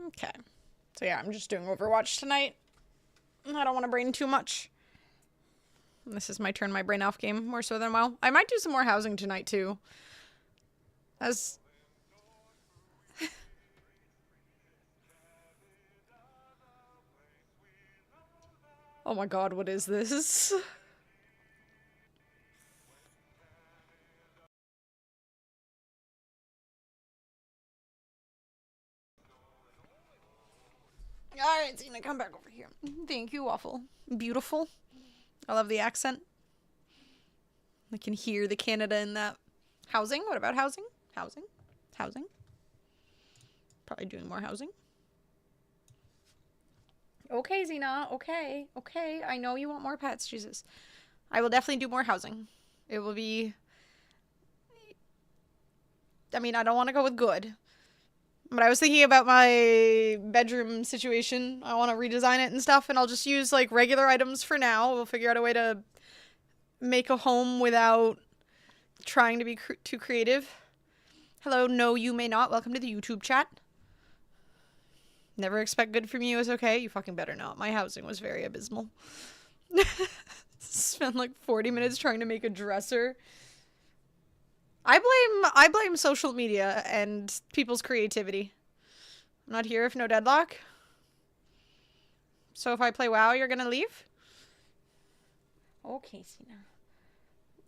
Okay. So yeah, I'm just doing Overwatch tonight. I don't want to brain too much. This is my turn my brain off game more so than WoW. I might do some more housing tonight too. As oh my god, what is this? Alright, Xena, come back over here. Thank you, Waffle. Beautiful. I love the accent. I can hear the Canada in that. Housing? What about housing? Housing? Housing? Probably doing more housing. Okay, Xena. Okay. Okay. I know you want more pets, Jesus. I will definitely do more housing. It will be... I mean, I don't want to go with good. But I was thinking about my bedroom situation. I want to redesign it and stuff, and I'll just use, like, regular items for now. We'll figure out a way to make a home without trying to be too creative. Hello, no, you may not. Welcome to the YouTube chat. Never expect good from you is okay. You fucking better not. My housing was very abysmal. Spent like 40 minutes trying to make a dresser. I blame social media and people's creativity. I'm not here if no deadlock. So if I play WoW, you're gonna leave? Okay, Sina.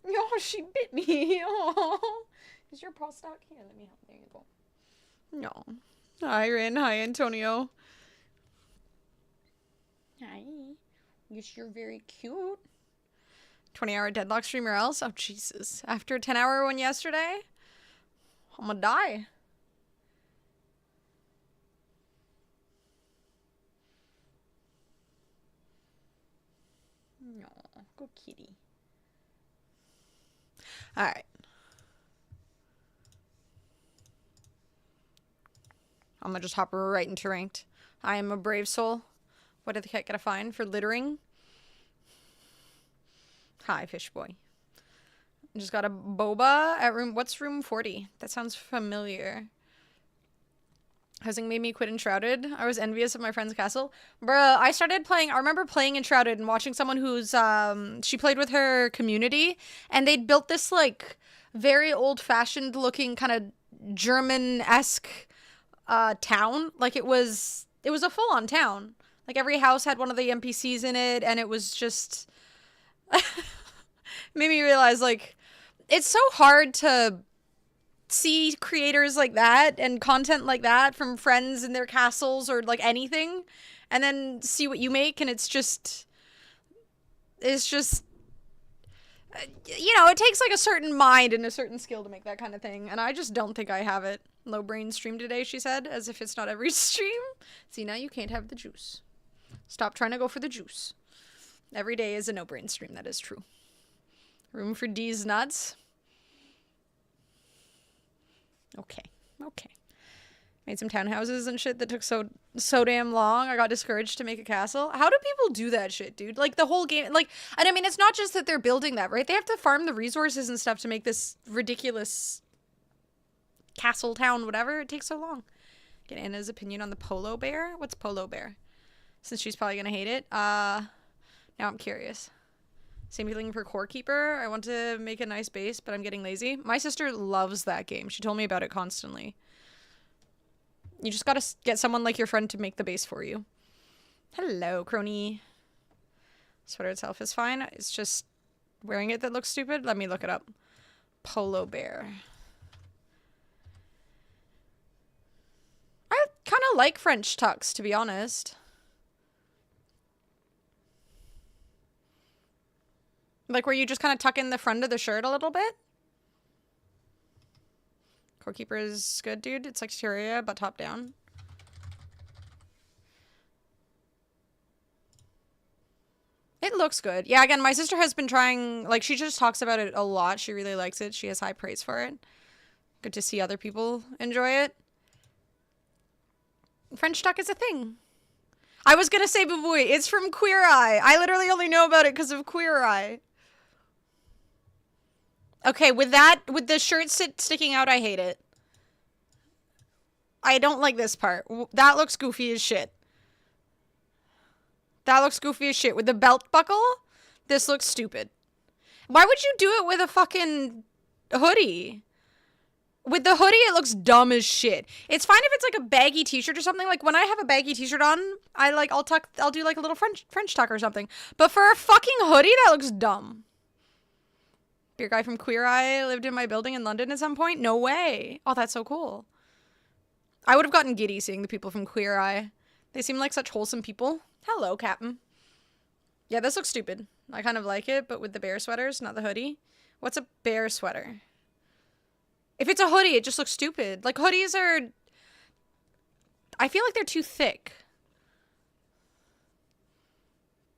Oh, she bit me. Oh. Is your paw stuck? Here, let me help. There you go. No. Hi, Rin. Hi, Antonio. Hi. Yes, you're very cute. 20-hour deadlock stream or else? Oh, Jesus. After a 10-hour one yesterday? I'm gonna die. No. Good kitty. Alright. I'm gonna just hop right into ranked. I am a brave soul. What did the cat get a fine for littering? Hi, fish boy. Just got a boba at room... What's room 40? That sounds familiar. Housing made me quit Enshrouded. I was envious of my friend's castle. Bruh, I started playing... I remember playing Enshrouded and watching someone who's... She played with her community. And they'd built this, like, very old-fashioned looking kind of German-esque town. Like, it was a full-on town. Like, every house had one of the NPCs in it. And it was just... made me realize, like, it's so hard to see creators like that and content like that from friends in their castles or, like, anything, and then see what you make, and it's just, you know, it takes, like, a certain mind and a certain skill to make that kind of thing, and I just don't think I have it. Low brain stream today, she said, as if it's not every stream. See, now you can't have the juice. Stop trying to go for the juice. Every day is a no brain stream, that is true. Room for D's nuts. Okay. Okay. Made some townhouses and shit that took so damn long. I got discouraged to make a castle. How do people do that shit, dude? Like, the whole game, like, and I mean, it's not just that they're building that, right? They have to farm the resources and stuff to make this ridiculous castle, town, whatever. It takes so long. Get Anna's opinion on the polo bear. What's polo bear? Since she's probably gonna hate it. Now I'm curious. Same feeling for Core Keeper. I want to make a nice base, but I'm getting lazy. My sister loves that game. She told me about it constantly. You just gotta get someone like your friend to make the base for you. Hello, crony. Sweater itself is fine. It's just wearing it that looks stupid. Let me look it up. Polo bear. I kind of like French tux, to be honest. Like, where you just kind of tuck in the front of the shirt a little bit. Core Keeper is good, dude. It's like Tyria, but top down. It looks good. Yeah, again, my sister has been trying... Like, she just talks about it a lot. She really likes it. She has high praise for it. Good to see other people enjoy it. French tuck is a thing. I was gonna say Baboy. It's from Queer Eye. I literally only know about it because of Queer Eye. Okay, with the shirt sticking out, I hate it. I don't like this part. That looks goofy as shit. That looks goofy as shit. With the belt buckle, this looks stupid. Why would you do it with a fucking hoodie? With the hoodie, it looks dumb as shit. It's fine if it's like a baggy t-shirt or something. Like when I have a baggy t-shirt on, I'll do like a little French tuck or something. But for a fucking hoodie, that looks dumb. Beer guy from Queer Eye lived in my building in London at some point? No way. Oh, that's so cool. I would have gotten giddy seeing the people from Queer Eye. They seem like such wholesome people. Hello, Captain. Yeah, this looks stupid. I kind of like it, but with the bear sweaters, not the hoodie. What's a bear sweater? If it's a hoodie, it just looks stupid. Like, hoodies are... I feel like they're too thick.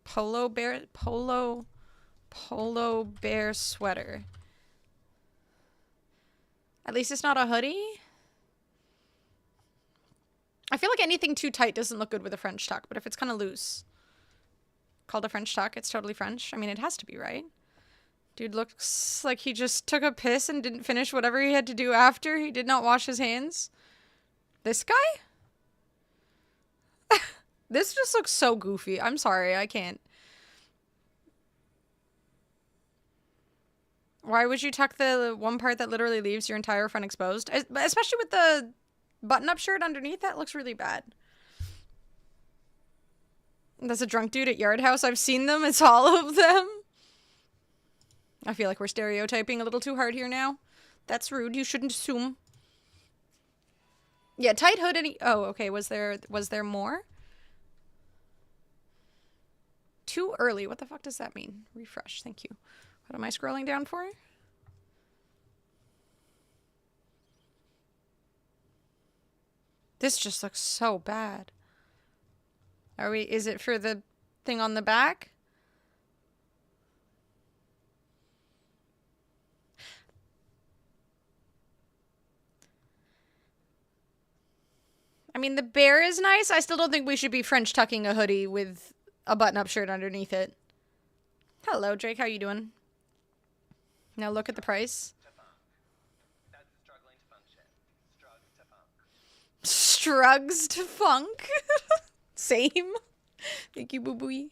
Polo bear sweater. At least it's not a hoodie. I feel like anything too tight doesn't look good with a French tuck, but if it's kind of loose, called a French tuck, it's totally French. I mean, it has to be, right? Dude looks like he just took a piss and didn't finish whatever he had to do after. He did not wash his hands. This guy? This just looks so goofy. I'm sorry, I can't. Why would you tuck the one part that literally leaves your entire front exposed? Especially with the button-up shirt underneath, that looks really bad. That's a drunk dude at Yard House. I've seen them. It's all of them. I feel like we're stereotyping a little too hard here now. That's rude. You shouldn't assume. Yeah, tight hood and... Oh, okay. Was there more? Too early. What the fuck does that mean? Refresh. Thank you. What am I scrolling down for? This just looks so bad. Is it for the thing on the back? I mean, the bear is nice. I still don't think we should be French tucking a hoodie with a button-up shirt underneath it. Hello, Drake. How you doing? Now look at the price. Strugs to funk. Same. Thank you, boo-boo.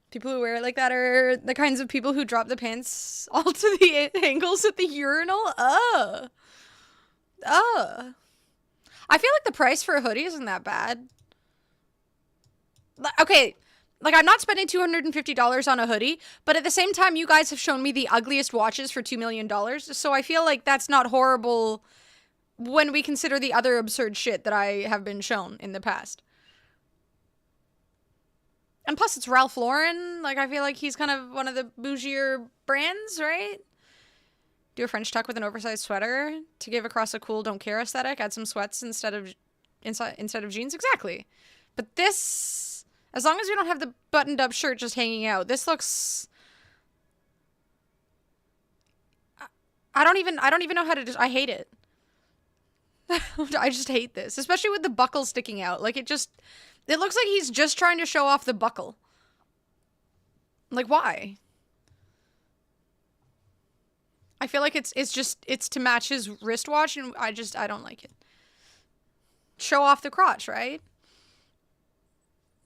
People who wear it like that are the kinds of people who drop the pants all to the ankles at the urinal. I feel like the price for a hoodie isn't that bad. Okay, like I'm not spending $250 on a hoodie, but at the same time, you guys have shown me the ugliest watches for $2 million, so I feel like that's not horrible when we consider the other absurd shit that I have been shown in the past. And plus, it's Ralph Lauren. Like, I feel like he's kind of one of the bougier brands, right? Do a French tuck with an oversized sweater to give across a cool don't care aesthetic. Add some sweats instead of jeans. Exactly. But this, as long as we don't have the buttoned up shirt just hanging out, this looks... I don't even know how to I hate it. I just hate this, especially with the buckle sticking out. Like, it looks like he's just trying to show off the buckle. Like, why? I feel like it's to match his wristwatch, and I don't like it. Show off the crotch, right?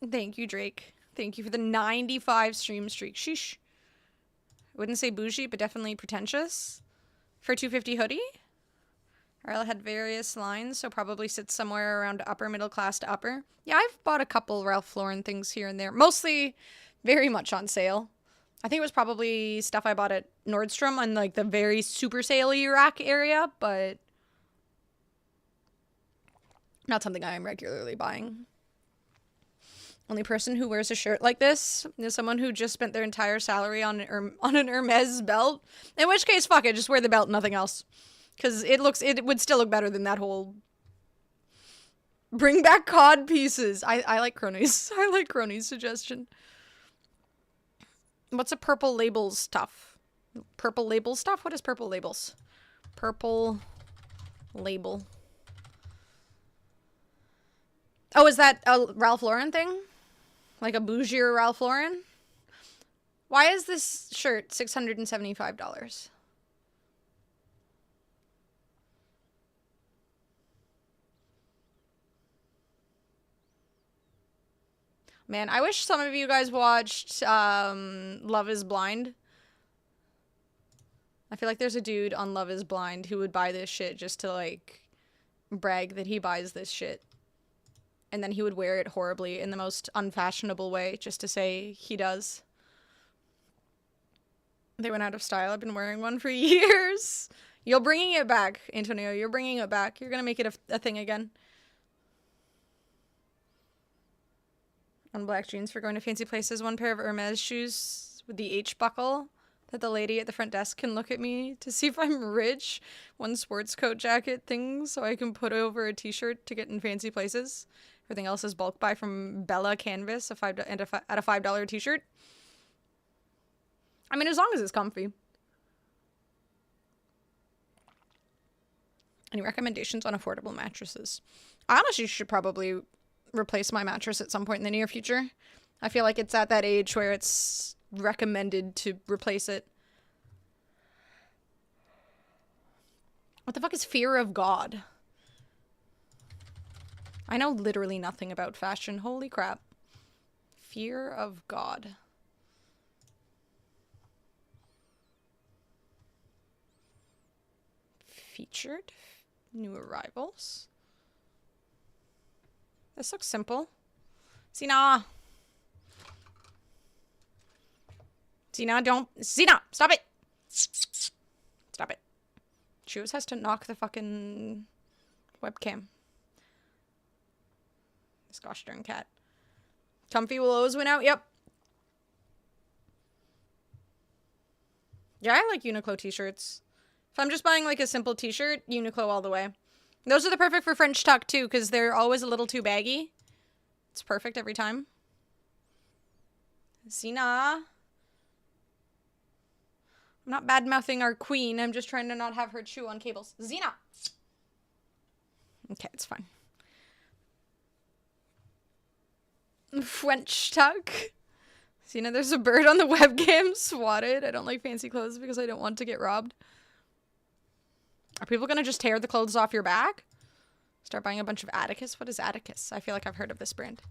Thank you, Drake. Thank you for the 95 stream streak. Sheesh. I wouldn't say bougie, but definitely pretentious. For $250 hoodie? Arla had various lines, so probably sits somewhere around upper middle class to upper. Yeah, I've bought a couple Ralph Lauren things here and there. Mostly very much on sale. I think it was probably stuff I bought at Nordstrom on like the very super sale-y rack area, but not something I am regularly buying. Only person who wears a shirt like this is someone who just spent their entire salary on an Hermes belt. In which case, fuck it, just wear the belt, nothing else. Because it would still look better than that whole bring back cod pieces. I like Cronies. I like Cronies' suggestion. What's a purple labels stuff? Purple label stuff? What is purple labels? Purple label. Oh, is that a Ralph Lauren thing? Like a bougier Ralph Lauren? Why is this shirt $675? Man, I wish some of you guys watched Love is Blind. I feel like there's a dude on Love is Blind who would buy this shit just to, like, brag that he buys this shit. And then he would wear it horribly in the most unfashionable way just to say he does. They went out of style. I've been wearing one for years. You're bringing it back, Antonio. You're bringing it back. You're gonna make it a thing again. On black jeans for going to fancy places. One pair of Hermes shoes with the H buckle that the lady at the front desk can look at me to see if I'm rich. One sports coat jacket thing so I can put over a t-shirt to get in fancy places. Everything else is bulk buy from Bella Canvas, at a $5 t-shirt. I mean, as long as it's comfy. Any recommendations on affordable mattresses? I honestly should probably replace my mattress at some point in the near future. I feel like it's at that age where it's recommended to replace it. What the fuck is fear of God? I know literally nothing about fashion. Holy crap. Fear of God. Featured. New arrivals. This looks simple. Zena! Zena, don't. Zena! Stop it! Stop it. She always has to knock the fucking webcam. This gosh darn cat. Comfy will always win out. Yep. Yeah, I like Uniqlo t-shirts. If I'm just buying like a simple t-shirt, Uniqlo all the way. Those are the perfect for French tuck too, because they're always a little too baggy. It's perfect every time. Zena. I'm not bad-mouthing our queen. I'm just trying to not have her chew on cables. Zena! Okay, it's fine. French tuck. Zena, there's a bird on the webcam. Swatted. I don't like fancy clothes because I don't want to get robbed. Are people gonna just tear the clothes off your back? Start buying a bunch of Atticus? What is Atticus? I feel like I've heard of this brand.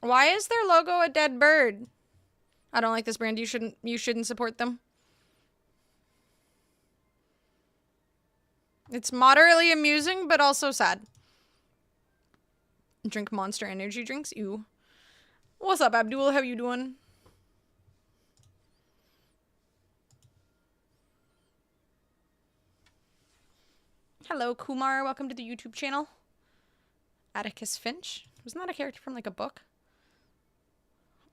Why is their logo a dead bird? I don't like this brand. You shouldn't support them. It's moderately amusing, but also sad. Drink Monster energy drinks? Ew. What's up, Abdul? How you doing? Hello, Kumar. Welcome to the YouTube channel. Atticus Finch. Wasn't that a character from, like, a book?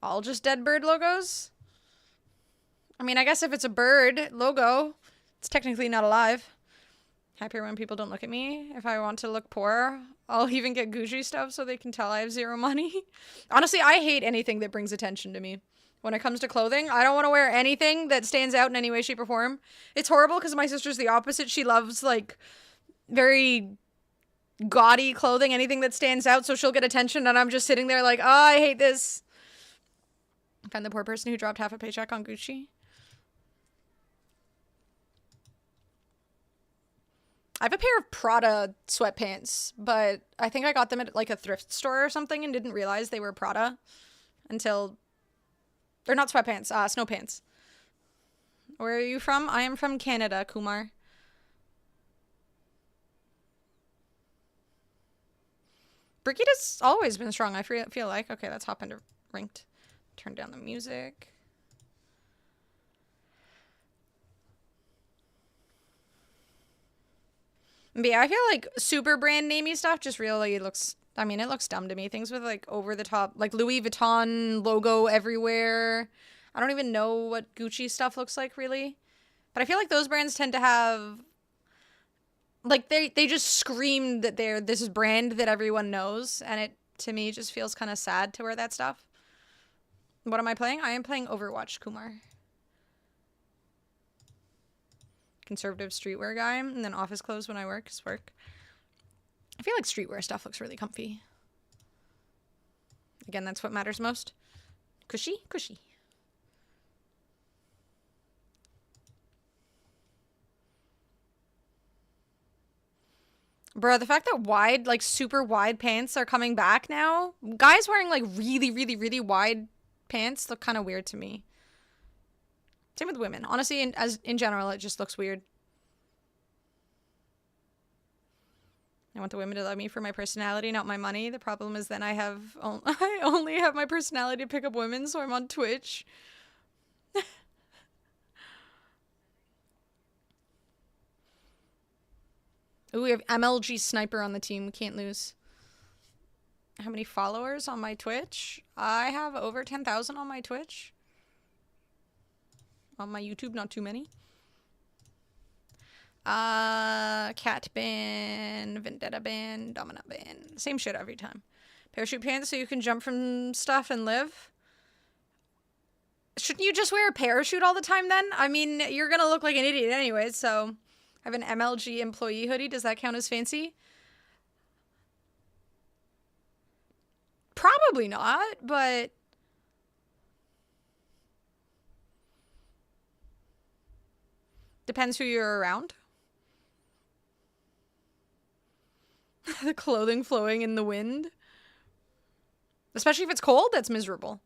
All just dead bird logos? I mean, I guess if it's a bird logo, it's technically not alive. Happier when people don't look at me. If I want to look poor, I'll even get Gucci stuff so they can tell I have zero money. Honestly, I hate anything that brings attention to me. When it comes to clothing, I don't want to wear anything that stands out in any way, shape, or form. It's horrible because my sister's the opposite. She loves, like, very gaudy clothing, anything that stands out, so she'll get attention, and I'm just sitting there like, oh, I hate this. Find the poor person who dropped half a paycheck on Gucci. I have a pair of Prada sweatpants, but I think I got them at like a thrift store or something and didn't realize they were Prada until... They're not sweatpants, snow pants. Where are you from? I am from Canada, Kumar. Brigida's always been strong, I feel like. Okay, let's hop into ranked. Turn down the music. But yeah, I feel like super brand namey stuff just really looks... I mean, it looks dumb to me. Things with, like, over-the-top... Like, Louis Vuitton logo everywhere. I don't even know what Gucci stuff looks like, really. But I feel like those brands tend to have... Like, they just scream that they're this brand that everyone knows. And it, to me, just feels kind of sad to wear that stuff. What am I playing? I am playing Overwatch, Kumar. Conservative streetwear guy, and then office clothes when I work is work. I feel like streetwear stuff looks really comfy. Again, that's what matters most. Cushy? Cushy. Bro, the fact that wide, like super wide pants are coming back now. Guys wearing like really, really, really wide pants look kind of weird to me. Same with women. Honestly, in general, it just looks weird. I want the women to love me for my personality, not my money. The problem is then I only have my personality to pick up women, so I'm on Twitch. Ooh, we have MLG Sniper on the team. We can't lose. How many followers on my Twitch? I have over 10,000 on my Twitch. On my YouTube, not too many. Cat ban, Vendetta ban, Domina ban. Same shit every time. Parachute pants so you can jump from stuff and live. Shouldn't you just wear a parachute all the time then? I mean, you're gonna look like an idiot anyway, so... I have an MLG employee hoodie. Does that count as fancy? Probably not, but... Depends who you're around. The clothing flowing in the wind. Especially if it's cold, that's miserable.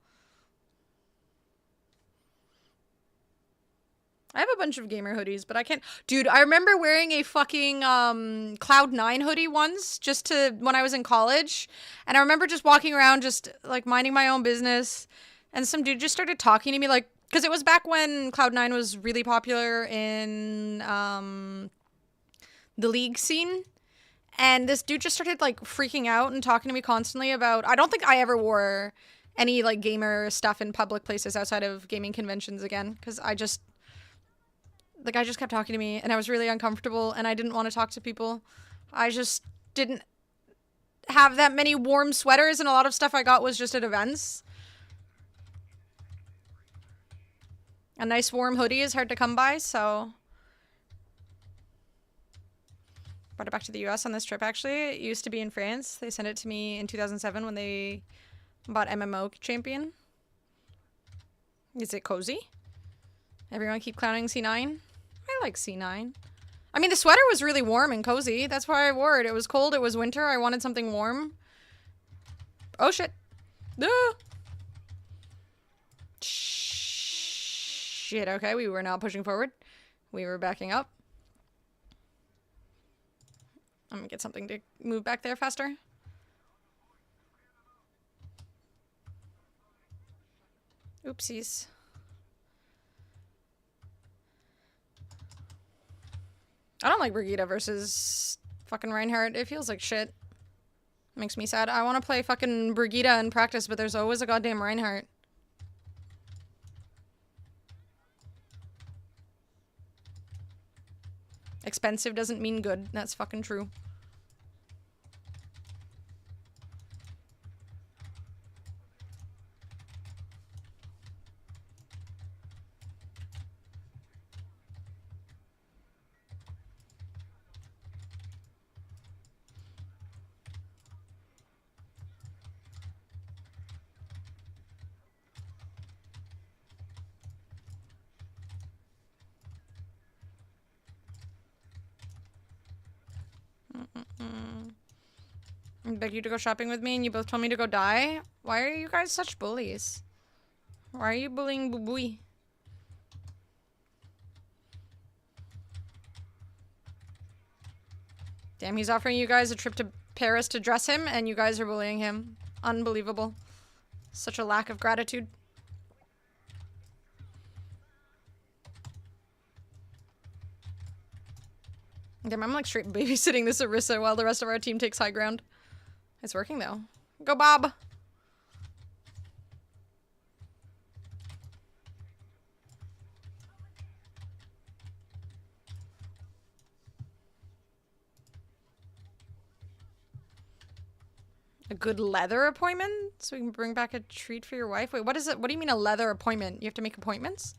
I have a bunch of gamer hoodies, but I can't... Dude, I remember wearing a fucking Cloud9 hoodie once, just to... when I was in college. And I remember just walking around, just, like, minding my own business. And some dude just started talking to me, like... Because it was back when Cloud9 was really popular in the League scene. And this dude just started, like, freaking out and talking to me constantly about... I don't think I ever wore any, like, gamer stuff in public places outside of gaming conventions again. Because I just... The guy just kept talking to me, and I was really uncomfortable, and I didn't want to talk to people. I just didn't have that many warm sweaters, and a lot of stuff I got was just at events. A nice warm hoodie is hard to come by, so... Brought it back to the US on this trip, actually. It used to be in France. They sent it to me in 2007 when they bought MMO Champion. Is it cozy? Everyone keep clowning C9? I like C9. I mean, the sweater was really warm and cozy. That's why I wore it. It was cold. It was winter. I wanted something warm. Oh, shit. Ah. Shit, okay. We were not pushing forward. We were backing up. I'm gonna get something to move back there faster. Oopsies. I don't like Brigitte versus fucking Reinhardt. It feels like shit. Makes me sad. I want to play fucking Brigitte in practice, but there's always a goddamn Reinhardt. Expensive doesn't mean good. That's fucking true. I begged you to go shopping with me and you both told me to go die? Why are you guys such bullies? Why are you bullying Boo-Booey? Damn, he's offering you guys a trip to Paris to dress him and you guys are bullying him. Unbelievable. Such a lack of gratitude. Damn, I'm like straight babysitting this Orisa while the rest of our team takes high ground. It's working though. Go, Bob! A good leather appointment? So we can bring back a treat for your wife? Wait, what is it? What do you mean a leather appointment? You have to make appointments?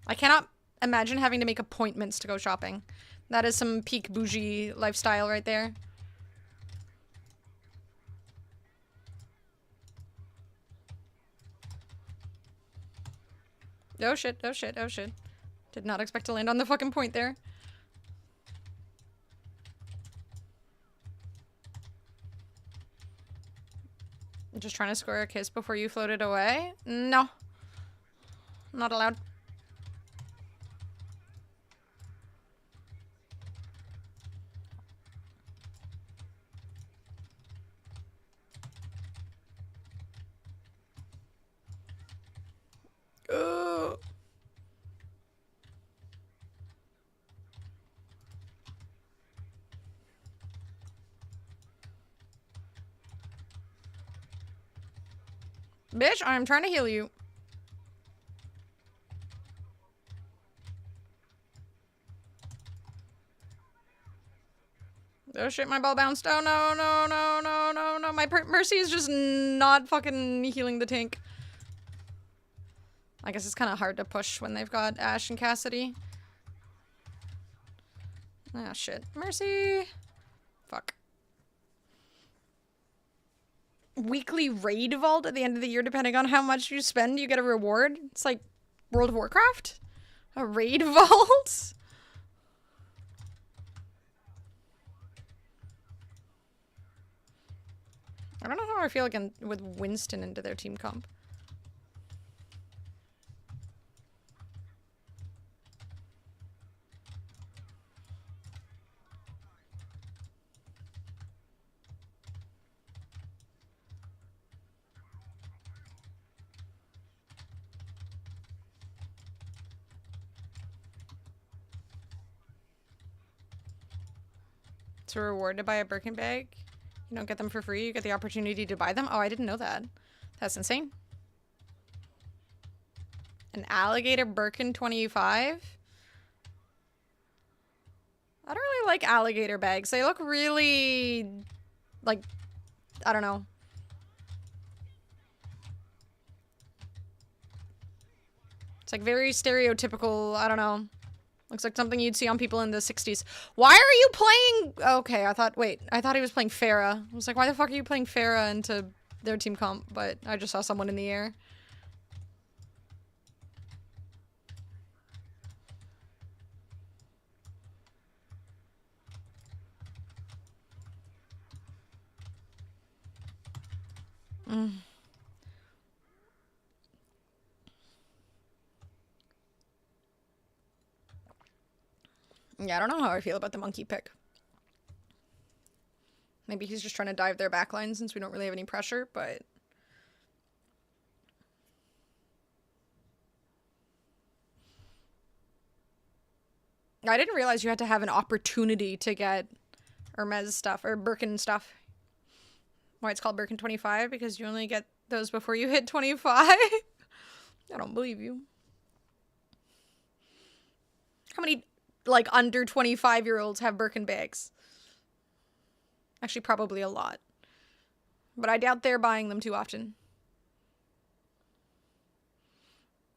I cannot imagine having to make appointments to go shopping. That is some peak bougie lifestyle right there. Oh shit, oh shit, oh shit. Did not expect to land on the fucking point there. Just trying to score a kiss before you floated away? No. Not allowed. Ugh. Bitch, I'm trying to heal you. Oh shit, my ball bounced. Oh no, no, no, no, no, no. My Mercy is just not fucking healing the tank. I guess it's kind of hard to push when they've got Ashe and Cassidy. Ah, shit. Mercy. Fuck. Weekly raid vault at the end of the year, depending on how much you spend, you get a reward. It's like World of Warcraft. A raid vault? I don't know how I feel like with Winston into their team comp. To reward to buy a Birkin bag. You don't get them for free, you get the opportunity to buy them. Oh, I didn't know that. That's insane. An alligator Birkin 25? I don't really like alligator bags. They look really, like, I don't know. It's like very stereotypical, I don't know. Looks like something you'd see on people in the 60s. Why are you playing? Okay, I thought he was playing Pharah. I was like, why the fuck are you playing Pharah into their team comp? But I just saw someone in the air. Yeah, I don't know how I feel about the monkey pick. Maybe he's just trying to dive their backline since we don't really have any pressure, but... I didn't realize you had to have an opportunity to get Hermes stuff, or Birkin stuff. Why it's called Birkin 25? Because you only get those before you hit 25? I don't believe you. How many, like, under 25-year-olds have Birkin bags? Actually, probably a lot. But I doubt they're buying them too often.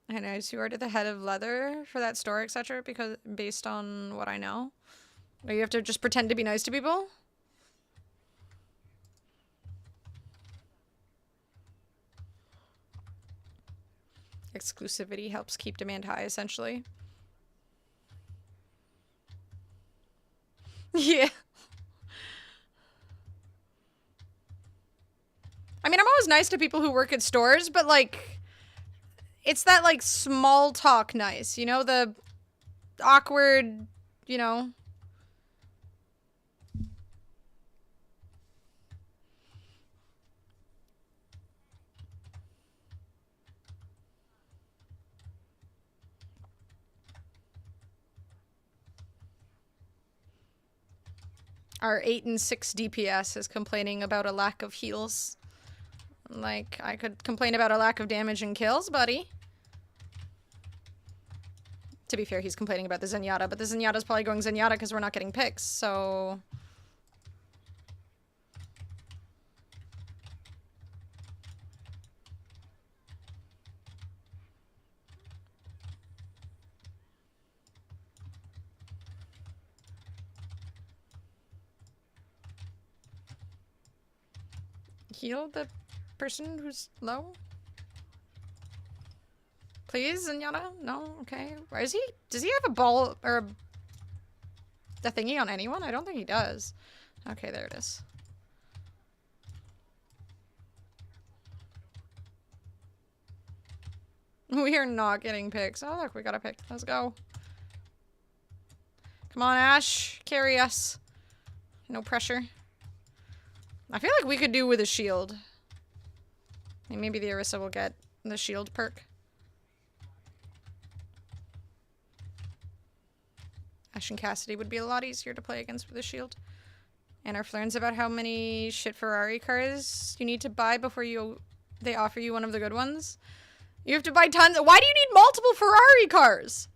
And I see you are to the head of leather for that store, etc. Because based on what I know. Or you have to just pretend to be nice to people? Exclusivity helps keep demand high, essentially. Yeah. I mean, I'm always nice to people who work at stores, but, like, it's that, like, small talk nice, you know? The awkward, you know? Our 8 and 6 DPS is complaining about a lack of heals. Like, I could complain about a lack of damage and kills, buddy. To be fair, he's complaining about the Zenyatta, but the Zenyatta's probably going Zenyatta because we're not getting picks, so... Heal the person who's low? Please, Zenyatta? No? Okay. Where is he? Does he have a ball or a thingy on anyone? I don't think he does. Okay, there it is. We are not getting picks. Oh, look, we got a pick. Let's go. Come on, Ash. Carry us. No pressure. I feel like we could do with a shield. Maybe the Orisa will get the shield perk. Ash and Cassidy would be a lot easier to play against with a shield. And our learns about how many shit Ferrari cars you need to buy before they offer you one of the good ones. You have to buy tons. Why do you need multiple Ferrari cars?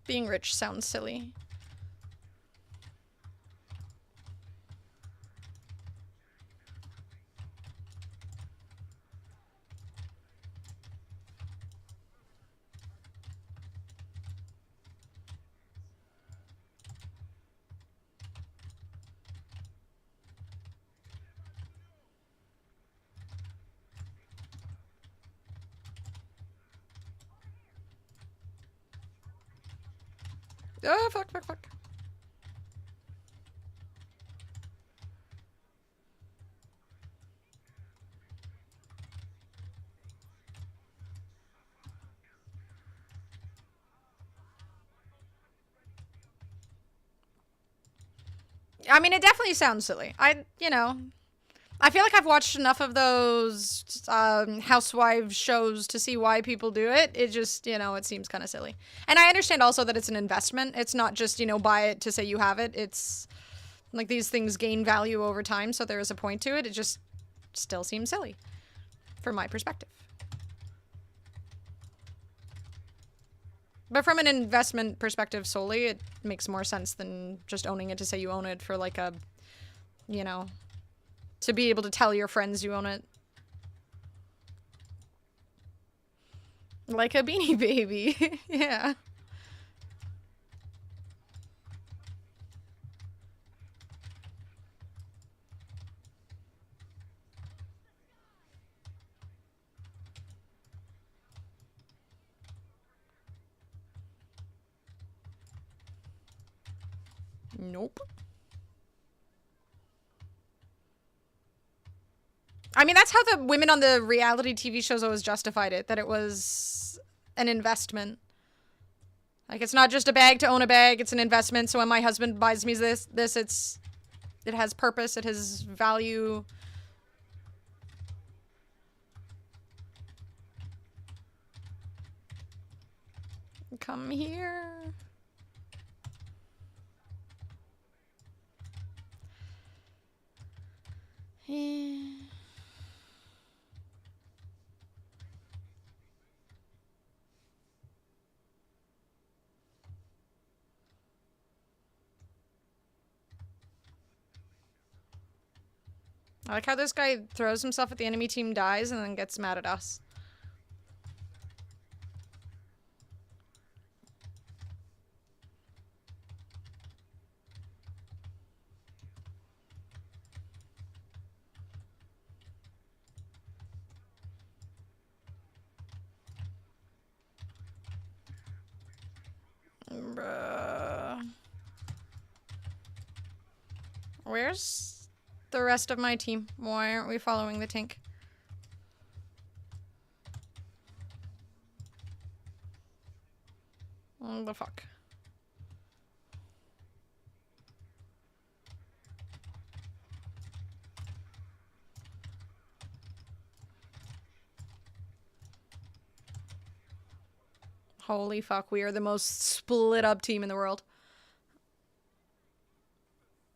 Being rich sounds silly. Oh, fuck, fuck, fuck. I mean, it definitely sounds silly. You know, I feel like I've watched enough of those housewives shows to see why people do it. It just, you know, it seems kind of silly. And I understand also that it's an investment. It's not just, you know, buy it to say you have it. It's like these things gain value over time, so there is a point to it. It just still seems silly from my perspective. But from an investment perspective solely, it makes more sense than just owning it to say you own it for like a, you know, to be able to tell your friends you own it. Like a Beanie Baby. Yeah. Nope. I mean, that's how the women on the reality TV shows always justified it, that it was an investment. Like, it's not just a bag to own a bag, it's an investment, so when my husband buys me this, it has purpose, it has value. Come here. I like how this guy throws himself at the enemy team, dies, and then gets mad at us. Bruh. Where's the rest of my team? Why aren't we following the tank? What the fuck? Holy fuck, we are the most split up team in the world.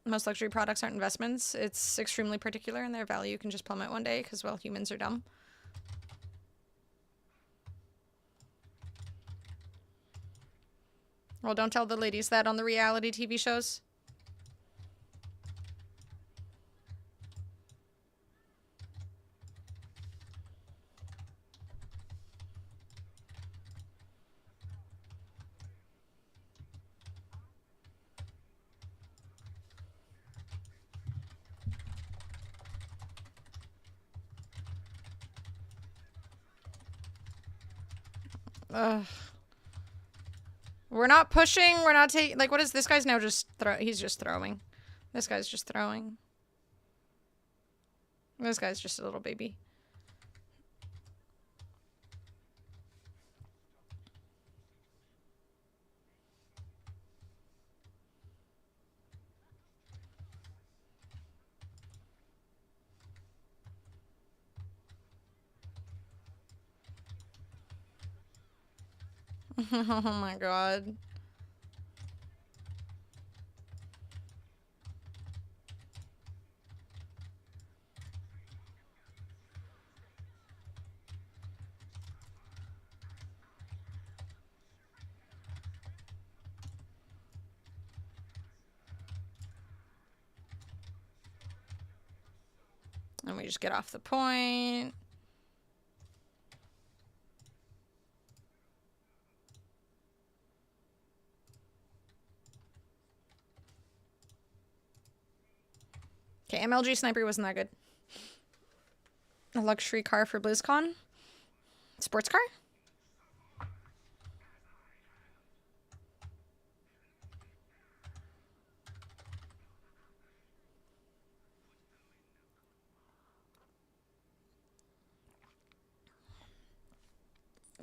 Most luxury products aren't investments. It's extremely particular and their value can just plummet one day because, well, humans are dumb. Well, don't tell the ladies that on the reality TV shows. We're not pushing. We're not taking... Like, what is... This guy's now just... He's just throwing. This guy's just throwing. This guy's just a little baby. Oh my god. And we just get off the point. Okay, MLG Sniper wasn't that good. A luxury car for BlizzCon? Sports car?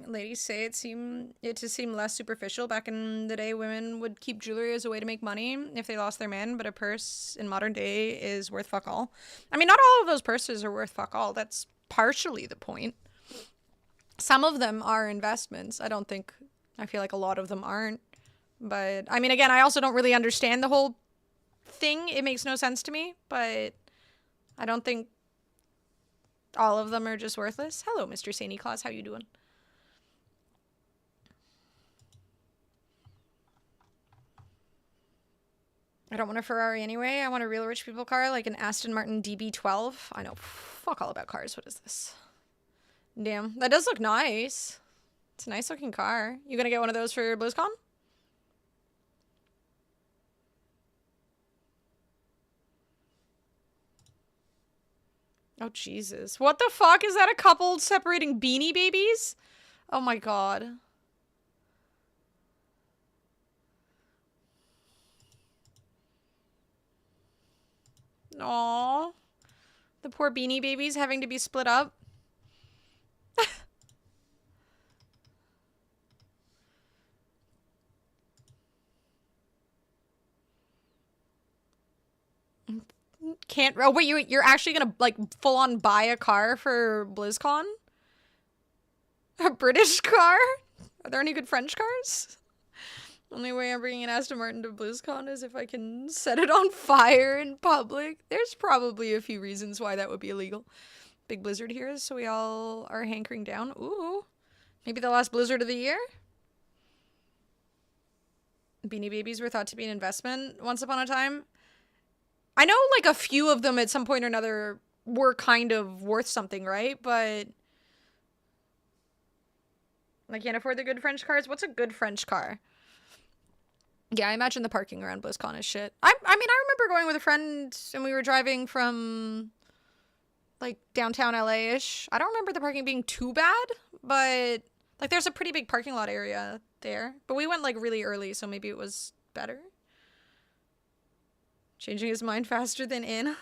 Ladies say it to seem less superficial. Back in the day, women would keep jewelry as a way to make money if they lost their man, but a purse in modern day is worth fuck all. I mean, not all of those purses are worth fuck all. That's partially the point. Some of them are investments. I feel like a lot of them aren't. But, I mean, again, I also don't really understand the whole thing. It makes no sense to me, but I don't think all of them are just worthless. Hello, Mr. Santa Claus. How you doing? I don't want a Ferrari anyway. I want a real rich people car, like an Aston Martin DB12. I know. Fuck all about cars. What is this? Damn. That does look nice. It's a nice looking car. You gonna get one of those for BlizzCon? Oh, Jesus. What the fuck? Is that a couple separating Beanie Babies? Oh my god. Aww. The poor Beanie Babies having to be split up. Can't... Oh, wait, you're actually gonna, like, full-on buy a car for BlizzCon? A British car? Are there any good French cars? Only way I'm bringing an Aston Martin to BlizzCon is if I can set it on fire in public. There's probably a few reasons why that would be illegal. Big blizzard here, so we all are hankering down. Ooh. Maybe the last blizzard of the year? Beanie Babies were thought to be an investment once upon a time. I know, like, a few of them at some point or another were kind of worth something, right? But I can't afford the good French cars. What's a good French car? Yeah, I imagine the parking around BlizzCon is shit. I mean, I remember going with a friend and we were driving from, like, downtown LA-ish. I don't remember the parking being too bad, but, like, there's a pretty big parking lot area there. But we went, like, really early, so maybe it was better. Changing his mind faster than in. What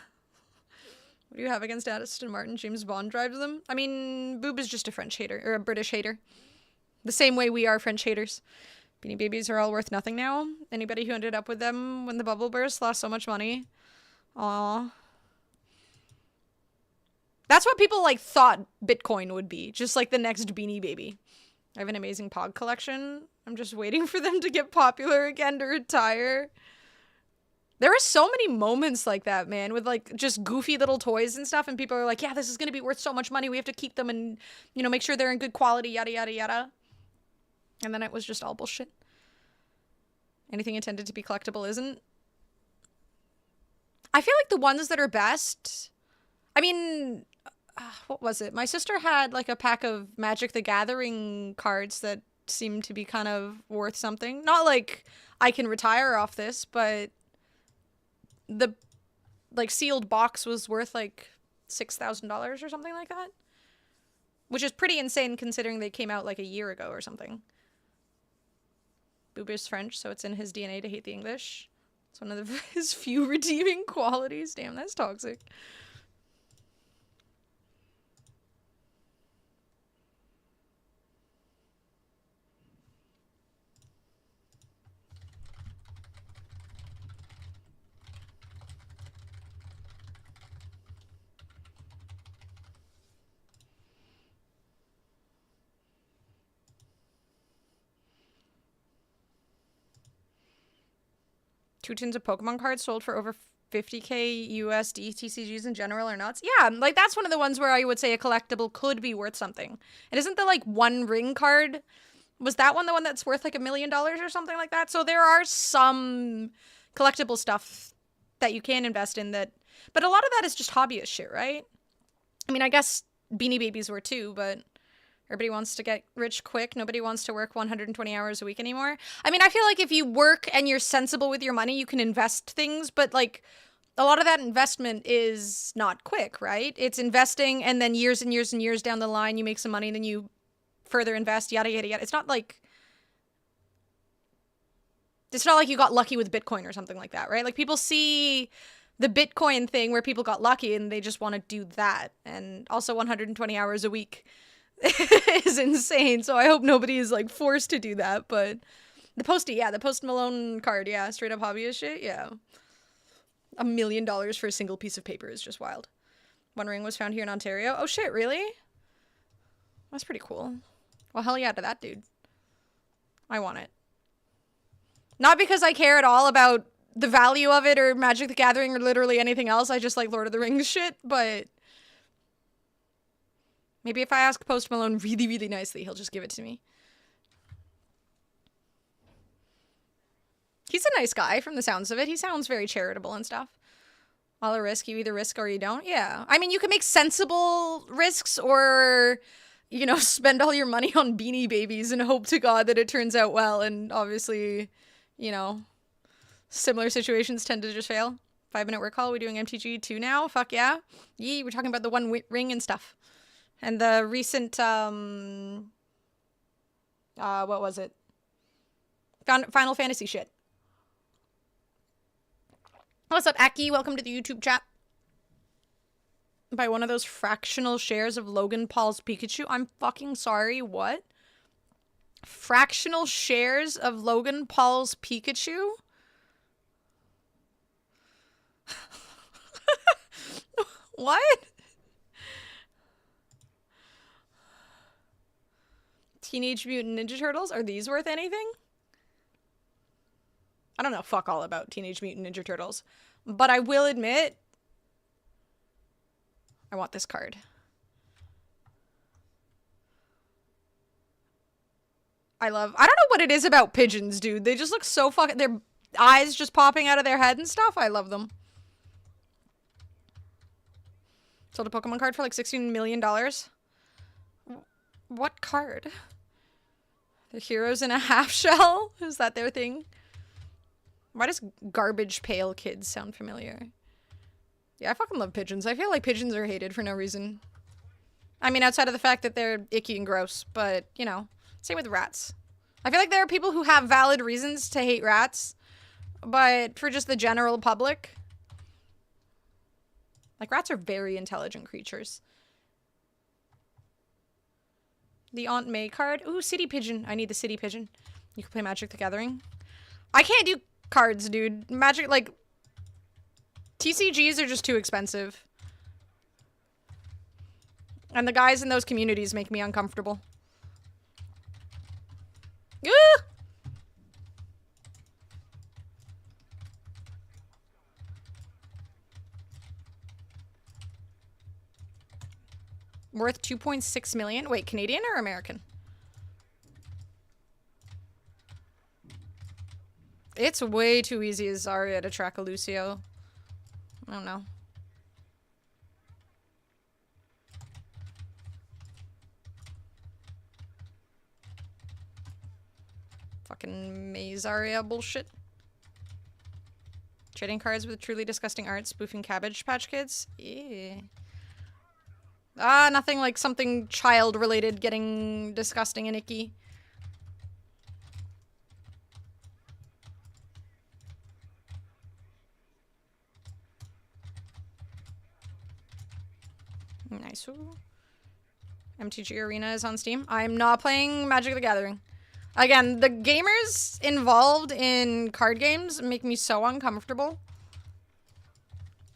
do you have against Aston Martin? James Bond drives them? I mean, Boob is just a French hater, or a British hater. The same way we are French haters. Beanie Babies are all worth nothing now. Anybody who ended up with them when the bubble burst lost so much money. Aww. That's what people, like, thought Bitcoin would be. Just like the next Beanie Baby. I have an amazing Pog collection. I'm just waiting for them to get popular again to retire. There are so many moments like that, man, with, like, just goofy little toys and stuff, and people are like, yeah, this is going to be worth so much money, we have to keep them and, you know, make sure they're in good quality, yada, yada, yada. And then it was just all bullshit. Anything intended to be collectible isn't. I feel like the ones that are best... I mean, what was it? My sister had, like, a pack of Magic the Gathering cards that seemed to be kind of worth something. Not like I can retire off this, but... the, like, sealed box was worth, like, $6,000 or something like that. which is pretty insane considering they came out like a year ago or something. Boober's French, so it's in his DNA to hate the English. It's one of his few redeeming qualities. Damn, that's toxic. Two tins of Pokemon cards sold for over 50k USD. TCGs in general are nuts. Yeah, like that's one of the ones where I would say a collectible could be worth something. And isn't the like one ring card, was that one the one that's worth like $1 million or something like that? So there are some collectible stuff that you can invest in that, but a lot of that is just hobbyist shit, right? I mean, I guess Beanie Babies were too, but everybody wants to get rich quick. Nobody wants to work 120 hours a week anymore. I mean, I feel like if you work and you're sensible with your money, you can invest things, but like a lot of that investment is not quick, right? It's investing and then years and years and years down the line, you make some money and then you further invest, yada, yada, yada. It's not like you got lucky with Bitcoin or something like that, right? Like people see the Bitcoin thing where people got lucky and they just want to do that. And also 120 hours a week is insane, so I hope nobody is like forced to do that. But the Post Malone card, yeah, straight up hobbyist shit, yeah. $1 million for a single piece of paper is just wild. One ring was found here in Ontario. Oh shit, really? That's pretty cool. Well, hell yeah to that dude. I want it. Not because I care at all about the value of it or Magic the Gathering or literally anything else. I just like Lord of the Rings shit, but maybe if I ask Post Malone really, really nicely, he'll just give it to me. He's a nice guy from the sounds of it. He sounds very charitable and stuff. All a risk, you either risk or you don't. Yeah. I mean, you can make sensible risks or, you know, spend all your money on Beanie Babies and hope to God that it turns out well. And obviously, you know, similar situations tend to just fail. 5-minute work call. We're doing MTG 2 now. Fuck yeah. Yee, we're talking about the one ring and stuff. And the recent, what was it? Final Fantasy shit. What's up, Aki? Welcome to the YouTube chat. By one of those fractional shares of Logan Paul's Pikachu. I'm fucking sorry, what? Fractional shares of Logan Paul's Pikachu? What? Teenage Mutant Ninja Turtles? Are these worth anything? I don't know fuck all about Teenage Mutant Ninja Turtles. But I will admit, I want this card. I don't know what it is about pigeons, dude. They just look so fucking, their eyes just popping out of their head and stuff. I love them. Sold a Pokemon card for like $16 million. What card? The Heroes in a Half Shell? Is that their thing? Why does Garbage Pail Kids sound familiar? Yeah, I fucking love pigeons. I feel like pigeons are hated for no reason. I mean, outside of the fact that they're icky and gross, but, you know, same with rats. I feel like there are people who have valid reasons to hate rats, but for just the general public, like, rats are very intelligent creatures. The Aunt May card. Ooh, City Pigeon. I need the City Pigeon. You can play Magic the Gathering. I can't do cards, dude. Magic, like, TCGs are just too expensive. And the guys in those communities make me uncomfortable. Ah! Worth 2.6 million? Wait, Canadian or American? It's way too easy as Zarya to track a Lucio. I don't know. Fucking Mazaria bullshit. Trading cards with truly disgusting art, spoofing Cabbage Patch Kids? Yeah. Nothing like something child-related getting disgusting and icky. Nice. Ooh. MTG Arena is on Steam. I'm not playing Magic the Gathering. Again, the gamers involved in card games make me so uncomfortable.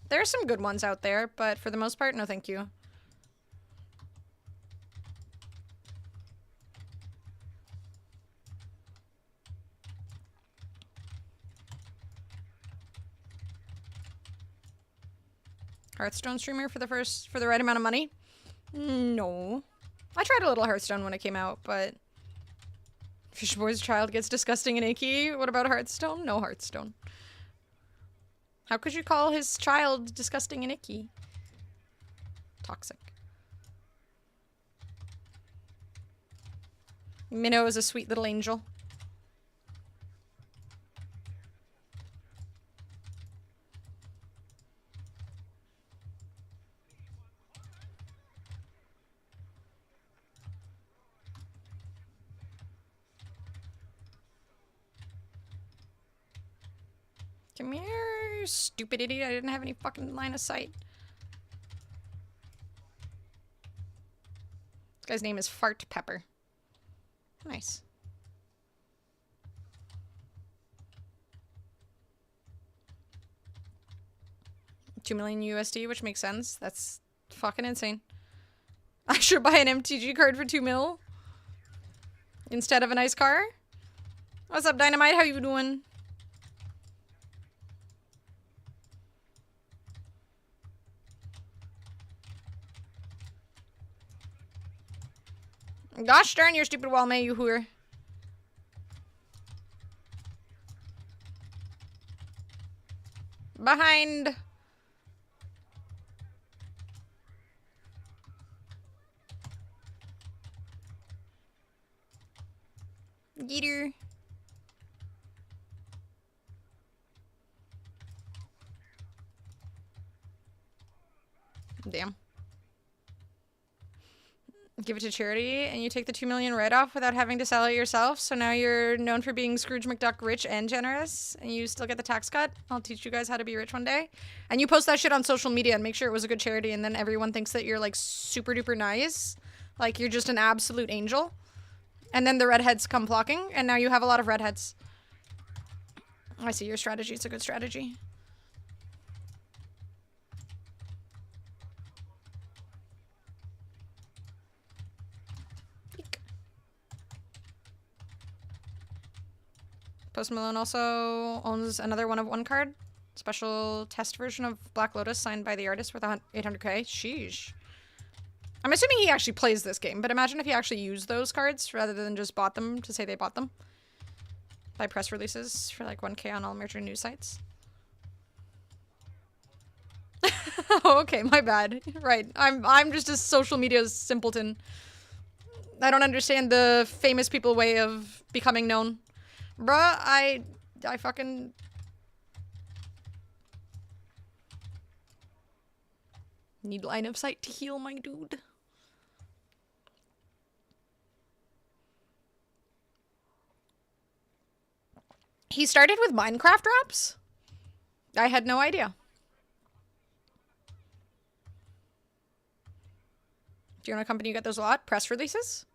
There are some good ones out there, but for the most part, no thank you. Hearthstone streamer for the right amount of money? No. I tried a little Hearthstone when it came out, but Fish Boy's child gets disgusting and icky. What about Hearthstone? No Hearthstone. How could you call his child disgusting and icky? Toxic. Minnow is a sweet little angel. Come here, you stupid idiot. I didn't have any fucking line of sight. This guy's name is Fart Pepper. Nice. $2 million USD, which makes sense. That's fucking insane. I should buy an MTG card for 2 mil instead of a nice car. What's up, Dynamite? How you doing? Gosh darn your stupid wall, may you hooer. Behind. Geeter. Damn. Give it to charity, and you take the 2 million write-off without having to sell it yourself. So now you're known for being Scrooge McDuck rich and generous, and you still get the tax cut. I'll teach you guys how to be rich one day. And you post that shit on social media and make sure it was a good charity, and then everyone thinks that you're like super duper nice. Like you're just an absolute angel. And then the redheads come flocking, and now you have a lot of redheads. I see your strategy. It's a good strategy. Post Malone also owns another one of one card. Special test version of Black Lotus signed by the artist worth 800k. Sheesh. I'm assuming he actually plays this game, but imagine if he actually used those cards rather than just bought them to say they bought them. By press releases for like 1k on all major news sites. Oh, okay, my bad. Right. I'm just a social media simpleton. I don't understand the famous people way of becoming known. Bruh, I fucking... need line of sight to heal my dude. He started with Minecraft drops? I had no idea. Do you know a company you get those a lot? Press releases?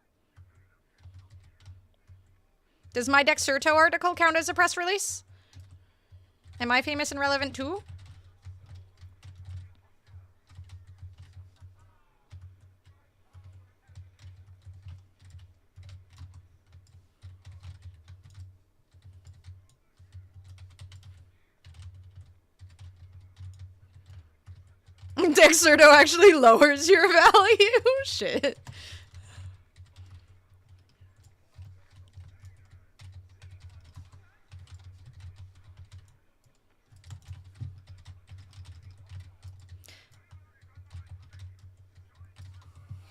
Does my Dexerto article count as a press release? Am I famous and relevant too? Dexerto actually lowers your value? Shit.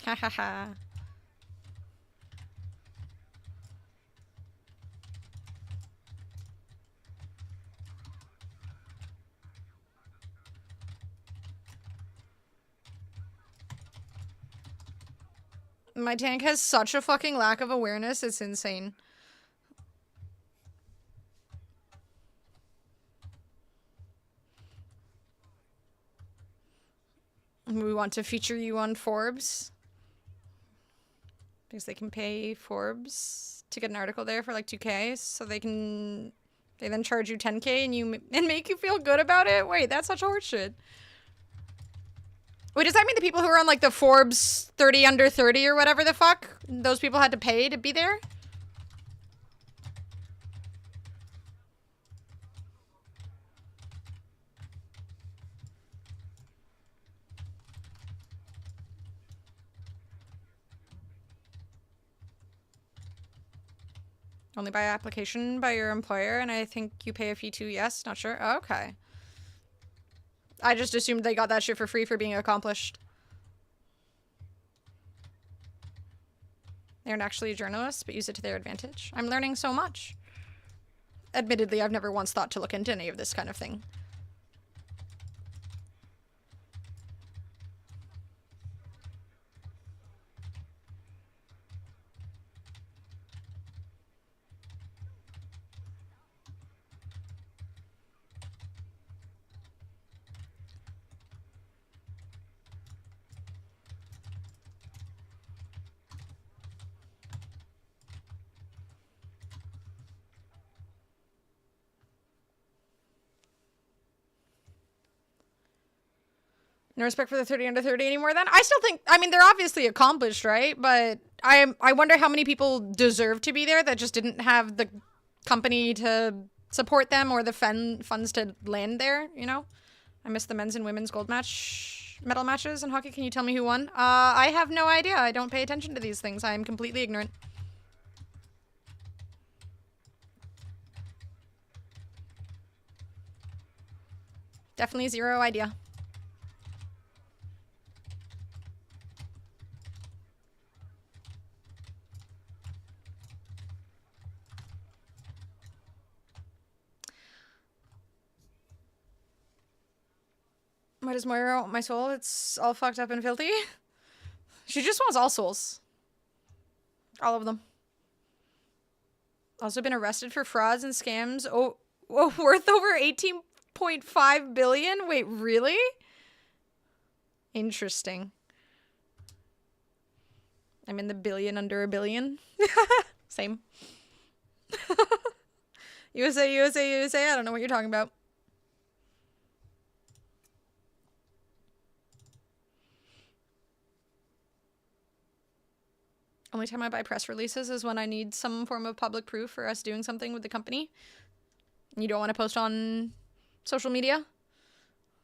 Ha ha ha. My tank has such a fucking lack of awareness, it's insane. We want to feature you on Forbes. Because they can pay Forbes to get an article there for like 2K, so they then charge you 10K and make you feel good about it? Wait, that's such horseshit. Wait, does that mean the people who are on like the Forbes 30 under 30 or whatever the fuck, those people had to pay to be there? Only by application by your employer, and I think you pay a fee too. Yes, not sure. Oh, okay. I just assumed they got that shit for free for being accomplished. They aren't actually journalists, but use it to their advantage. I'm learning so much. Admittedly, I've never once thought to look into any of this kind of thing. No respect for the 30 under 30 anymore then? I still think, I mean, they're obviously accomplished, right? But I wonder how many people deserve to be there that just didn't have the company to support them or the funds to land there, you know? I missed the men's and women's gold medal matches in hockey. Can you tell me who won? I have no idea. I don't pay attention to these things. I am completely ignorant. Definitely zero idea. Why does Moira want my soul? It's all fucked up and filthy. She just wants all souls. All of them. Also been arrested for frauds and scams. Oh, worth over 18.5 billion? Wait, really? Interesting. I'm in the billion under a billion. Same. USA, USA, USA. I don't know what you're talking about. Only time I buy press releases is when I need some form of public proof for us doing something with the company. And you don't want to post on social media?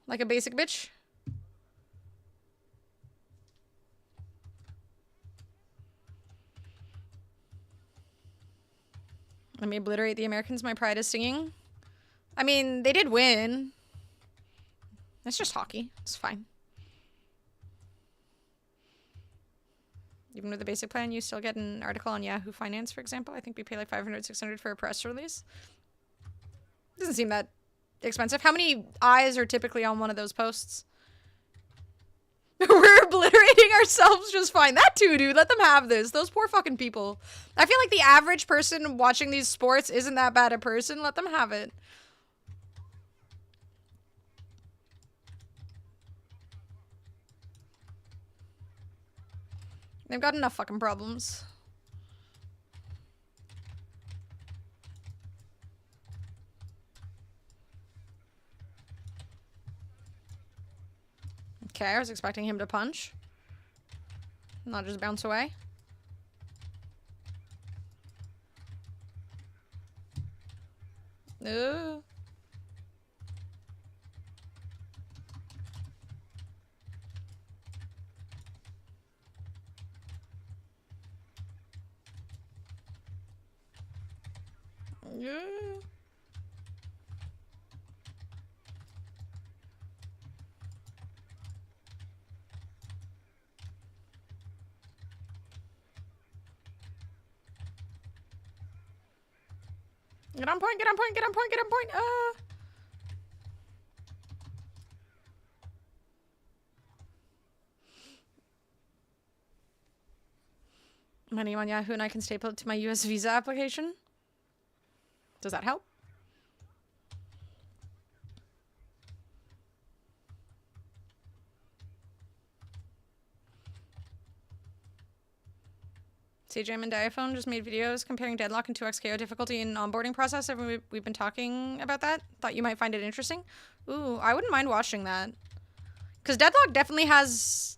Like a basic bitch? Let me obliterate the Americans. My pride is singing. I mean, they did win. It's just hockey. It's fine. Even with the basic plan, you still get an article on Yahoo Finance, for example. I think we pay like 500, 600 for a press release. Doesn't seem that expensive. How many eyes are typically on one of those posts? We're obliterating ourselves just fine. That too, dude. Let them have this. Those poor fucking people. I feel like the average person watching these sports isn't that bad a person. Let them have it. They've got enough fucking problems. Okay, I was expecting him to punch. Not just bounce away. Ooh. Yeah. Get on point, get on point, get on point, get on point. my name on Yahoo and I can staple it to my US visa application. Does that help? CJM and Diaphone just made videos comparing Deadlock and 2xKO difficulty in onboarding process. We've been talking about that. Thought you might find it interesting. Ooh, I wouldn't mind watching that. Because Deadlock definitely has,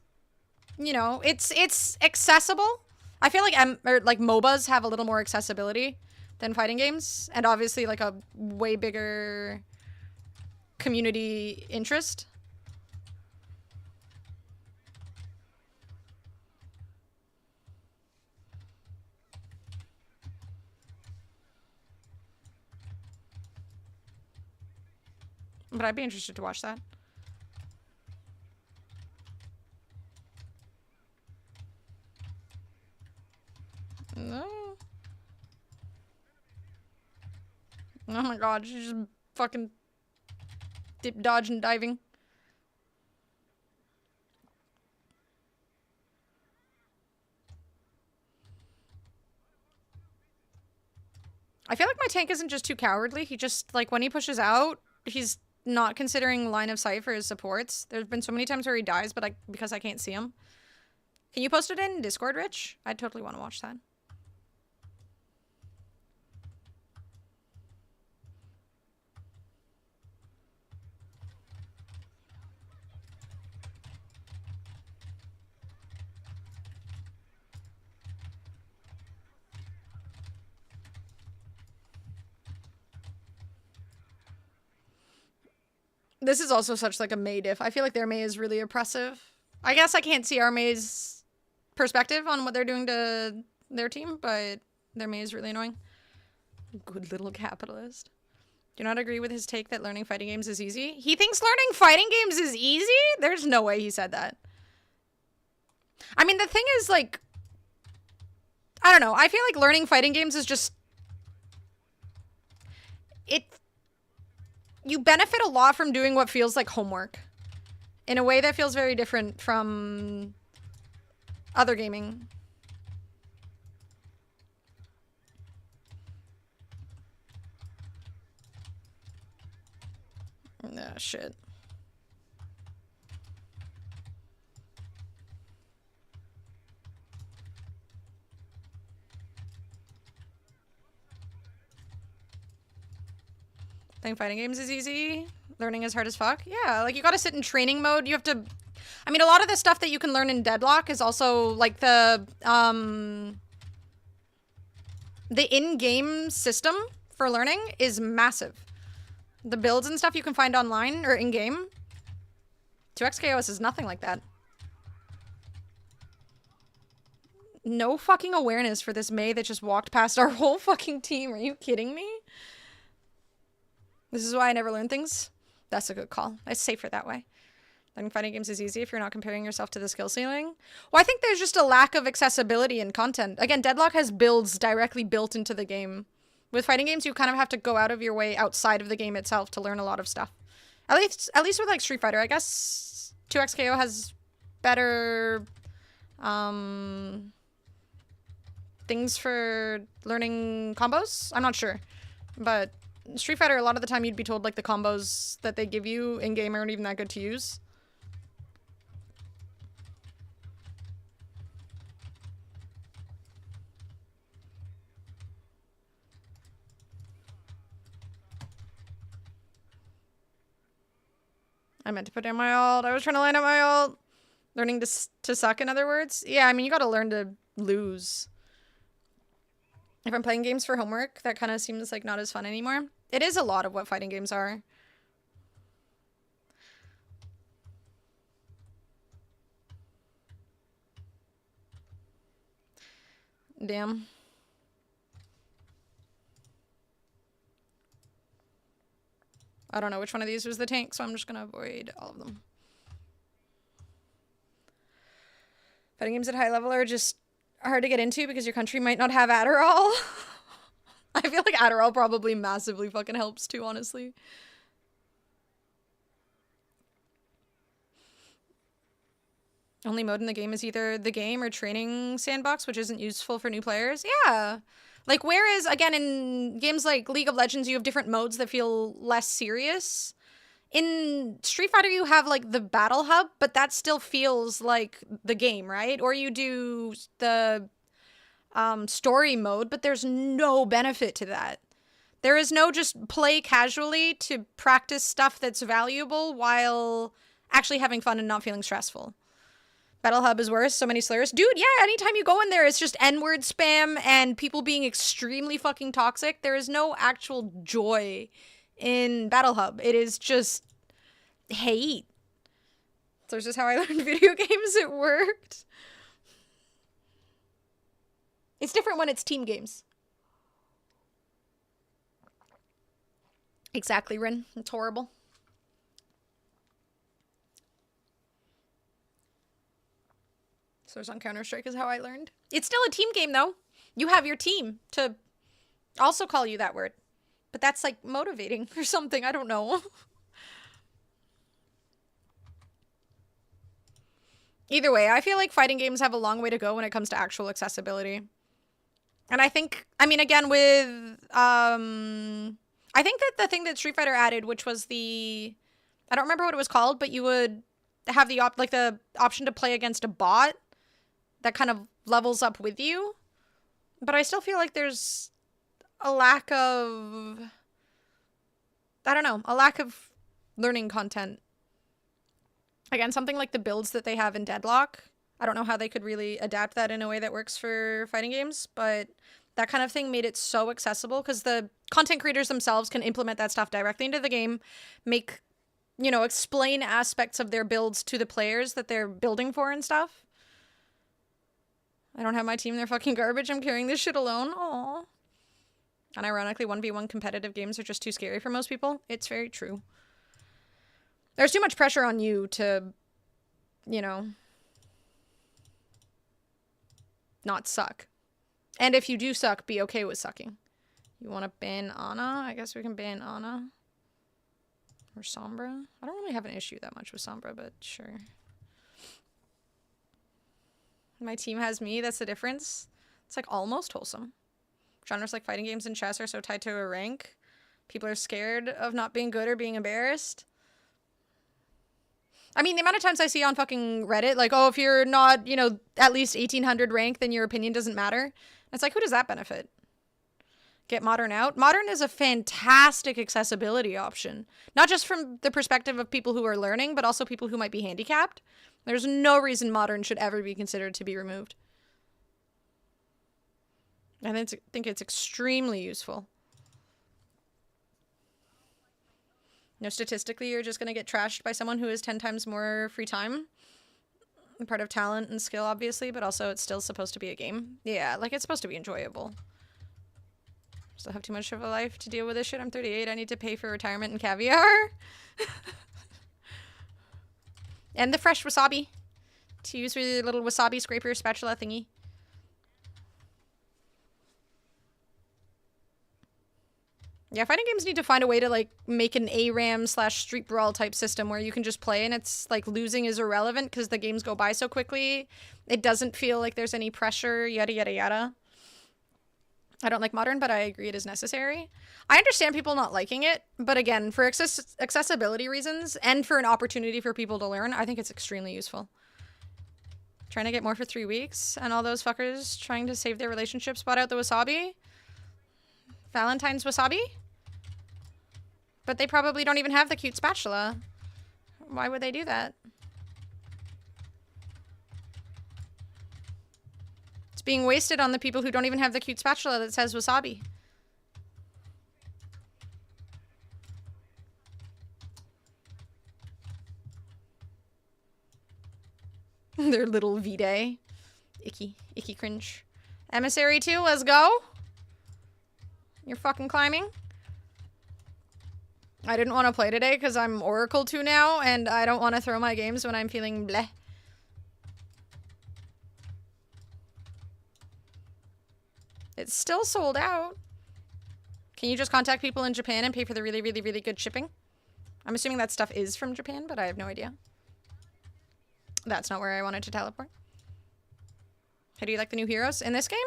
you know, it's accessible. I feel like like MOBAs have a little more accessibility than fighting games. And obviously like a way bigger community interest. But I'd be interested to watch that. No. Oh my god, she's just fucking dip, dodge, and diving. I feel like my tank isn't just too cowardly. He just, like, when he pushes out, he's not considering line of sight for his supports. There's been so many times where he dies, but because I can't see him. Can you post it in Discord, Rich? I totally want to watch that. This is also such like a Mei diff. I feel like their Mei is really oppressive. I guess I can't see our Mei's perspective on what they're doing to their team, but their Mei is really annoying. Good little capitalist. Do not agree with his take that learning fighting games is easy. He thinks learning fighting games is easy? There's no way he said that. I mean, the thing is, like, I don't know. I feel like learning fighting games is just... You benefit a lot from doing what feels like homework. In a way that feels very different from other gaming. Ah, shit. Playing fighting games is easy. Learning is hard as fuck. Yeah, like you gotta sit in training mode. You have to... I mean, a lot of the stuff that you can learn in Deadlock is also like the in-game system for learning is massive. The builds and stuff you can find online or in-game. 2xKOS is nothing like that. No fucking awareness for this Mei that just walked past our whole fucking team. Are you kidding me? This is why I never learn things. That's a good call. It's safer that way. Learning fighting games is easy if you're not comparing yourself to the skill ceiling. Well, I think there's just a lack of accessibility in content. Again, Deadlock has builds directly built into the game. With fighting games, you kind of have to go out of your way outside of the game itself to learn a lot of stuff. At least with like Street Fighter, I guess 2xKO has better things for learning combos. I'm not sure, but Street Fighter, a lot of the time you'd be told like the combos that they give you in game aren't even that good to use. I meant to put down my ult. I was trying to line up my ult. Learning to suck, in other words. Yeah, I mean, you gotta learn to lose. If I'm playing games for homework, that kind of seems like not as fun anymore. It is a lot of what fighting games are. Damn. I don't know which one of these was the tank, so I'm just gonna avoid all of them. Fighting games at high level are just hard to get into because your country might not have Adderall. I feel like Adderall probably massively fucking helps too, honestly. Only mode in the game is either the game or training sandbox, which isn't useful for new players. Yeah. Like, whereas, again, in games like League of Legends, you have different modes that feel less serious. In Street Fighter, you have, like, the battle hub, but that still feels like the game, right? Or you do the story mode, but there's no benefit to that. There is no just play casually to practice stuff that's valuable while actually having fun and not feeling stressful. Battle Hub is worse. So many slurs. Dude, yeah, anytime you go in there, it's just N-word spam and people being extremely fucking toxic. There is no actual joy in Battle Hub. It is just hate. So this is how I learned video games. It worked. It's different when it's team games. Exactly, Rin. It's horrible. Source on Counter-Strike is how I learned. It's still a team game, though. You have your team to also call you that word. But that's, like, motivating or something. I don't know. Either way, I feel like fighting games have a long way to go when it comes to actual accessibility. And I think, I mean, again, with, I think that the thing that Street Fighter added, which was the, I don't remember what it was called, but you would have the, the option to play against a bot that kind of levels up with you. But I still feel like there's a lack of, I don't know, a lack of learning content. Again, something like the builds that they have in Deadlock. I don't know how they could really adapt that in a way that works for fighting games, but that kind of thing made it so accessible because the content creators themselves can implement that stuff directly into the game, make, you know, explain aspects of their builds to the players that they're building for and stuff. I don't have my team, they're fucking garbage. I'm carrying this shit alone. Aww. And ironically, 1v1 competitive games are just too scary for most people. It's very true. There's too much pressure on you to, you know, not suck. And if you do suck, be okay with sucking. You want to ban Ana? I guess we can ban Ana. Or Sombra. I don't really have an issue that much with Sombra, but sure. My team has me, that's the difference. It's like almost wholesome. Genres like fighting games and chess are so tied to a rank. People are scared of not being good or being embarrassed. I mean, the amount of times I see on fucking Reddit, like, oh, if you're not, you know, at least 1800 rank, then your opinion doesn't matter. And it's like, who does that benefit? Get Modern out? Modern is a fantastic accessibility option. Not just from the perspective of people who are learning, but also people who might be handicapped. There's no reason Modern should ever be considered to be removed. I think it's extremely useful. You know, statistically, you're just going to get trashed by someone who has 10 times more free time. Part of talent and skill, obviously, but also it's still supposed to be a game. Yeah, like, it's supposed to be enjoyable. Still have too much of a life to deal with this shit. I'm 38. I need to pay for retirement and caviar. And the fresh wasabi. To use with your little wasabi scraper spatula thingy. Yeah, fighting games need to find a way to, like, make an ARAM/Street Brawl type system where you can just play and it's, like, losing is irrelevant because the games go by so quickly. It doesn't feel like there's any pressure, yada, yada, yada. I don't like Modern, but I agree it is necessary. I understand people not liking it, but again, for accessibility reasons and for an opportunity for people to learn, I think it's extremely useful. Trying to get more for 3 weeks, and all those fuckers trying to save their relationship spot out the wasabi. Valentine's wasabi? But they probably don't even have the cute spatula. Why would they do that? It's being wasted on the people who don't even have the cute spatula that says wasabi. Their little V-Day. Icky. Icky cringe. Emissary 2, let's go. You're fucking climbing. I didn't want to play today because I'm Oracle 2 now, and I don't want to throw my games when I'm feeling bleh. It's still sold out. Can you just contact people in Japan and pay for the really, really, really good shipping? I'm assuming that stuff is from Japan, but I have no idea. That's not where I wanted to teleport. How do you like the new heroes in this game?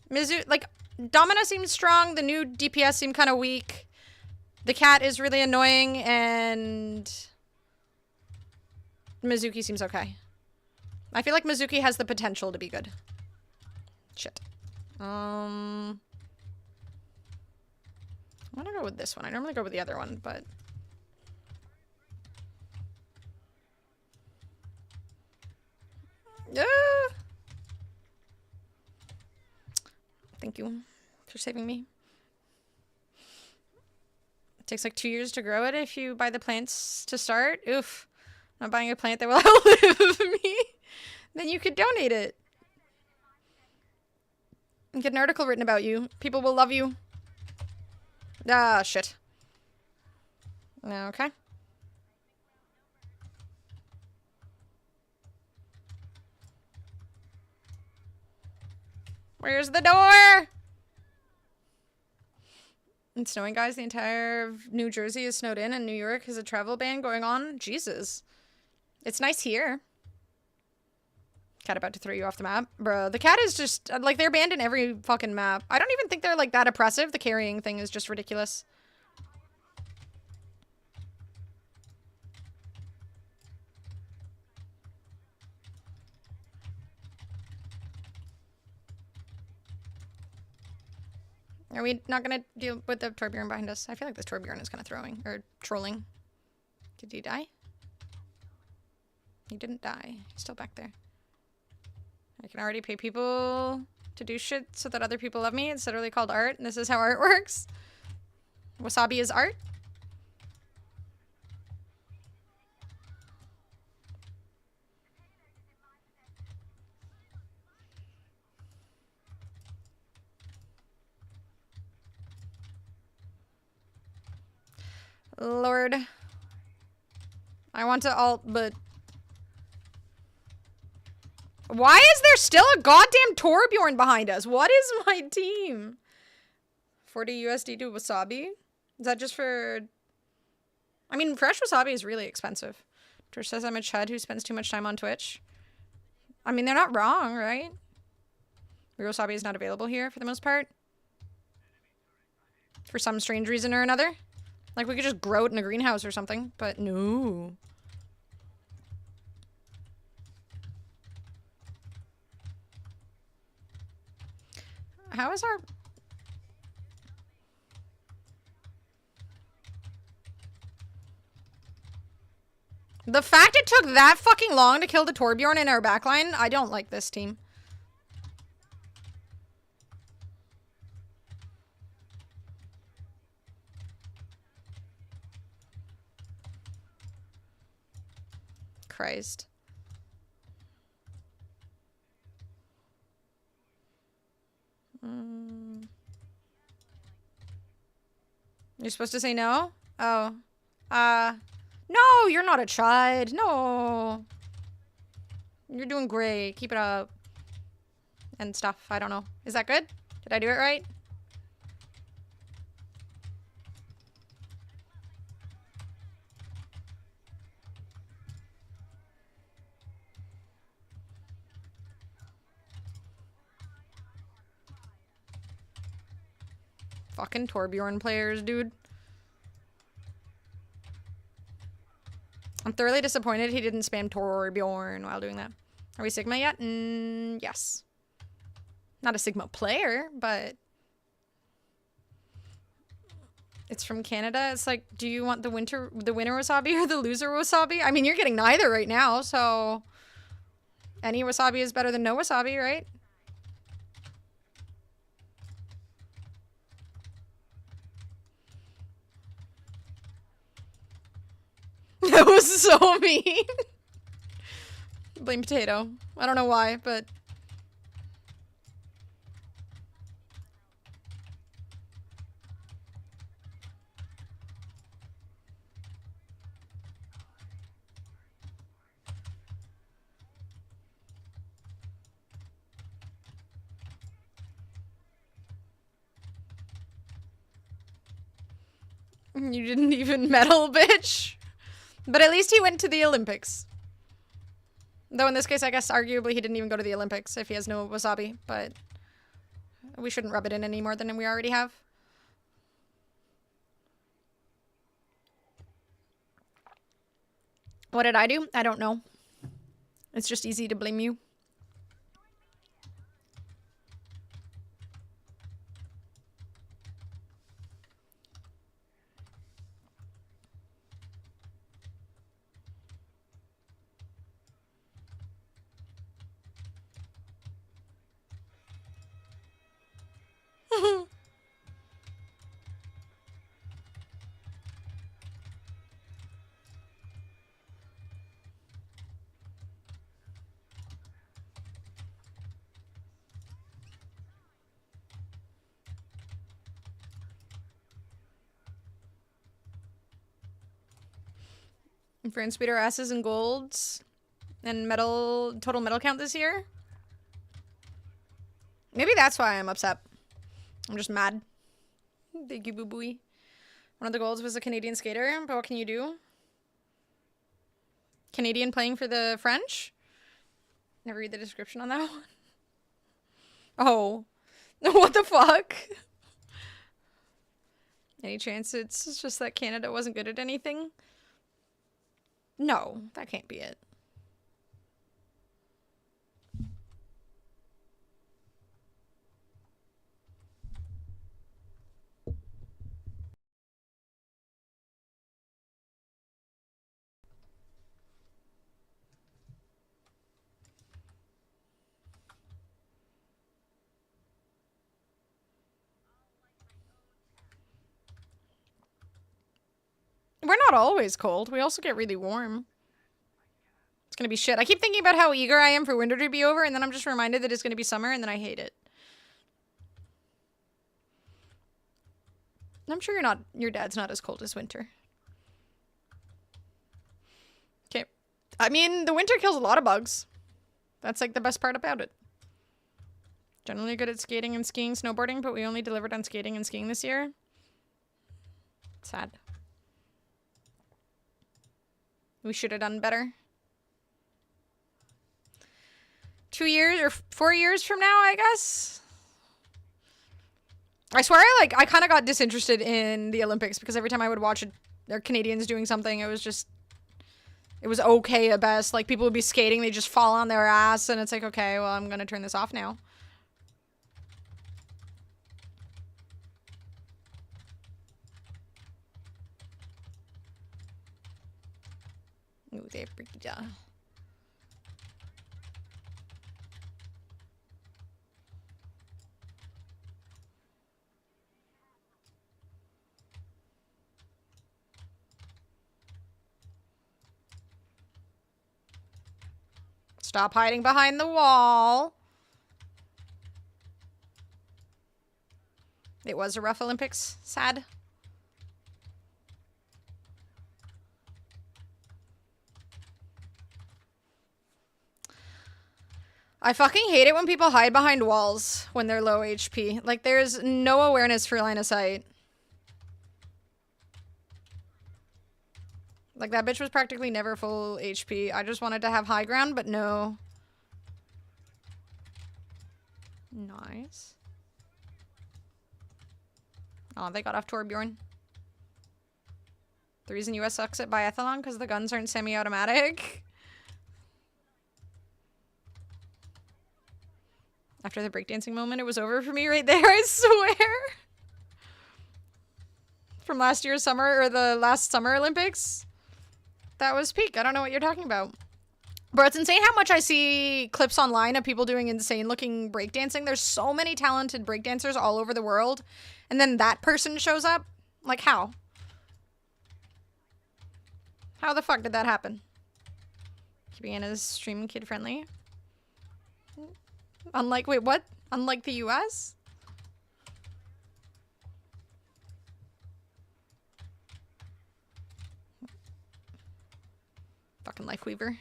Mizu, like, Domina seems strong. The new DPS seem kind of weak. The cat is really annoying, and Mizuki seems okay. I feel like Mizuki has the potential to be good. Shit. I'm gonna go with this one. I normally go with the other one, but... Thank you for saving me. It takes like 2 years to grow it if you buy the plants to start. Oof. I'm not buying a plant that will outlive me. Then you could donate it. And get an article written about you. People will love you. Ah, shit. Okay. Where's the door? It's snowing, guys. The entire New Jersey is snowed in, and New York has a travel ban going on. Jesus. It's nice here. Cat about to throw you off the map. Bro, the cat is just, like, they're banned in every fucking map. I don't even think they're, like, that oppressive. The carrying thing is just ridiculous. Are we not gonna deal with the Torbjorn behind us? I feel like this Torbjorn is kind of throwing, or trolling. Did he die? He didn't die. He's still back there. I can already pay people to do shit so that other people love me. It's literally called art, and this is how art works. Wasabi is art. Lord. I want to alt, but... Why is there still a goddamn Torbjorn behind us? What is my team? 40 USD to wasabi? Is that just for... I mean, fresh wasabi is really expensive. Trish says I'm a chud who spends too much time on Twitch. I mean, they're not wrong, right? Real wasabi is not available here for the most part. For some strange reason or another. Like, we could just grow it in a greenhouse or something, but no. How is our... The fact it took that fucking long to kill the Torbjorn in our backline, I don't like this team. Christ. You're supposed to say no? Oh. No, you're not a chud. No. You're doing great. Keep it up. And stuff. I don't know. Is that good? Did I do it right? Fucking Torbjorn players, dude. I'm thoroughly disappointed he didn't spam Torbjorn while doing that. Are we Sigma yet? Yes. Not a Sigma player, but... It's from Canada. It's like, do you want the winner wasabi or the loser wasabi? I mean, you're getting neither right now, so... Any wasabi is better than no wasabi, right? That was so mean. Blame potato. I don't know why, but... You didn't even medal, bitch. But at least he went to the Olympics. Though in this case, I guess arguably he didn't even go to the Olympics if he has no wasabi, but we shouldn't rub it in any more than we already have. What did I do? I don't know. It's just easy to blame you. France beat our asses in golds and medal total medal count this year. Maybe that's why I'm upset. I'm just mad. Thank you, boo booey. One of the golds was a Canadian skater, but what can you do? Canadian playing for the French? Never read the description on that one. Oh. What the fuck? Any chance it's just that Canada wasn't good at anything? No, that can't be it. We're not always cold. We also get really warm. It's gonna be shit. I keep thinking about how eager I am for winter to be over, and then I'm just reminded that it's gonna be summer, and then I hate it. I'm sure your dad's not as cold as winter. Okay. I mean, the winter kills a lot of bugs. That's like the best part about it. Generally good at skating and skiing, snowboarding, but we only delivered on skating and skiing this year. Sad. We should have done better. 2 years or 4 years from now, I guess. I swear I kind of got disinterested in the Olympics because every time I would watch it, there Canadians doing something, it was okay at best. Like people would be skating, they just fall on their ass, and it's like, okay, well, I'm gonna turn this off now. Ooh, they freaked out. Stop hiding behind the wall. It was a rough Olympics. Sad. I fucking hate it when people hide behind walls when they're low HP. Like, there's no awareness for line of sight. Like, that bitch was practically never full HP. I just wanted to have high ground, but no. Nice. Oh, they got off Torbjorn. The reason US sucks at biathlon because the guns aren't semi-automatic. After the breakdancing moment, it was over for me right there, I swear. From last year's summer, or the last Summer Olympics. That was peak. I don't know what you're talking about. Bro, it's insane how much I see clips online of people doing insane looking breakdancing. There's so many talented breakdancers all over the world. And then that person shows up? Like, how? How the fuck did that happen? Keeping Anna's stream kid friendly. Unlike, wait, what? Unlike the US? Fucking Lifeweaver.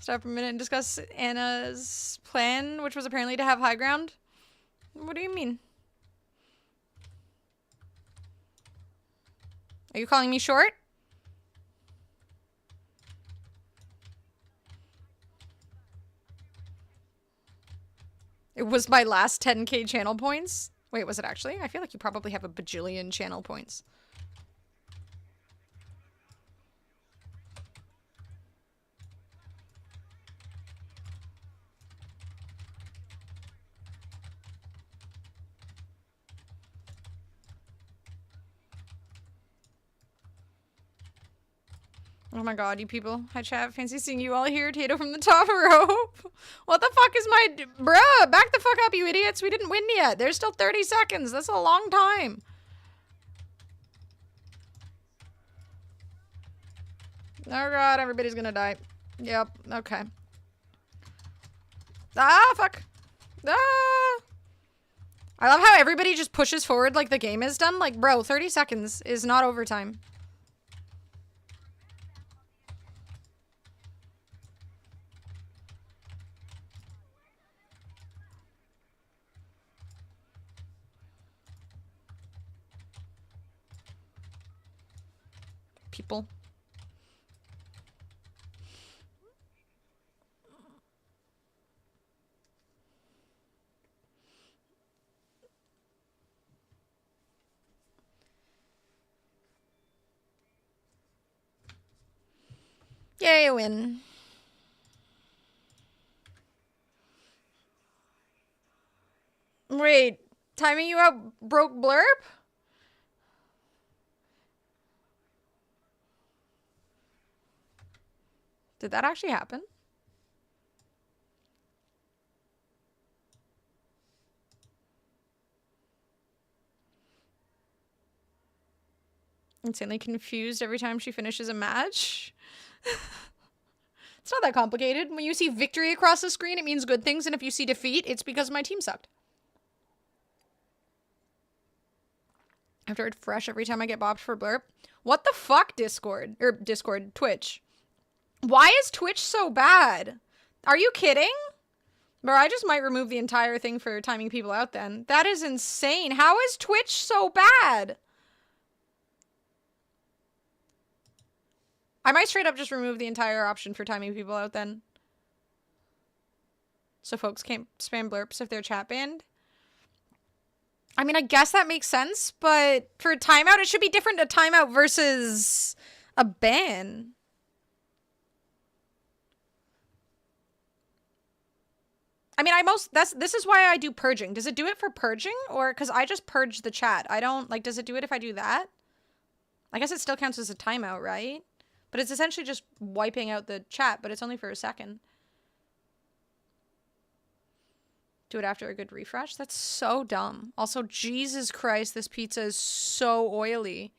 Stop for a minute and discuss Anna's plan, which was apparently to have high ground. What do you mean? Are you calling me short? It was my last 10k channel points. Wait, was it actually? I feel like you probably have a bajillion channel points. Oh my god, you people. Hi chat, fancy seeing you all here. Tato from the top rope. What the fuck is my... Bruh, back the fuck up, you idiots. We didn't win yet. There's still 30 seconds. That's a long time. Oh god, everybody's gonna die. Yep, okay. Ah, fuck. Ah. I love how everybody just pushes forward like the game is done. Like, bro, 30 seconds is not overtime. People. Yay, win. Wait, timing you out broke blurb? Did that actually happen? Insanely confused every time she finishes a match. It's not that complicated. When you see victory across the screen, it means good things, and if you see defeat, it's because my team sucked. I have to refresh every time I get bopped for blurb. What the fuck, Discord? Or Discord, Twitch. Why is Twitch so bad? Are you kidding? Bro, I just might remove the entire thing for timing people out then. That is insane. How is Twitch so bad? I might straight up just remove the entire option for timing people out then. So folks can't spam blurps if they're chat banned. I mean, I guess that makes sense, but for a timeout, it should be different a timeout versus a ban. I mean, this is why I do purging. Does it do it for purging? Or, because I just purge the chat. I don't, like, does it do it if I do that? I guess it still counts as a timeout, right? But it's essentially just wiping out the chat, but it's only for a second. Do it after a good refresh? That's so dumb. Also, Jesus Christ, this pizza is so oily.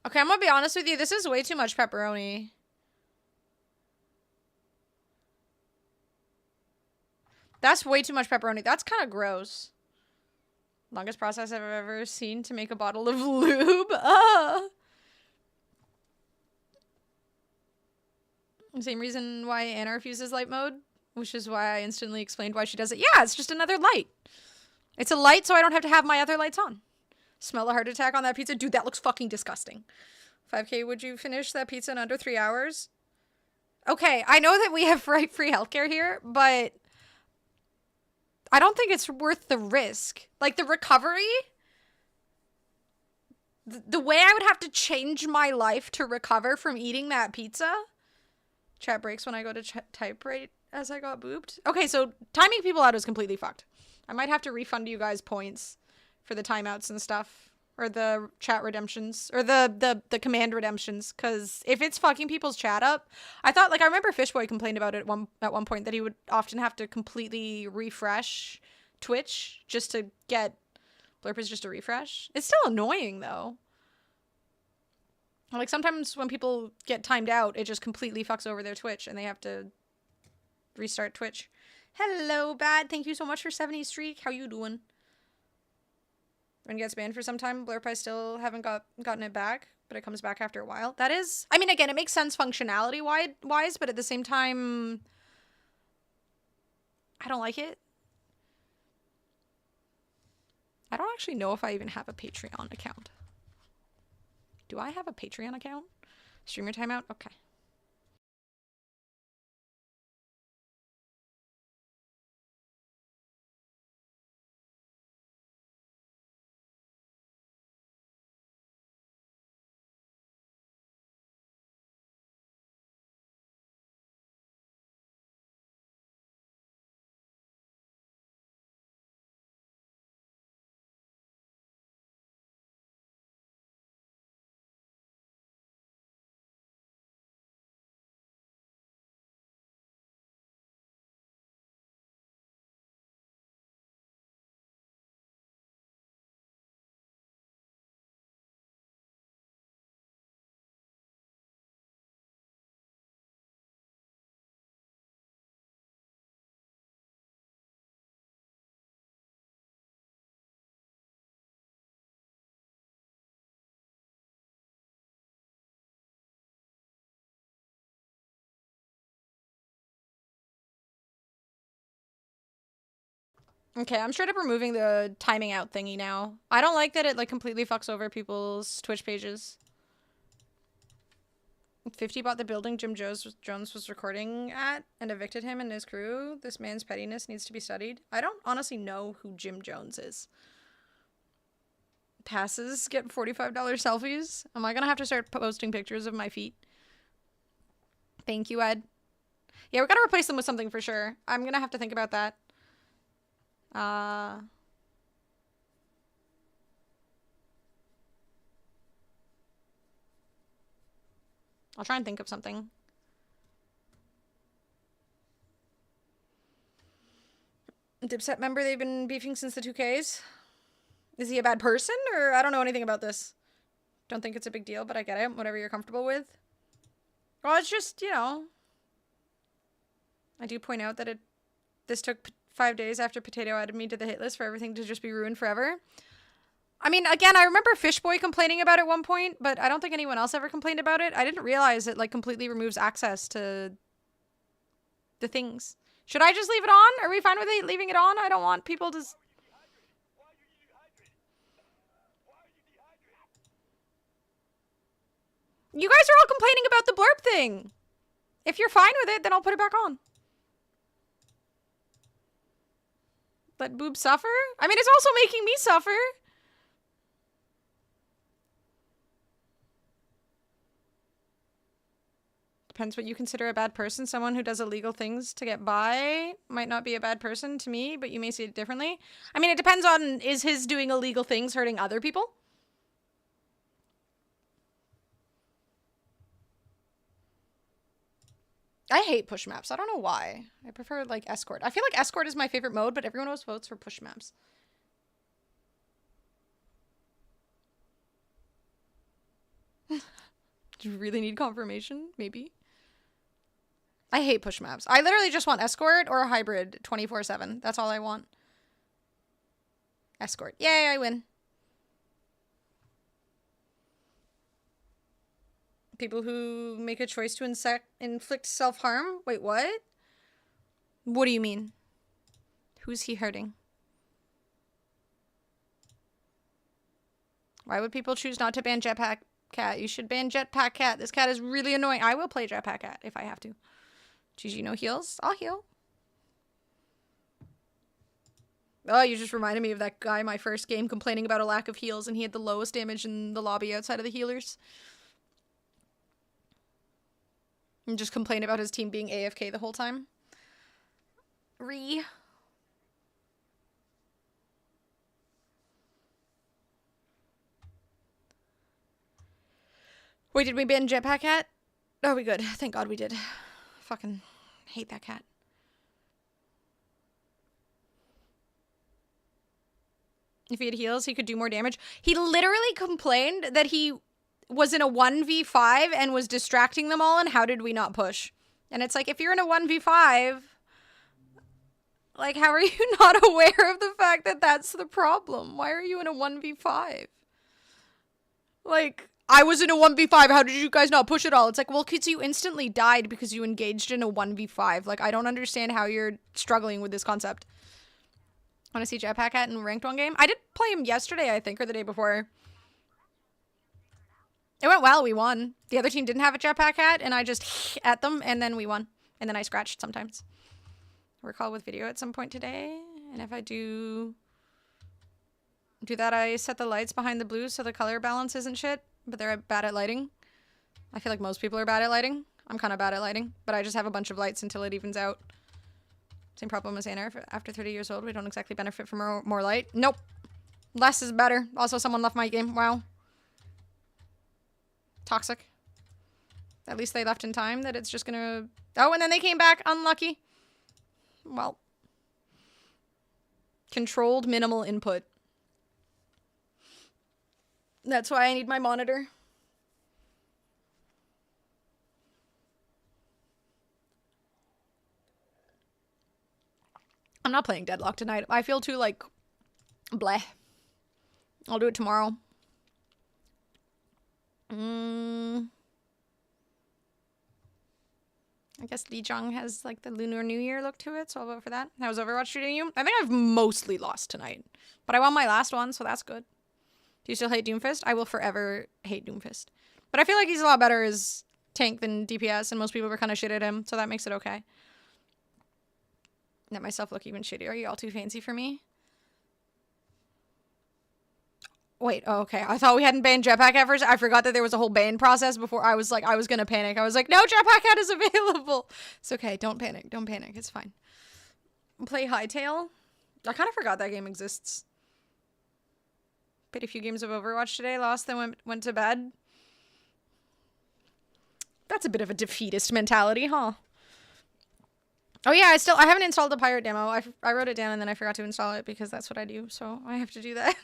Okay, I'm gonna be honest with you. This is way too much pepperoni. That's way too much pepperoni. That's kind of gross. Longest process I've ever seen to make a bottle of lube. Same reason why Anna refuses light mode, which is why I instantly explained why she does it. Yeah, it's just another light. It's a light so I don't have to have my other lights on. Smell a heart attack on that pizza? Dude, that looks fucking disgusting. 5K, would you finish that pizza in under 3 hours? Okay, I know that we have free healthcare here, but I don't think it's worth the risk. Like, the recovery, the way I would have to change my life to recover from eating that pizza. Chat breaks when I go to type right as I got booped. Okay, so timing people out is completely fucked. I might have to refund you guys points for the timeouts and stuff, or the chat redemptions, or the command redemptions, because if it's fucking people's chat up, I thought, like, I remember Fishboy complained about it at one point, that he would often have to completely refresh Twitch just to get blurpers just to refresh. It's still annoying though. Like sometimes when people get timed out, it just completely fucks over their Twitch and they have to restart Twitch. Hello, Bad. Thank you so much for 70 streak. How you doing? When it gets banned for some time, Blurp, I still haven't gotten it back, but it comes back after a while. That is, I mean, again, it makes sense functionality wise, but at the same time, I don't like it. I don't actually know if I even have a Patreon account. Do I have a Patreon account? Streamer timeout? Okay. Okay, I'm straight up removing the timing out thingy now. I don't like that it like completely fucks over people's Twitch pages. 50 bought the building Jim Jones was recording at and evicted him and his crew. This man's pettiness needs to be studied. I don't honestly know who Jim Jones is. Passes get $45 selfies. Am I gonna have to start posting pictures of my feet? Thank you, Ed. Yeah, we gotta replace them with something for sure. I'm gonna have to think about that. I'll try and think of something. Dipset member, they've been beefing since the 2Ks. Is he a bad person? Or I don't know anything about this. Don't think it's a big deal, but I get it. Whatever you're comfortable with. Well, it's just, you know. I do point out that this took 5 days after Potato added me to the hit list for everything to just be ruined forever. I mean, again, I remember Fishboy complaining about it at one point, but I don't think anyone else ever complained about it. I didn't realize it, like, completely removes access to the things. Should I just leave it on? Are we fine with leaving it on? I don't want people to... You guys are all complaining about the blurb thing. If you're fine with it, then I'll put it back on. Let Boob suffer? I mean, it's also making me suffer. Depends what you consider a bad person. Someone who does illegal things to get by might not be a bad person to me, but you may see it differently. I mean, it depends on, is his doing illegal things hurting other people? I hate push maps. I don't know why. I prefer, like, escort. I feel like escort is my favorite mode, but everyone always votes for push maps. Do you really need confirmation? Maybe. I hate push maps. I literally just want escort or a hybrid 24/7. That's all I want. Escort. Yay, I win. People who make a choice to inflict self-harm? Wait, what? What do you mean? Who's he hurting? Why would people choose not to ban Jetpack Cat? You should ban Jetpack Cat. This cat is really annoying. I will play Jetpack Cat if I have to. GG, no heals? I'll heal. Oh, you just reminded me of that guy in my first game complaining about a lack of heals, and he had the lowest damage in the lobby outside of the healers. And just complain about his team being AFK the whole time. Wait, did we ban Jetpack Cat? Oh, we good. Thank God we did. Fucking hate that cat. If he had heals, he could do more damage. He literally complained that he was in a 1v5 and was distracting them all, and how did we not push? And it's like, if you're in a 1v5, like, how are you not aware of the fact that that's the problem? Why are you in a 1v5? Like, I was in a 1v5, how did you guys not push at all? It's like, well, because you instantly died because you engaged in a 1v5. Like, I don't understand how you're struggling with this concept. Want to see Jetpack Hat in ranked one game? I did play him yesterday, I think, or the day before. It went well, we won. The other team didn't have a Jetpack Hat, and I just at them, and then we won. And then I scratched sometimes. Recall with video at some point today. And if I do that, I set the lights behind the blue so the color balance isn't shit, but they're bad at lighting. I feel like most people are bad at lighting. I'm kind of bad at lighting, but I just have a bunch of lights until it evens out. Same problem as Anna. After 30 years old, we don't exactly benefit from more light. Nope. Less is better. Also, someone left my game. Wow. Toxic. At least they left in time that it's just gonna... Oh, and then they came back. Unlucky. Well. Controlled minimal input. That's why I need my monitor. I'm not playing Deadlock tonight. I feel too, like, bleh. I'll do it tomorrow. I guess Lee Jong has, like, the Lunar New Year look to it, so I'll vote for that. How was Overwatch treating you? I think I've mostly lost tonight. But I won my last one, so that's good. Do you still hate Doomfist? I will forever hate Doomfist. But I feel like he's a lot better as tank than DPS, and most people were kind of shit at him, so that makes it okay. Let myself look even shittier. Are you all too fancy for me? Wait, oh, okay. I thought we hadn't banned Jetpack Hat first. I forgot that there was a whole ban process before. I was gonna panic. I was like, no, Jetpack Hat is available. It's okay. Don't panic. Don't panic. It's fine. Play Hytale. I kind of forgot that game exists. Played a few games of Overwatch today. Lost, then went to bed. That's a bit of a defeatist mentality, huh? Oh yeah, I haven't installed the pirate demo. I wrote it down and then I forgot to install it because that's what I do, so I have to do that.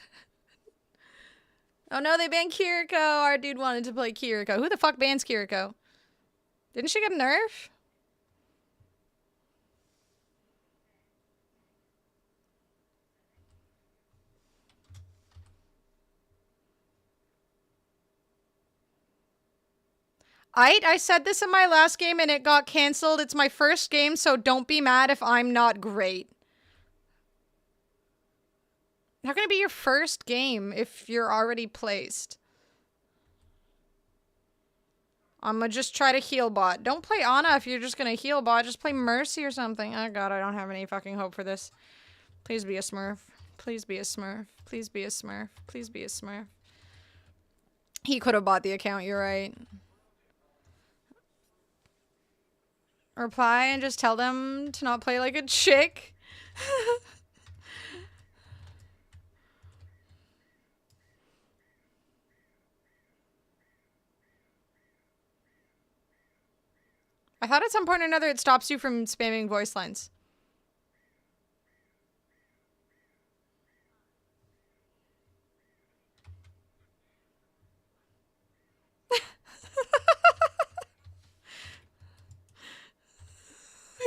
Oh no, they banned Kiriko. Our dude wanted to play Kiriko. Who the fuck bans Kiriko? Didn't she get a nerf? I said this in my last game and it got canceled. It's my first game, so don't be mad if I'm not great. How can it be your first game if you're already placed? I'm gonna just try to heal bot. Don't play Ana if you're just gonna heal bot. Just play Mercy or something. Oh god, I don't have any fucking hope for this. Please be a Smurf. Please be a Smurf. Please be a Smurf. Please be a Smurf. He could have bought the account, you're right. Reply and just tell them to not play like a chick. I thought at some point or another it stops you from spamming voice lines.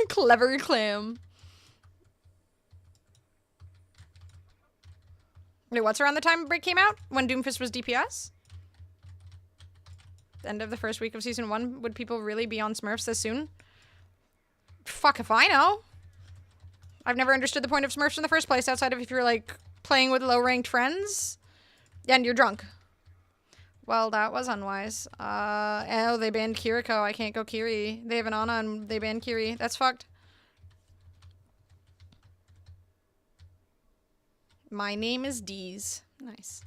Clever clam. Wait, what's around the time Break came out? When Doomfist was DPS? The end of the first week of season 1? Would people really be on Smurfs this soon? Fuck if I know. I've never understood the point of Smurfs in the first place, outside of if you're, like, playing with low-ranked friends. And you're drunk. Well, that was unwise. Oh, they banned Kiriko. I can't go Kiri. They have an Ana and they banned Kiri. That's fucked. My name is Deez. Nice.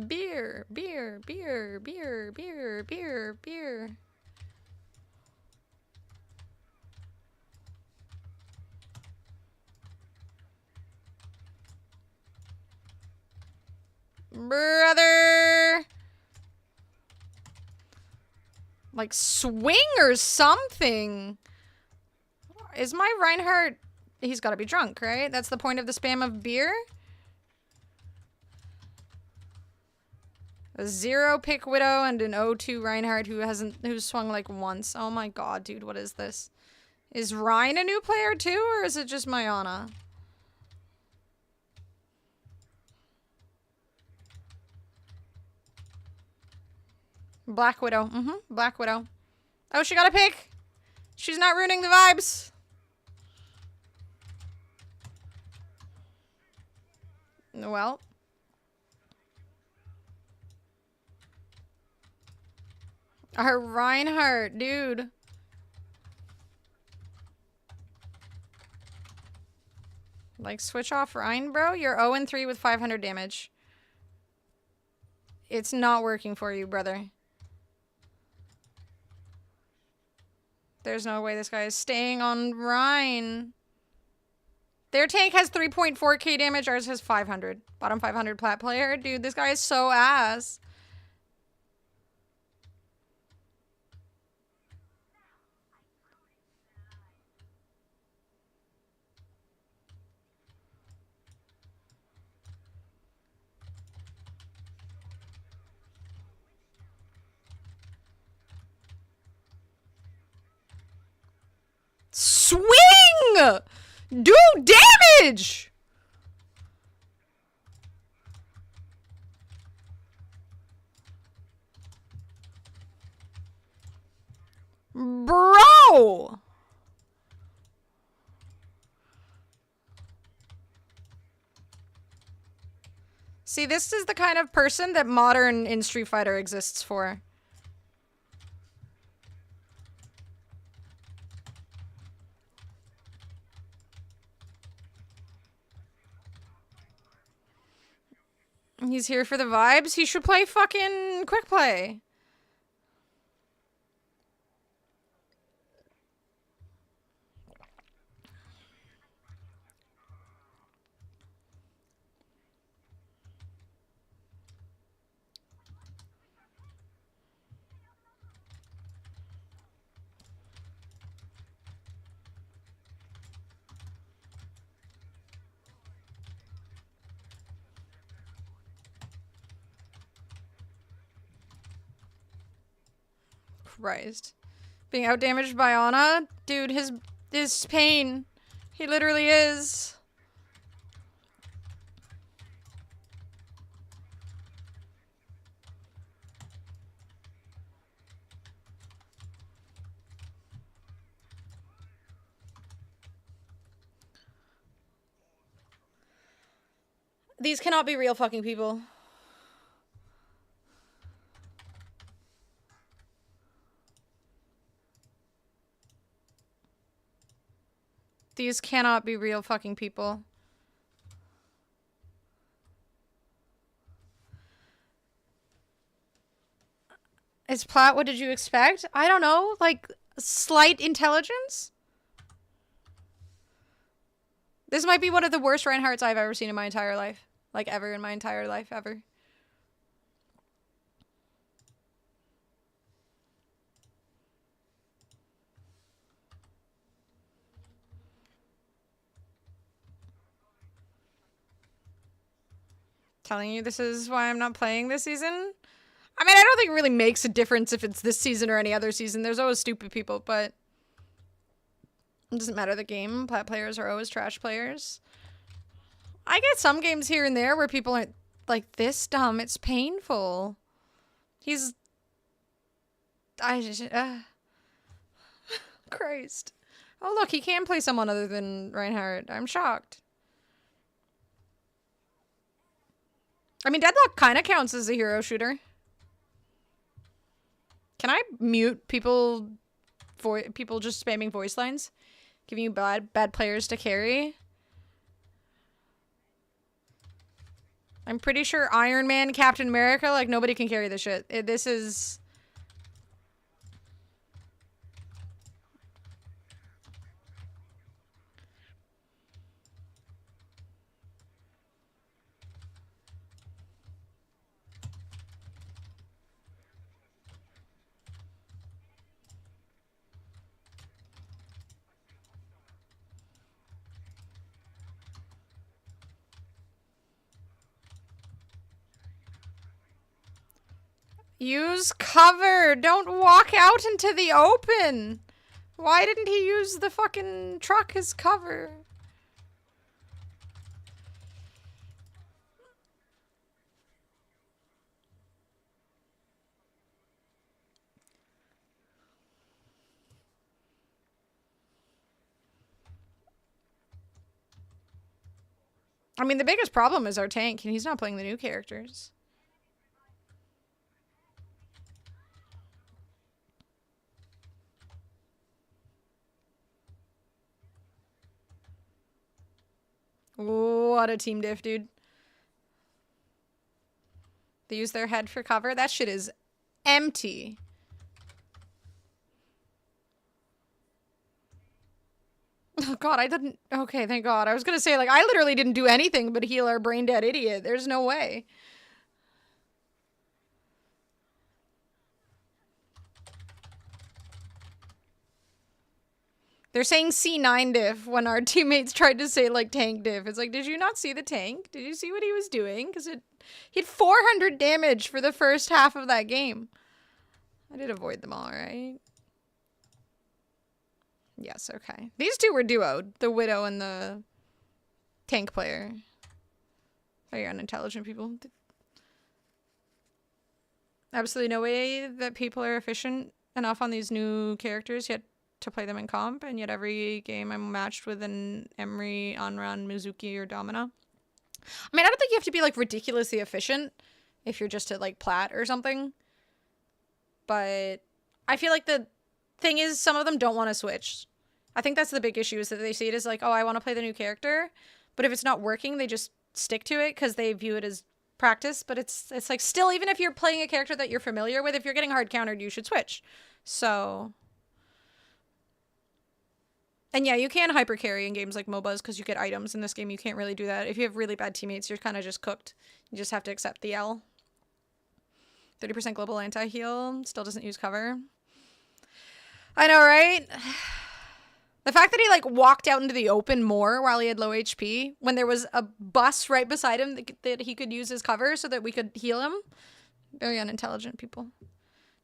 Beer, beer, beer, beer, beer, beer, beer. Brother! Like, swing or something! Is my Reinhardt... He's got to be drunk, right? That's the point of the spam of beer? A 0 pick Widow and an 0-2 Reinhardt who's swung like once. Oh my god, dude, what is this? Is Rein a new player too, or is it just Mayana? Black Widow. Black Widow. Oh, she got a pick! She's not ruining the vibes! Well. Our Reinhardt, dude. Like, switch off Rein, bro? You're 0-3 with 500 damage. It's not working for you, brother. There's no way this guy is staying on Rein. Their tank has 3.4k damage. Ours has 500. Bottom 500 plat player. Dude, this guy is so ass. Swing! Do damage! Bro! See, this is the kind of person that modern in Street Fighter exists for. He's here for the vibes. He should play fucking quick play. Christ. Being outdamaged by Ana? Dude, his pain. He literally is. These cannot be real fucking people. These cannot be real fucking people. Is Plat, what did you expect? I don't know, like, slight intelligence? This might be one of the worst Reinhardts I've ever seen in my entire life. Like, ever in my entire life, ever. Telling you this is why I'm not playing this season? I mean, I don't think it really makes a difference if it's this season or any other season. There's always stupid people, but it doesn't matter the game. Plat players are always trash players. I get some games here and there where people aren't like this dumb. It's painful. He's... I just... Christ. Oh, look, he can play someone other than Reinhardt. I'm shocked. I mean, Deadlock kind of counts as a hero shooter. Can I mute people just spamming voice lines? Giving you bad players to carry? I'm pretty sure Iron Man, Captain America, like, nobody can carry this shit. This is... Use cover. Don't walk out into the open. Why didn't he use the fucking truck as cover? I mean, the biggest problem is our tank, and he's not playing the new characters. What a team diff, dude. They use their head for cover? That shit is empty. Oh god, I didn't... Okay, thank god. I was gonna say, like, I literally didn't do anything but heal our brain-dead idiot. There's no way. They're saying C9 diff when our teammates tried to say, like, tank diff. It's like, did you not see the tank? Did you see what he was doing? Because he had 400 damage for the first half of that game. I did avoid them all, right? Yes, okay. These two were duoed. The Widow and the tank player. Very unintelligent people. Absolutely no way that people are efficient enough on these new characters yet to play them in comp, and yet every game I'm matched with an Emery, Onran, Mizuki, or Domina. I mean, I don't think you have to be, like, ridiculously efficient if you're just at, like, plat or something. But I feel like the thing is, some of them don't want to switch. I think that's the big issue, is that they see it as like, oh, I want to play the new character. But if it's not working, they just stick to it because they view it as practice. But it's like, still, even if you're playing a character that you're familiar with, if you're getting hard countered, you should switch. So... And yeah, you can hyper carry in games like MOBAs because you get items. In this game, you can't really do that. If you have really bad teammates, you're kind of just cooked. You just have to accept the L. 30% global anti-heal. Still doesn't use cover. I know, right? The fact that he, like, walked out into the open more while he had low HP, when there was a bus right beside him that he could use as cover so that we could heal him. Very unintelligent people.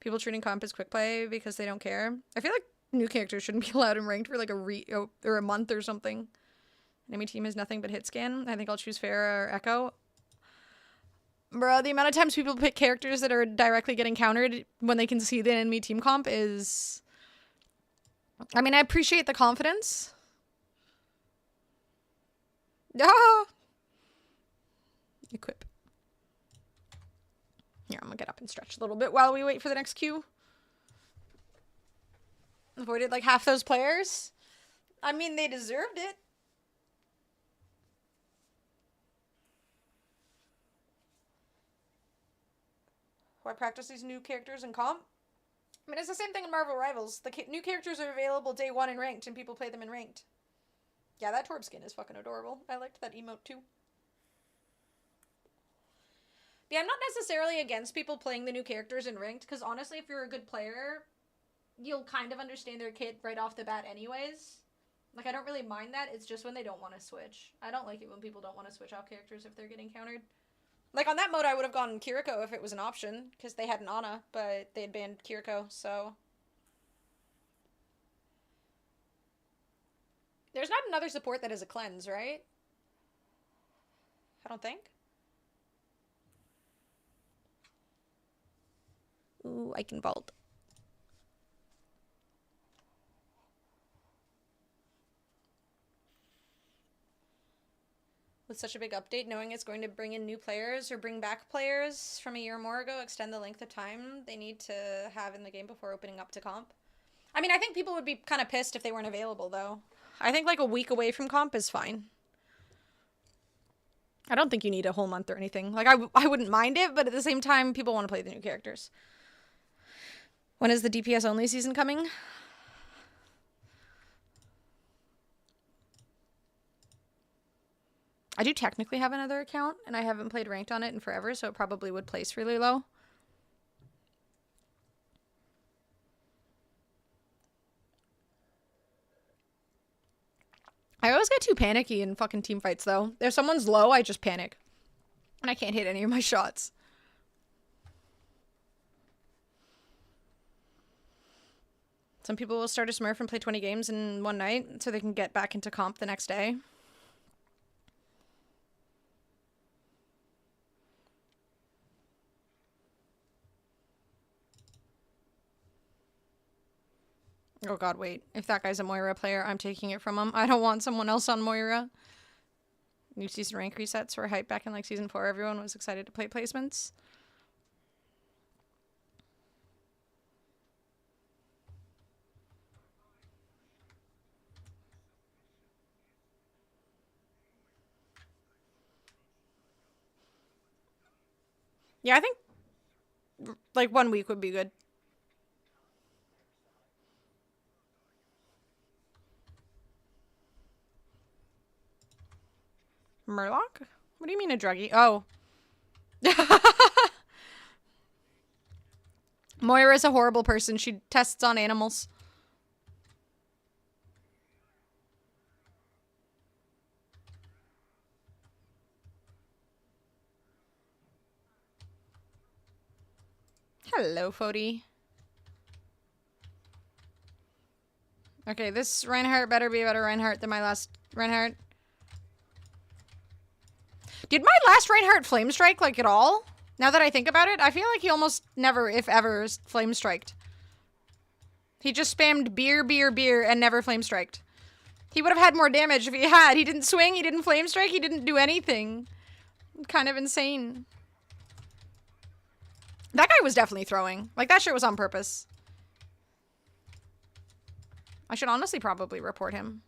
People treating comp as quick play because they don't care. I feel like new characters shouldn't be allowed in ranked for, like, a month or something. Enemy team has nothing but hit scan. I think I'll choose Pharah or Echo. Bro, the amount of times people pick characters that are directly getting countered when they can see the enemy team comp is... I mean, I appreciate the confidence. Ah! Equip. Here, I'm gonna get up and stretch a little bit while we wait for the next queue. Avoided like half those players. I mean, they deserved it. Why practice these new characters in comp? I mean, it's the same thing in Marvel Rivals. The new characters are available day one in ranked, and people play them in ranked. Yeah, that Torb skin is fucking adorable. I liked that emote too. Yeah, I'm not necessarily against people playing the new characters in ranked, because honestly, if you're a good player, you'll kind of understand their kit right off the bat anyways. Like, I don't really mind that. It's just when they don't want to switch. I don't like it when people don't want to switch out characters if they're getting countered. Like, on that mode, I would have gone Kiriko if it was an option, because they had an Ana, but they had banned Kiriko, so... There's not another support that is a cleanse, right? I don't think. Ooh, I can vault. With such a big update, knowing it's going to bring in new players or bring back players from a year or more ago, extend the length of time they need to have in the game before opening up to comp. I mean, I think people would be kind of pissed if they weren't available, though. I think, like, a week away from comp is fine. I don't think you need a whole month or anything. Like, I wouldn't mind it, but at the same time, people want to play the new characters. When is the DPS only season coming? I do technically have another account, and I haven't played ranked on it in forever, so it probably would place really low. I always get too panicky in fucking team fights, though. If someone's low, I just panic. And I can't hit any of my shots. Some people will start a Smurf and play 20 games in one night so they can get back into comp the next day. Oh god, wait. If that guy's a Moira player, I'm taking it from him. I don't want someone else on Moira. New season rank resets were hyped back in like season 4. Everyone was excited to play placements. Yeah, I think like 1 week would be good. Murloc? What do you mean a druggie? Oh. Moira is a horrible person. She tests on animals. Hello, Fody. Okay, this Reinhardt better be a better Reinhardt than my last Reinhardt. Did my last Reinhardt flame strike, like, at all? Now that I think about it, I feel like he almost never, if ever, flame striked. He just spammed beer, beer, beer, and never flame striked. He would have had more damage if he had. He didn't swing, he didn't flame strike, he didn't do anything. Kind of insane. That guy was definitely throwing. Like, that shit was on purpose. I should honestly probably report him.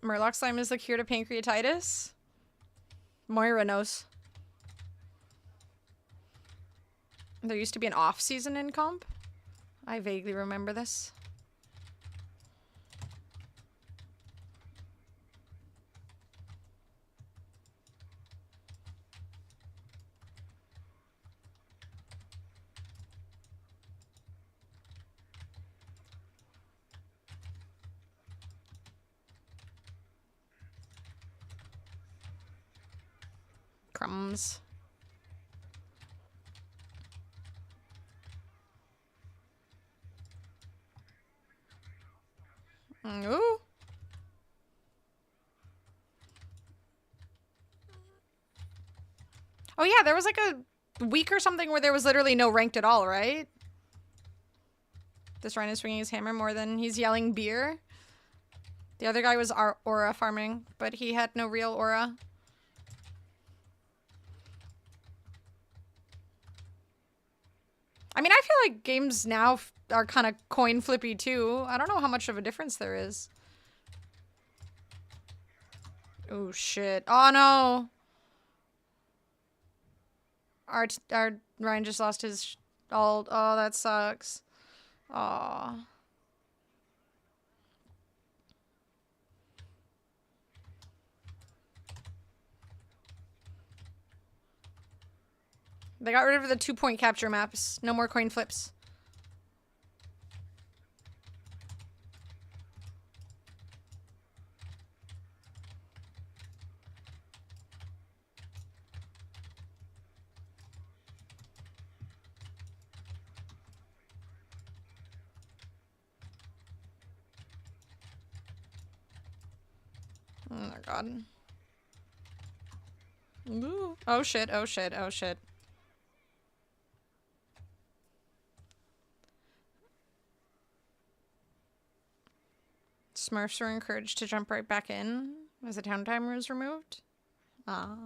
Murloc slime is the cure to pancreatitis? Moira knows. There used to be an off-season in comp. I vaguely remember this. Crumbs. Ooh. Oh yeah, there was like a week or something where there was literally no ranked at all, right? This Ryan is swinging his hammer more than he's yelling beer. The other guy was aura farming, but he had no real aura. I mean, I feel like games now are kind of coin flippy too. I don't know how much of a difference there is. Oh shit. Oh no. Our Ryan just lost his ult. Oh, that sucks. Aw. They got rid of the 2-point capture maps. No more coin flips. Oh my god. Ooh. Oh shit, oh shit, oh shit. Smurfs were encouraged to jump right back in as the town timer was removed. Ah.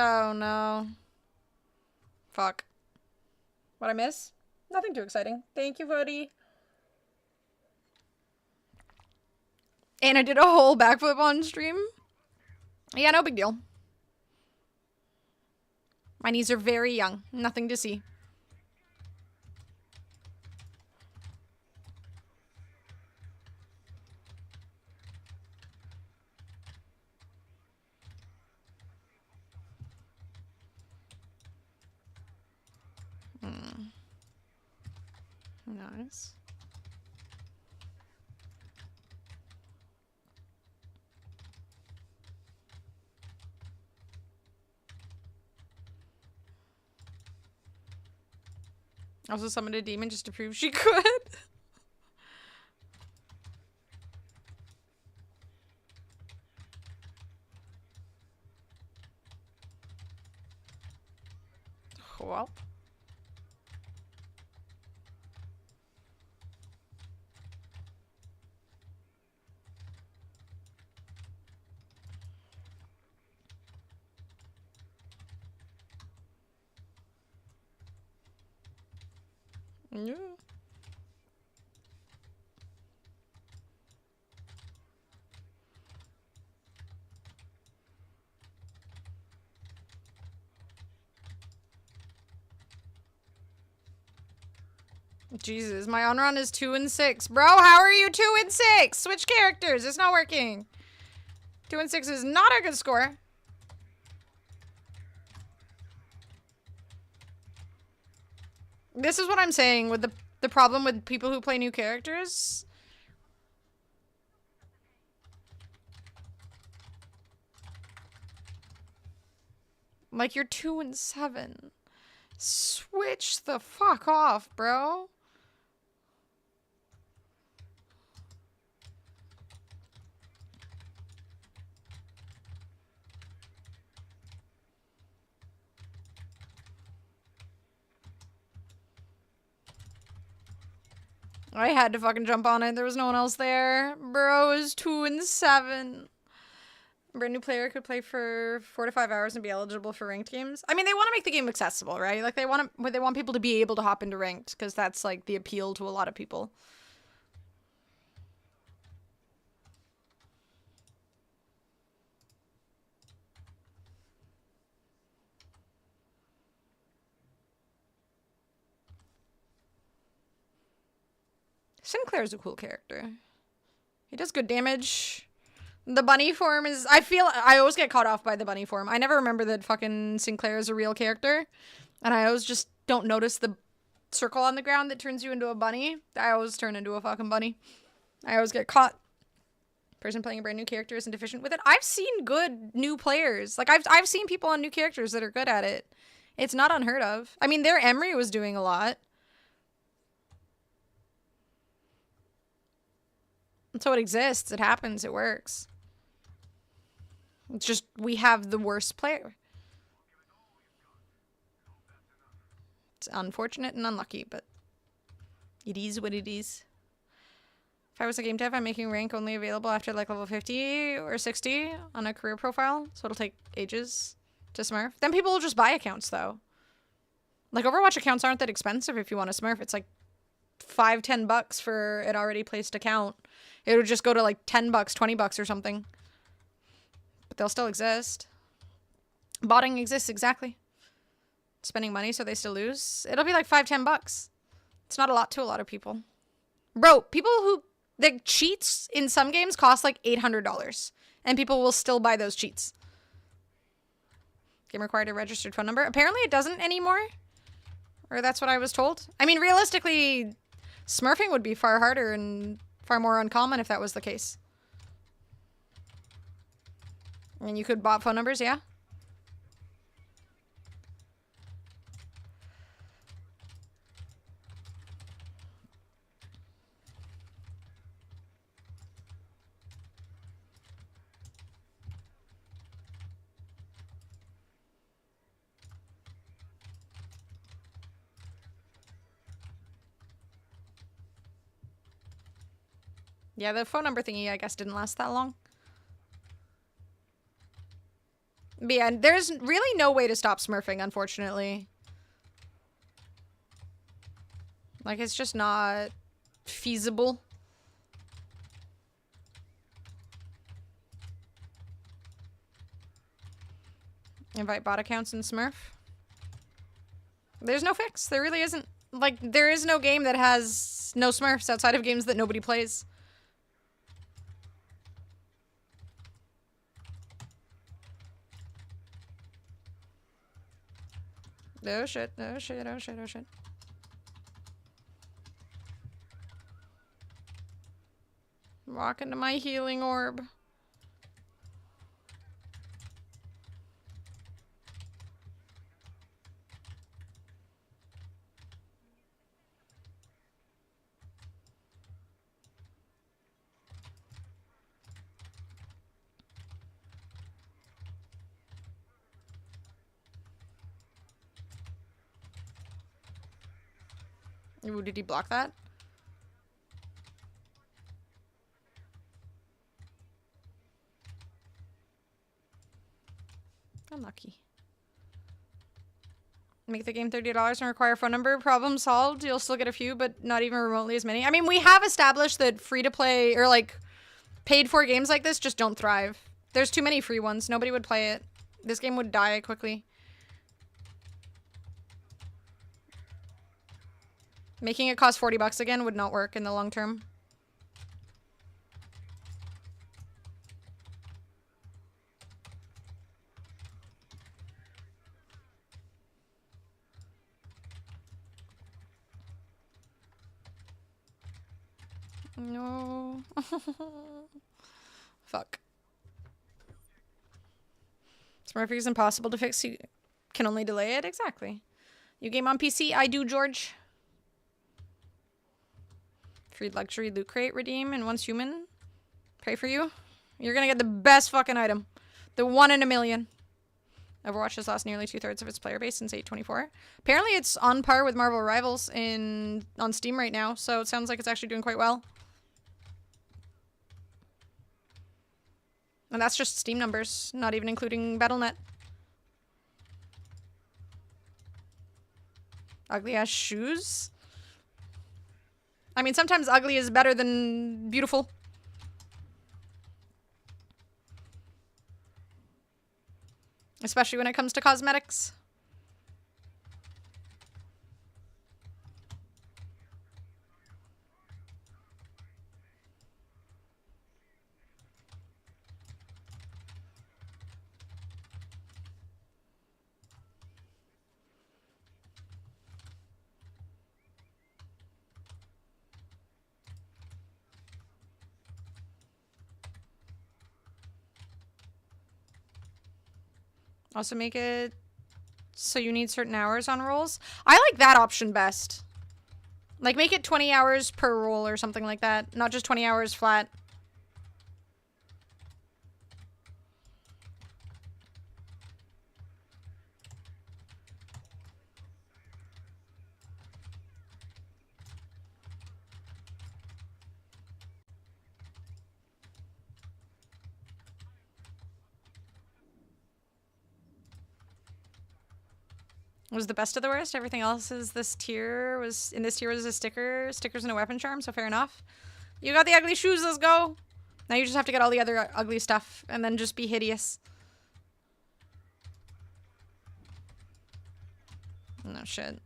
Oh no. Fuck. What I miss? Nothing too exciting. Thank you, Vody. And I did a whole backflip on stream. Yeah, no big deal. My knees are very young. Nothing to see. Nice. Also summoned a demon just to prove she could. Well. Yeah. Jesus, my on-run is 2 and 6. Bro, how are you 2 and 6? Switch characters. It's not working. 2 and 6 is not a good score. This is what I'm saying with the problem with people who play new characters. Like, you're 2 and 7. Switch the fuck off, bro. I had to fucking jump on it. There was no one else there. Bro is 2 and 7. A brand new player could play for 4 to 5 hours and be eligible for ranked games. I mean, they want to make the game accessible, right? Like, they want people to be able to hop into ranked, because that's, like, the appeal to a lot of people. Sinclair's a cool character. He does good damage. The bunny form is... I always get caught off by the bunny form. I never remember that fucking Sinclair is a real character. And I always just don't notice the circle on the ground that turns you into a bunny. I always turn into a fucking bunny. I always get caught. Person playing a brand new character isn't deficient with it. I've seen good new players. Like, I've seen people on new characters that are good at it. It's not unheard of. I mean, their Emery was doing a lot. And so it exists. It happens. It works. It's just, we have the worst player. It's unfortunate and unlucky, but it is what it is. If I was a game dev, I'm making rank only available after like level 50 or 60 on a career profile, so it'll take ages to smurf. Then people will just buy accounts, though. Like, Overwatch accounts aren't that expensive if you want to smurf. It's like $5-10 for an already placed account. It would just go to like $10, $20 or something. But they'll still exist. Botting exists, exactly. Spending money so they still lose. It'll be like $5-10. It's not a lot to a lot of people. Bro, people who... The cheats in some games cost like $800. And people will still buy those cheats. Game required a registered phone number. Apparently it doesn't anymore. Or that's what I was told. I mean, realistically, smurfing would be far harder and far more uncommon if that was the case. I mean, you could bot phone numbers, yeah? Yeah, the phone number thingy, I guess, didn't last that long. But yeah, there's really no way to stop smurfing, unfortunately. Like, it's just not feasible. Invite bot accounts in Smurf. There's no fix. There really isn't. Like, there is no game that has no Smurfs outside of games that nobody plays. Oh shit, oh shit, oh shit, oh shit. Walk into my healing orb. Ooh, did he block that? Unlucky. Make the game $30 and require a phone number. Problem solved. You'll still get a few, but not even remotely as many. I mean, we have established that free-to-play or, like, paid-for games like this just don't thrive. There's too many free ones. Nobody would play it. This game would die quickly. Making it cost $40 again would not work in the long term. No. Fuck. Smurfy is impossible to fix. You can only delay it. Exactly. You game on PC? I do, George. Free luxury loot crate redeem and once human. Pray for you. You're gonna get the best fucking item. The one in a million. Overwatch has lost nearly 2/3 of its player base since 8.24. Apparently it's on par with Marvel Rivals on Steam right now, so it sounds like it's actually doing quite well. And that's just Steam numbers, not even including Battle.net. Ugly ass shoes? I mean, sometimes ugly is better than beautiful. Especially when it comes to cosmetics. Also make it so you need certain hours on rolls. I like that option best. Like, make it 20 hours per roll or something like that. Not just 20 hours flat. Was the best of the worst. Everything else is this tier was in this tier was a stickers and a weapon charm, so fair enough. You got the ugly shoes, let's go. Now you just have to get all the other ugly stuff and then just be hideous. No shit.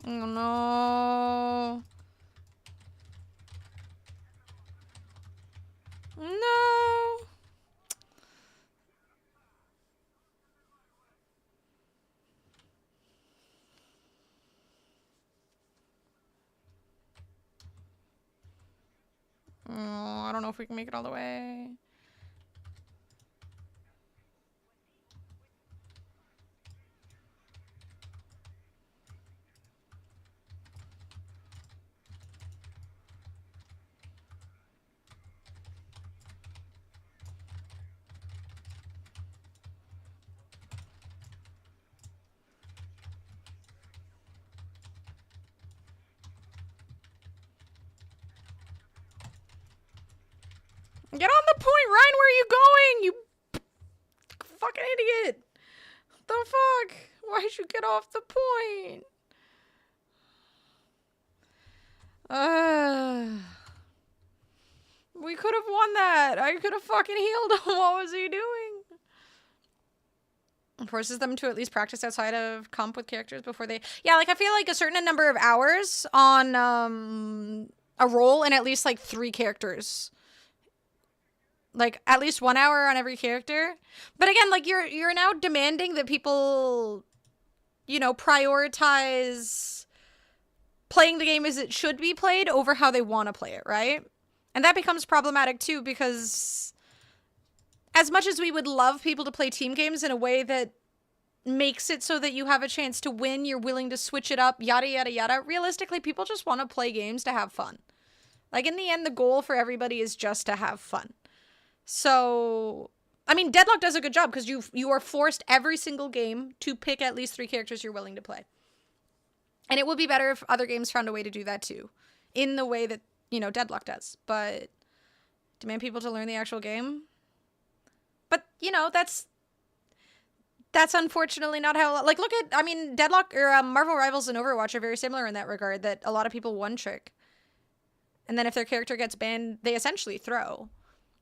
Oh no. No. Oh, I don't know if we can make it all the way. Get on the point, Ryan. Where are you going? You fucking idiot. What the fuck? Why'd you get off the point? We could have won that. I could have fucking healed him. What was he doing? Forces them to at least practice outside of comp with characters before they... Yeah, like, I feel like a certain number of hours on a role and at least, like, 3 characters. Like, at least 1 hour on every character. But again, like, you're now demanding that people, you know, prioritize playing the game as it should be played over how they want to play it, right? And that becomes problematic, too, because... as much as we would love people to play team games in a way that makes it so that you have a chance to win, you're willing to switch it up, yada, yada, yada, realistically, people just want to play games to have fun. Like, in the end, the goal for everybody is just to have fun. So, I mean, Deadlock does a good job because you are forced every single game to pick at least 3 characters you're willing to play. And it would be better if other games found a way to do that, too. In the way that, you know, Deadlock does. But demand people to learn the actual game... But, you know, that's unfortunately not how... Like, look at... I mean, Deadlock or Marvel Rivals and Overwatch are very similar in that regard, that a lot of people one-trick. And then if their character gets banned, they essentially throw.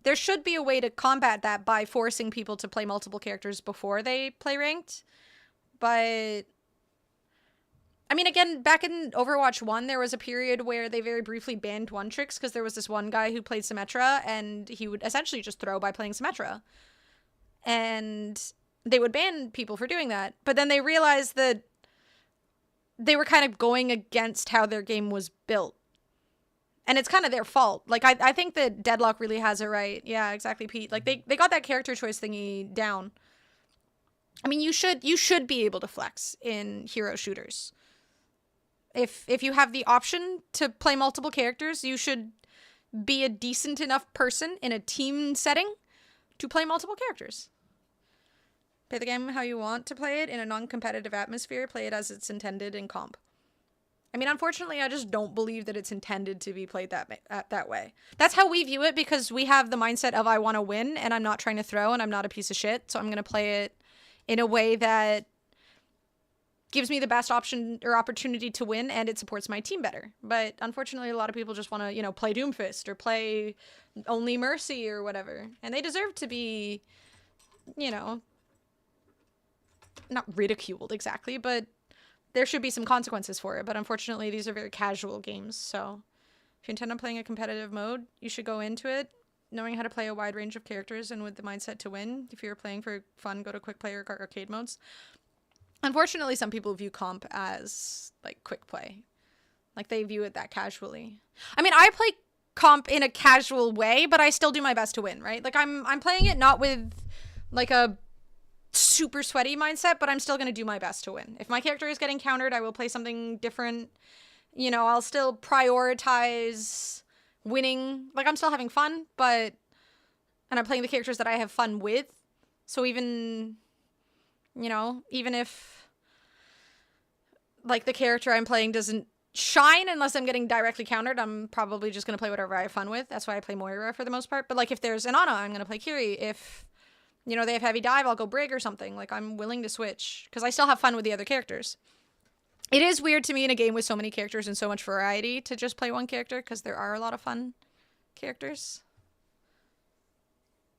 There should be a way to combat that by forcing people to play multiple characters before they play ranked. But... I mean, again, back in Overwatch 1, there was a period where they very briefly banned one-tricks because there was this one guy who played Symmetra, and he would essentially just throw by playing Symmetra. And they would ban people for doing that. But then they realized that they were kind of going against how their game was built. And it's kind of their fault. Like, I think that Deadlock really has it right. Yeah, exactly, Pete. Like, they got that character choice thingy down. I mean, you should be able to flex in hero shooters. If you have the option to play multiple characters, you should be a decent enough person in a team setting to play multiple characters. Play the game how you want to play it in a non-competitive atmosphere. Play it as it's intended in comp. I mean, unfortunately, I just don't believe that it's intended to be played that way. That's how we view it because we have the mindset of I want to win and I'm not trying to throw and I'm not a piece of shit. So I'm going to play it in a way that gives me the best option or opportunity to win and it supports my team better. But unfortunately, a lot of people just want to, you know, play Doomfist or play only Mercy or whatever. And they deserve to be, you know, not ridiculed exactly, but there should be some consequences for it. But unfortunately, these are very casual games. So if you intend on playing a competitive mode, you should go into it knowing how to play a wide range of characters and with the mindset to win. If you're playing for fun, go to quick play or arcade modes. Unfortunately, some people view comp as, like, quick play. Like, they view it that casually. I mean, I play comp in a casual way, but I still do my best to win, right? Like, I'm playing it not with, like, a super sweaty mindset, but I'm still going to do my best to win. If my character is getting countered, I will play something different. You know, I'll still prioritize winning. Like, I'm still having fun, but... and I'm playing the characters that I have fun with. So even... you know, even if, like, the character I'm playing doesn't shine unless I'm getting directly countered, I'm probably just going to play whatever I have fun with. That's why I play Moira for the most part. But, like, if there's an Ana, I'm going to play Kiri. If, you know, they have heavy dive, I'll go Brig or something. Like, I'm willing to switch because I still have fun with the other characters. It is weird to me in a game with so many characters and so much variety to just play one character because there are a lot of fun characters.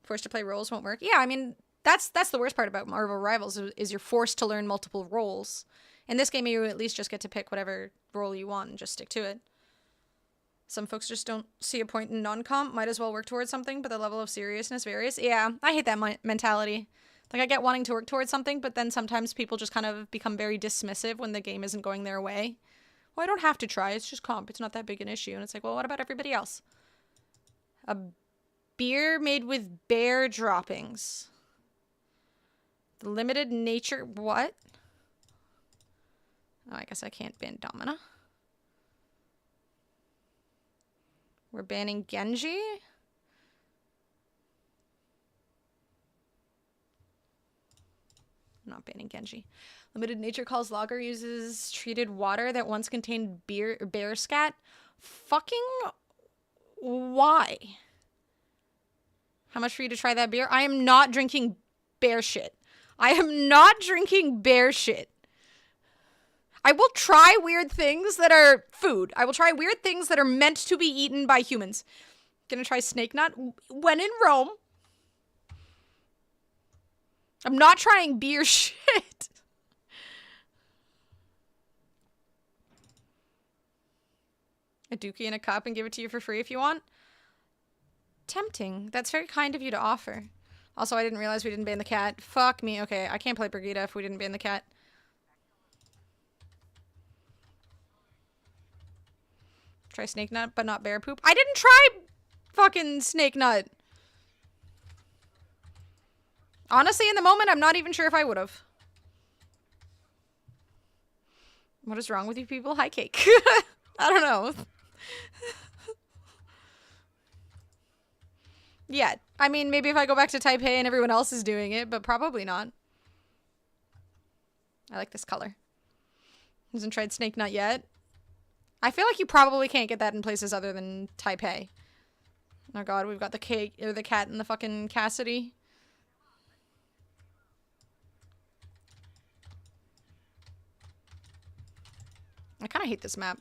Forced to play roles won't work. Yeah, I mean... That's the worst part about Marvel Rivals is you're forced to learn multiple roles. In this game, you at least just get to pick whatever role you want and just stick to it. Some folks just don't see a point in non-comp, might as well work towards something, but the level of seriousness varies. Yeah, I hate that mentality. Like, I get wanting to work towards something, but then sometimes people just kind of become very dismissive when the game isn't going their way. Well, I don't have to try, it's just comp, it's not that big an issue. And it's like, well, what about everybody else? A beer made with bear droppings. The limited nature... what? Oh, I guess I can't ban Domina. We're banning Genji? I'm not banning Genji. Limited nature calls lager uses treated water that once contained bear scat. Fucking... why? How much for you to try that beer? I am not drinking bear shit. I am not drinking bear shit. I will try weird things that are food. I will try weird things that are meant to be eaten by humans. Gonna try snake nut when in Rome. I'm not trying beer shit. A dookie in a cup and give it to you for free if you want. Tempting. That's very kind of you to offer. Also, I didn't realize we didn't ban the cat. Fuck me. Okay, I can't play Brigitte if we didn't ban the cat. Try snake nut, but not bear poop. I didn't try fucking snake nut. Honestly, in the moment, I'm not even sure if I would have. What is wrong with you people? Hi, cake. I don't know. Yeah, I mean, maybe if I go back to Taipei and everyone else is doing it, but probably not. I like this color. Hasn't tried snake nut yet. I feel like you probably can't get that in places other than Taipei. Oh god, we've got the cake or the cat and the fucking Cassidy. I kind of hate this map.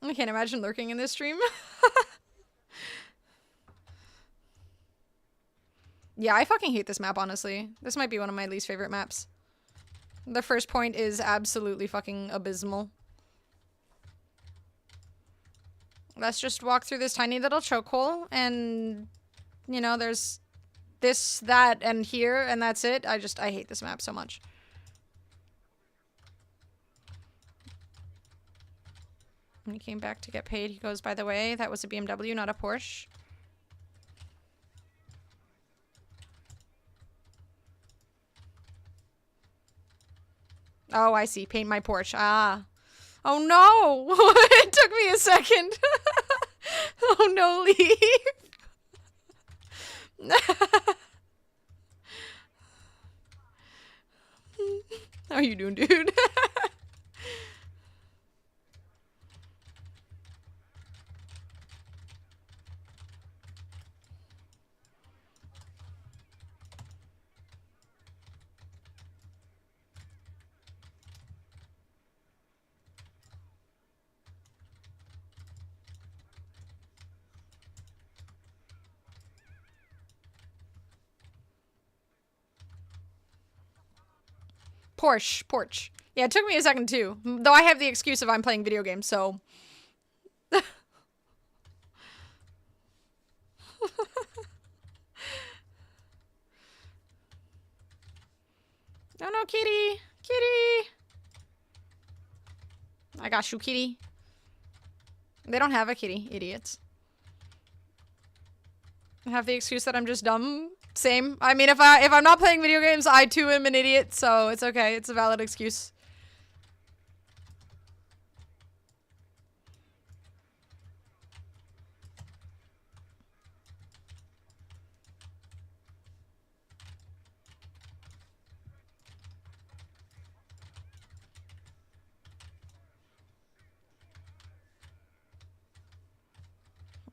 I can't imagine lurking in this stream. Yeah, I fucking hate this map, honestly. This might be one of my least favorite maps. The first point is absolutely fucking abysmal. Let's just walk through this tiny little chokehold, and, you know, there's this, that, and here, and that's it. I hate this map so much. When he came back to get paid, he goes, by the way, that was a BMW, not a Porsche. Oh, I see. Paint my Porsche. Ah. Oh, no. It took me a second. Oh, no, leave. How are you doing, dude? Porsche. Yeah, it took me a second too. Though I have the excuse of I'm playing video games, so. Oh no, kitty! Kitty! I got you, kitty. They don't have a kitty, idiots. I have the excuse that I'm just dumb. Same. I mean, if I'm not playing video games, I too am an idiot, so it's okay. It's a valid excuse.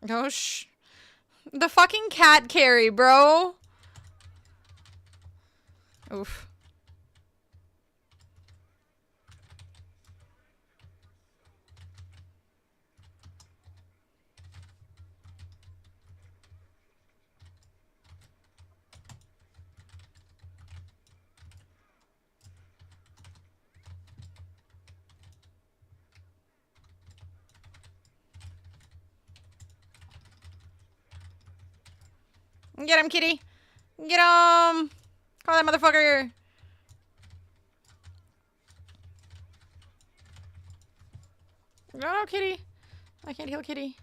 Oh, the fucking cat carry, bro. Oof. Get him, kitty. Get him. Call that motherfucker. No, kitty. I can't heal kitty.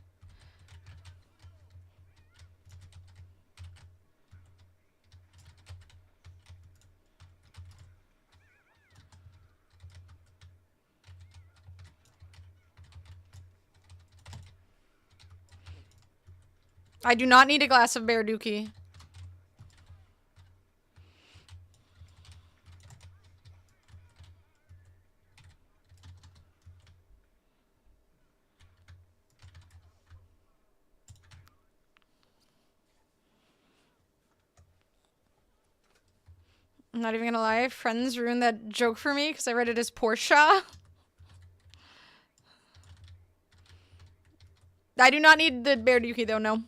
I do not need a glass of bear dookie. I'm not even gonna lie. Friends ruined that joke for me because I read it as Portia. I do not need the Bear Dookie though, no.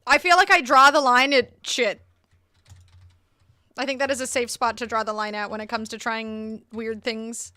I feel like I draw the line at shit. I think that is a safe spot to draw the line at when it comes to trying weird things.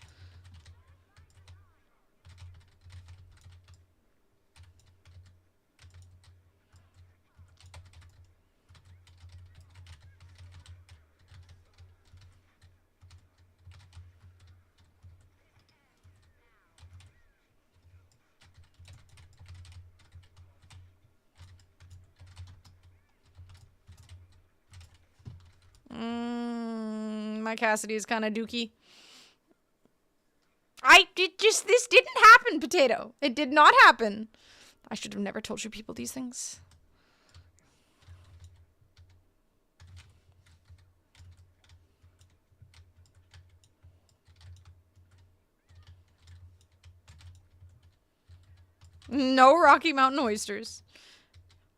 My Cassidy is kind of dookie. This didn't happen, Potato. It did not happen. I should have never told you people these things. No Rocky Mountain oysters.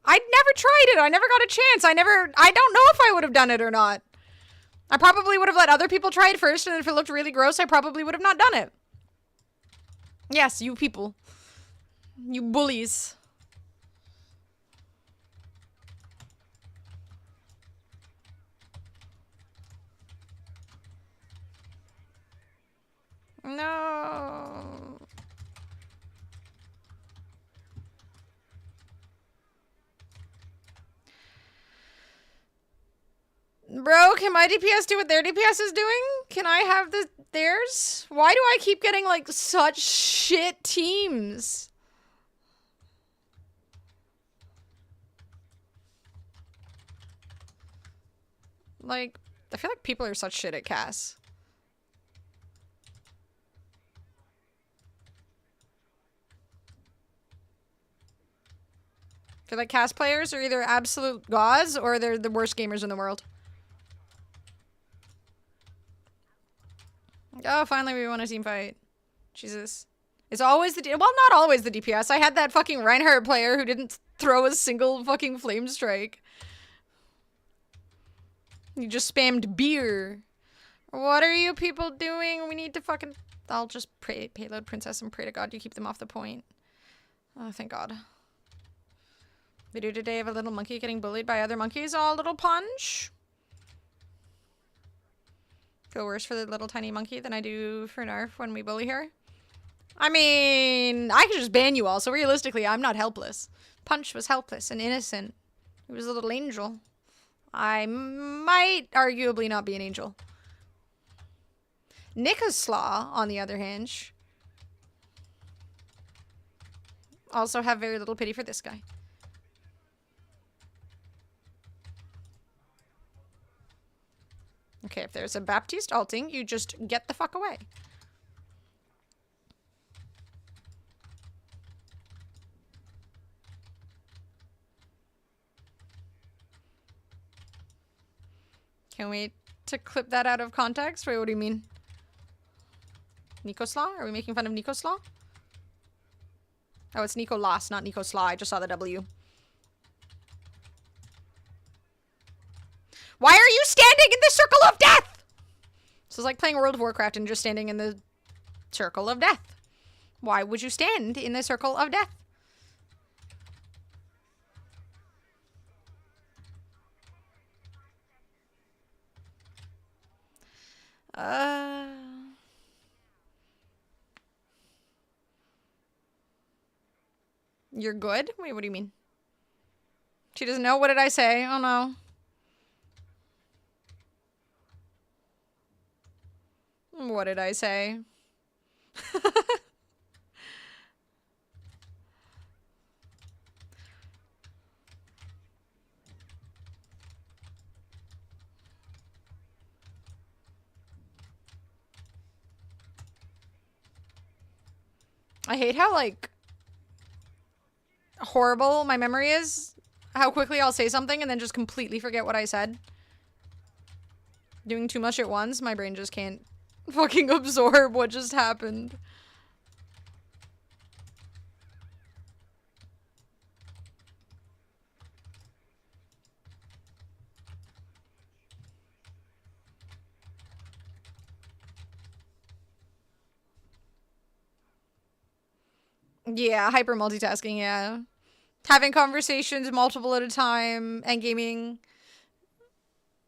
I never tried it. I never got a chance. I don't know if I would have done it or not. I probably would have let other people try it first, and if it looked really gross, I probably would have not done it. Yes, you people. You bullies. No. Bro, can my DPS do what their DPS is doing? Can I have theirs? Why do I keep getting, like, such shit teams? Like, I feel like people are such shit at Cass. I feel like Cass players are either absolute gods or they're the worst gamers in the world. Oh, finally we won a team fight. Jesus. It's always well, not always the DPS. I had that fucking Reinhardt player who didn't throw a single fucking flame strike. You just spammed beer. What are you people doing? We need to fucking... I'll just pray, payload princess, and pray to God you keep them off the point. Oh, thank God. Video today of a little monkey getting bullied by other monkeys. Oh, little Punch. Feel worse for the little tiny monkey than I do for Narf when we bully her. I mean, I could just ban you all, so realistically, I'm not helpless. Punch was helpless and innocent. He was a little angel. I might arguably not be an angel. Nikaslaw, on the other hand, also have very little pity for this guy. Okay, if there's a Baptiste ulting, you just get the fuck away. Can't wait to clip that out of context. Wait, what do you mean? Nikoslaw? Are we making fun of Nikoslaw? Oh, it's Nicolas, not Nikoslaw. I just saw the W. Why are you standing in the circle of death? This is like playing World of Warcraft and just standing in the circle of death. Why would you stand in the circle of death? You're good? Wait, what do you mean? She doesn't know? What did I say? Oh no. What did I say? I hate how, like, horrible my memory is. How quickly I'll say something and then just completely forget what I said. Doing too much at once, my brain just can't fucking absorb what just happened. Yeah, hyper multitasking, yeah. Having conversations multiple at a time and gaming.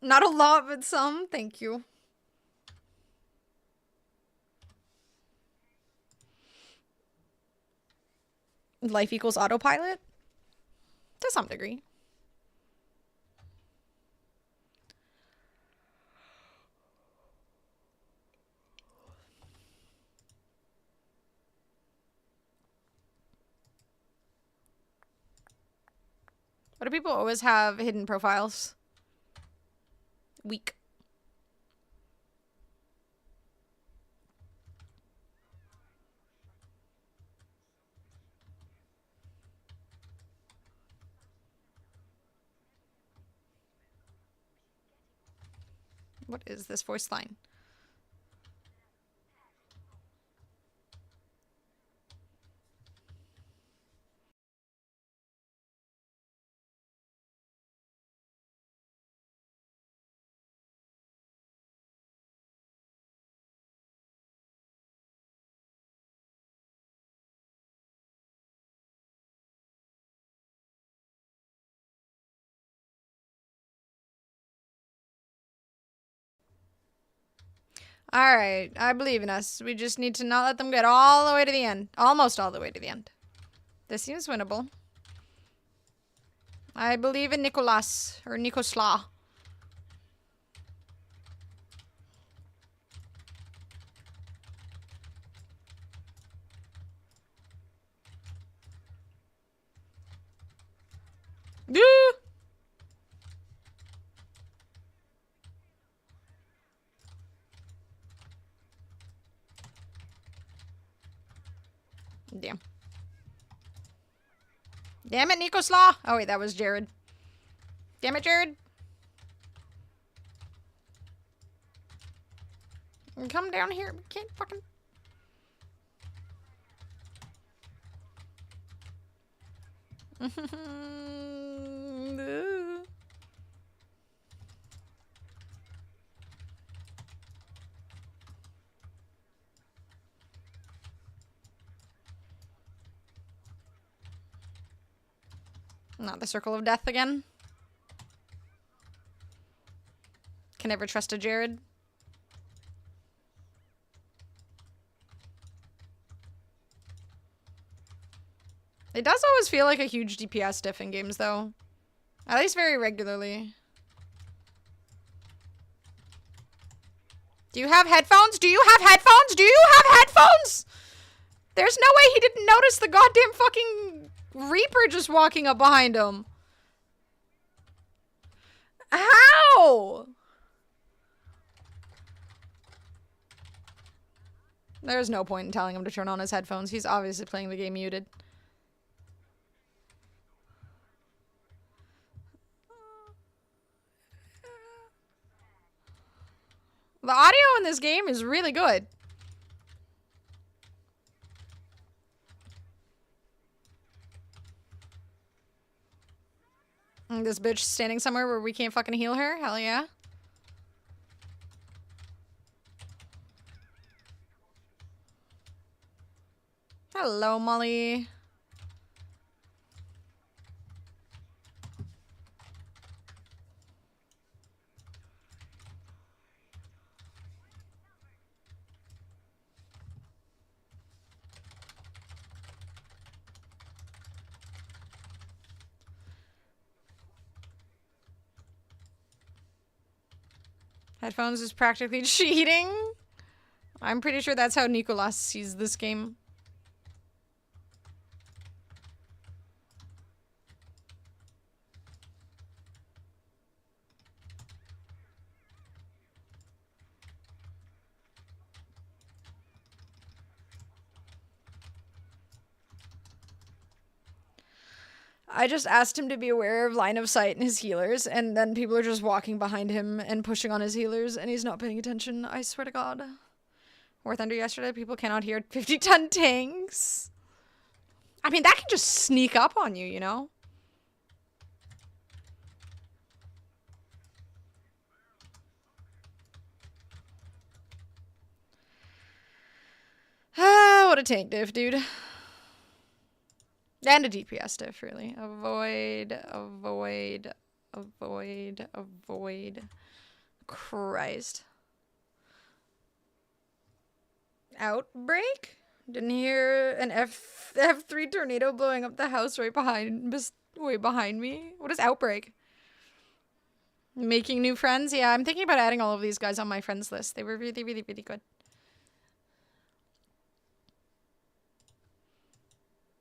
Not a lot, but some. Thank you. Life equals autopilot? To some degree. Why do people always have hidden profiles? Weak. What is this voice line? Alright, I believe in us. We just need to not let them get all the way to the end. Almost all the way to the end. This seems winnable. I believe in Nicolas. Or Nikosla. Damn. Damn it, Nikosla! Oh wait, that was Jared. Damn it, Jared! Come down here. We can't fucking... Not the circle of death again. Can never trust a Jared. It does always feel like a huge DPS diff in games, though. At least very regularly. Do you have headphones? Do you have headphones? Do you have headphones? There's no way he didn't notice the goddamn fucking Reaper just walking up behind him. How? There's no point in telling him to turn on his headphones. He's obviously playing the game muted. The audio in this game is really good. And this bitch standing somewhere where we can't fucking heal her? Hell yeah. Hello, Molly. Headphones is practically cheating. I'm pretty sure that's how Nicolas sees this game. I just asked him to be aware of line of sight and his healers, and then people are just walking behind him and pushing on his healers, and he's not paying attention. I swear to God. War Thunder yesterday, people cannot hear 50-ton tanks. I mean, that can just sneak up on you, you know? Ah, what a tank diff, dude. And a DPS diff, really. Avoid, avoid, avoid, avoid. Christ. Outbreak? Didn't hear an F3 tornado blowing up the house right behind me. What is outbreak? Making new friends? Yeah, I'm thinking about adding all of these guys on my friends list. They were really, really, really good.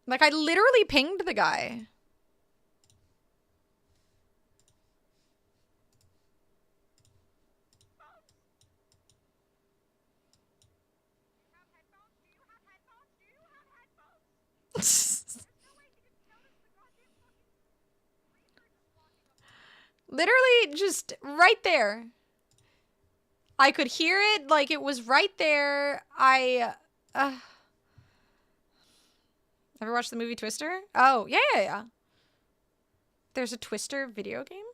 Like, I literally pinged the guy. Literally just right there. I could hear it, like it was right there. Ever watched the movie Twister? Oh, yeah, yeah, yeah. There's a Twister video game?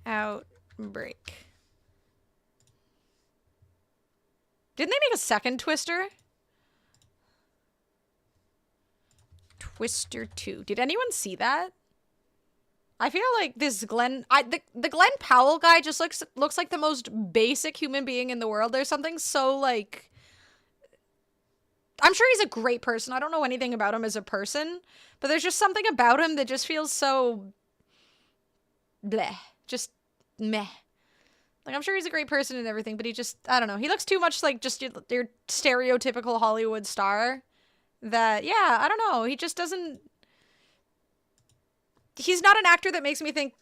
Outbreak. Didn't they make a second Twister? Twister 2. Did anyone see that? I feel like this the Glenn Powell guy just looks like the most basic human being in the world. There's something so like, I'm sure he's a great person. I don't know anything about him as a person, but there's just something about him that just feels so bleh, just meh. Like, I'm sure he's a great person and everything, but he just, I don't know. He looks too much like just your stereotypical Hollywood star that, yeah, I don't know. He just doesn't, he's not an actor that makes me think,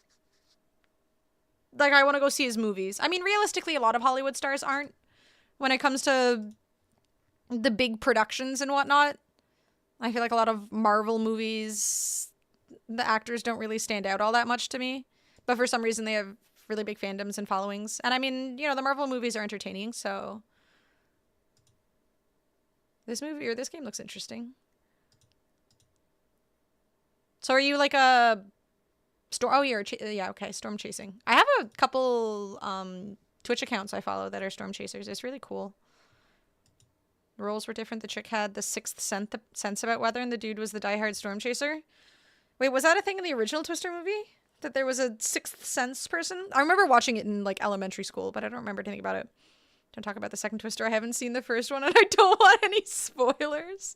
like, I want to go see his movies. I mean, realistically, a lot of Hollywood stars aren't when it comes to the big productions and whatnot. I feel like a lot of Marvel movies, the actors don't really stand out all that much to me. But for some reason, they have really big fandoms and followings. And I mean, you know, the Marvel movies are entertaining, so this movie or this game looks interesting. So are you like a storm? Oh, you're yeah, okay, storm chasing. I have a couple Twitch accounts I follow that are storm chasers. It's really cool. The roles were different. The chick had the sixth sense about weather, and the dude was the diehard storm chaser. Wait, was that a thing in the original Twister movie? That there was a sixth sense person? I remember watching it in like elementary school, but I don't remember anything about it. Don't talk about the second Twister. I haven't seen the first one, and I don't want any spoilers.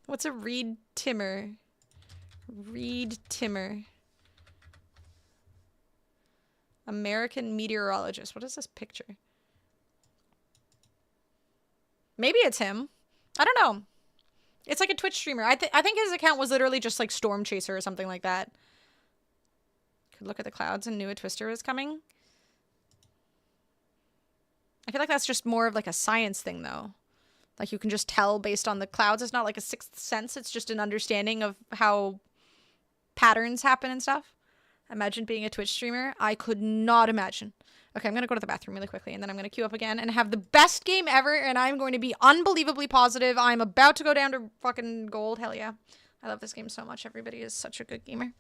What's a Reed Timmer? Reed Timmer. American meteorologist. What is this picture? Maybe it's him. I don't know. It's like a Twitch streamer. I think his account was literally just like Storm Chaser or something like that. Could look at the clouds and knew a Twister was coming. I feel like that's just more of like a science thing though. Like you can just tell based on the clouds. It's not like a sixth sense. It's just an understanding of how patterns happen and stuff. Imagine being a Twitch streamer. I could not imagine. Okay, I'm going to go to the bathroom really quickly, and then I'm going to queue up again and have the best game ever, and I'm going to be unbelievably positive. I'm about to go down to fucking gold. Hell yeah. I love this game so much. Everybody is such a good gamer.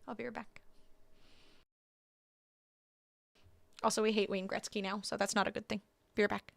I'll be right back. Also, we hate Wayne Gretzky now, so that's not a good thing. Be right back.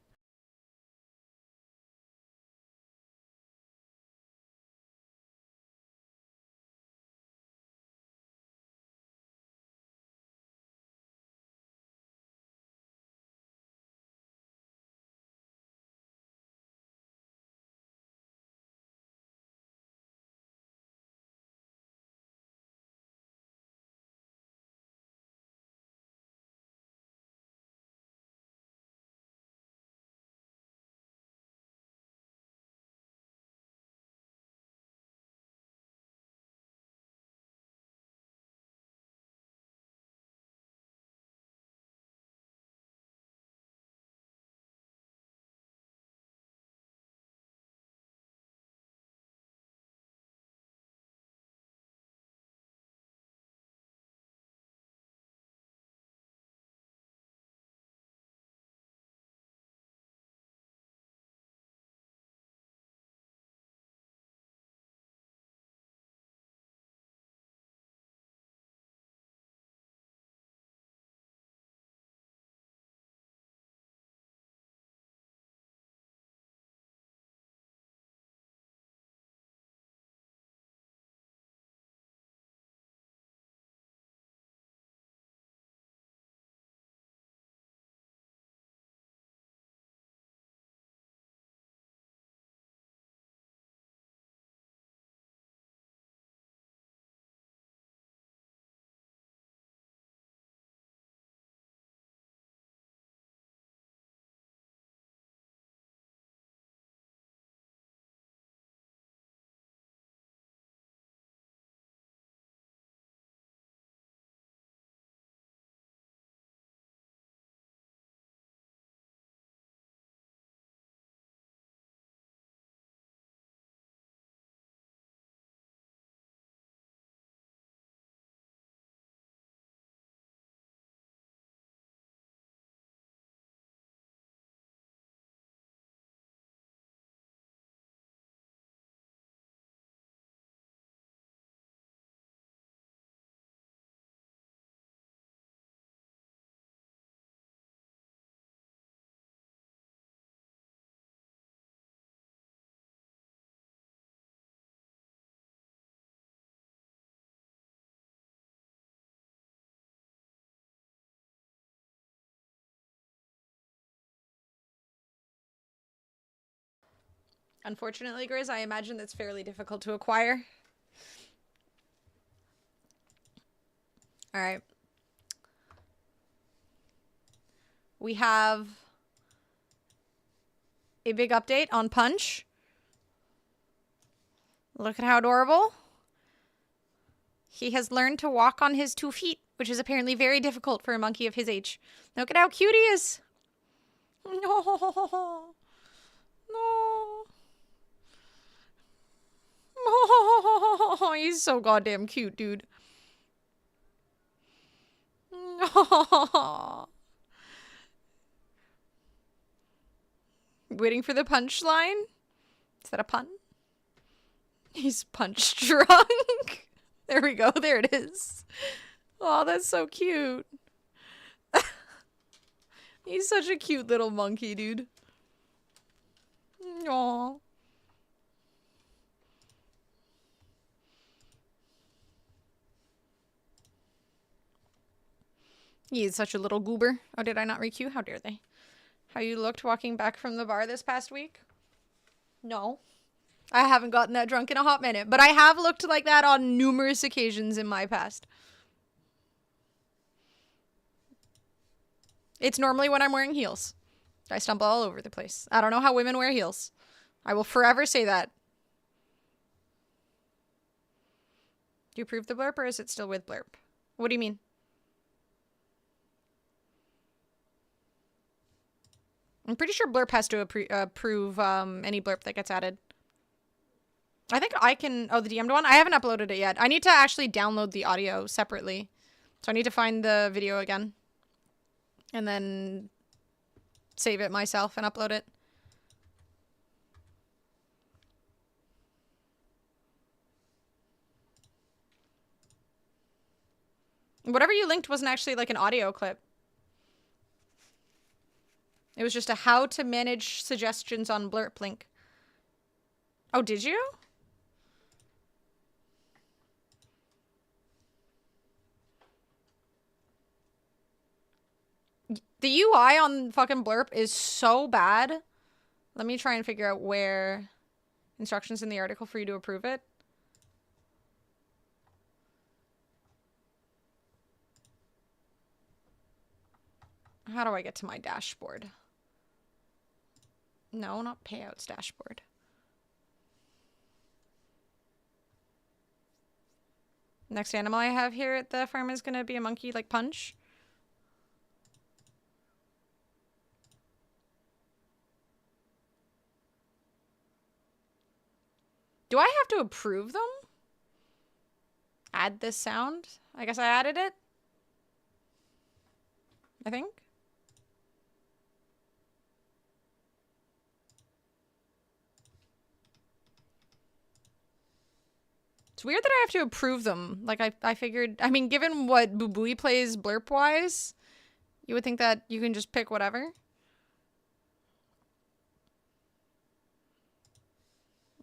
Unfortunately, Grizz, I imagine that's fairly difficult to acquire. Alright. We have a big update on Punch. Look at how adorable. He has learned to walk on his 2 feet, which is apparently very difficult for a monkey of his age. Look at how cute he is. No. No. Oh, he's so goddamn cute, dude. Waiting for the punchline? Is that a pun? He's punch drunk. There we go. There it is. Oh, that's so cute. He's such a cute little monkey, dude. Aww. He is such a little goober. Oh, did I not requeue? How dare they? How you looked walking back from the bar this past week? No. I haven't gotten that drunk in a hot minute, but I have looked like that on numerous occasions in my past. It's normally when I'm wearing heels. I stumble all over the place. I don't know how women wear heels. I will forever say that. Do you approve the blurb or is it still with blurb? What do you mean? I'm pretty sure blurb has to approve any blurb that gets added. I think I can... Oh, the DM'd one? I haven't uploaded it yet. I need to actually download the audio separately. So I need to find the video again. And then save it myself and upload it. Whatever you linked wasn't actually like an audio clip. It was just a how to manage suggestions on Blurp link. Oh, did you? The UI on fucking Blurp is so bad. Let me try and figure out where instructions in the article for you to approve it. How do I get to my dashboard? No, not payouts dashboard. Next animal I have here at the farm is gonna be a monkey like Punch. Do I have to approve them? Add this sound? I guess I added it. I think. It's weird that I have to approve them. Like, I figured... I mean, given what Bubui plays blurp-wise, you would think that you can just pick whatever.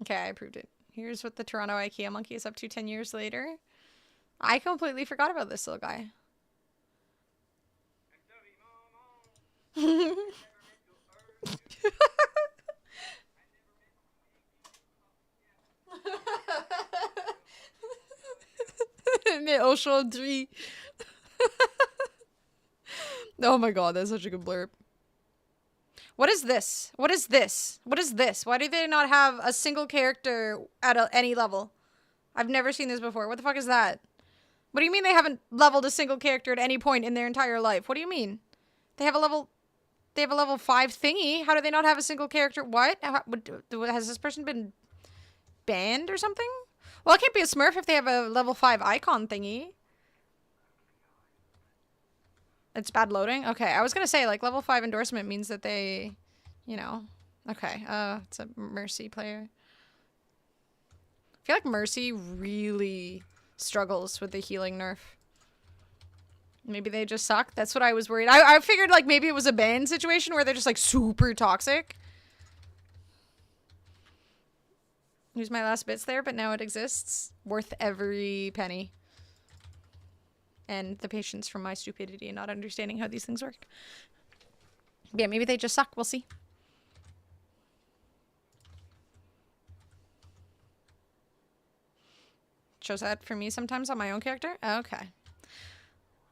Okay, I approved it. Here's what the Toronto IKEA monkey is up to 10 years later. I completely forgot about this little guy. Mais aujourd'hui. Oh my god, that's such a good blurb. What is this? What is this? What is this? Why do they not have a single character at any level? I've never seen this before. What the fuck is that? What do you mean they haven't leveled a single character at any point in their entire life? What do you mean? They have a level 5 thingy. How do they not have a single character? What? Has this person been banned or something? Well, it can't be a Smurf if they have a level 5 icon thingy. It's bad loading? Okay, I was gonna say, like, level 5 endorsement means that they, you know. Okay, it's a Mercy player. I feel like Mercy really struggles with the healing nerf. Maybe they just suck? That's what I was worried. I figured, like, maybe it was a ban situation where they're just, like, super toxic. Use my last bits there, but now it exists. Worth every penny. And the patience from my stupidity and not understanding how these things work. Yeah, maybe they just suck. We'll see. shows that for me sometimes on my own character. Okay.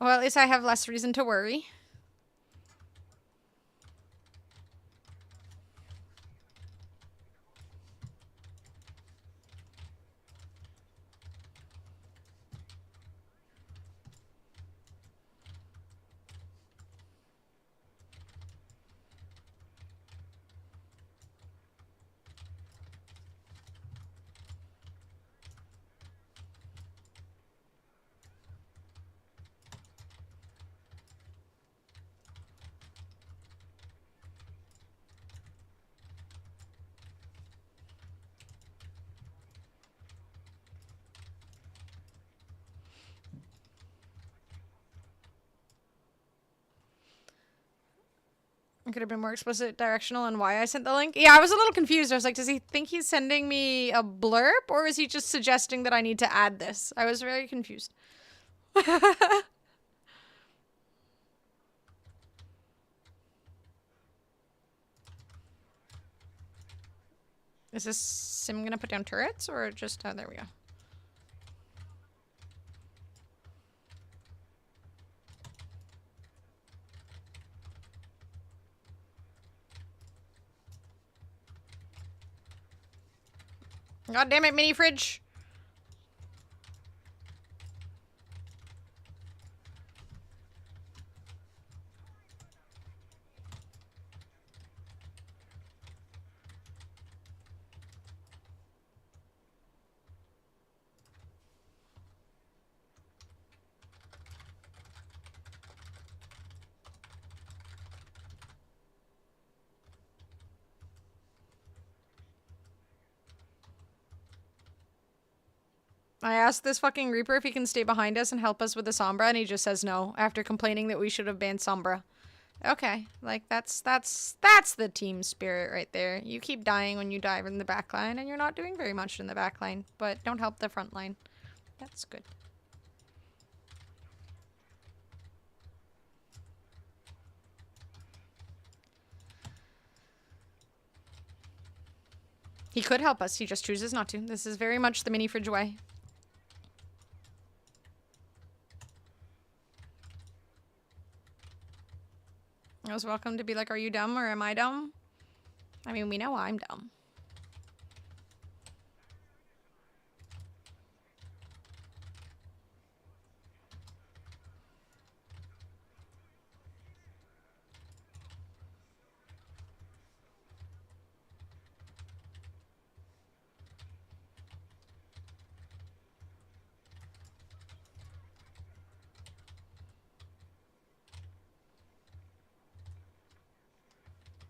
Well, at least I have less reason to worry. I could have been more explicit directional on why I sent the link. Yeah, I was a little confused. I was like, does he think he's sending me a blurb? Or is he just suggesting that I need to add this? I was very confused. Is this Sim gonna put down turrets? Or just... Oh, there we go. God damn it, mini fridge. I asked this fucking Reaper if he can stay behind us and help us with the Sombra, and he just says no, after complaining that we should have banned Sombra. Okay, like, that's the team spirit right there. You keep dying when you dive in the backline, and you're not doing very much in the backline, but don't help the front line. That's good. He could help us, he just chooses not to. This is very much the mini fridge way. I was welcome to be like, are you dumb or am I dumb? I mean, we know I'm dumb.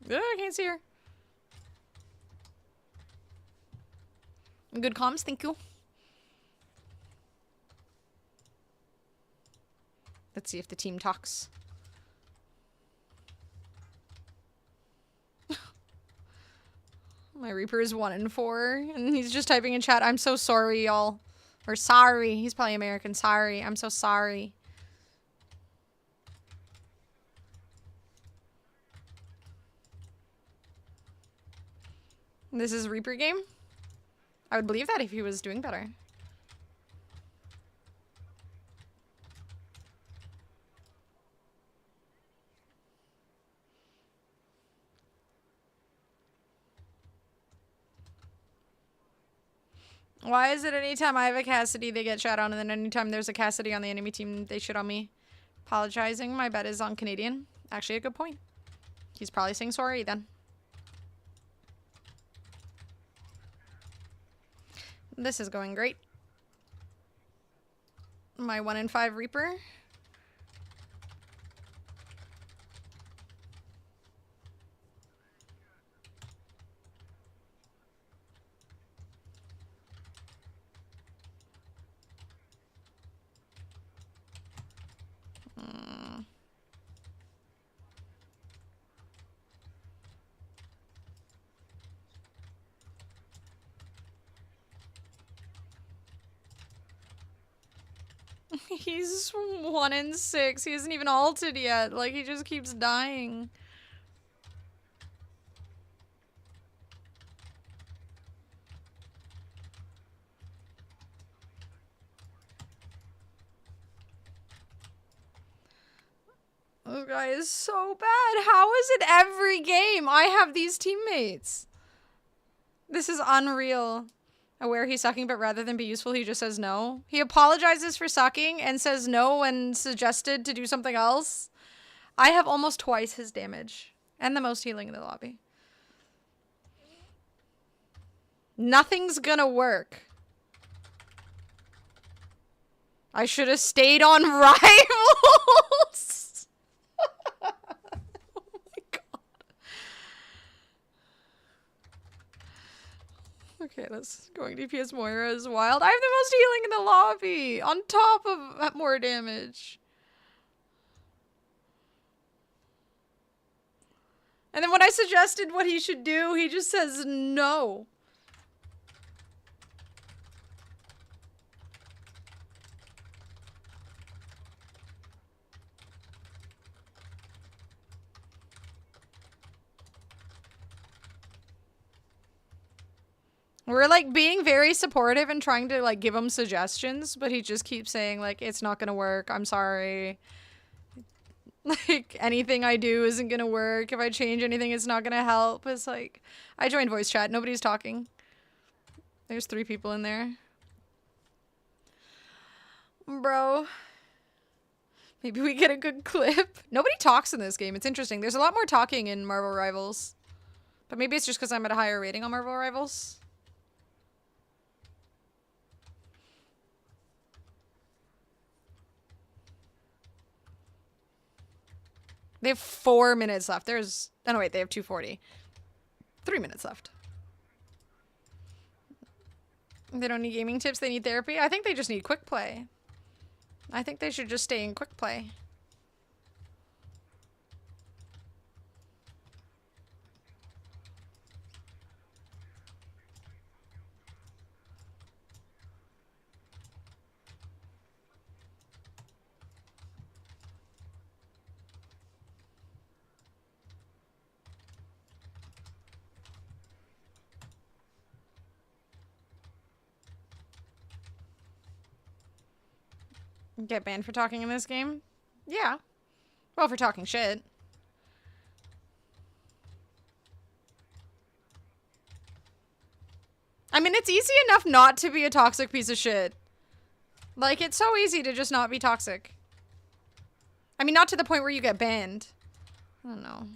Ugh, I can't see her. Good comms, thank you. Let's see if the team talks. My Reaper is 1 in 4, and he's just typing in chat, I'm so sorry, y'all. Or sorry. He's probably American. Sorry. I'm so sorry. This is Reaper game? I would believe that if he was doing better. Why is it anytime I have a Cassidy, they get shot on, and then anytime there's a Cassidy on the enemy team, they shit on me? Apologizing, my bet is on Canadian. Actually, a good point. He's probably saying sorry then. This is going great. My 1 in 5 Reaper. He's 1 in 6. He isn't even ulted yet. Like, he just keeps dying. This guy is so bad. How is it every game I have these teammates? This is unreal. Aware he's sucking, but rather than be useful, he just says no. He apologizes for sucking and says no when suggested to do something else. I have almost twice his damage and the most healing in the lobby. Nothing's gonna work. I should have stayed on Rivals. Oh my god. Okay, let's going DPS Moira is wild. I have the most healing in the lobby on top of more damage. And then when I suggested what he should do, he just says no. We're like being very supportive and trying to like give him suggestions, but he just keeps saying like, it's not gonna work. I'm sorry. Like anything I do isn't gonna work. If I change anything, it's not gonna help. It's like, I joined voice chat. Nobody's talking. There's 3 people in there. Bro. Maybe we get a good clip. Nobody talks in this game. It's interesting. There's a lot more talking in Marvel Rivals. But maybe it's just because I'm at a higher rating on Marvel Rivals. They have 4 minutes left. There's... Oh, no, wait. They have 2:40. 3 minutes left. They don't need gaming tips. They need therapy. I think they just need quick play. I think they should just stay in quick play. Get banned for talking in this game? Yeah. Well, for talking shit. I mean, it's easy enough not to be a toxic piece of shit. Like, it's so easy to just not be toxic. I mean, not to the point where you get banned. I don't know.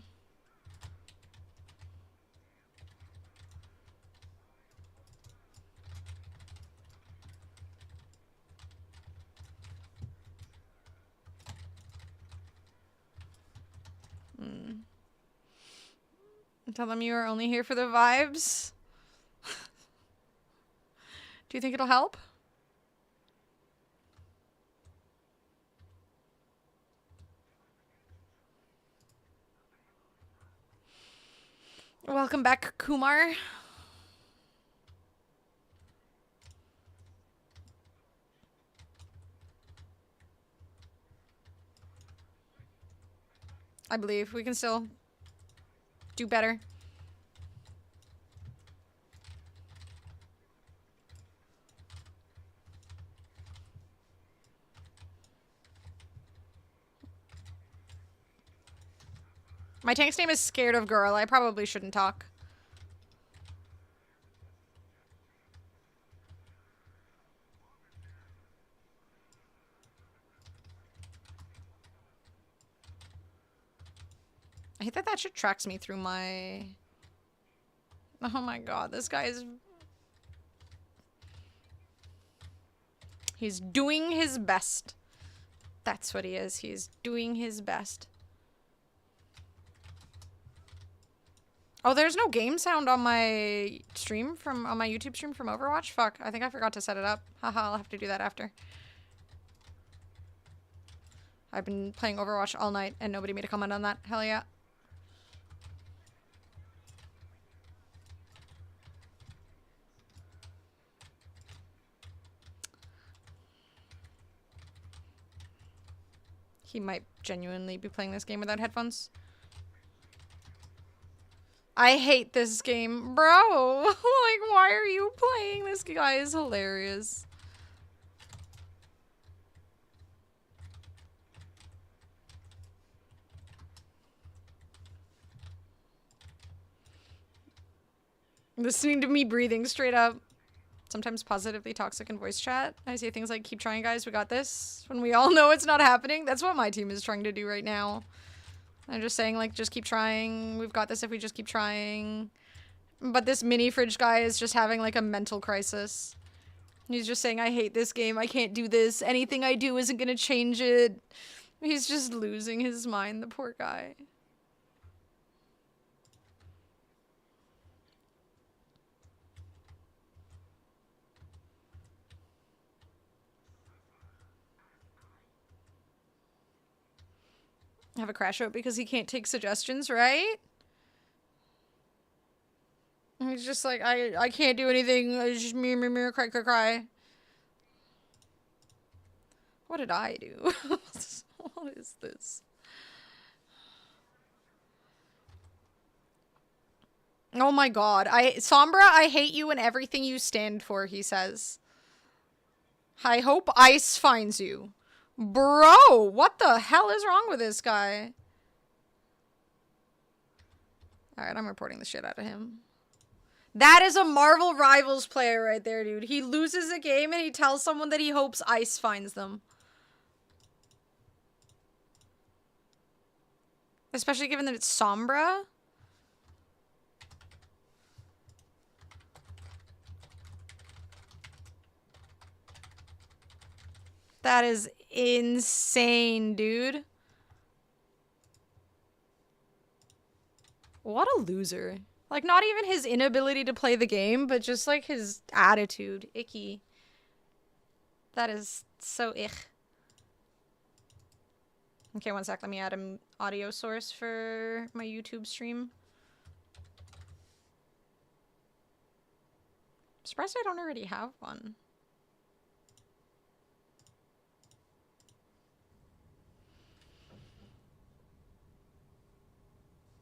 Tell them you are only here for the vibes. Do you think it'll help? Welcome back, Kumar. I believe we can still do better. My tank's name is Scared of Girl. I probably shouldn't talk. I hate that that shit tracks me through my... Oh my god, this guy is... He's doing his best. That's what he is. He's doing his best. Oh, there's no game sound on my stream on my YouTube stream from Overwatch? Fuck, I think I forgot to set it up. Haha, I'll have to do that after. I've been playing Overwatch all night and nobody made a comment on that. Hell yeah. He might genuinely be playing this game without headphones. I hate this game, bro. Like, why are you playing? This guy is hilarious. Listening to me breathing straight up. Sometimes positively toxic in voice chat. I say things like, keep trying, guys. We got this. When we all know it's not happening. That's what my team is trying to do right now. I'm just saying, like, just keep trying. We've got this if we just keep trying. But this mini fridge guy is just having, like, a mental crisis. He's just saying, I hate this game. I can't do this. Anything I do isn't gonna change it. He's just losing his mind, the poor guy. Have a crash out because he can't take suggestions, right? He's just like, I can't do anything. It's just me, cry, cry, cry. What did I do? What is this? Oh my god. Sombra, I hate you and everything you stand for, he says. I hope ice finds you. Bro, what the hell is wrong with this guy? Alright, I'm reporting the shit out of him. That is a Marvel Rivals player right there, dude. He loses a game and he tells someone that he hopes ice finds them. Especially given that it's Sombra. That is insane, dude. What a loser. Like, not even his inability to play the game, but just, like, his attitude. Icky. That is so ich. Okay, one sec. Let me add an audio source for my YouTube stream. I'm surprised I don't already have one.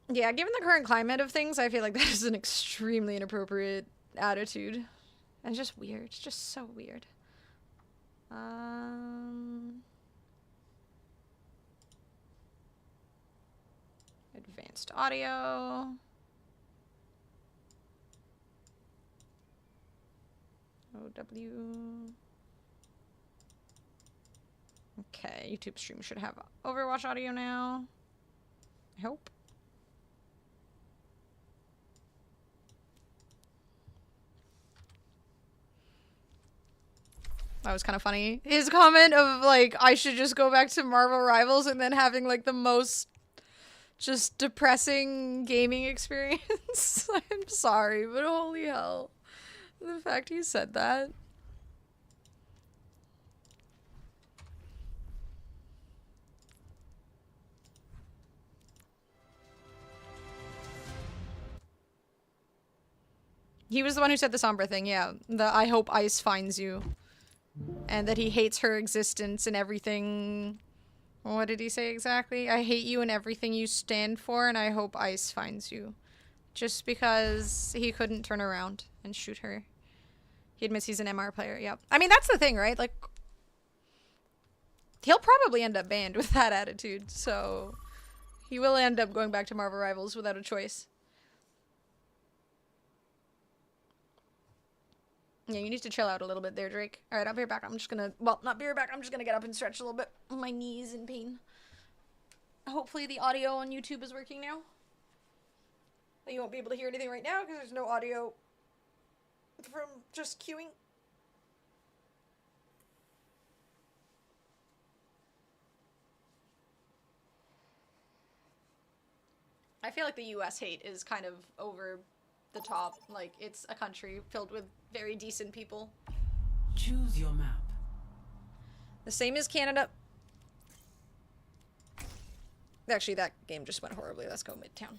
Yeah, given the current climate of things, I feel like that is an extremely inappropriate attitude. And just weird. It's just so weird. Advanced audio. OW. Okay, YouTube stream should have Overwatch audio now. I hope. That was kind of funny. His comment of, like, I should just go back to Marvel Rivals and then having, like, the most just depressing gaming experience. I'm sorry, but holy hell. The fact he said that. He was the one who said the Sombra thing, yeah. The I hope ice finds you. And that he hates her existence and everything. What did he say exactly? I hate you and everything you stand for, and I hope ice finds you. Just because he couldn't turn around and shoot her. He admits he's an MR player, yep. I mean, that's the thing, right? Like, he'll probably end up banned with that attitude, so he will end up going back to Marvel Rivals without a choice. Yeah, you need to chill out a little bit there, Drake. Alright, I'll be right back. I'm just gonna... Well, not be right back. I'm just gonna get up and stretch a little bit. My knee is in pain. Hopefully the audio on YouTube is working now. You won't be able to hear anything right now because there's no audio from just queuing. I feel like the US hate is kind of over the top. Like, it's a country filled with very decent people. Choose your map. The same as Canada. Actually, that game just went horribly. Let's go Midtown.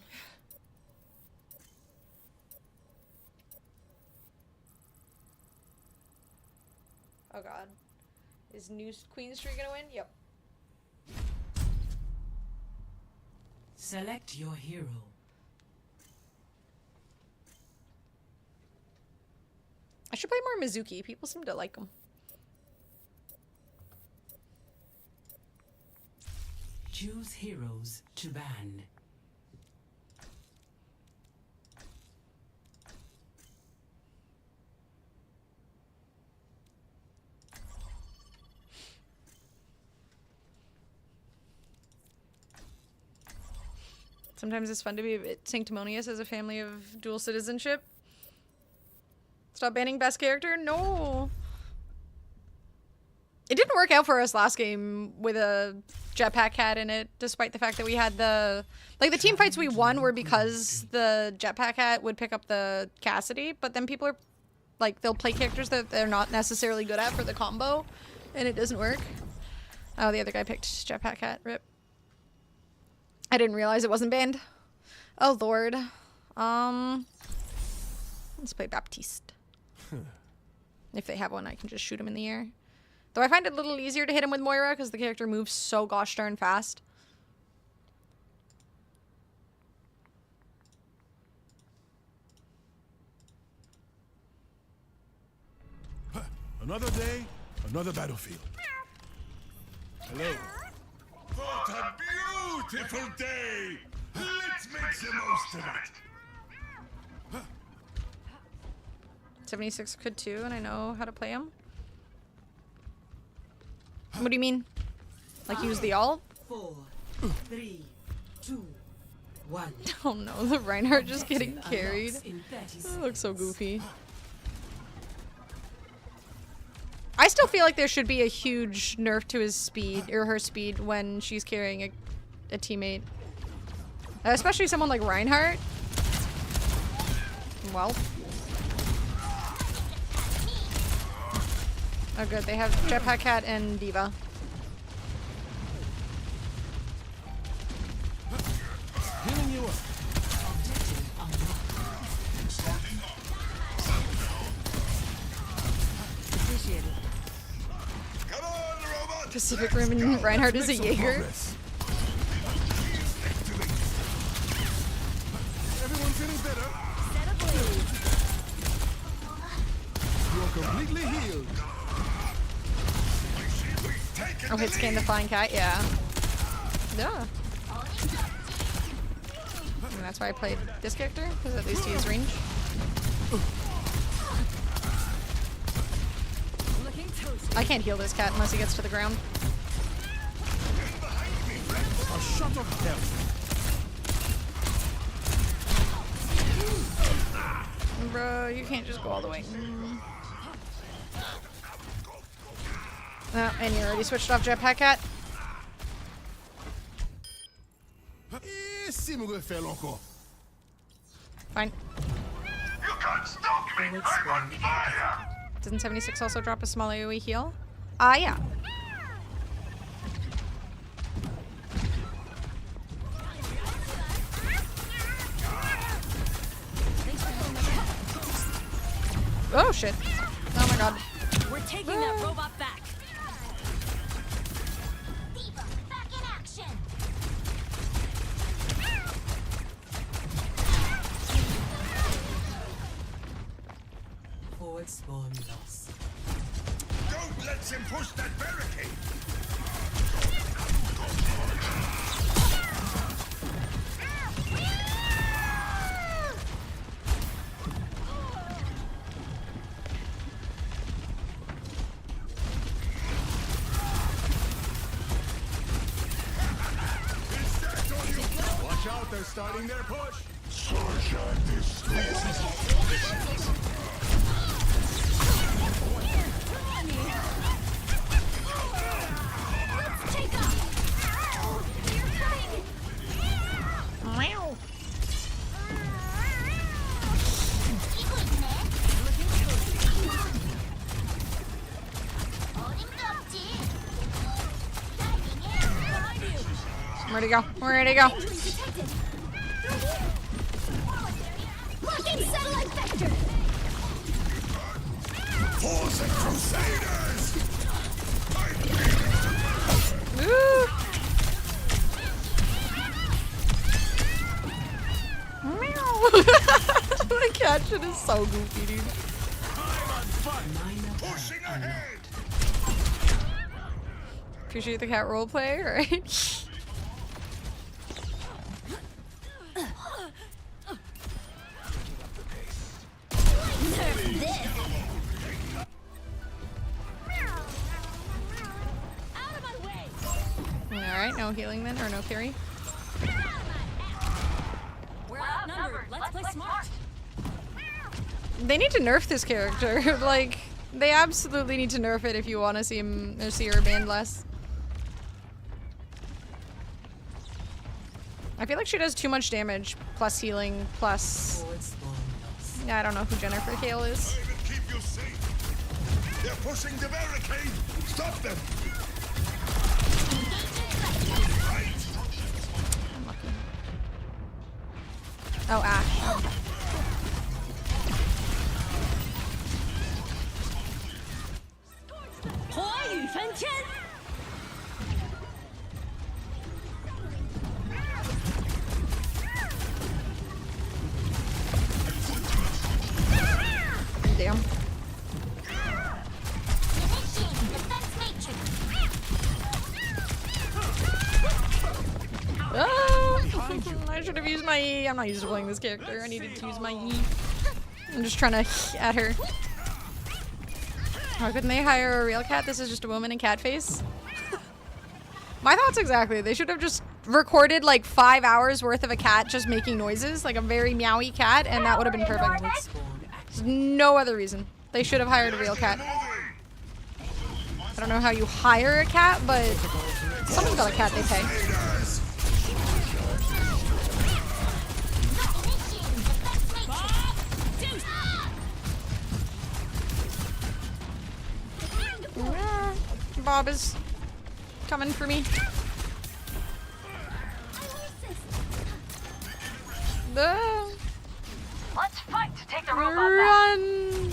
Oh god. Is New Queen Street gonna win? Yep. Select your hero. I should play more Mizuki. People seem to like him. Choose heroes to ban. Sometimes it's fun to be a bit sanctimonious as a family of dual citizenship. Stop banning best character? No. It didn't work out for us last game with a jetpack cat in it, despite the fact that we had the... Like, the team fights we won were because the jetpack cat would pick up the Cassidy, but then people are... Like, they'll play characters that they're not necessarily good at for the combo, and it doesn't work. Oh, the other guy picked jetpack cat. Rip. I didn't realize it wasn't banned. Oh, Lord. Let's play Baptiste. If they have one, I can just shoot him in the air. Though I find it a little easier to hit him with Moira because the character moves so gosh darn fast. Another day, another battlefield. Hello. What a beautiful day! Let's make the most of it. 76 could too, and I know how to play him. What do you mean? Like use the ult? 4, 3, 2, 1. Oh no, the Reinhardt just getting carried. In 30 That looks so goofy. I still feel like there should be a huge nerf to his speed, or her speed, when she's carrying a teammate. Especially someone like Reinhardt. Well. Oh good, they have Jetpack Cat and Diva. Healing you up. Appreciated. Come on, robot. Pacific Rim and Reinhardt is a Jaeger. Everyone feeling better? You are completely healed. Oh, hit scan the flying cat, yeah. Yeah. And that's why I played this character, because at least he has range. I can't heal this cat unless he gets to the ground. A shot of health. Bro, you can't just go all the way. Oh, and you already switched off Jetpack Cat. Et si me refaire encore. Fine. You can't stop me. Forward squad. Doesn't 76 also drop a small AoE heal? Yeah. Oh shit. Oh my god. We're taking that robot back. Diva, back in action. Forward spawn loss. Don't let him push that barricade. Watch out, they're starting their push. Let's take off. You're coming. Meow. Where'd he go? Where'd he go? Blocking satellite vector. Force and Crusaders! Ooh. Meow. The cat shit is so goofy, dude. Pushing ahead! Appreciate the cat roleplay, right? Alright, no healing then, or no carry. outnumbered. Let's play smart. They need to nerf this character. Like, they absolutely need to nerf it if you want to see him or see her banned less. I feel like she does too much damage, plus healing, plus... Forward spawn lost. Yeah, I don't know who Jennifer Hale is. I will keep you safe. They're pushing the barricade. Stop them. Oh, Ash. Damn. Initiating defense matrix. Ah, I should have used my E. I'm not used to playing this character. I needed to use my E. I'm just trying to at her. How couldn't they hire a real cat? This is just a woman in cat face. My thoughts exactly. They should have just recorded like 5 hours worth of a cat just making noises, like a very meowy cat, and that would have been perfect. Spawn There's no other reason. They should have hired a real cat. I don't know how you hire a cat, but someone's got a cat they pay. Initiating defense matrix. Bob is coming for me. Ah, Let's fight to take the run!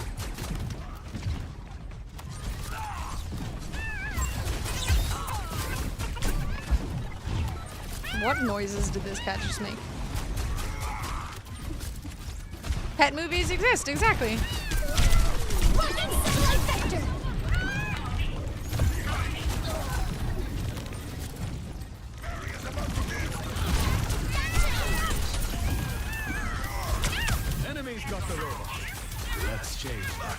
What noises did this cat just make? Pet movies exist, exactly. Fucking satellite vector. Enemy's got the robot. Let's change that.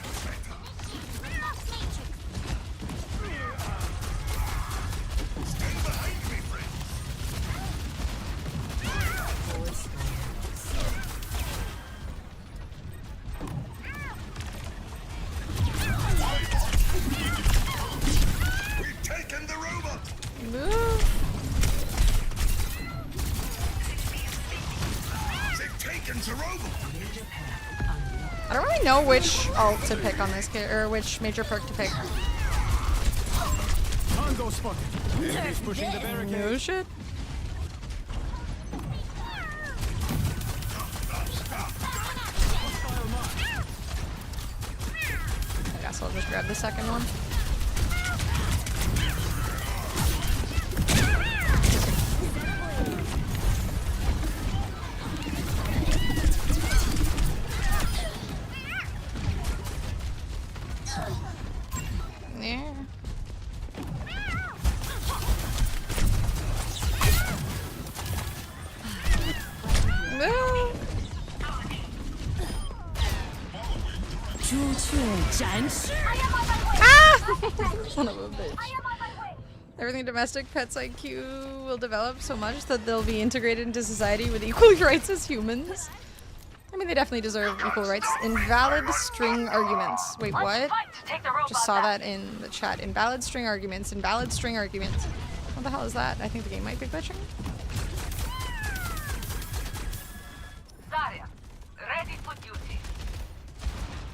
Stand behind me, friend. forward spawn lost. We've taken the robot. Ooh. They've taken the robot. Major perk unlocked. I don't really know which ult to pick on this character, or which major perk to pick. Tango spotted. Enemy's pushing the barricade. No shit. I guess I'll just grab the second one. Yeah. No. Ah! Son of a bitch. Everything domestic pets IQ will develop so much that they'll be integrated into society with equal rights as humans. I mean, they definitely deserve equal rights. Invalid string arguments. Wait, what? Just saw that in the chat. Invalid string arguments. Invalid string arguments. What the hell is that? I think the game might be glitching. Zarya, ready for duty.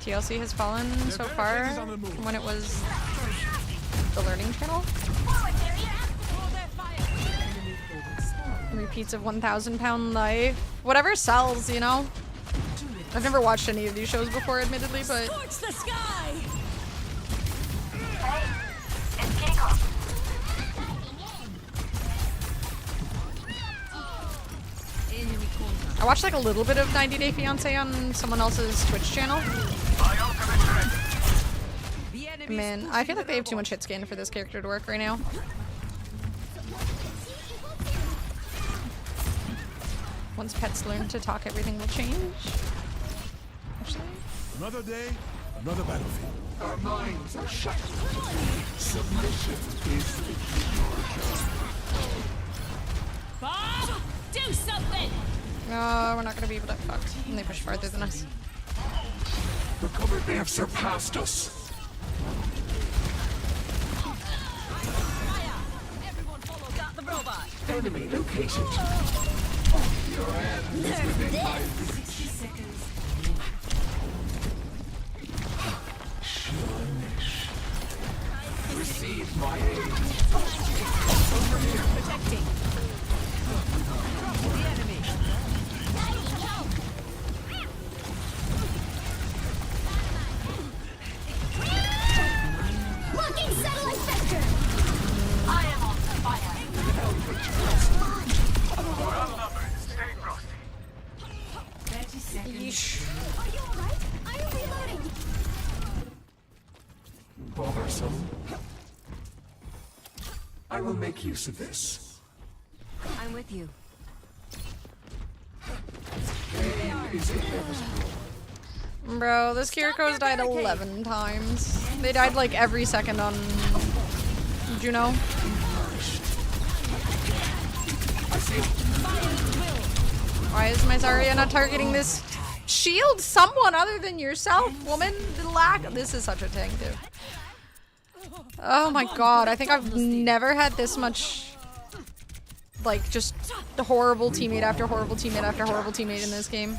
TLC has fallen so far from when it was the learning channel. Enemy forward spawn. Repeats of 1,000-pound life. Whatever sells, you know? I've never watched any of these shows before, admittedly, but Towards the sky. It's kickoff. Enemy contact. I watched like a little bit of 90 Day Fiancé on someone else's Twitch channel. The enemy Man, I feel like they have too much hit scan for this character to work right now. Once pets learn to talk, everything will change. Actually, Another day, another battlefield. Our minds are shut. Submission is the key. Bob, do something. No, we're not gonna be able to fuck. And they push farther than us. They have surpassed us. Enemy located. Sure-ish. Receive my aid. Protecting. The enemy. Blocking satellite vector! I am on fire. We're outnumbered. Stay frosty. 30 seconds. Are you alright? I am reloading! Bothersome. I will make use of this. I'm with you. Pain is inevitable. Bro, this Kiriko's died 11 times. They died like every second on Juno. Why is my Zarya not targeting this? Shield someone other than yourself, woman. The lack. This is such a tank, dude. Oh my god, I think I've never had this much, like, just horrible teammate after horrible teammate after horrible teammate in this game.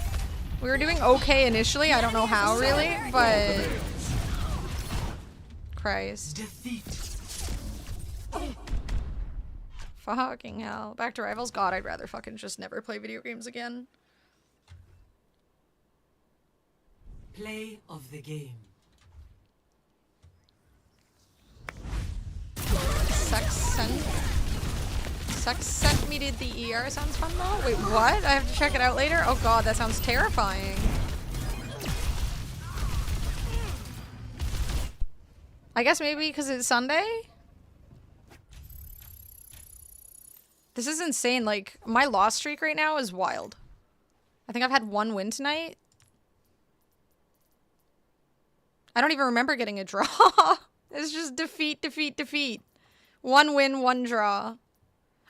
We were doing okay initially, I don't know how really, but... Christ. Fucking hell. Back to Rivals? God, I'd rather fucking just never play video games again. Play of the game. Sex sent me to the ER sounds fun though? Wait, what? I have to check it out later? Oh god, that sounds terrifying. I guess maybe because it's Sunday? This is insane, like, my loss streak right now is wild. I think I've had 1 win tonight. I don't even remember getting a draw. It's just defeat, defeat, defeat. 1 win, 1 draw.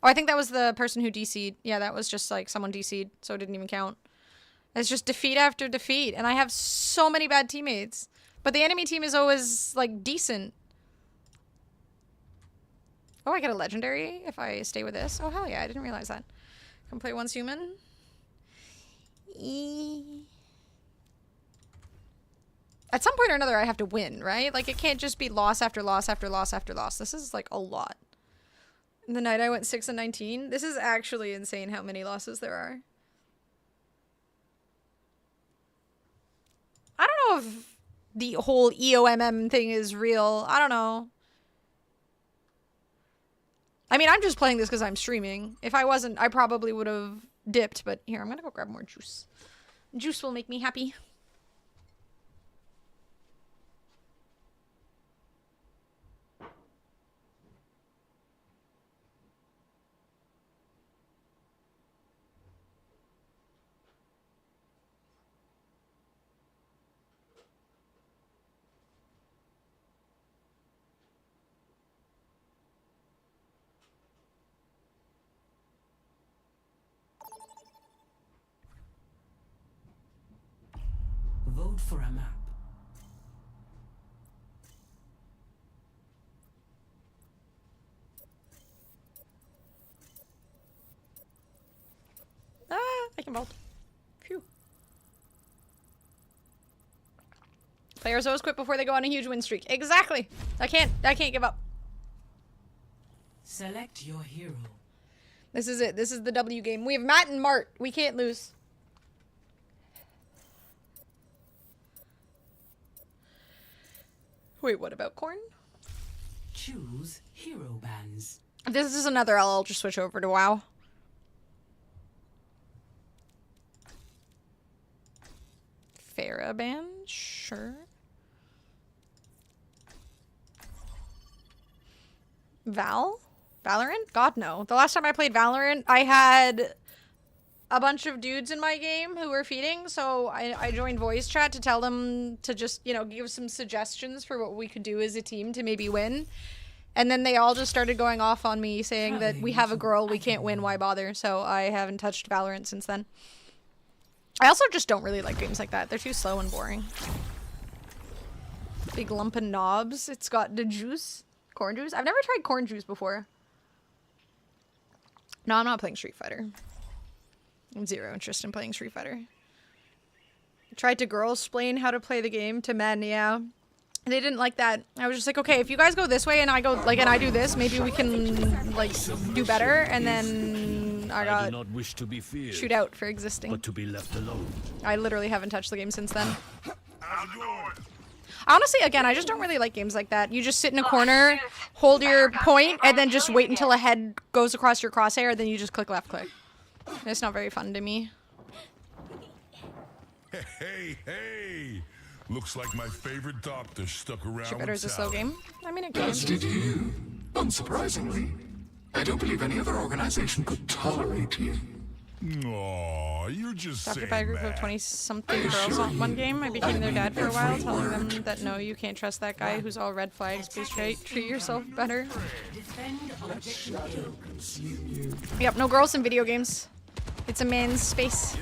Oh, I think that was the person who DC'd. Yeah, that was just like someone DC'd, so it didn't even count. It's just defeat after defeat, and I have so many bad teammates. But the enemy team is always, like, decent. Oh, I get a legendary if I stay with this. Oh, hell yeah, I didn't realize that. Can play once human. At some point or another, I have to win, right? Like, it can't just be loss after loss after loss after loss. This is, like, a lot. The night I went 6 and 19. This is actually insane how many losses there are. I don't know if the whole EOMM thing is real. I don't know. I mean, I'm just playing this because I'm streaming. If I wasn't, I probably would have dipped. But here, I'm going to go grab more juice. Juice will make me happy. Vote for a map. Ah, I can vote. Phew. Players always quit before they go on a huge win streak. Exactly. I can't give up. Select your hero. This is it. This is the W game. We have Matt and Mart. We can't lose. Wait, what about Corn? Choose hero bands. If this is another L, I'll just switch over to WoW. Pharah band? Sure. Valorant? God, no. The last time I played Valorant, I had a bunch of dudes in my game who were feeding, so I joined voice chat to tell them to just, you know, give some suggestions for what we could do as a team to maybe win. And then they all just started going off on me saying that we have a girl, we can't win, why bother? So I haven't touched Valorant since then. I also just don't really like games like that. They're too slow and boring. Big lump of knobs. It's got the juice. Corn juice. I've never tried corn juice before. No, I'm not playing Street Fighter. I have zero interest in playing Street Fighter. I tried to girls-splain how to play the game to men, yeah. They didn't like that. I was just like, okay, if you guys go this way and I go, like, and I do this, maybe we can, like, do better. And then I I do got not wish to be feared, shoot out for existing. but to be left alone. I literally haven't touched the game since then. Honestly, again, I just don't really like games like that. You just sit in a corner, hold your point, and then just wait until a head goes across your crosshair, then you just click left click. It's not very fun to me. Hey, hey! Looks like my favorite doctor stuck around. Street Fighter is a with slow Sally. game. I mean, it As can. did you. Unsurprisingly. I don't believe any other organization could tolerate you. Aw, you're just Adopted saying by a group of that. 20-something girls on one game. I became their dad for a while, telling them that no, you can't trust that guy who's all red flags. Please treat yourself better. Defend objective A. Yep, no girls in video games. It's a man's space.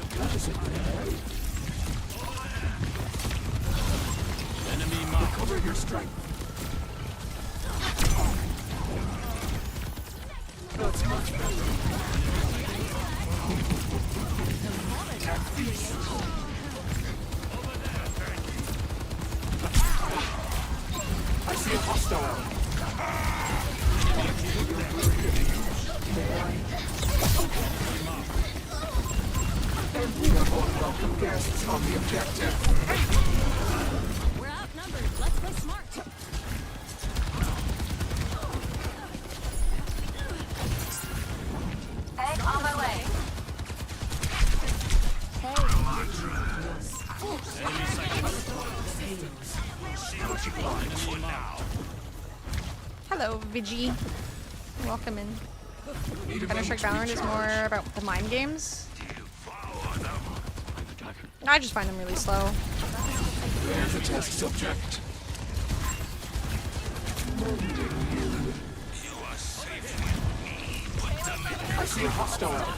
Recover your strength. That's much better. I see a hostile. We are all welcome guests on the objective. We're outnumbered. Let's play smart. Egg on my way. Hello, Vigi. Welcome in. Counter-Strike Valorant is more about the mind games. I just find them really slow. There's a test subject. I see a hostile.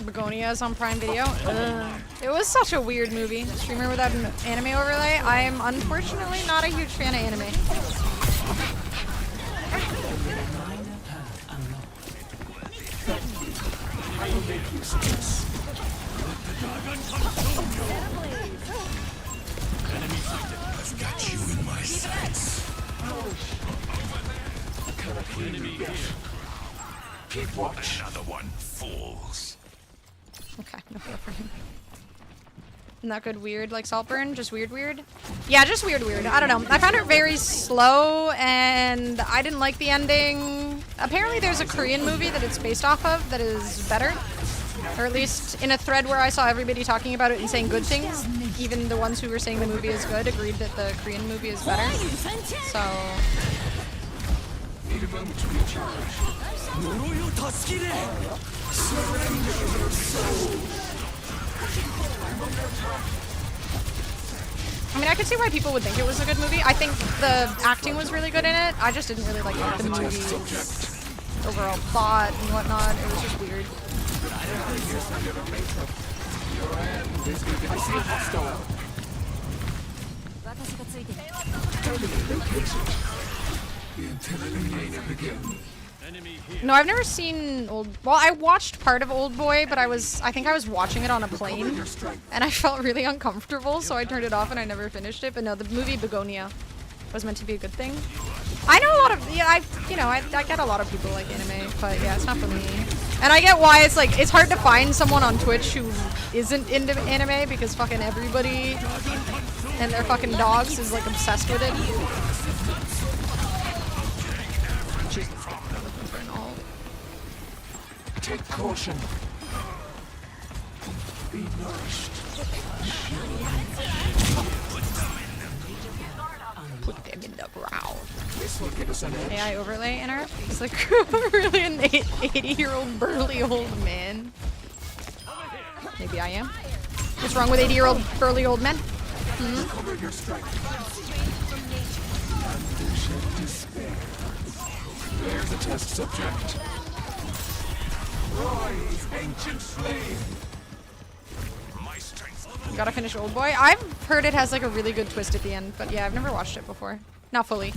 Begonia is on Prime Video. Ugh. It was such a weird movie. Streamer without an anime overlay. I am unfortunately not a huge fan of anime. I will make use of this. I've got you in my sights. Keep watch. Another one, fools. Okay, no feel for him. Not good weird like Saltburn, just weird. Yeah, just weird. I don't know. I found it very slow and I didn't like the ending. Apparently there's a Korean movie that it's based off of that is better. Or at least in a thread where I saw everybody talking about it and saying good things. Even the ones who were saying the movie is good agreed that the Korean movie is better. So Need a moment to recharge. I mean, I could see why people would think it was a good movie. I think the acting was really good in it. I just didn't really like the movie's overall plot and whatnot. It was just weird. I see a hostile. The interrogation begins. No, I've never seen Well, I watched part of Old Boy, but I think I was watching it on a plane, and I felt really uncomfortable, so I turned it off and I never finished it. But no, the movie Begonia was meant to be a good thing. I know a lot of, yeah, I get a lot of people like anime, but yeah, it's not for me. And I get why it's like, it's hard to find someone on Twitch who isn't into anime because fucking everybody and their fucking dogs is like obsessed with it. Take caution. Be nourished. Put them in the ground. This will give us an edge. AI overlay in her. He's like really an 80-year-old burly old man. Maybe I am. What's wrong with 80-year-old burly old men? Recover your strength. There's a test subject. Rise, ancient slave. My strength. Gotta finish Old Boy. I've heard it has like a really good twist at the end, but yeah, I've never watched it before. Not fully.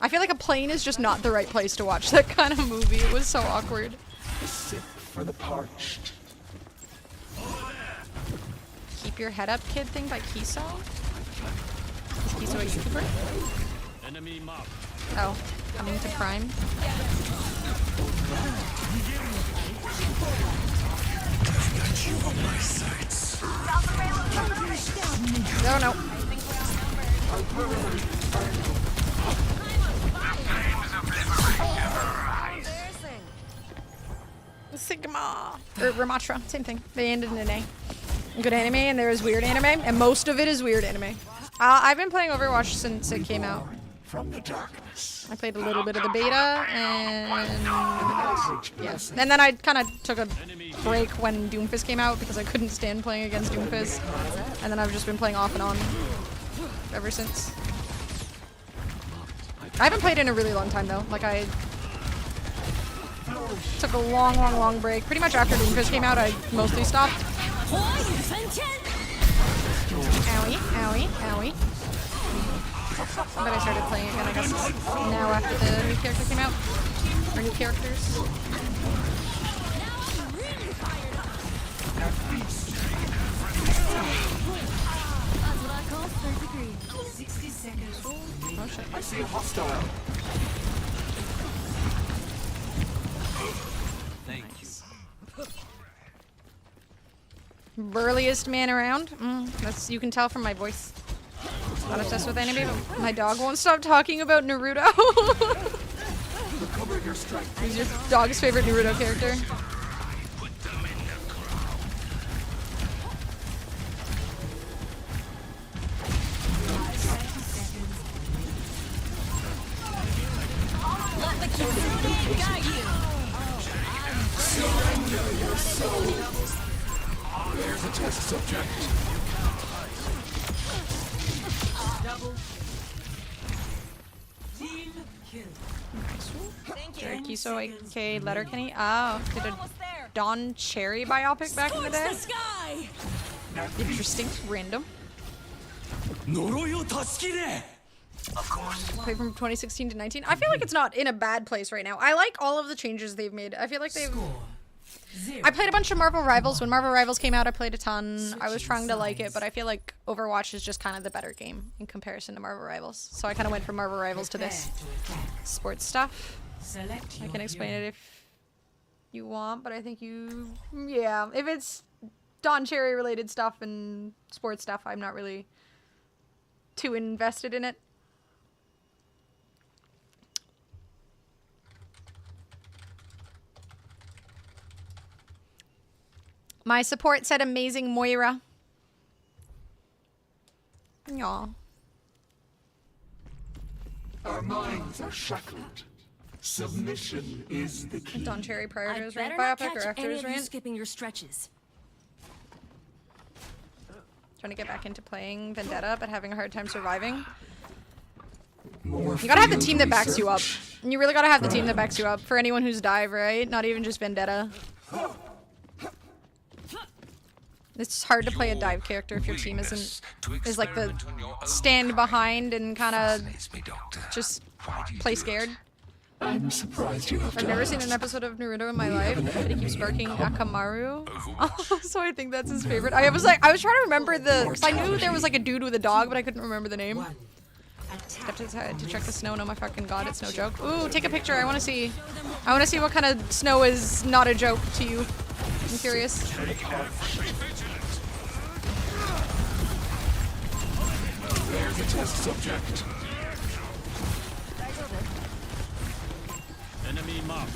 I feel like a plane is just not the right place to watch that kind of movie. It was so awkward. The sick for the parched. Keep Your Head Up Kid thing by Kiso? Is Kiso a YouTuber? Enemy marked. Oh, coming to Prime. No, no. Sigma. Or Ramatra, same thing. They ended in an A. Good anime, and there is weird anime, and most of it is weird anime. I've been playing Overwatch since it came out. From the darkness. I played a little bit of the beta, and yes. And then I kind of took a break when Doomfist came out because I couldn't stand playing against Doomfist. And then I've just been playing off and on ever since. I haven't played in a really long time though. Like I took a long break. Pretty much after Doomfist came out, I mostly stopped. Owie, owie, owie. But I started playing again, I guess, now after the new character came out. Or new characters. Oh shit. I see a hostile. Burliest man around. That's, you can tell from my voice. Not obsessed with anime, but my dog won't stop talking about Naruto. Who's your dog's favorite Naruto character? Let the kid guide you. Surrender your soul. There's a test subject. Double. Team kill. Thank you. Jared Kiso, aka Letterkenny. Oh, did a Almost there. Don Cherry biopic back in the day. Scorch the sky. Interesting, random. Played from 2016 to 19. I feel like it's not in a bad place right now. I like all of the changes they've made. I feel like they've... I played a bunch of Marvel Rivals. When Marvel Rivals came out, I played a ton. I was trying to like it, but I feel like Overwatch is just kind of the better game in comparison to Marvel Rivals. So I kind of went from Marvel Rivals to this sports stuff. Select I can explain it if you want, but I think you... Yeah, if it's Don Cherry related stuff and sports stuff, I'm not really too invested in it. My support said amazing Moira. Aw. Our minds are shackled. Submission is the key. Don Cherry prior to I his better rant not biopic or catch after any his of you rant. skipping your stretches. Trying to get back into playing Vendetta, but having a hard time surviving. More You gotta have the field team that backs you up. research. You really gotta have the team that backs you up for anyone who's dive, right? Not even just Vendetta. It's hard to play a dive character if your team is like the stand behind and kind of just play scared. I'm surprised you have I've never seen an episode of Naruto in my life, but he keeps barking Akamaru. So I think that's his favorite. I was trying to remember the, I knew there was like a dude with a dog, but I couldn't remember the name. Stepped inside to check the snow. No, my fucking god, it's no joke. Ooh, take a picture. I want to see what kind of snow is not a joke to you. I'm curious. There's a test subject. Enemy marked.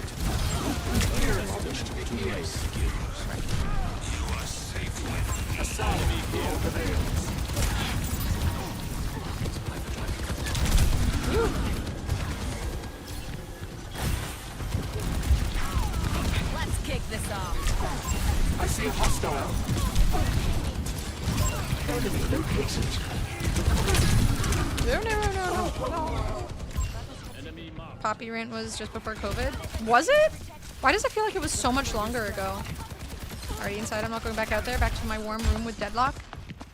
Let's kick this off. I see a hostile. Enemy located. No. Enemy marked. Poppy rant was just before COVID. Was it? Why does it feel like it was so much longer ago? Already inside, I'm not going back out there. Back to my warm room with Deadlock.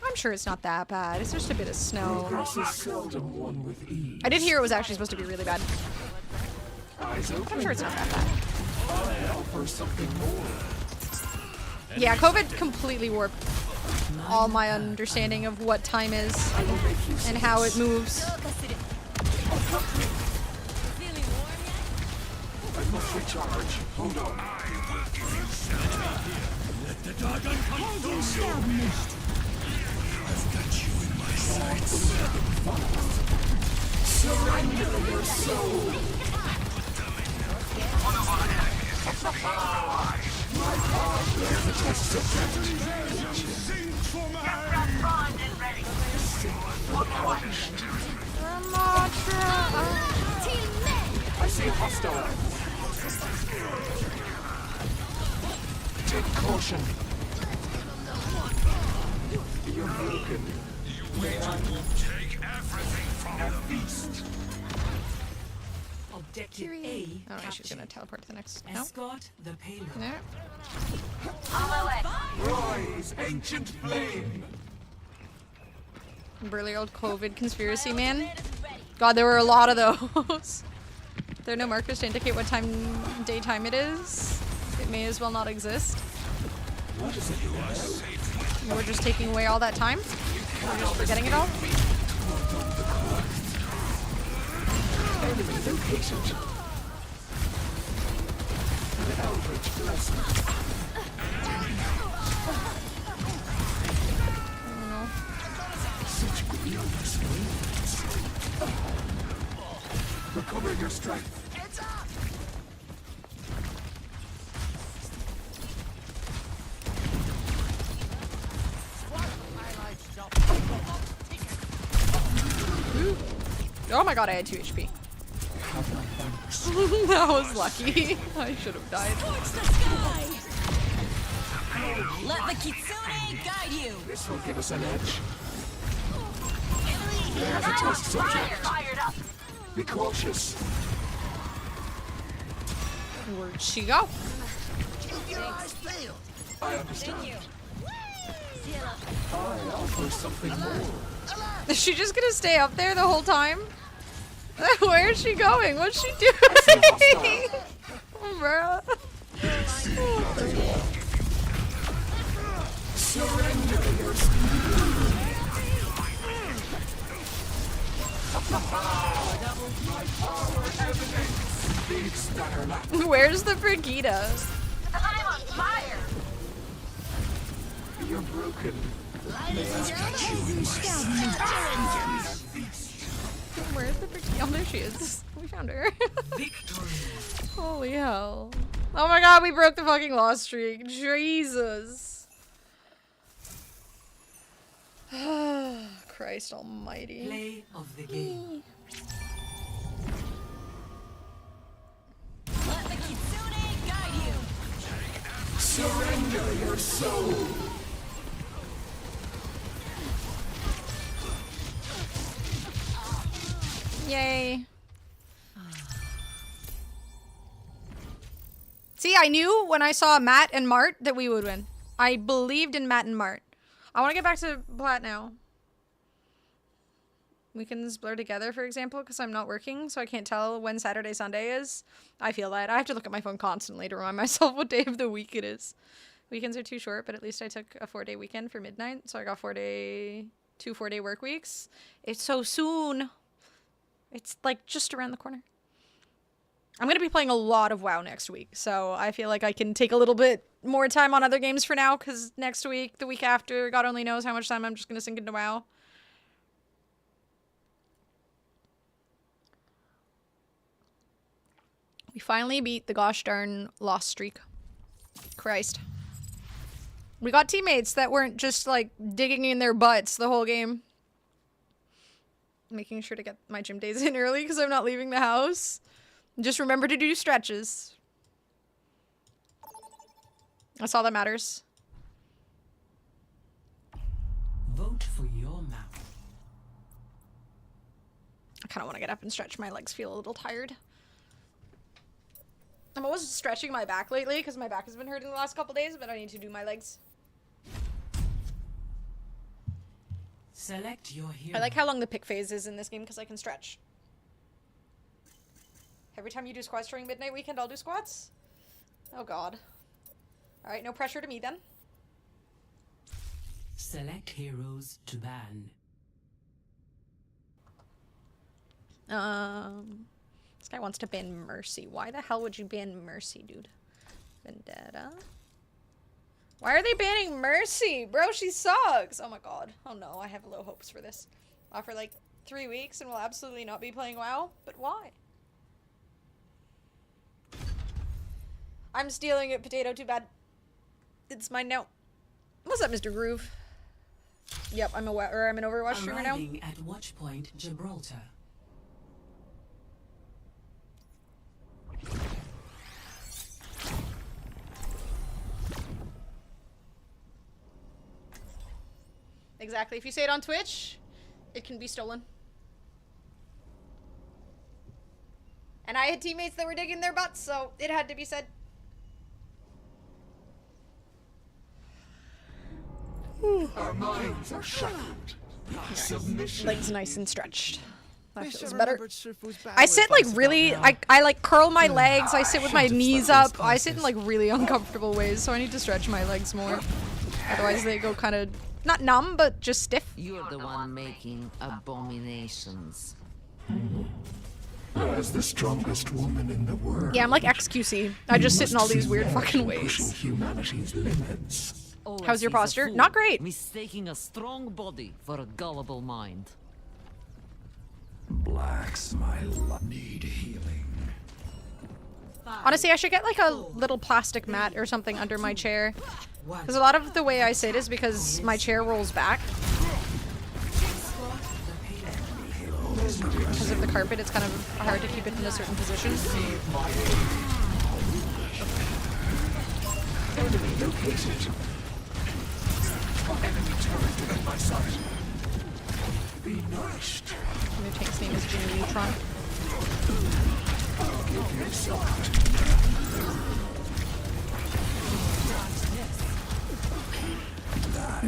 I'm sure it's not that bad. It's just a bit of snow. Progress is seldom won with ease. I did hear it was actually supposed to be really bad. Eyes open. I'm sure it's not that bad. I offer something more. Yeah, COVID completely warped all my understanding of what time is and how it moves. Feeling warm yet? I must recharge. Hold on. Let the dragon consume you. I've got you in my sights. Surrender your soul. My power bears the test of Sing for my Bond and ready. I see a hostile. Take caution. You're broken. take everything from the beast. Objective A. Oh, no, she's gonna captured. teleport to the next. No. Escort the payload. There. On my way. Rise, ancient flame. Burly old COVID conspiracy man. God, there were a lot of those. There are no markers to indicate what time daytime it is. It may as well not exist. We're just taking away all that time. We're just forgetting it all. Enemy located. An eldritch blessing. Such glorious wings. Recover your strength. Oh my god, I had 2 HP. That was lucky. I should have died. Torch the sky! Let the Kitsune guide you! This will give us an edge. There's a test subject. Fired up. Be cautious. Where'd she go? I understand. I offer something more. Is she just gonna stay up there the whole time? Where is she going? What's she doing? Bruh. Surrender your spirit. My power emanates. Big stunner lap. Where's the Brigida? I'm on fire. You're broken. Where's the Brigida? Oh, there she is. We found her. Victory. Holy hell. Oh my god, we broke the fucking loss streak. Jesus. Christ almighty. Play of the game. Let the Kitsune guide you! Surrender your soul. Yay. See, I knew when I saw Matt and Mart that we would win. I believed in Matt and Mart. I want to get back to Plat now. Weekends blur together, for example, because I'm not working, so I can't tell when Saturday, Sunday is. I feel that. I have to look at my phone constantly to remind myself what day of the week it is. Weekends are too short, but at least I took a 4-day weekend for midnight, so I got 2 4-day work weeks. It's so soon. It's like just around the corner. I'm going to be playing a lot of WoW next week, so I feel like I can take a little bit more time on other games for now, because next week, the week after, God only knows how much time I'm just going to sink into WoW. We finally beat the gosh darn loss streak. Christ. We got teammates that weren't just, like, digging in their butts the whole game. Making sure to get my gym days in early because I'm not leaving the house. Just remember to do stretches. That's all that matters. Vote for your map. I kind of want to get up and stretch. My legs feel a little tired. I'm always stretching my back lately because my back has been hurting the last couple days, but I need to do my legs. Select your hero. I like how long the pick phase is in this game because I can stretch. Every time you do squats during midnight weekend, I'll do squats. Oh god. Alright, no pressure to me then. Select heroes to ban. This guy wants to ban Mercy. Why the hell would you ban Mercy, dude? Vendetta. Why are they banning Mercy? Bro, she sucks. Oh my god. Oh no, I have low hopes for this. For like 3 weeks and will absolutely not be playing WoW. But why? I'm stealing it, Potato. Too bad. It's mine now. What's up, Mr. Groove? Yep, I'm an Overwatch streamer now. Arriving at Watchpoint Gibraltar. Exactly. If you say it on Twitch, it can be stolen. And I had teammates that were digging their butts, so it had to be said. Our minds are shackled. Submission. Legs nice and stretched. That Wish I feels better. remembered Shifu's battle I sit like advice really, about now. I like curl my legs, I sit with my should've knees started up, those I sit in classes. like really uncomfortable ways, so I need to stretch my legs more. Otherwise they go kind of, not numb, but just stiff. You're the one making abominations. As the strongest woman in the world. Yeah, I'm like XQC. I just sit in all these weird must fucking see pushing ways. humanity's limits. All I How's your see is a posture? fool, Not great. Mistaking a strong body for a gullible mind. Blacks, my love, need healing. Honestly, I should get like a little plastic mat or something under my chair. Because a lot of the way I sit is because my chair rolls back. Because of the carpet, it's kind of hard to keep it in a certain position. Located. Enemy turret within my sight. Be nourished. Your tank's name is Jimmy Neutron. Give you sight.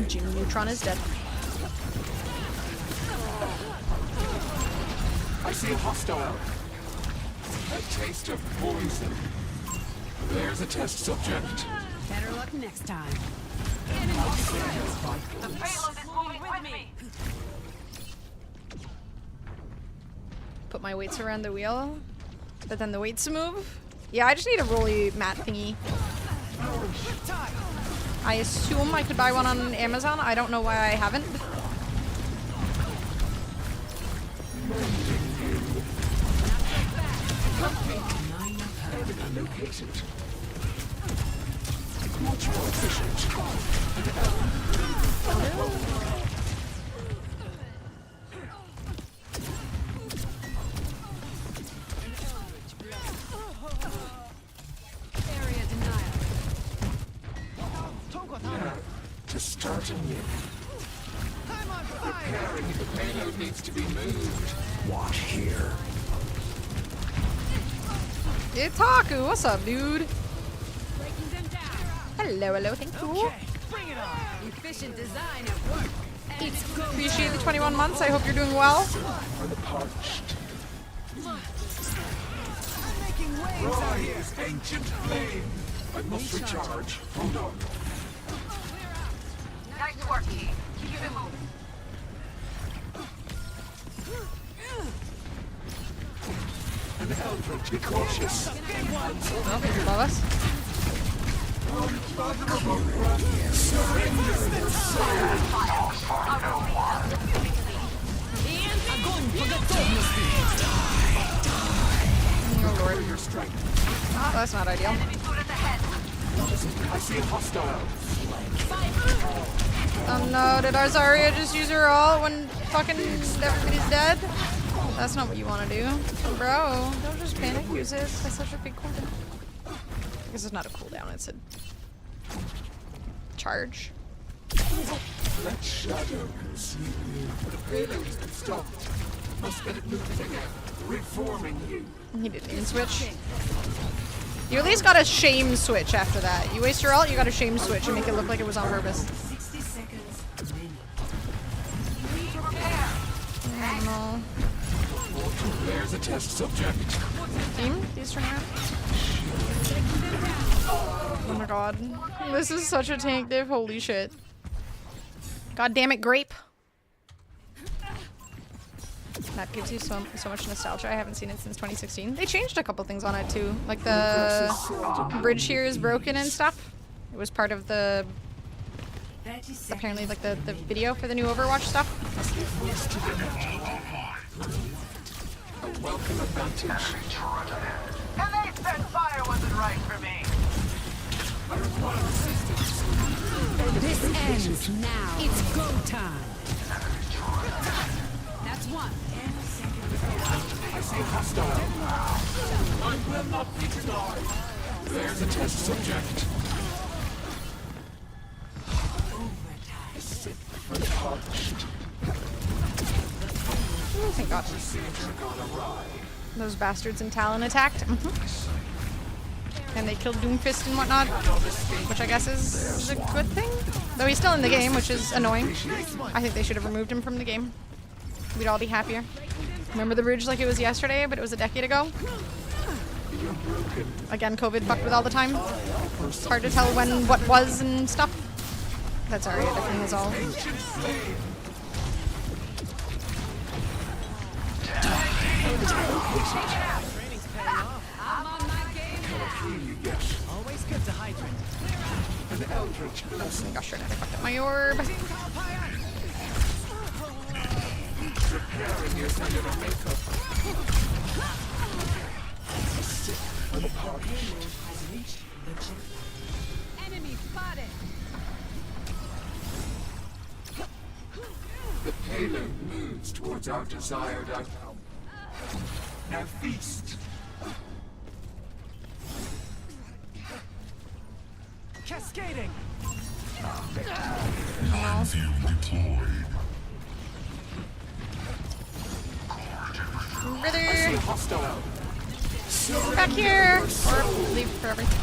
Jimmy Neutron is dead. I see a hostile. A taste of poison. There's a test subject. Better luck next time. The payload is moving with me. Put my weights around the wheel. But then the weights move. Yeah, I just need a rolly mat thingy. I assume I could buy one on Amazon. I don't know why I haven't. Located. Much more efficient. Area denial. To start anew. Preparing the payload needs to be moved. Watch here. Itaku, what's up, dude? Breaking them down. Hello, hello, thank you. Efficient design at work. Appreciate the 21 months. I hope you're doing well. For the parched. Rise, ancient flame. I must recharge. Hold on. Nice work, team. Keep it moving. An eldritch, be cautious. Oh, he's above us. Oh lord. Your strength. Oh, that's not ideal. I see a hostile. Oh no, did our Zarya just use her ult when fucking everybody's dead? That's not what you want to do. Bro, don't just panic, use it. That's such a big cooldown. I guess it's not a cooldown, it's a charge. Let shadow consume you. The payload has been stopped. Must get it moving again. Reforming you. He didn't even switch. You at least got a shame switch after that. You waste your ult, you got a shame switch and make it look like it was on purpose. 60 seconds remaining. I don't know. There's a test subject. Team, please turn around. Oh my god. This is such a tank div. Holy shit. God damn it, Grape. That gives you so much nostalgia. I haven't seen it since 2016. They changed a couple things on it too. Like the bridge here is broken and stuff. It was part of the 30 seconds. apparently like the video for the new Overwatch stuff. A welcome advantage. And they said fire wasn't right for me. This ends now. It's go time. That's one. I see hostile. I will not be denied. There's a test subject. Untouched. Oh, thank god. Procedure gone awry. Those bastards in Talon attacked. And they killed Doomfist and whatnot, which I guess is a good thing. Though he's still in the game, which is annoying. I think they should have removed him from the game. We'd all be happier. Remember the bridge like it was yesterday, but it was a decade ago? Again, COVID fucked with all the time. It's hard to tell when what was and stuff. That's alright, definitely is all. I'm on my game now. Yes. Always good to hydrate. An eldritch Oh blessing. my gosh, I fucked up my orb. Preparing you for your makeup. Enemy spotted. The payload moves towards our desired outcome. Now feast. Cascading. Field deployed. Brother, Hostile. back here! Or leave for everything.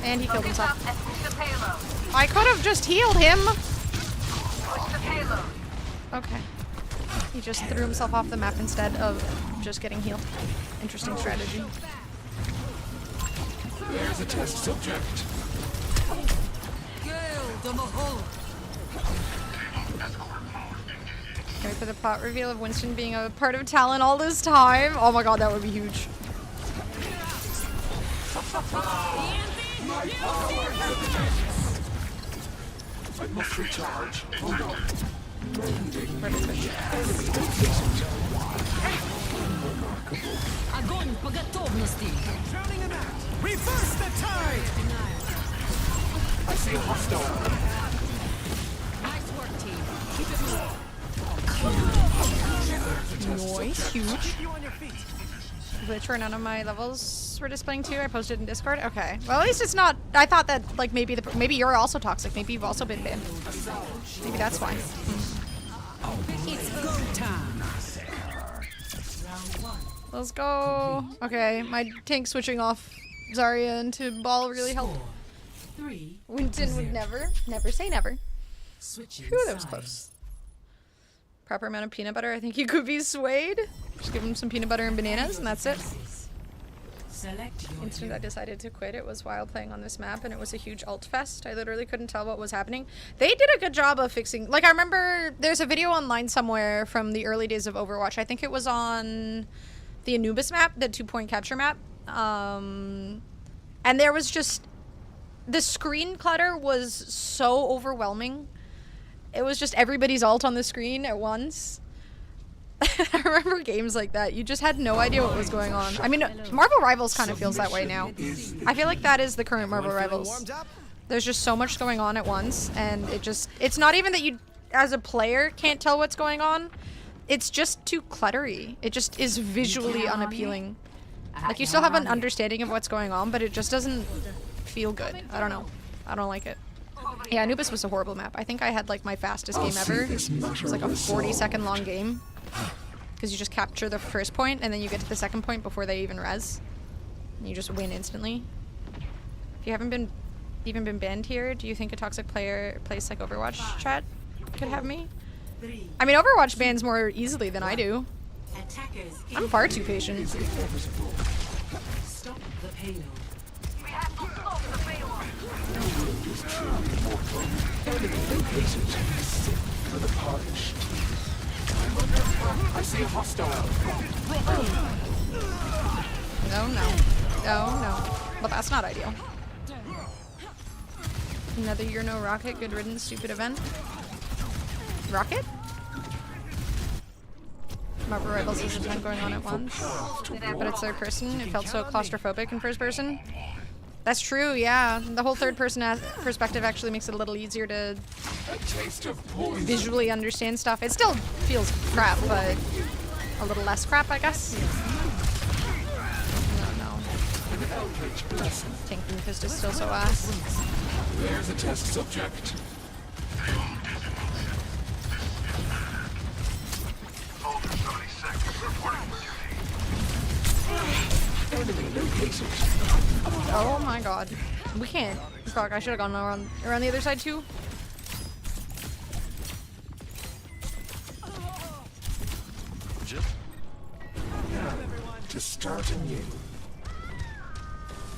And he killed himself. And push the payload. I could have just healed him! Push the payload. Okay. He just threw himself off the map instead of just getting healed. Interesting strategy. There's a test subject. Can we put the plot reveal of Winston being a part of Talon all this time? Oh my god, that would be huge. I must recharge. Hold on. Огонь по готовности. Reverse the tide! I see a hostile. Nice work, team. Keep it moving. Nice, huge. Glitch where none of my levels were displaying too. I posted in Discord. Okay. Well, at least it's not. I thought that like maybe maybe you're also toxic. Maybe you've also been banned. Maybe that's why. It's go time. Let's go. Okay, my tank switching off Zarya into Ball really helped. 3. Winston would never say never. Switching Phew, that was sides. close. Proper amount of peanut butter. I think you could be swayed. Just give him some peanut butter and bananas, and that's it. Select your Instant I decided to quit it was while playing on this map, and it was a huge alt fest. I literally couldn't tell what was happening. They did a good job of fixing. Like I remember, there's a video online somewhere from the early days of Overwatch. I think it was on the Anubis map, the 2-point capture map. And there was just the screen clutter was so overwhelming. It was just everybody's alt on the screen at once. I remember games like that. You just had no idea what was going on. I mean, Marvel Rivals kind of feels that way now. I feel like that is the current Marvel Rivals. There's just so much going on at once, and it's not even that you, as a player, can't tell what's going on. It's just too cluttery. It just is visually unappealing. Like, you still have an understanding of what's going on, but it just doesn't feel good. I don't know. I don't like it. Yeah, Anubis was a horrible map. I think I had, like, my fastest game ever. It was like a 40-second long game. Because you just capture the first point, and then you get to the second point before they even res. You just win instantly. If you haven't been even been banned here, do you think a toxic player place like Overwatch chat could have me? 3. I mean, Overwatch bans more easily than I do. Attackers I'm far too patient. stop the payload. We have to stop the payload. For the parched. I see a hostile. No, no. No, no. Well, that's not ideal. Another year no rocket. Good riddance, stupid event. Rocket? Marvel Rivals is a ton going on at once. But it's third person. It felt so claustrophobic in first person. That's true, yeah. The whole third person perspective actually makes it a little easier to A taste of poison. visually understand stuff. It still feels crap, but a little less crap, I guess. No, no. Tank Doomfist is still so ass. There's a test subject. Oh my god. We can't. Fuck, I should have gone around the other side too. To start anew.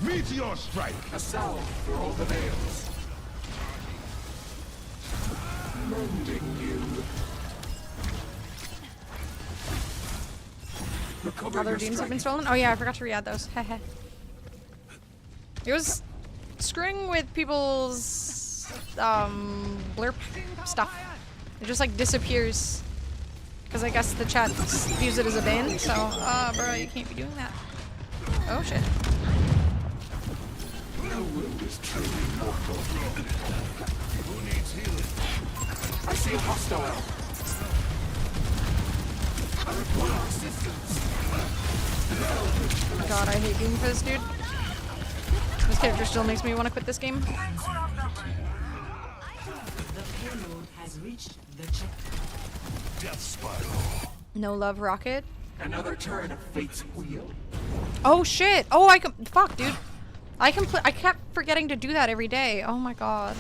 Meteor strike. A salve for all the nails. Mending you. Recover Other your dreams have been strength. stolen? Oh yeah, I forgot to re-add those. Heh. It was screwing with people's blurp stuff. It just like disappears. Because I guess the chat views it as a ban, so bro, you can't be doing that. Oh shit. No wound is truly mortal. Who needs healing? I see a hostile. I require assistance. God, I hate Doomfist, dude. This character still makes me want to quit this game. The payload has reached the checkpoint. Death spiral. No love rocket. Another turn of fate's wheel. Oh shit! Oh, fuck, dude. I kept forgetting to do that every day. Oh my god.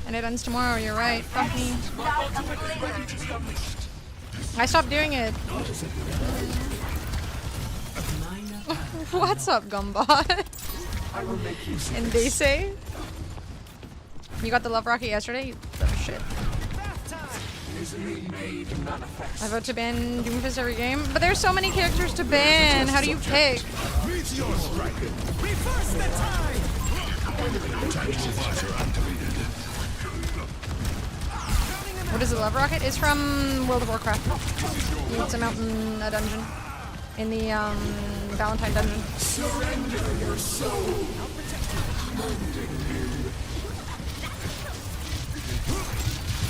And it ends tomorrow. You're right. Fuck me. I stopped doing it. What's up, Gumbot? I will make use of And they say you got the love rocket yesterday. You little shit. easily made manifest. I vote to ban Doomfist every game, but there's so many characters to ban. How do you pick? Meteor strike. What is the love rocket? It's from World of Warcraft. It's a mountain, a dungeon, in the Valentine dungeon. Surrender your soul.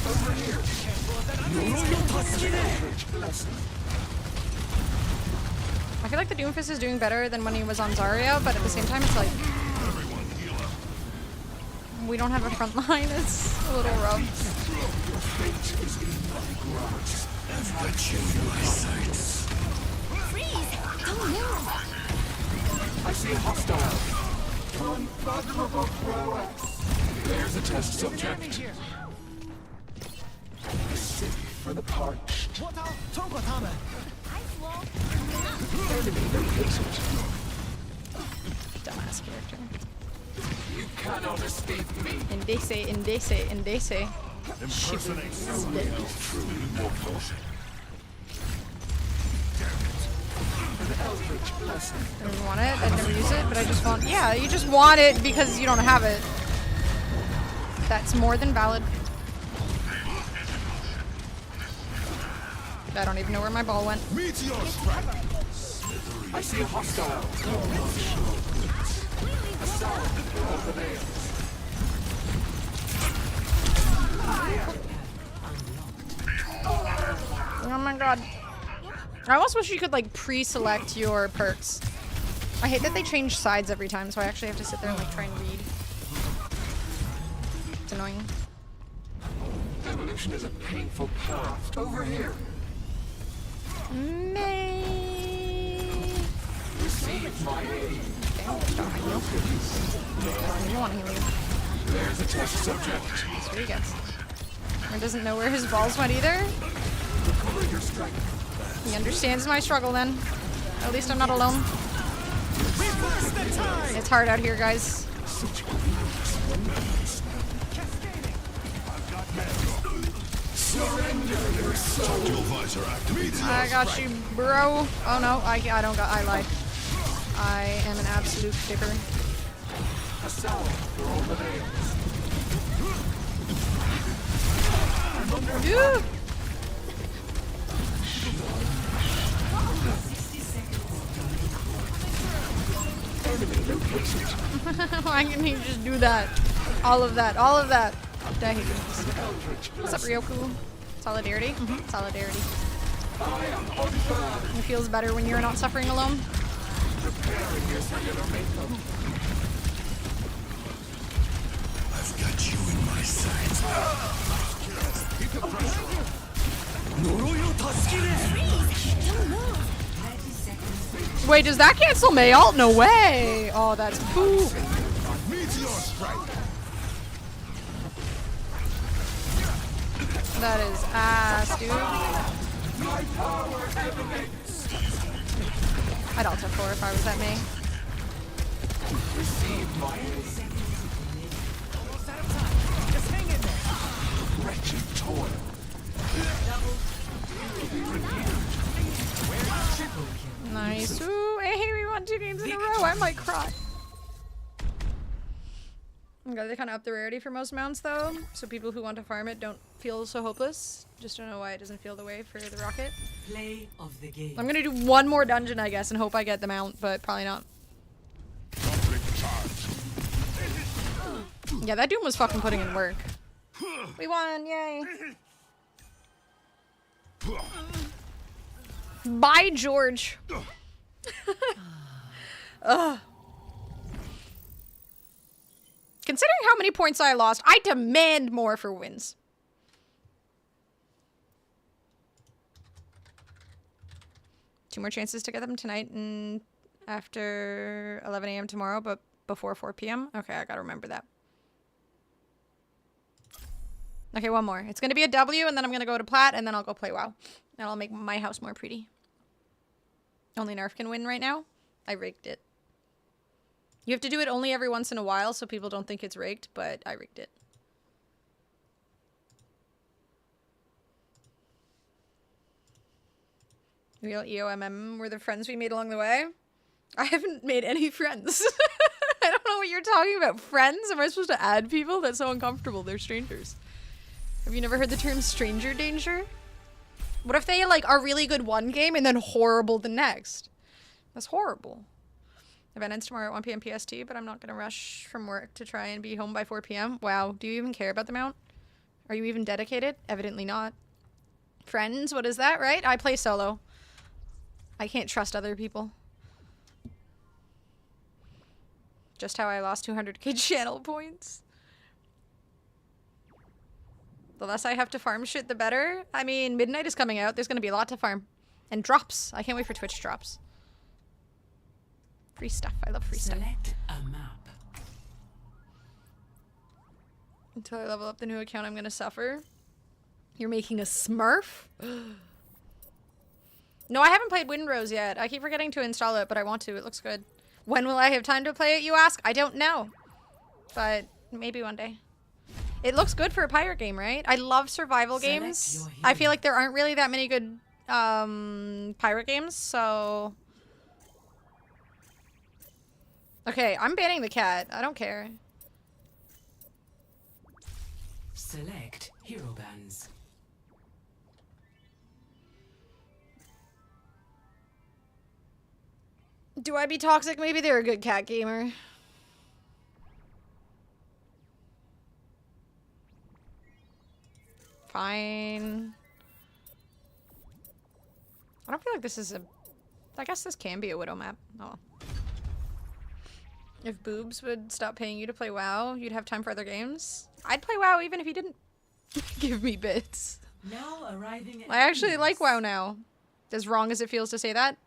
Over here. Blessing. I feel like the Doomfist is doing better than when he was on Zarya, but at the same time, it's like we don't have a front line. It's a little rough. Fate is in my grasp. I've got you in my sights. I see a hostile. Unfathomable prowess. There's a test subject. A city for the parched. Enemy located. Dumbass character. You cannot escape me. And they say, and they say, and they say. Impersonate. Truly mortal. An eldritch blessing. I don't want it. I never use it, but I just want. Yeah, you just want it because you don't have it. That's more than valid. I don't even know where my ball went. Meteor strike. I see a hostile. A salve for all the nails. Oh my god. I almost wish you could like pre-select your perks. I hate that they change sides every time, so I actually have to sit there and like try and read. It's annoying. Evolution is a painful path. Over here. May. Receive my aid. Okay. Don't heal. You don't want to heal you. There's a test subject. That's what he gets. He doesn't know where his balls went either. He understands my struggle then. At least I'm not alone. It's hard out here, guys. I got you, bro. Oh no, I don't got. I lied. I am an absolute dipper. Dude. Why can he just do that? All of that. All of that. Dang. What's up, Ryoku? Solidarity? Solidarity. It feels better when you're not suffering alone. I've got you in my sights. Keep the pressure on. Wait, does that cancel Mayalt? No way! Oh, that's poop. Meteor strike. That is ass, dude. I'd alter 4 if I was at May. Wretched toil. Nice. Ooh, hey, we won 2 games in a row. I might cry. Okay, they kind of up the rarity for most mounts, though, so people who want to farm it don't feel so hopeless. Just don't know why it doesn't feel the way for the rocket. Play of the game. I'm gonna do one more dungeon, I guess, and hope I get the mount, but probably not. Yeah, that Doom was fucking putting in work. We won, yay. Bye, George. Ugh. Considering how many points I lost, I demand more for wins. Two more chances to get them tonight and after 11 a.m. tomorrow, but before 4 p.m. Okay, I gotta remember that. Okay, one more. It's gonna be a W, and then I'm gonna go to Plat, and then I'll go play WoW. And I'll make my house more pretty. Only Narf can win right now. I rigged it. You have to do it only every once in a while so people don't think it's rigged, but I rigged it. Real EOMM were the friends we made along the way. I haven't made any friends. I don't know what you're talking about. Friends? Am I supposed to add people? That's so uncomfortable. They're strangers. Have you never heard the term stranger danger? What if they like are really good one game and then horrible the next? That's horrible. Event ends tomorrow at 1 p.m. PST, but I'm not going to rush from work to try and be home by 4 p.m. Wow, do you even care about the mount? Are you even dedicated? Evidently not. Friends, what is that, right? I play solo. I can't trust other people. Just how I lost 200k channel points. The less I have to farm shit, the better. I mean, Midnight is coming out. There's going to be a lot to farm. And drops. I can't wait for Twitch drops. Free stuff. I love free stuff. Select a map. Until I level up the new account, I'm going to suffer. You're making a Smurf? No, I haven't played Windrose yet. I keep forgetting to install it, but I want to. It looks good. When will I have time to play it, you ask? I don't know. But maybe one day. It looks good for a pirate game, right? I love survival Select games. your I feel like there aren't really that many good pirate games, so... Okay, I'm banning the cat. I don't care. Select hero bands. Do I be toxic? Maybe they're a good cat gamer. Fine. I don't feel like this is a... I guess this can be a Widow map. Oh well. If Boobs would stop paying you to play WoW, you'd have time for other games? I'd play WoW even if he didn't give me bits. Now arriving at I actually Phoenix. like WoW now. As wrong as it feels to say that.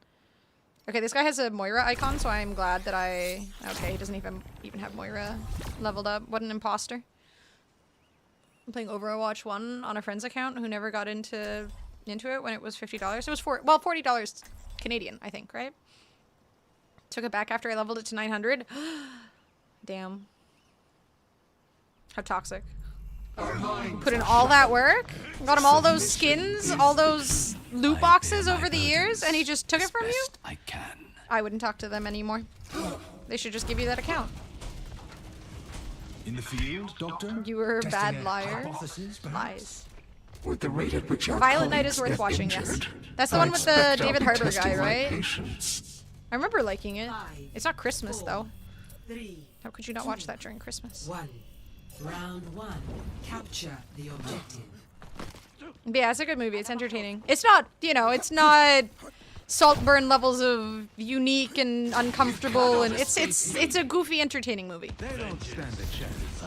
Okay, this guy has a Moira icon, so I'm glad that I... Okay, he doesn't even have Moira leveled up. What an imposter. I'm playing Overwatch 1 on a friend's account who never got into it when it was $50. It was $40 Canadian, I think, right? Took it back after I leveled it to 900. Damn. How toxic. Put in all that work, got him all those skins, all those loot boxes over the years, and he just took it from you? I can. I wouldn't talk to them anymore. They should just give you that account. In the field, Doctor? You were a Testing bad a liar. hypothesis, perhaps? Lies. With the rate at which our Violet Knight colleagues is worth get watching, yes. injured, That's the I one with the expect I'll David be Harbour testing guy, my right? patience. I remember liking it. It's not Christmas, though. 3, How could you not watch that during Christmas? 1. Round 1. Capture the objective. But yeah, it's a good movie. It's entertaining. It's not, you know, it's not Saltburn levels of unique and uncomfortable, and it's a goofy, entertaining movie. They don't stand a chance.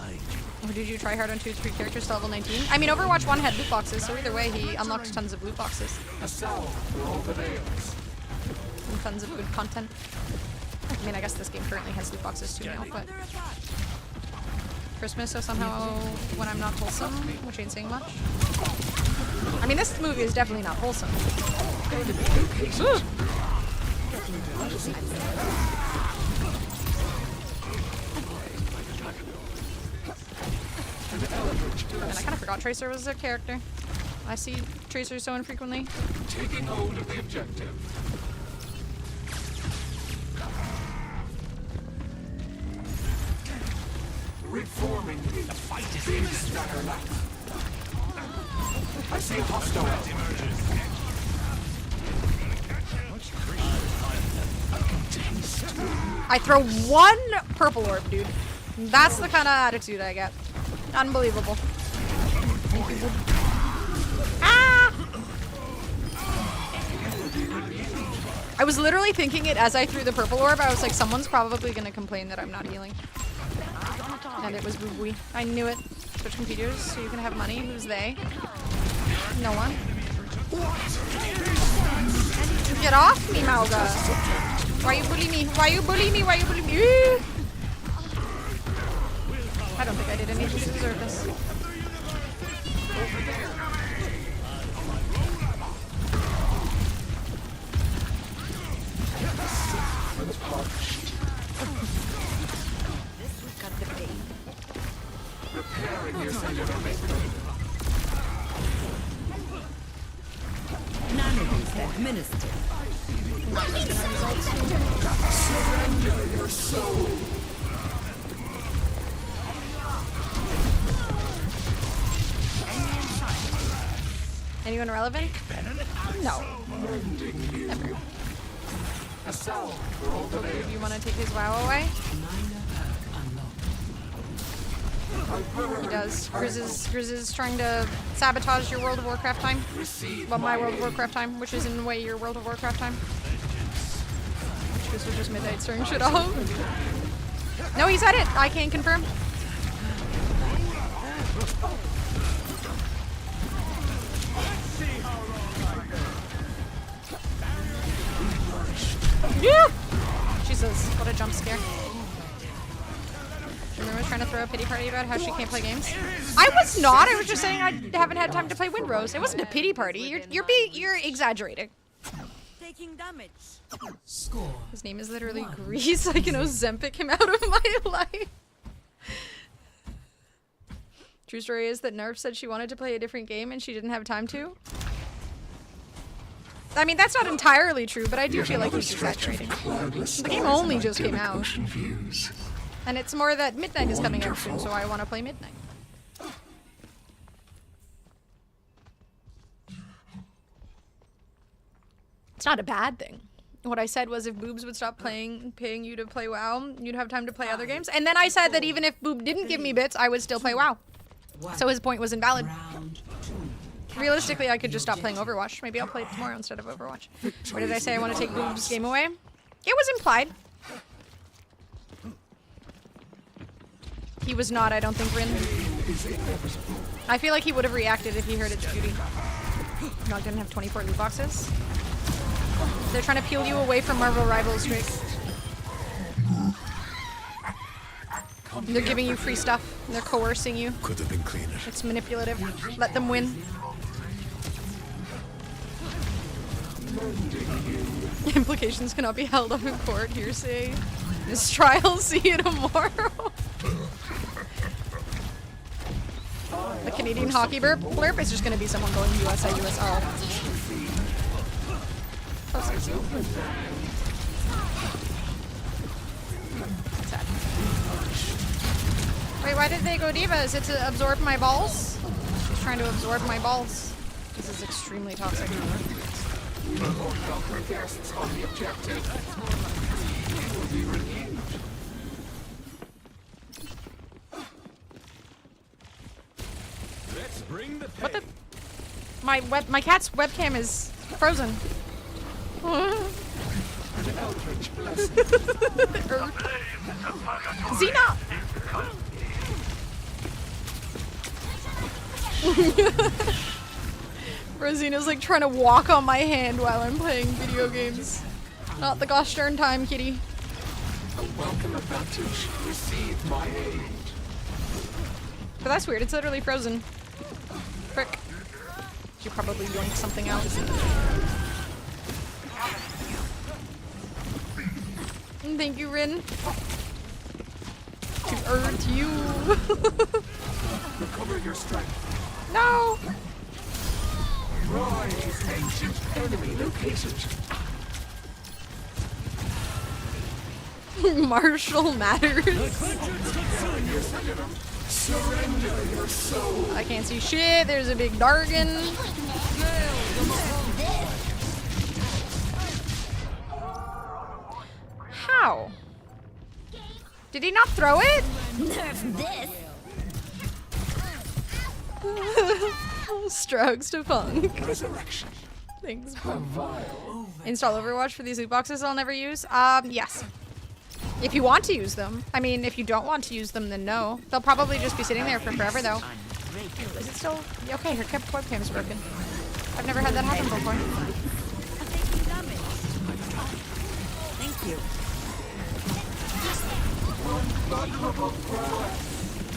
Or did you try hard on 2 3 characters to level 19? I mean, Overwatch 1 had loot boxes, so either way, he unlocked tons of loot boxes. A salve for all the nails. And tons of good content. I mean, I guess this game currently has loot boxes too now, but... Christmas, so somehow when I'm not wholesome, which ain't saying much. I mean, this movie is definitely not wholesome. And I kind of forgot Tracer was a character. I see Tracer so infrequently. Taking hold of the objective. Reforming the fight is in Staggerlap. I see a hostile. I throw one purple orb, dude. That's the kind of attitude I get. Unbelievable. Ah! I was literally thinking it as I threw the purple orb. I was like, someone's probably gonna complain that I'm not healing. And it was Boobwee. I knew it. Switch computers so you can have money. Who's they? No one. Get off me, Mauga. Why you bully me? Why you bully me? Why you bully me? I don't think I did anything to deserve this. None of these administered. Anyone relevant? No. Never. Do you want to take his WoW away? He does. Grizz is trying to sabotage your World of Warcraft time. Well, my World of Warcraft time, which is in a way your World of Warcraft time. Grizz was just midnight stirring shit off. No, he said it. I can't confirm. Yeah! Jesus, what a jump scare. Remember trying to throw a pity party about how she can't play games? I was not. I was just saying I haven't had time to play Windrose. It wasn't a pity party. You're exaggerating. Taking damage. Score. His name is literally Grease. I can Ozempic him out of my life. True story is that Nerf said she wanted to play a different game and she didn't have time to. I mean, that's not entirely true, but I do feel like he's exaggerating. The game only just came out. And it's more that Midnight is coming out soon, so I want to play Midnight. It's not a bad thing. What I said was if Boobs would stop paying you to play WoW, you'd have time to play other games. And then I said that even if Boob didn't give me bits, I would still play WoW. So his point was invalid. Round 2. Realistically, I could just stop playing Overwatch. Maybe I'll play it tomorrow instead of Overwatch. Or did I say I want to take Boob's game away? It was implied. He was not, I don't think, Rin. I feel like he would have reacted if he heard its beauty. Nog didn't have 24 loot boxes. They're trying to peel you away from Marvel Rivals, Drake. They're giving you free stuff. They're coercing you. Could have been cleaner. It's manipulative. Let them win. Implications cannot be held up in court. Hearsay. This trial. See you tomorrow. The Canadian hockey blurb is just going to be someone going USA, USL. Sad. Wait, why did they go Diva? Is it to absorb my balls? She's trying to absorb my balls. This is extremely toxic. Let's bring the What the? My cat's webcam is frozen. Xena! Rosina's like trying to walk on my hand while I'm playing video games. Not the gosh darn time, kitty. A welcome advantage. Receive my aid. But that's weird, it's literally frozen. Frick. She probably yoinked something out. Thank you, Rin. To earth you. Recover your strength. No! Rise, ancient enemy located. Marshall matters. Surrender your soul. I can't see shit. There's a big Dargan. How? Did he not throw it? Nerf this. Strokes to punk. Resurrection. Thanks. Vile. Install Overwatch for these loot boxes I'll never use? Yes. If you want to use them. I mean, if you don't want to use them, then no. They'll probably just be sitting there for forever, though. Is it still... Okay, her webcam is broken. I've never had that happen before. Thank you.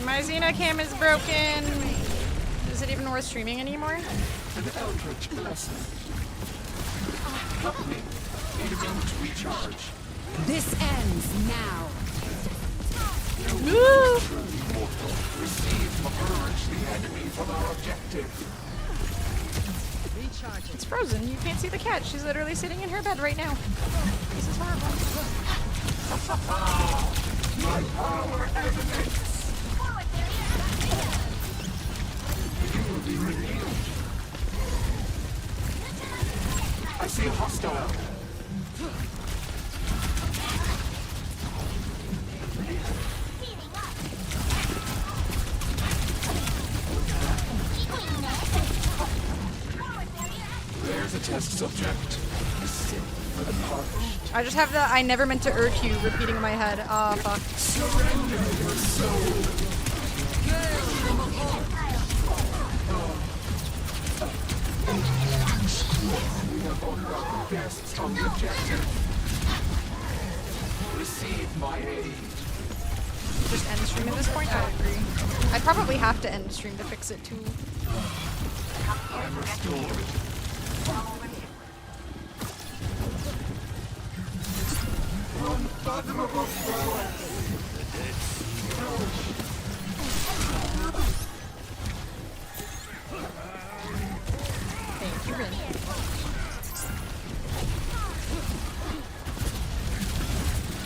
My Xena cam is broken. Is it even worth streaming anymore? An eldritch blessing. Help me. Need a moment to recharge. This ends now. Woo! Receive purge the enemy from our objective. It's frozen. You can't see the cat. She's literally sitting in her bed right now. This is horrible. My power emanates. You will be revealed. I see a hostile. There's a test subject. Sit for the punished. I just have the I never meant to irk you repeating in my head. Ah, fuck. Surrender your soul. We have unlocked the guests on the objective. Receive my aid. Just end stream at this point? I agree. I'd probably have to end stream to fix it too. I'm restored. Unfathomable prowess. Thank you, Rin.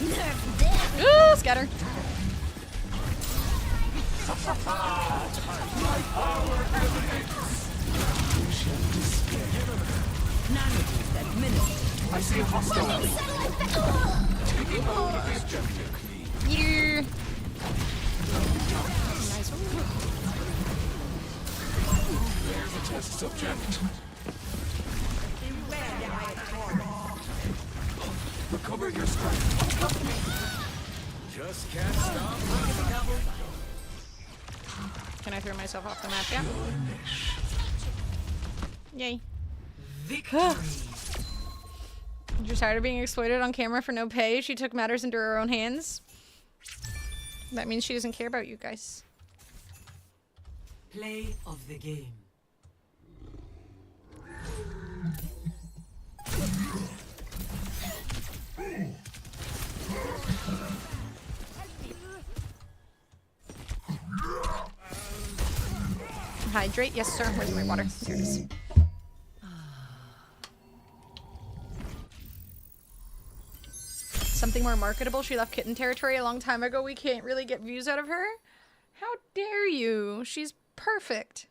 Nerf this. Ooh, scatter. I see a hostile. Taking hold of the objective. Yeeter. Nice one. There's a test subject. Recover your strength. Just can't stop. Can I throw myself off the map? Yeah. Yay. Victory. You're tired of being exploited on camera for no pay. She took matters into her own hands. That means she doesn't care about you guys. Play of the game. Hydrate? Yes, sir. Where's my water? Here it is. Something more marketable. She left kitten territory a long time ago. We can't really get views out of her. How dare you? She's perfect.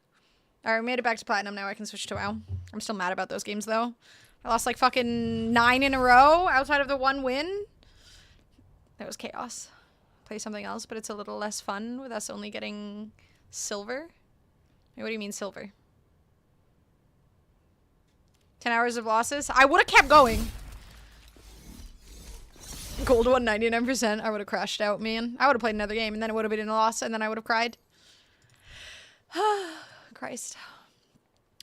Alright, we made it back to platinum. Now I can switch to WoW. I'm still mad about those games, though. I lost like fucking 9 in a row outside of the one win. That was chaos. Play something else, but it's a little less fun with us only getting silver. Wait, what do you mean silver? 10 hours of losses? I would have kept going. Gold won 99%. I would have crashed out, man. I would have played another game, and then it would have been a loss, and then I would have cried. Christ.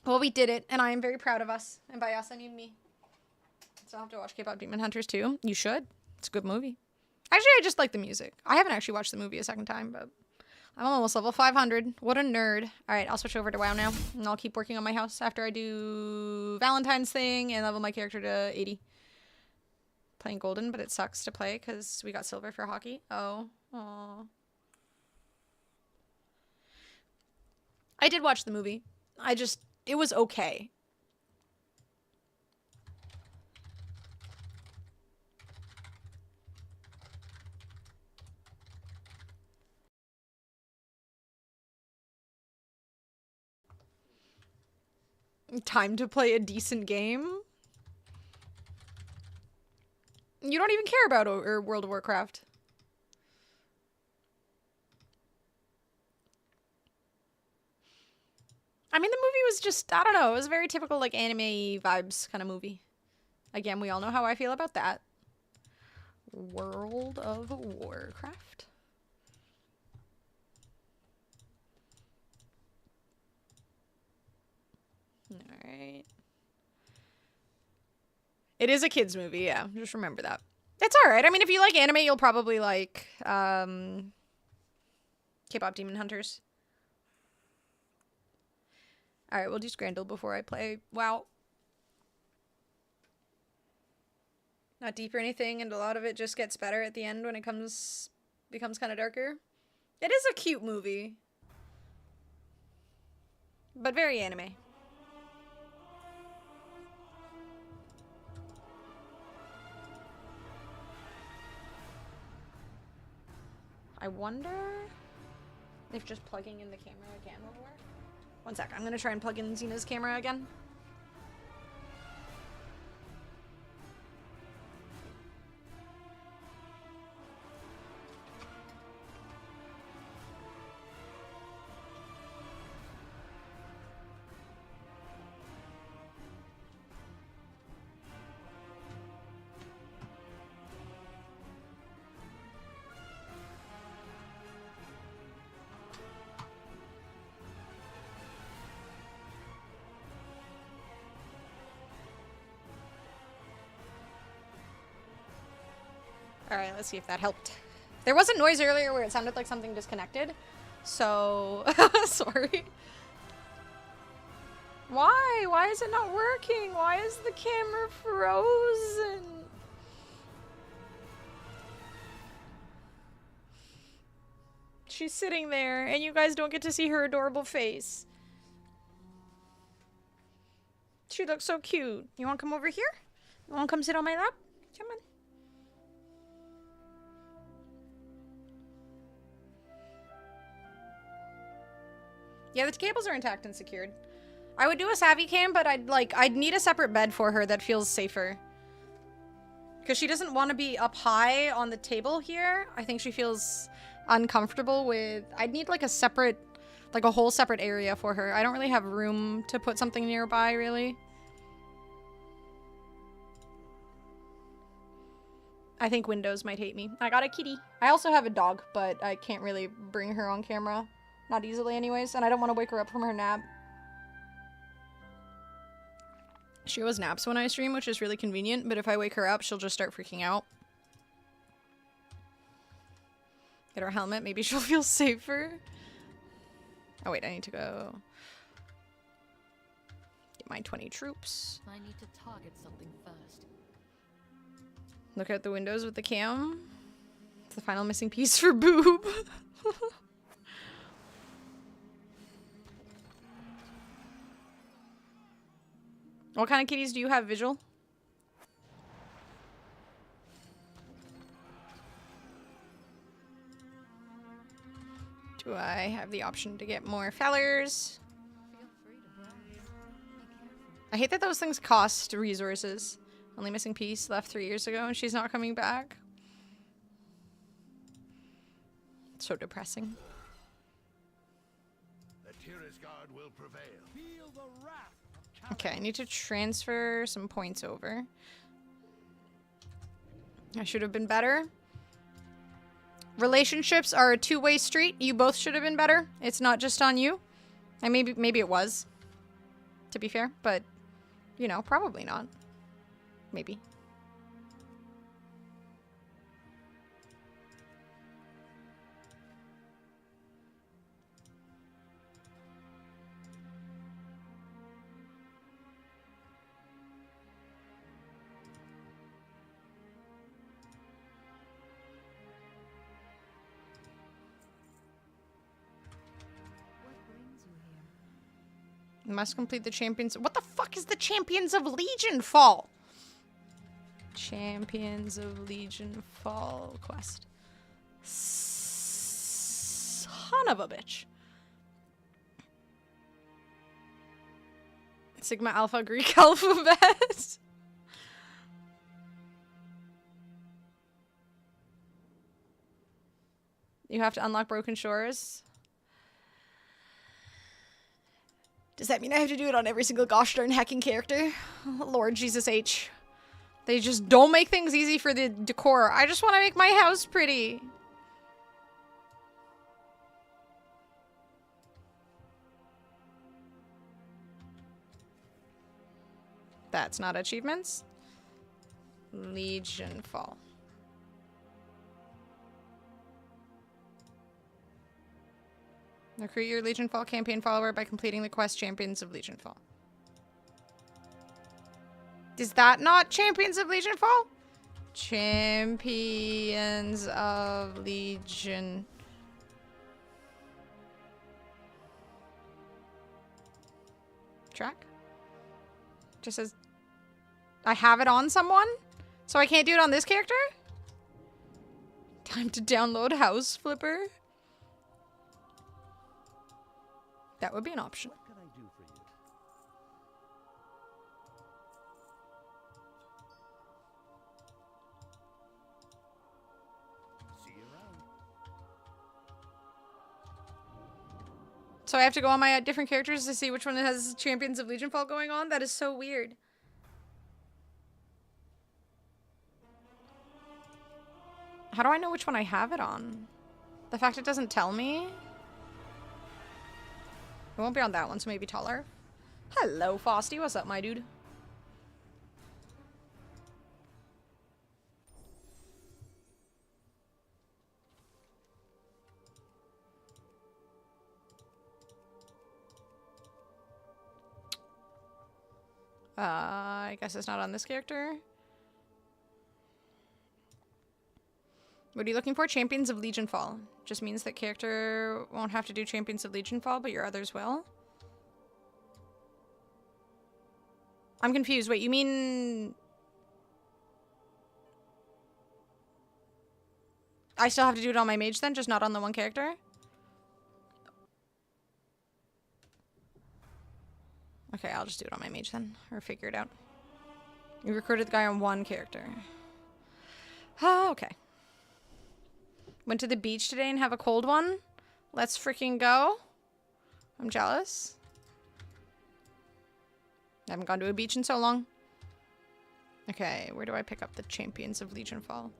Well, we did it, and I am very proud of us. And by us, I mean me. So I'll have to watch K-pop Demon Hunters too. You should. It's a good movie. Actually, I just like the music. I haven't actually watched the movie a second time, but I'm almost level 500. What a nerd. All right, I'll switch over to WoW now, and I'll keep working on my house after I do Valentine's thing and level my character to 80. Playing Golden, but it sucks to play because we got silver for hockey. Oh. Aww. I did watch the movie. It was okay. Time to play a decent game? You don't even care about World of Warcraft. I mean, the movie was just, I don't know, it was a very typical, like, anime vibes kind of movie. Again, we all know how I feel about that. World of Warcraft. Alright. It is a kid's movie, yeah. Just remember that. It's alright. I mean, if you like anime, you'll probably like, K-pop Demon Hunters. Alright, we'll do Scrandle before I play WoW. Not deep or anything, and a lot of it just gets better at the end when it becomes kind of darker. It is a cute movie. But very anime. I wonder if just plugging in the camera again will work. One sec, I'm gonna try and plug in Xena's camera again. Alright, let's see if that helped. There was a noise earlier where it sounded like something disconnected. So, sorry. Why? Why is it not working? Why is the camera frozen? She's sitting there, and you guys don't get to see her adorable face. She looks so cute. You want to come over here? You want to come sit on my lap? Come on. Yeah, the cables are intact and secured. I would do a Savvy cam, but I'd need a separate bed for her that feels safer. Because she doesn't want to be up high on the table here. I think she feels uncomfortable with... I'd need like a separate, like a whole separate area for her. I don't really have room to put something nearby, really. I think Windows might hate me. I got a kitty. I also have a dog, but I can't really bring her on camera. Not easily anyways, and I don't want to wake her up from her nap. She always naps when I stream, which is really convenient, but if I wake her up, she'll just start freaking out. Get her helmet, maybe she'll feel safer. Oh wait, I need to go get my 20 troops. I need to target something first. Look out the windows with the cam. It's the final missing piece for Boob. What kind of kitties do you have, Visual? Do I have the option to get more fellers? Feel free to browse. Be careful. I hate that those things cost resources. Only missing piece left 3 years ago and she's not coming back. So depressing. The Tyrus Guard will prevail. Feel the wrath of Okay, I need to transfer some points over. I should have been better. Relationships are a two-way street. You both should have been better. It's not just on you. And maybe it was, to be fair, but you know, probably not. Maybe. What brings you here? Must complete the champions. What the fuck is the Champions of Legion Fall? Champions of Legion Fall quest. Son of a bitch. Sigma Alpha Greek alphabet. You have to unlock Broken Shores. Does that mean I have to do it on every single gosh darn hacking character? Lord Jesus H. They just don't make things easy for the decor. I just want to make my house pretty. That's not achievements. Legion Fall. Recruit your Legion Fall campaign follower by completing the quest Champions of Legion Fall. Is that not Champions of Legion Fall? Champions of Legion. Track? Just says I have it on someone? So I can't do it on this character? Time to download House Flipper. That would be an option. What can I do for you? See you around. So I have to go on my different characters to see which one has Champions of Legion Fall going on? That is so weird. How do I know which one I have it on? The fact it doesn't tell me? It won't be on that one, so maybe taller. Hello, Frosty. What's up, my dude? I guess it's not on this character. What are you looking for? Champions of Legion Fall. Just means that character won't have to do Champions of Legion Fall, but your others will. I'm confused. Wait, you mean... I still have to do it on my mage then, just not on the one character? Okay, I'll just do it on my mage then, or figure it out. You recruited the guy on one character. Oh, okay. Went to the beach today and have a cold one. Let's freaking go. I'm jealous. I haven't gone to a beach in so long. Okay, where do I pick up the Champions of Legion Fall?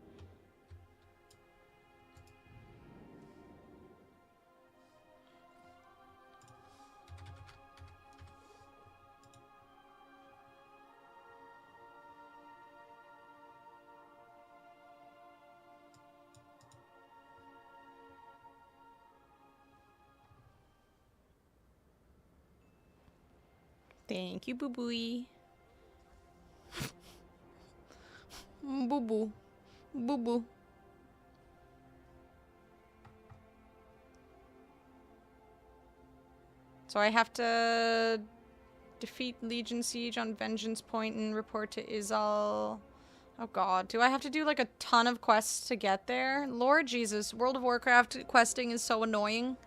Thank you, boo boo. Boo boo. Boo boo. So I have to defeat Legion Siege on Vengeance Point and report to Izal. Oh god, do I have to do like a ton of quests to get there? Lord Jesus, World of Warcraft questing is so annoying.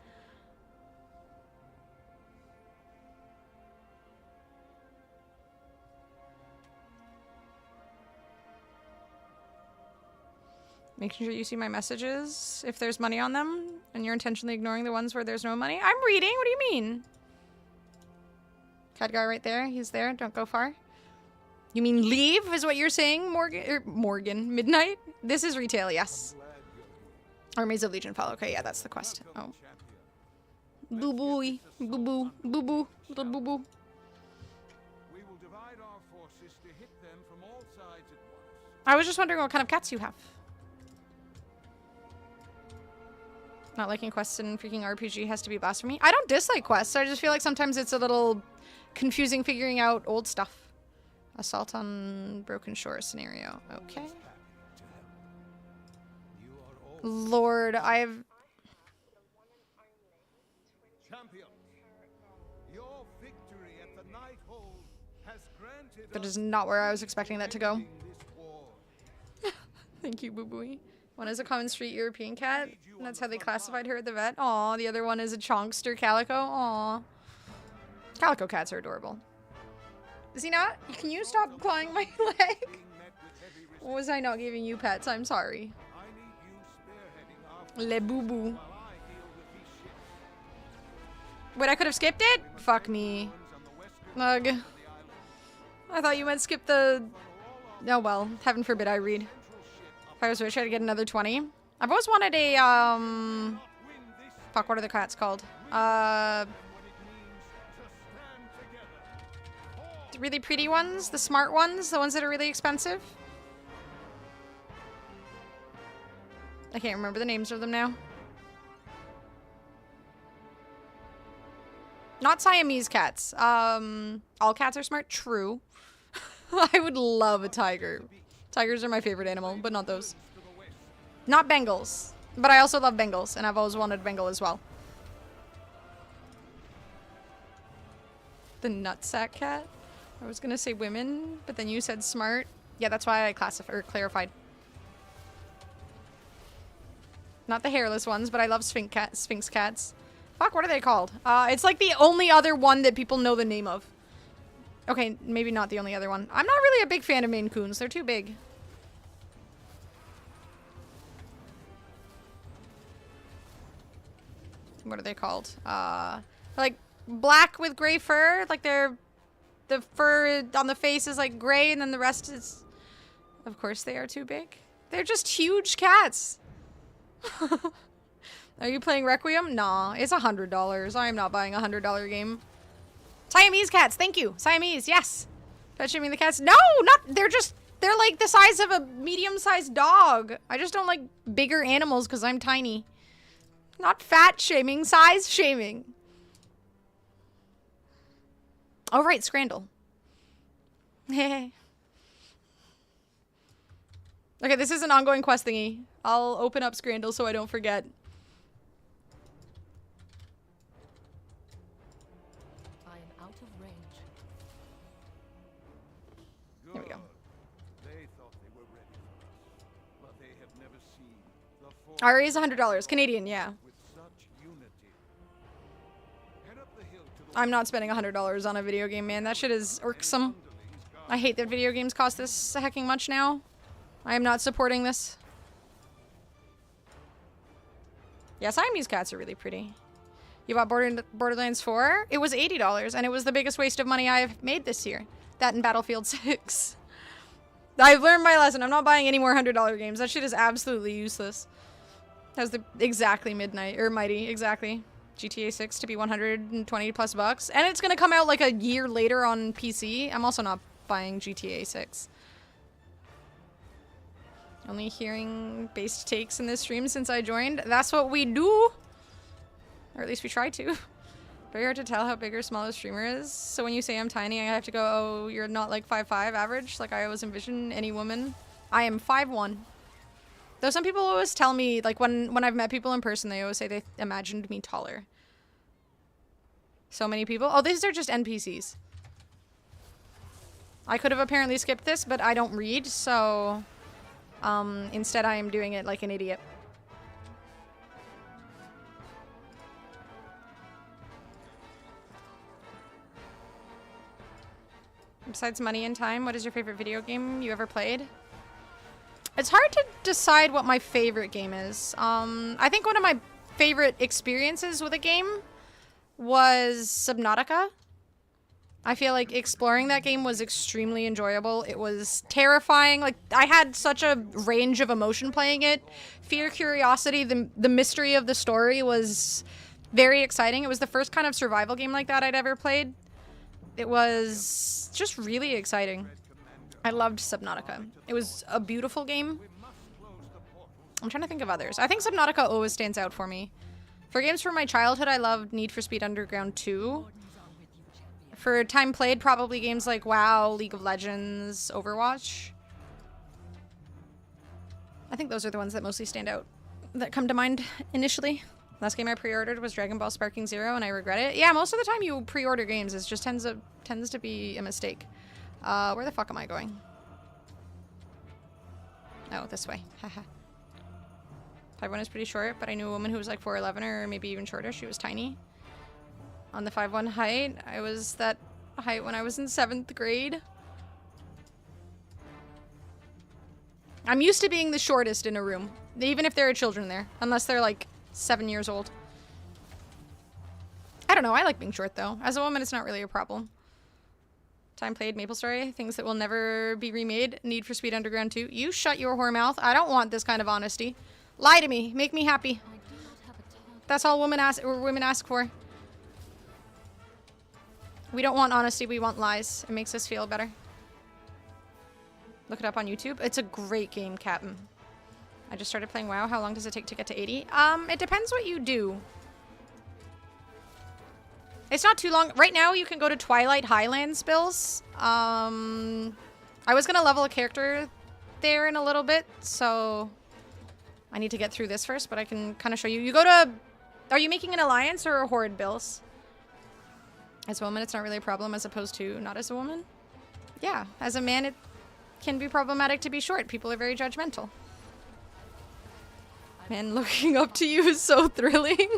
Making sure you see my messages if there's money on them, and you're intentionally ignoring the ones where there's no money. I'm reading, what do you mean? Cat guy right there, he's there, don't go far. You mean leave is what you're saying, Morgan? Midnight? This is retail, yes. Armies of Legion fall, okay, yeah, that's the quest. Oh. Boo boo, boo boo, boo boo, little boo boo. We will divide our forces to hit them from all sides at once. I was just wondering what kind of cats you have. Not liking quests in freaking RPG has to be blasphemy. I don't dislike quests. I just feel like sometimes it's a little confusing figuring out old stuff. Assault on Broken Shore scenario. Okay. Lord, I've... Champion, your victory at the Night Hold has granted That is not where I was expecting that to go. Thank you, Boo Booey. One is a common street European cat. And that's how they classified her at the vet. Aw, the other one is a chonkster calico. Aw. Calico cats are adorable. Is he not? Can you stop clawing my leg? Was I not giving you pets? I'm sorry. Le boo boo. Wait, I could have skipped it? Fuck me. Ugh. I thought you meant skip the... Oh well, heaven forbid I read. If I was rich, I'd get another 20. I've always wanted a, Fuck, what are the cats called? The really pretty ones? The smart ones? The ones that are really expensive? I can't remember the names of them now. Not Siamese cats. All cats are smart? True. I would love a tiger. Tigers are my favorite animal, but not those. Not Bengals. But I also love Bengals, and I've always wanted Bengal as well. The nutsack cat? I was gonna say women, but then you said smart. Yeah, that's why I clarified. Not the hairless ones, but I love Sphinx cats. Fuck, what are they called? It's like the only other one that people know the name of. Okay, maybe not the only other one. I'm not really a big fan of Maine Coons. They're too big. What are they called? Like black with gray fur. Like the fur on the face is like gray and then the rest is... Of course they are too big. They're just huge cats. Are you playing Requiem? Nah, it's $100. I am not buying a $100 game. Siamese cats, thank you. Siamese, yes. Touching me the cats. No, not, they're like the size of a medium-sized dog. I just don't like bigger animals because I'm tiny. Not fat shaming, size shaming. Oh, right, Scrandle. Okay, this is an ongoing quest thingy. I'll open up Scrandle so I don't forget. I am out of range. There we go. They thought they were ready for us, but they have never seen the force RA is $100. Canadian, yeah. with such unity. Head up the hill to the I'm not spending $100 on a video game, man. That shit is irksome. I hate that video games cost this hecking much now. I am not supporting this. Yeah, Siamese cats are really pretty. You bought Borderlands 4? It was $80, and it was the biggest waste of money I've made this year. That and Battlefield 6. I've learned my lesson. I'm not buying any more $100 games. That shit is absolutely useless. That was the exactly midnight, or mighty, exactly. GTA 6 to be 120 plus bucks. And it's gonna come out like a year later on PC. I'm also not buying GTA 6. Only hearing based takes in this stream since I joined. That's what we do. Or at least we try to. Very hard to tell how big or small a streamer is. So when you say I'm tiny, I have to go, oh, you're not like 5'5" average, like I always envision any woman. I am 5'1". Though some people always tell me, like when I've met people in person, they always say they imagined me taller. So many people. Oh, these are just NPCs. I could have apparently skipped this, but I don't read, so instead I am doing it like an idiot. Besides money and time, what is your favorite video game you ever played? It's hard to decide what my favorite game is. I think one of my favorite experiences with a game was Subnautica. I feel like exploring that game was extremely enjoyable. It was terrifying. Like, I had such a range of emotion playing it. Fear, curiosity, the mystery of the story was very exciting. It was the first kind of survival game like that I'd ever played. It was just really exciting. I loved Subnautica. It was a beautiful game. I'm trying to think of others. I think Subnautica always stands out for me. For games from my childhood, I loved Need for Speed Underground 2. For time played, probably games like WoW, League of Legends, Overwatch. I think those are the ones that mostly stand out, that come to mind initially. Last game I pre-ordered was Dragon Ball Sparking Zero, and I regret it. Yeah, most of the time you pre-order games, it just tends to be a mistake. Where the fuck am I going? Oh, this way. Haha. 5'1" is pretty short, but I knew a woman who was like 4'11" or maybe even shorter. She was tiny. On the 5'1" height, I was that height when I was in 7th grade. I'm used to being the shortest in a room, even if there are children there, unless they're like 7 years old. I don't know, I like being short though. As a woman, it's not really a problem. Time played, MapleStory, things that will never be remade, Need for Speed Underground 2. You shut your whore mouth. I don't want this kind of honesty. Lie to me, make me happy. That's all women ask for. We don't want honesty, we want lies. It makes us feel better. Look it up on YouTube. It's a great game, Captain. I just started playing WoW. How long does it take to get to 80? It depends what you do. It's not too long. Right now, you can go to Twilight Highlands, Bills. I was gonna level a character there in a little bit, so I need to get through this first, but I can kind of show you. You go to... Are you making an alliance or a horde, Bills? As a woman, it's not really a problem, as opposed to not as a woman. Yeah, as a man, it can be problematic to be short. People are very judgmental. Man, looking up to you is so thrilling.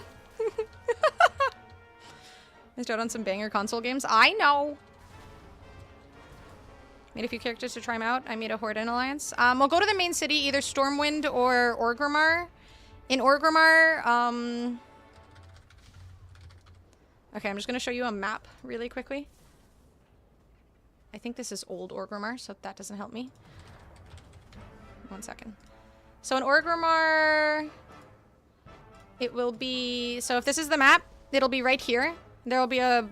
Missed out on some banger console games. I know. Made a few characters to try them out. I made a horde and alliance. We'll go to the main city, either Stormwind or Orgrimmar. In Orgrimmar, okay, I'm just going to show you a map really quickly. I think this is old Orgrimmar, so that doesn't help me. 1 second. So in Orgrimmar, it will be... So if this is the map, it'll be right here. There will be a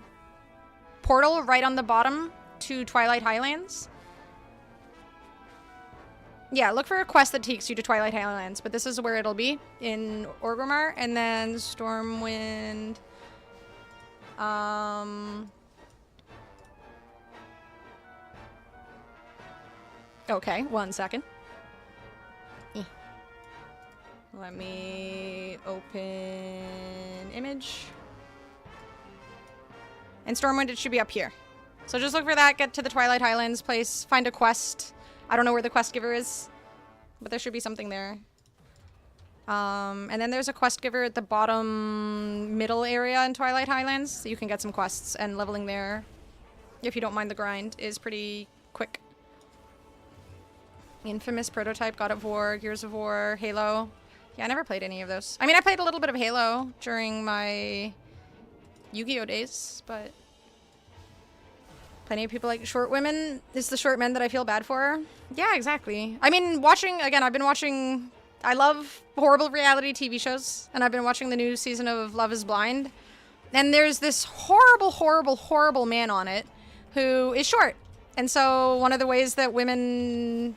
portal right on the bottom to Twilight Highlands. Yeah, look for a quest that takes you to Twilight Highlands, but this is where it'll be, in Orgrimmar. And then Stormwind... Okay, 1 second. Let me open image. And Stormwind, it should be up here. So just look for that, get to the Twilight Highlands place, find a quest. I don't know where the quest giver is, but there should be something there. And then there's a quest giver at the bottom middle area in Twilight Highlands, so you can get some quests, and leveling there, if you don't mind the grind, is pretty quick. Infamous, Prototype, God of War, Gears of War, Halo. Yeah, I never played any of those. I mean, I played a little bit of Halo during my Yu-Gi-Oh days, but plenty of people like short women. It's the short men that I feel bad for. Yeah, exactly. I mean, I've been watching... I love horrible reality TV shows, and I've been watching the new season of Love is Blind. And there's this horrible, horrible, horrible man on it who is short. And so one of the ways that women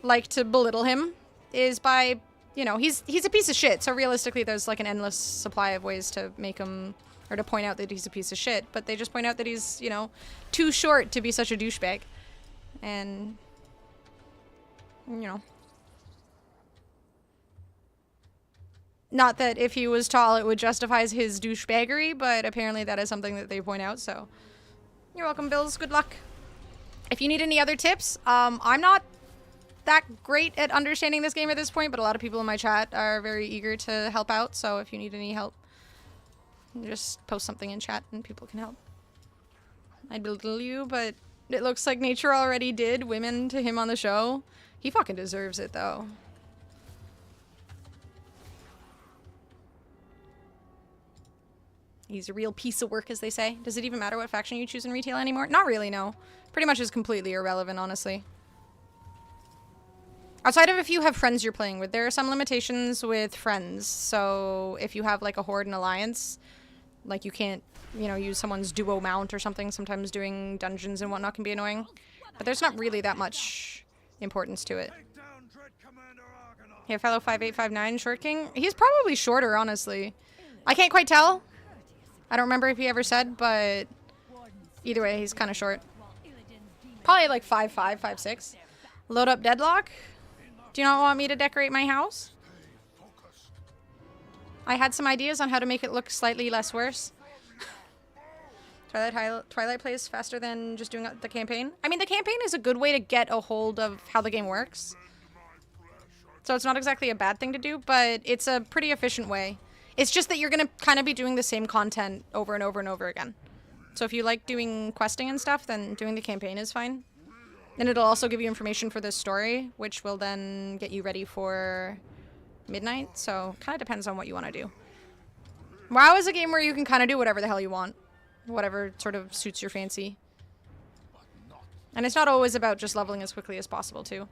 like to belittle him is by you know, he's a piece of shit. So realistically, there's like an endless supply of ways to make him, or to point out that he's a piece of shit. But they just point out that he's, you know, too short to be such a douchebag. And, you know. Not that if he was tall, it would justify his douchebaggery, but apparently that is something that they point out, so. You're welcome, Bills. Good luck. If you need any other tips, I'm not that great at understanding this game at this point, but a lot of people in my chat are very eager to help out, so if you need any help, just post something in chat and people can help. I'd belittle you, but it looks like nature already did women to him on the show. He fucking deserves it, though. He's a real piece of work, as they say. Does it even matter what faction you choose in retail anymore? Not really, no. Pretty much is completely irrelevant, honestly. Outside of if you have friends you're playing with, there are some limitations with friends. So if you have like a horde and alliance, like you can't, you know, use someone's duo mount or something. Sometimes doing dungeons and whatnot can be annoying. But there's not really that much importance to it. Here, fellow 5859 Short King. He's probably shorter, honestly. I can't quite tell. I don't remember if he ever said, but either way, he's kind of short. Probably like 5'5", 5'6". Load up Deadlock. Do you not want me to decorate my house? I had some ideas on how to make it look slightly less worse. Twilight plays faster than just doing the campaign. I mean, the campaign is a good way to get a hold of how the game works. So it's not exactly a bad thing to do, but it's a pretty efficient way. It's just that you're going to kind of be doing the same content over and over and over again. So if you like doing questing and stuff, then doing the campaign is fine. And it'll also give you information for this story, which will then get you ready for midnight. So kind of depends on what you want to do. WoW is a game where you can kind of do whatever the hell you want. Whatever sort of suits your fancy. And it's not always about just leveling as quickly as possible, too.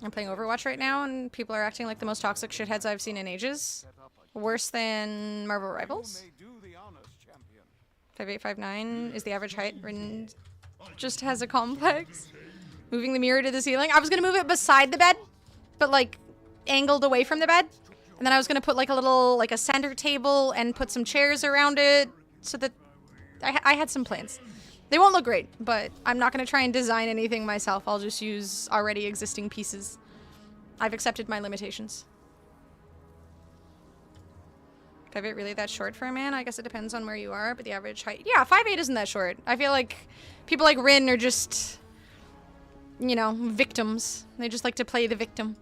I'm playing Overwatch right now, and people are acting like the most toxic shitheads I've seen in ages. Worse than Marvel Rivals. 5859 is the average height. Rin just has a complex. Moving the mirror to the ceiling. I was going to move it beside the bed, but like angled away from the bed. And then I was going to put like a little, like a center table and put some chairs around it so that I had some plans. They won't look great, but I'm not going to try and design anything myself. I'll just use already existing pieces. I've accepted my limitations. Is it really that short for a man? I guess it depends on where you are, but the average height... Yeah, 5'8" isn't that short. I feel like people like Rin are just, you know, victims. They just like to play the victim.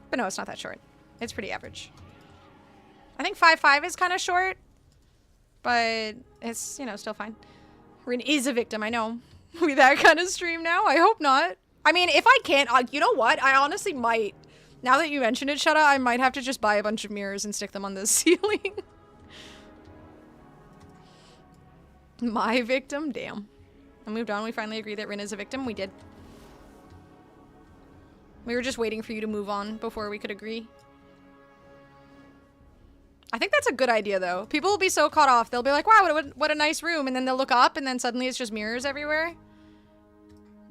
But no, it's not that short. It's pretty average. I think 5'5" is kind of short. But it's, you know, still fine. Rin is a victim, I know. We that kind of stream now? I hope not. I mean, if I can't, you know what? I honestly might. Now that you mention it, Shutta, I might have to just buy a bunch of mirrors and stick them on the ceiling. My victim? Damn. I moved on. We finally agreed that Rin is a victim. We did. We were just waiting for you to move on before we could agree. I think that's a good idea, though. People will be so caught off. They'll be like, wow, what a nice room. And then they'll look up, and then suddenly it's just mirrors everywhere.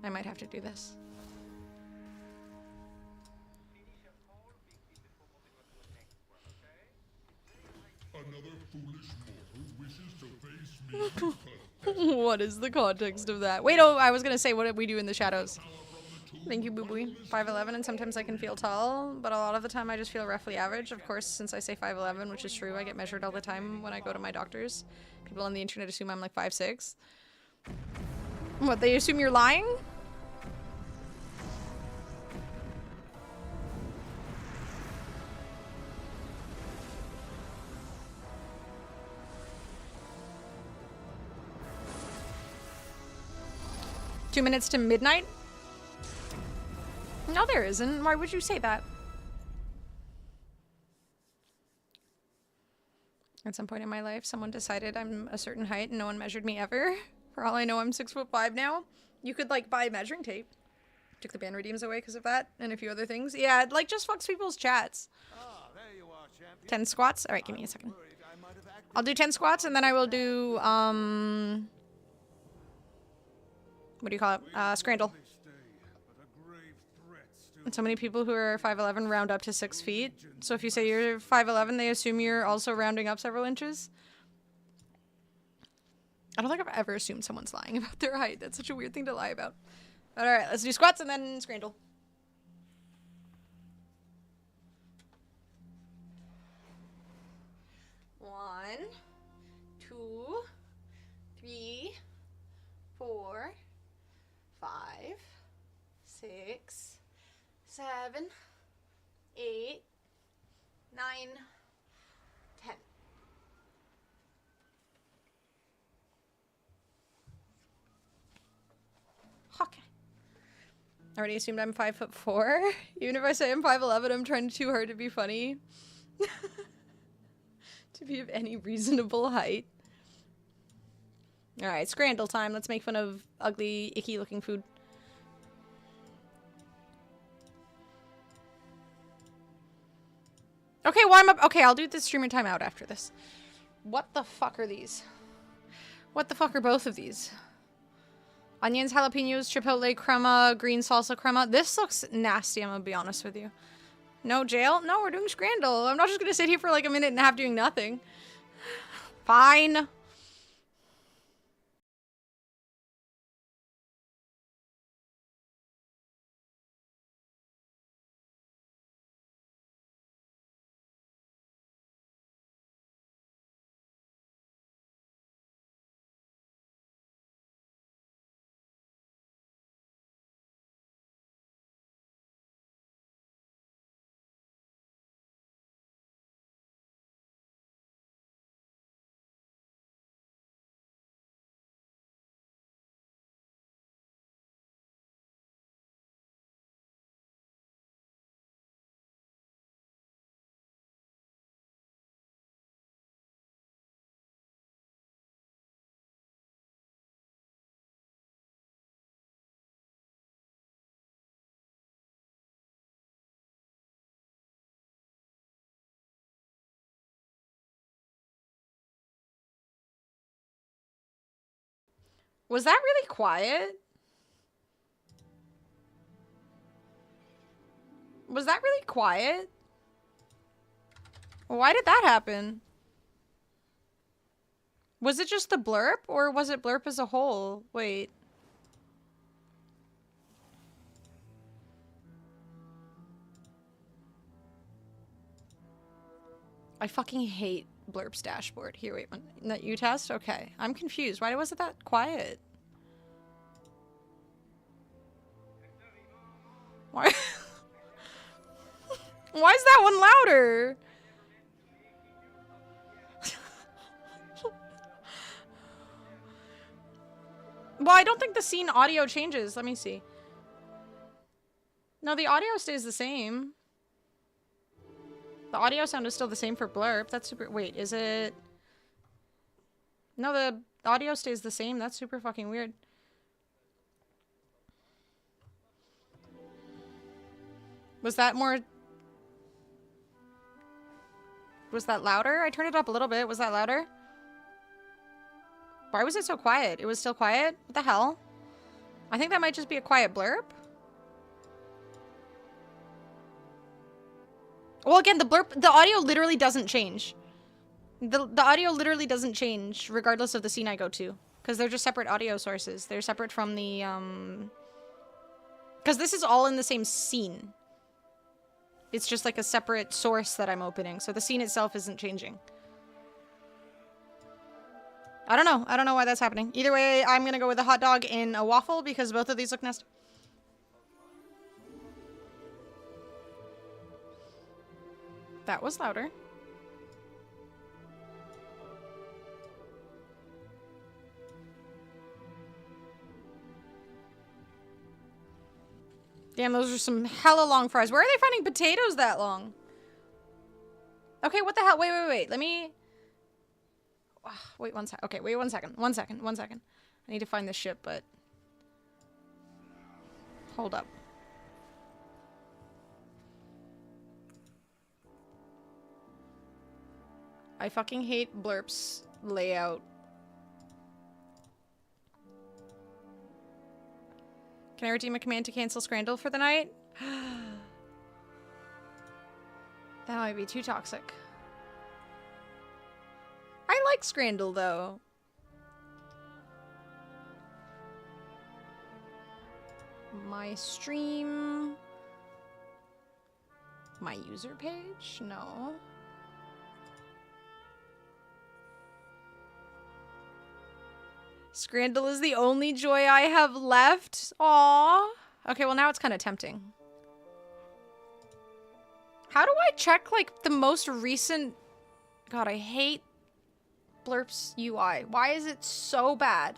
I might have to do this. Another foolish mortal wishes to face me. What is the context of that? Wait, oh, I was going to say, what did we do in the shadows? Thank you, Boo Boo. 5'11", and sometimes I can feel tall, but a lot of the time I just feel roughly average. Of course, since I say 5'11", which is true, I get measured all the time when I go to my doctors. People on the internet assume I'm like 5'6". What, they assume you're lying? Two minutes to midnight? No, there isn't. Why would you say that? At some point in my life, someone decided I'm a certain height and no one measured me ever. For all I know, I'm 6'5" now. You could, like, buy measuring tape. Took the ban redeems away because of that and a few other things. Yeah, it, like, just fucks people's chats. 10 squats? Alright, give me a second. I'll do 10 squats and then I will do, what do you call it? Scrandle. And so many people who are 5'11" round up to 6 feet. So if you say you're 5'11", they assume you're also rounding up several inches. I don't think I've ever assumed someone's lying about their height. That's such a weird thing to lie about. But alright, let's do squats and then scrandle. 1, 2, 3, 4, 5, 6, 7, 8, 9, 10. Okay. I already assumed I'm 5'4". Even if I say I'm 5'11", I'm trying too hard to be funny. To be of any reasonable height. Alright, scrandle time. Let's make fun of ugly, icky looking food. Okay, well I'm up. Okay, I'll do the streamer timeout after this. What the fuck are these? What the fuck are both of these? Onions, jalapenos, chipotle crema, green salsa crema. This looks nasty, I'm gonna be honest with you. No jail? No, we're doing scrandle. I'm not just gonna sit here for like a minute and a half doing nothing. Fine. Was that really quiet? Was that really quiet? Why did that happen? Was it just the blurb, or was it blurb as a whole? Wait. I fucking hate Blurp's dashboard. Here, wait, that you test? Okay. I'm confused. Why was it that quiet? Why? Why is that one louder? Well, I don't think the scene audio changes. Let me see. No, the audio stays the same. The audio sound is still the same for Blurb. That's super... Wait, is it... No, the audio stays the same. That's super fucking weird. Was that more... Was that louder? I turned it up a little bit. Was that louder? Why was it so quiet? It was still quiet? What the hell? I think that might just be a quiet blurb. Well, again, the audio literally doesn't change. The audio literally doesn't change regardless of the scene I go to. Because they're just separate audio sources. They're separate from the, because this is all in the same scene. It's just like a separate source that I'm opening. So the scene itself isn't changing. I don't know. I don't know why that's happening. Either way, I'm gonna go with a hot dog and a waffle because both of these look nasty. That was louder. Damn, those are some hella long fries. Where are they finding potatoes that long? Okay, what the hell? Wait, wait, wait. Let me... Wait one sec. Okay, wait 1 second. 1 second. 1 second. I need to find this ship, but... Hold up. I fucking hate Blurp's layout. Can I redeem a command to cancel Scrandle for the night? That might be too toxic. I like Scrandle, though. My stream... My user page? No. Scrandle is the only joy I have left. Aww. Okay, well now it's kind of tempting. How do I check, like, the most recent... God, I hate Blurp's UI. Why is it so bad?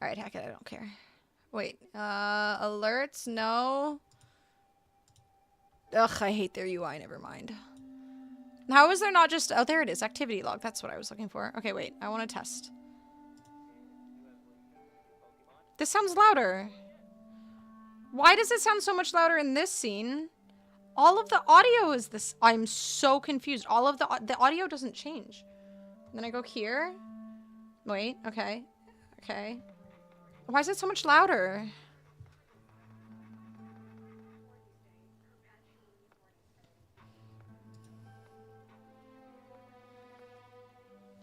Alright, heck it, I don't care. Wait, alerts? No. Ugh, I hate their UI, never mind. How is there not just... Oh, there it is, activity log. That's what I was looking for. Okay, wait, I want to test. This sounds louder. Why does it sound so much louder in this scene? All of the audio is this... I'm so confused. All of the audio doesn't change. Then I go here. Wait, okay. Okay. Why is it so much louder?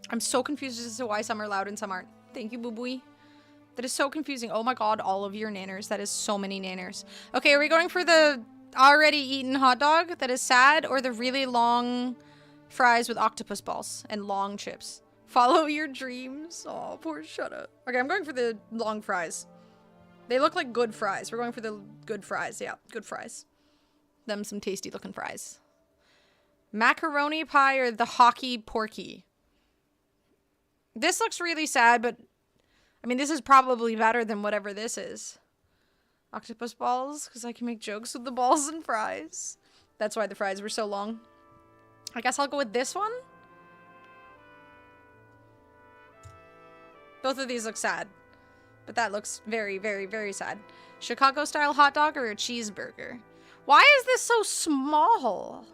I'm so confused as to why some are loud and some aren't. Thank you, Boo Booey. That is so confusing. Oh my god, all of your nanners. That is so many nanners. Okay, are we going for the already eaten hot dog that is sad, or the really long fries with octopus balls and long chips? Follow your dreams. Oh, poor Shutta. Okay, I'm going for the long fries. They look like good fries. We're going for the good fries. Yeah, good fries. Them some tasty looking fries. Macaroni pie or the hockey porky? This looks really sad, but I mean, this is probably better than whatever this is. Octopus balls, because I can make jokes with the balls and fries. That's why the fries were so long. I guess I'll go with this one. Both of these look sad. But that looks very, very, very sad. Chicago-style hot dog or a cheeseburger? Why is this so small?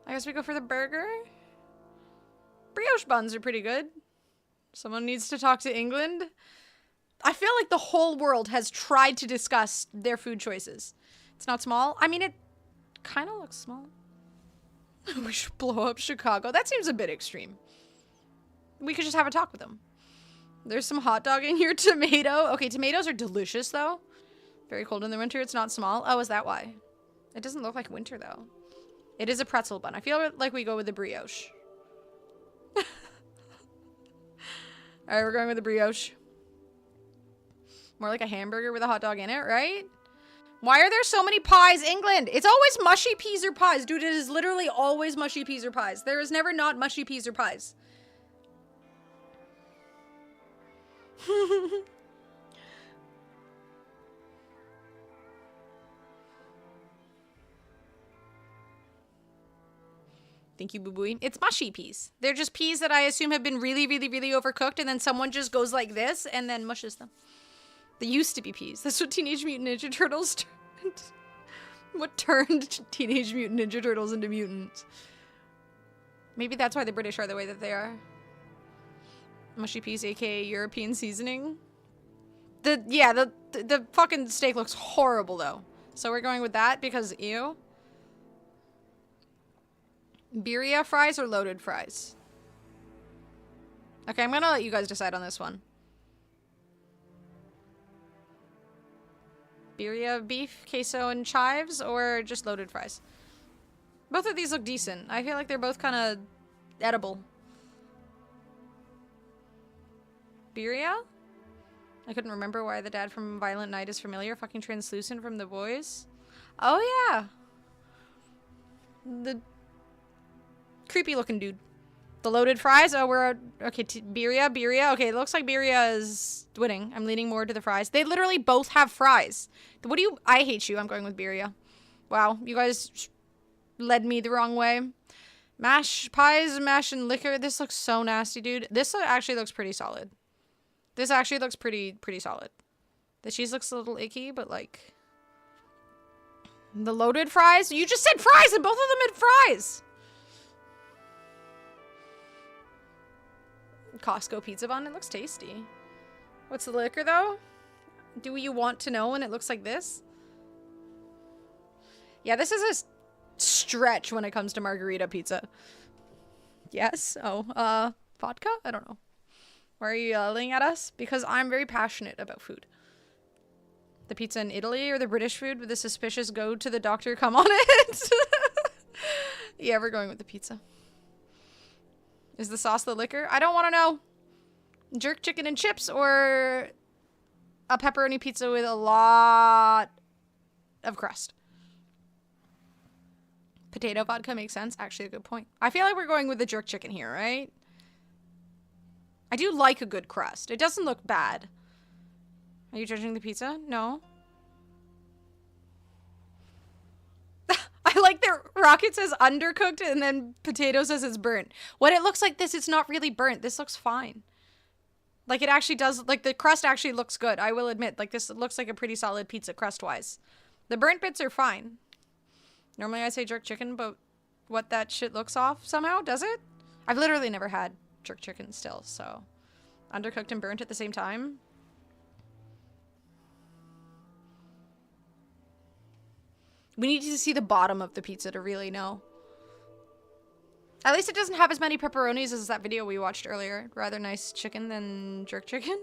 I guess we go for the burger. Brioche buns are pretty good. Someone needs to talk to England. I feel like the whole world has tried to discuss their food choices. It's not small. I mean, it kind of looks small. We should blow up Chicago. That seems a bit extreme. We could just have a talk with them. There's some hot dog in your tomato. Okay, tomatoes are delicious, though. Very cold in the winter. It's not small. Oh, is that why? It doesn't look like winter, though. It is a pretzel bun. I feel like we go with the brioche. Alright, we're going with the brioche. More like a hamburger with a hot dog in it, right? Why are there so many pies, England? It's always mushy peas or pies. Dude, it is literally always mushy peas or pies. There is never not mushy peas or pies. Thank you, Boo Booey. It's mushy peas. They're just peas that I assume have been really, really, really overcooked, and then someone just goes like this and then mushes them. They used to be peas. That's what Teenage Mutant Ninja Turtles turned. What turned Teenage Mutant Ninja Turtles into mutants? Maybe that's why the British are the way that they are. Mushy peas, aka European seasoning. The fucking steak looks horrible, though. So we're going with that because ew. Birria fries or loaded fries? Okay, I'm gonna let you guys decide on this one. Birria beef, queso, and chives, or just loaded fries? Both of these look decent. I feel like they're both kind of edible. Birria? I couldn't remember why the dad from Violent Night is familiar. Fucking translucent from The Boys. Oh, yeah. The creepy looking dude. The loaded fries. Oh, we're okay. Birria. Okay, it looks like Birria is winning. I'm leaning more to the fries. They literally both have fries. What do you? I hate you. I'm going with Birria. Wow, you guys led me the wrong way. Mash pies, mash and liquor. This looks so nasty, dude. This actually looks pretty solid. This actually looks pretty solid. The cheese looks a little icky, but like The loaded fries? You just said fries and both of them had fries. Costco pizza bun. It looks tasty. What's the liquor though? Do you want to know when it looks like this? Yeah, this is a stretch when it comes to margarita pizza. Yes? Oh, vodka? I don't know. Why are you yelling at us? Because I'm very passionate about food. The pizza in Italy or the British food with the suspicious go to the doctor come on it? Yeah, we're going with the pizza. Is the sauce the liquor? I don't want to know. Jerk chicken and chips or a pepperoni pizza with a lot of crust. Potato vodka makes sense. Actually, a good point. I feel like we're going with the jerk chicken here, right? I do like a good crust. It doesn't look bad. Are you judging the pizza? No. I like that Rocket says undercooked and then Potato says it's burnt. When it looks like this, it's not really burnt. This looks fine. Like it actually does, like the crust actually looks good. I will admit, like this looks like a pretty solid pizza crust-wise. The burnt bits are fine. Normally I say jerk chicken, but what that shit looks off somehow, does it? I've literally never had jerk chicken still, so. Undercooked and burnt at the same time. We need to see the bottom of the pizza to really know. At least it doesn't have as many pepperonis as that video we watched earlier. Rather nice chicken than jerk chicken.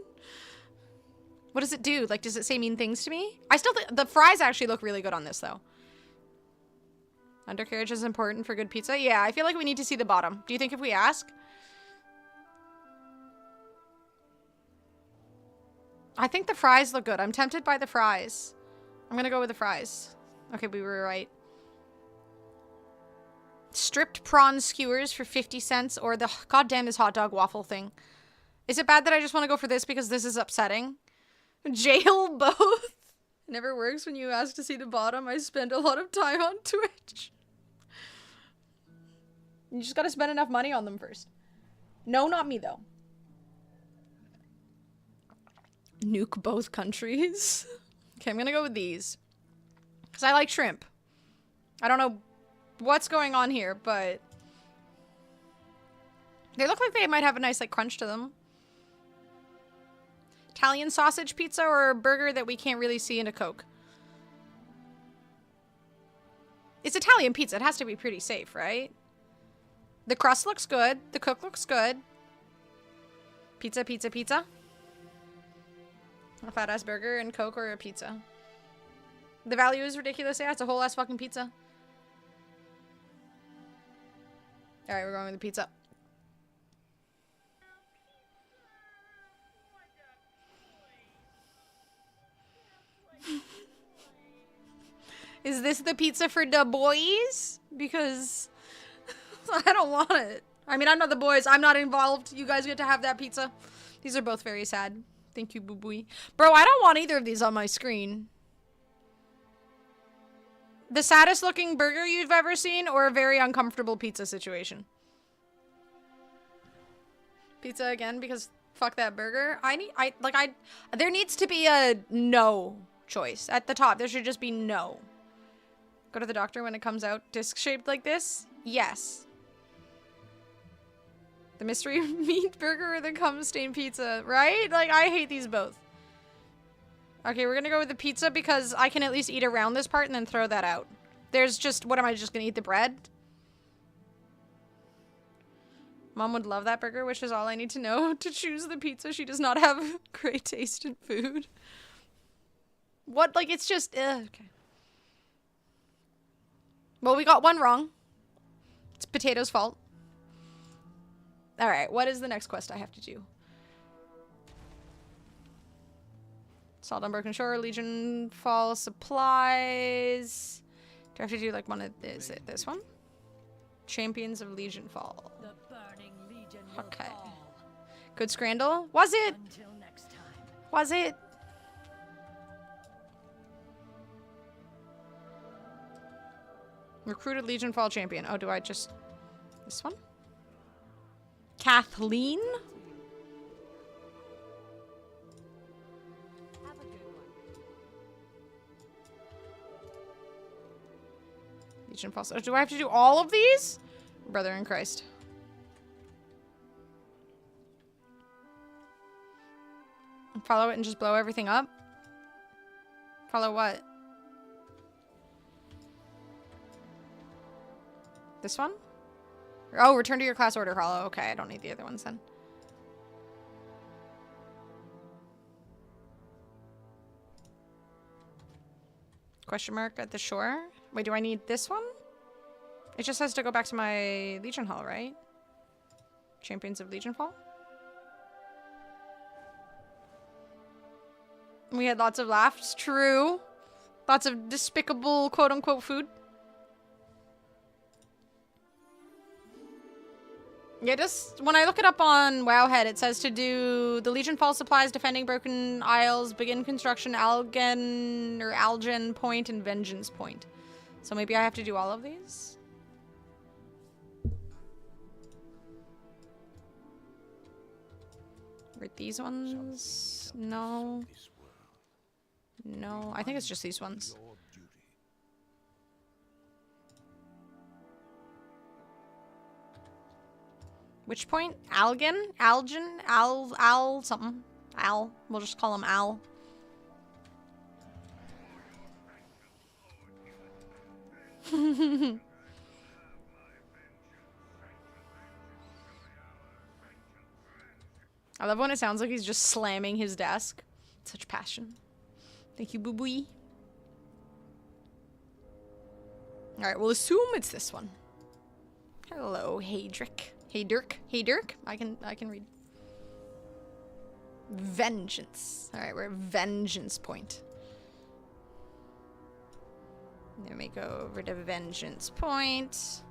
What does it do? Like, does it say mean things to me? I still think the fries actually look really good on this, though. Undercarriage is important for good pizza. Yeah, I feel like we need to see the bottom. Do you think if we ask? I think the fries look good. I'm tempted by the fries. I'm gonna go with the fries. Okay, we were right. Stripped prawn skewers for 50 cents or the goddamn this hot dog waffle thing. Is it bad that I just want to go for this because this is upsetting? Jail both. It never works when you ask to see the bottom. I spend a lot of time on Twitch. You just gotta spend enough money on them first. No, not me though. Nuke both countries. Okay, I'm gonna go with these. Because I like shrimp. I don't know what's going on here, but they look like they might have a nice like crunch to them. Italian sausage pizza or a burger that we can't really see in a Coke? It's Italian pizza. It has to be pretty safe, right? The crust looks good. The cook looks good. Pizza, pizza, pizza. A fat ass burger and Coke or a pizza. The value is ridiculous. Yeah, it's a whole ass fucking pizza. Alright, we're going with the pizza. Is this the pizza for the boys? Because I don't want it. I mean, I'm not the boys. I'm not involved. You guys get to have that pizza. These are both very sad. Thank you, boo boo. Bro, I don't want either of these on my screen. The saddest looking burger you've ever seen or a very uncomfortable pizza situation? Pizza again because fuck that burger. There needs to be a no choice at the top. There should just be no. Go to the doctor when it comes out disc shaped like this? Yes. The mystery meat burger or the cum stain pizza, right? Like, I hate these both. Okay, we're gonna go with the pizza because I can at least eat around this part and then throw that out. There's just, what am I just gonna eat the bread? Mom would love that burger, which is all I need to know to choose the pizza. She does not have great taste in food. What, like, it's just, okay. Well, we got one wrong. It's Potato's fault. Alright, what is the next quest I have to do? Salt on Broken Shore, Legion Fall supplies. Do I have to do like one of this? Is it this one? Champions of Legion Fall. The burning legion okay. Good Scrandle? Was it? Until next time. Was it? Recruited Legion Fall champion. Oh, do I just... This one? Kathleen? Legion False. Do I have to do all of these? Brother in Christ. Follow it and just blow everything up? Follow what? This one? Oh, return to your class order, Hollow. Okay, I don't need the other ones then. Question mark at the shore? Wait, do I need this one? It just has to go back to my Legion Hall, right? Champions of Legion Fall? We had lots of laughs. True. Lots of despicable quote-unquote food. Yeah, just when I look it up on Wowhead, it says to do the Legion Fall supplies, defending Broken Isles, begin construction, Algen Point, and Vengeance Point. So maybe I have to do all of these? Were these ones? No. No, I think it's just these ones. Which point? Algen? Al something. Al. We'll just call him Al. I love when it sounds like he's just slamming his desk. Such passion. Thank you, boo boo. Alright, we'll assume it's this one. Hello, Heydrick. Hey Dirk. Hey Dirk. I can read. Vengeance. Alright, we're at Vengeance Point. Let me go over to Vengeance Point.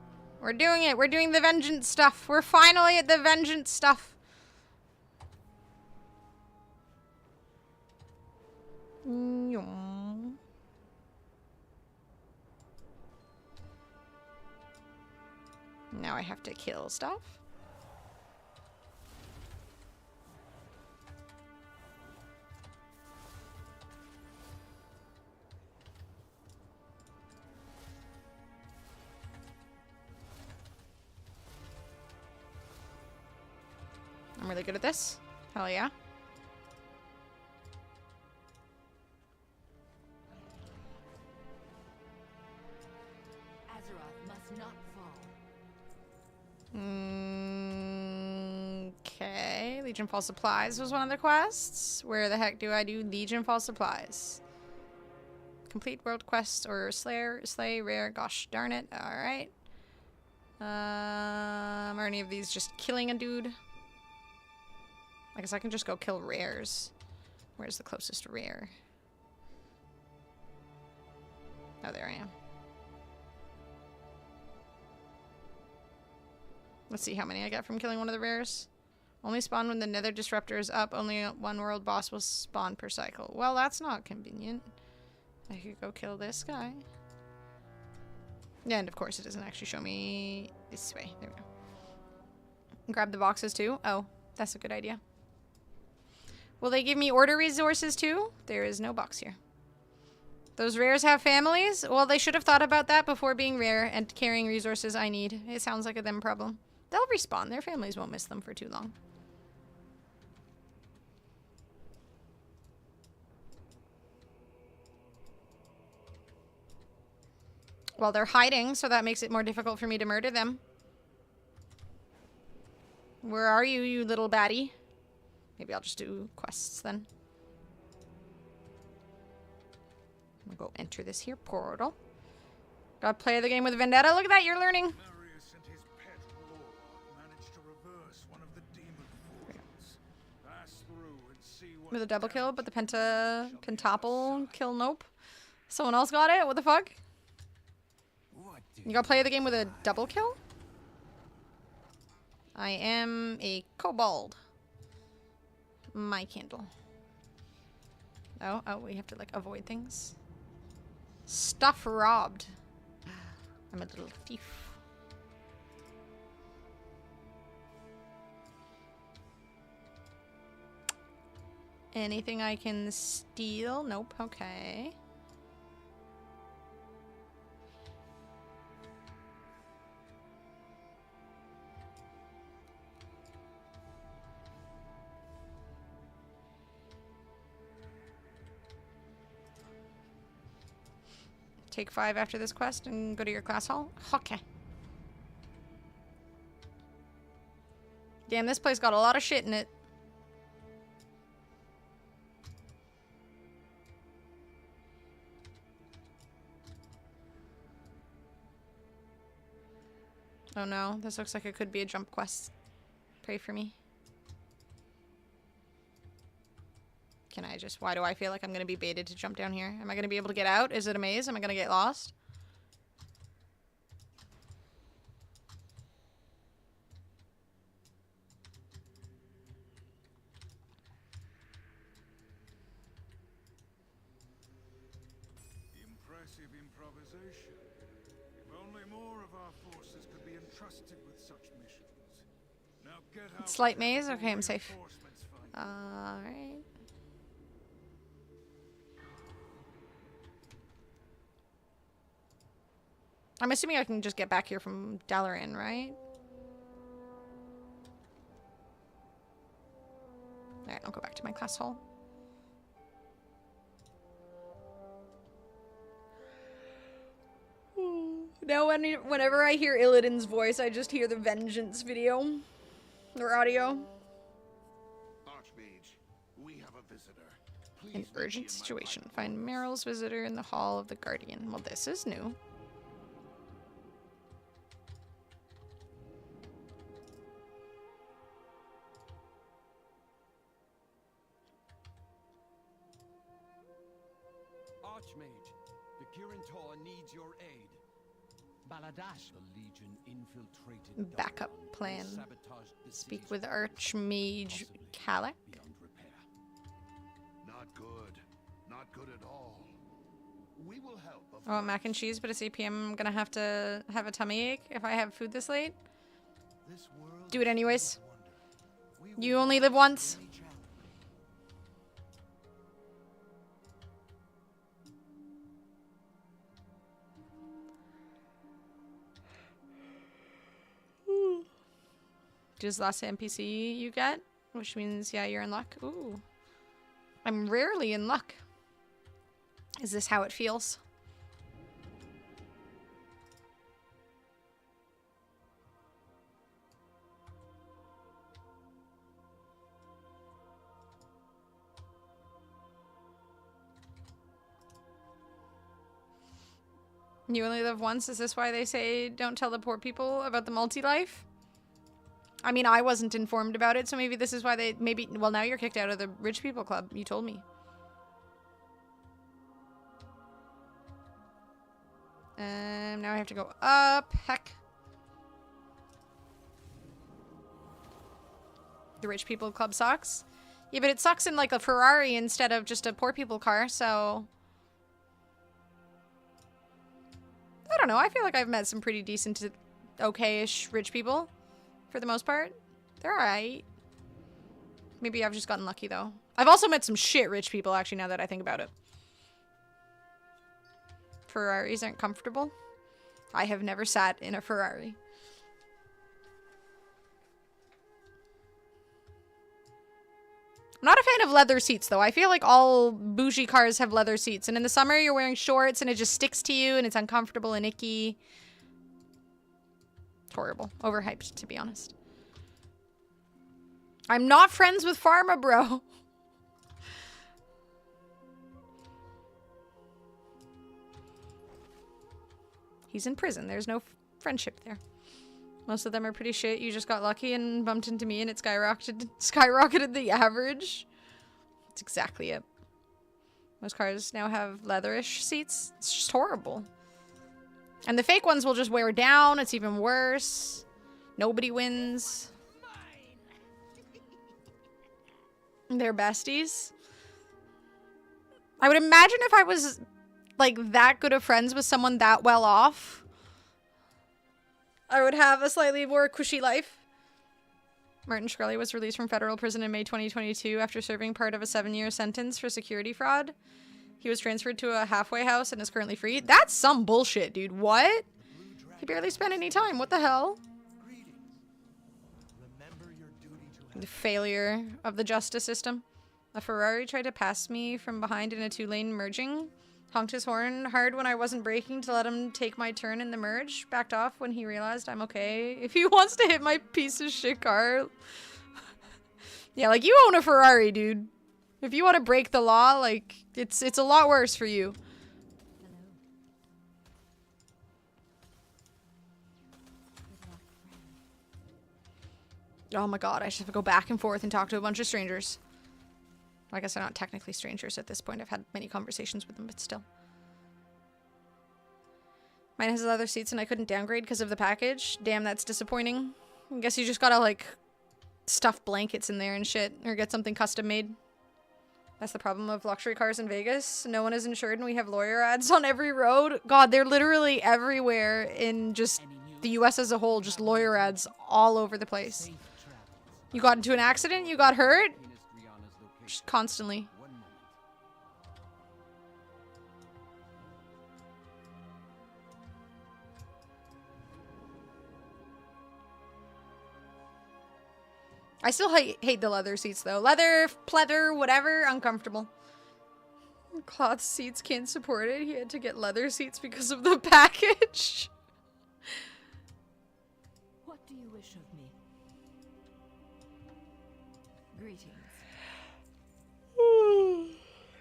We're doing it. We're doing the vengeance stuff. We're finally at the vengeance stuff. Now I have to kill stuff. I'm really good at this. Hell yeah. Azeroth must not fall. Okay. Legion Fall Supplies was one of the quests. Where the heck do I do Legion Fall Supplies? Complete world quest or slay rare. Gosh darn it. Alright. Are any of these just killing a dude? I guess I can just go kill rares. Where's the closest rare? Oh, there I am. Let's see how many I get from killing one of the rares. Only spawn when the Nether Disruptor is up. Only one world boss will spawn per cycle. Well, that's not convenient. I could go kill this guy. Yeah, and of course it doesn't actually show me this way. There we go. Grab the boxes too. Oh, that's a good idea. Will they give me order resources too? There is no box here. Those rares have families? Well, they should have thought about that before being rare and carrying resources I need. It sounds like a them problem. They'll respawn. Their families won't miss them for too long. Well, they're hiding, so that makes it more difficult for me to murder them. Where are you, you little baddie? Maybe I'll just do quests then. I'm gonna go enter this here portal. Gotta play the game with Vendetta. Look at that, you're learning. Marius and his pet Lord managed to reverse one of the demon forces. Pass through and see what With a double kill, but the pentaple kill, nope. Someone else got it? What the fuck? You gotta play the game with a double kill? I am a kobold. My candle. Oh, we have to like avoid things. Stuff robbed. I'm a little thief. Anything I can steal? Nope. Okay. Take 5 after this quest and go to your class hall? Okay. Damn, this place got a lot of shit in it. Oh no, this looks like it could be a jump quest. Pray for me. Can I just... Why do I feel like I'm gonna be baited to jump down here? Am I gonna be able to get out? Is it a maze? Am I gonna get lost? Impressive improvisation. If only more of our forces could be entrusted with such missions. Now get out. Slight maze? Okay, I'm safe. Reinforcements find Alright. I'm assuming I can just get back here from Dalaran, right? Alright, I'll go back to my class hall. Now whenever I hear Illidan's voice, I just hear the Vengeance video. Or audio. Archmage, we have a visitor. Please An meet me urgent in my situation. private Find quarters. Meryl's visitor in the Hall of the Guardian. Well, this is new. Archmage, the Kirin Tor needs your aid. Baladash, the Legion infiltrated Backup Dalaran plan. and sabotaged the Speak city's with fortifications, Archmage possibly Kalik. beyond repair. Not good. Not good at all. We will help. Of Oh, mac and course. cheese, but at 8 p.m. I'm gonna have to have a tummy ache if I have food this late. This world Do it is anyways. full of wonder. We You will only rise live to once. any challenge. Just last NPC you get, which means, yeah, you're in luck. Ooh. I'm rarely in luck. Is this how it feels? You only live once? Is this why they say don't tell the poor people about the multi-life? I mean, I wasn't informed about it, so maybe this is why they... Maybe... Well, now you're kicked out of the rich people club. You told me. Now I have to go up. Heck. The rich people club sucks. Yeah, but it sucks in, like, a Ferrari instead of just a poor people car, so... I don't know. I feel like I've met some pretty decent to okay-ish rich people. For the most part. They're alright. Maybe I've just gotten lucky, though. I've also met some shit rich people, actually, now that I think about it. Ferraris aren't comfortable. I have never sat in a Ferrari. I'm not a fan of leather seats, though. I feel like all bougie cars have leather seats. And in the summer, you're wearing shorts, and it just sticks to you, and it's uncomfortable and icky. Horrible. Overhyped, to be honest. I'm not friends with Pharma, bro. He's in prison. There's no friendship there. Most of them are pretty shit. You just got lucky and bumped into me and it skyrocketed the average. That's exactly it. Most cars now have leatherish seats. It's just horrible. And the fake ones will just wear down. It's even worse. Nobody wins. They're besties. I would imagine if I was like that good of friends with someone that well off, I would have a slightly more cushy life. Martin Shkreli was released from federal prison in May 2022 after serving part of a 7-year sentence for security fraud. He was transferred to a halfway house and is currently free. That's some bullshit, dude. What? He barely spent any time. What the hell? The failure of the justice system. A Ferrari tried to pass me from behind in a 2-lane merging. Honked his horn hard when I wasn't braking to let him take my turn in the merge. Backed off when he realized I'm okay. If he wants to hit my piece of shit car. Yeah, like, you own a Ferrari, dude. If you want to break the law, like, it's a lot worse for you. Oh my god, I just have to go back and forth and talk to a bunch of strangers. I guess they're not technically strangers at this point. I've had many conversations with them, but still. Mine has leather seats and I couldn't downgrade because of the package. Damn, that's disappointing. I guess you just gotta, like, stuff blankets in there and shit. Or get something custom made. That's the problem of luxury cars in Vegas. No one is insured and we have lawyer ads on every road. God, they're literally everywhere in just the US as a whole. Just lawyer ads all over the place. You got into an accident? You got hurt? Just constantly. I still hate the leather seats though. Leather, pleather, whatever, uncomfortable. Cloth seats can't support it. He had to get leather seats because of the package. What do you wish of me? Greetings.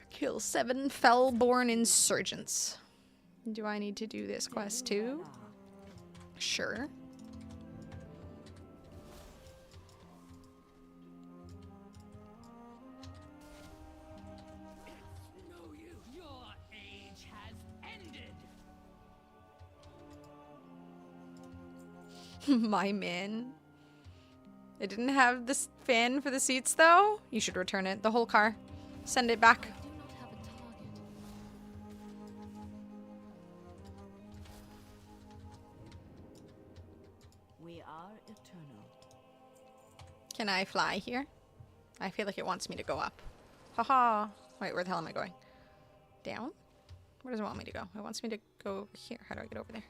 Kill 7 fell-born insurgents. Do I need to do this quest too? Sure. No use. Your age has ended. My man. It didn't have this fan for the seats though? You should return it. The whole car. Send it back. I do not have a target. We are eternal. Can I fly here? I feel like it wants me to go up. Haha. Wait, where the hell am I going? Down? Where does it want me to go? It wants me to go over here. How do I get over there?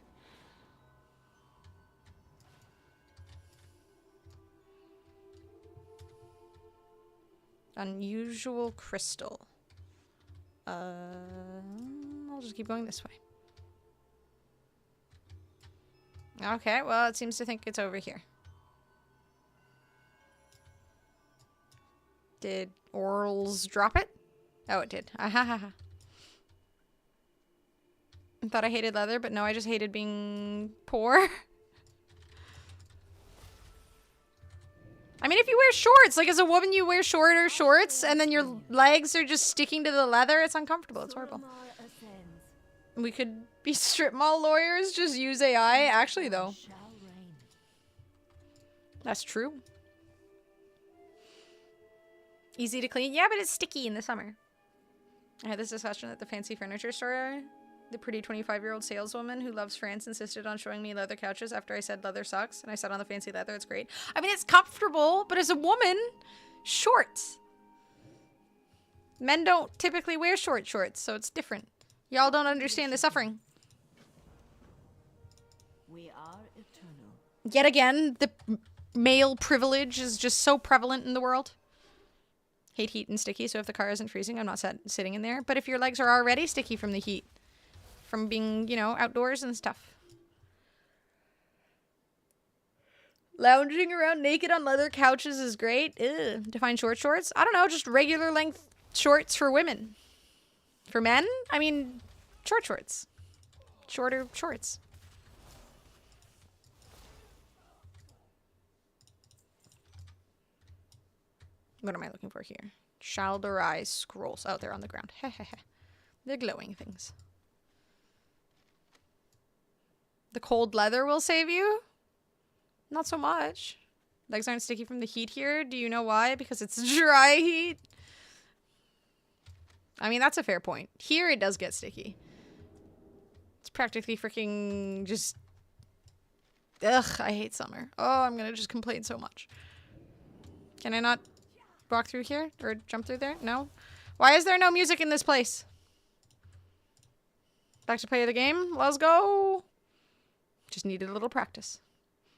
Unusual crystal. I'll just keep going this way. Okay, well, it seems to think it's over here. Did Orals drop it? Oh, it did. Ahahaha. I thought I hated leather, but no, I just hated being poor. I mean, if you wear shorts, like as a woman, you wear shorter shorts and then your legs are just sticking to the leather. It's uncomfortable. It's horrible. We could be strip mall lawyers, just use AI. Actually, though. That's true. Easy to clean. Yeah, but it's sticky in the summer. I had this discussion at the fancy furniture store. The pretty 25-year-old saleswoman who loves France insisted on showing me leather couches after I said leather sucks. And I said on the fancy leather, it's great. I mean, it's comfortable, but as a woman, shorts. Men don't typically wear short shorts, so it's different. Y'all don't understand the suffering. We are eternal. Yet again, the male privilege is just so prevalent in the world. Hate heat and sticky, so if the car isn't freezing, I'm not sitting in there. But if your legs are already sticky from the heat, from being, you know, outdoors and stuff. Lounging around naked on leather couches is great. Ugh. Define short shorts? I don't know, just regular length shorts for women. For men? I mean, short shorts. Shorter shorts. What am I looking for here? Shalderai scrolls. Oh, they're on the ground. They're glowing things. The cold leather will save you? Not so much. Legs aren't sticky from the heat here. Do you know why? Because it's dry heat. I mean, that's a fair point. Here it does get sticky. It's practically freaking just... Ugh, I hate summer. Oh, I'm gonna just complain so much. Can I not walk through here? Or jump through there? No? Why is there no music in this place? Back to play the game? Let's go! Just needed a little practice.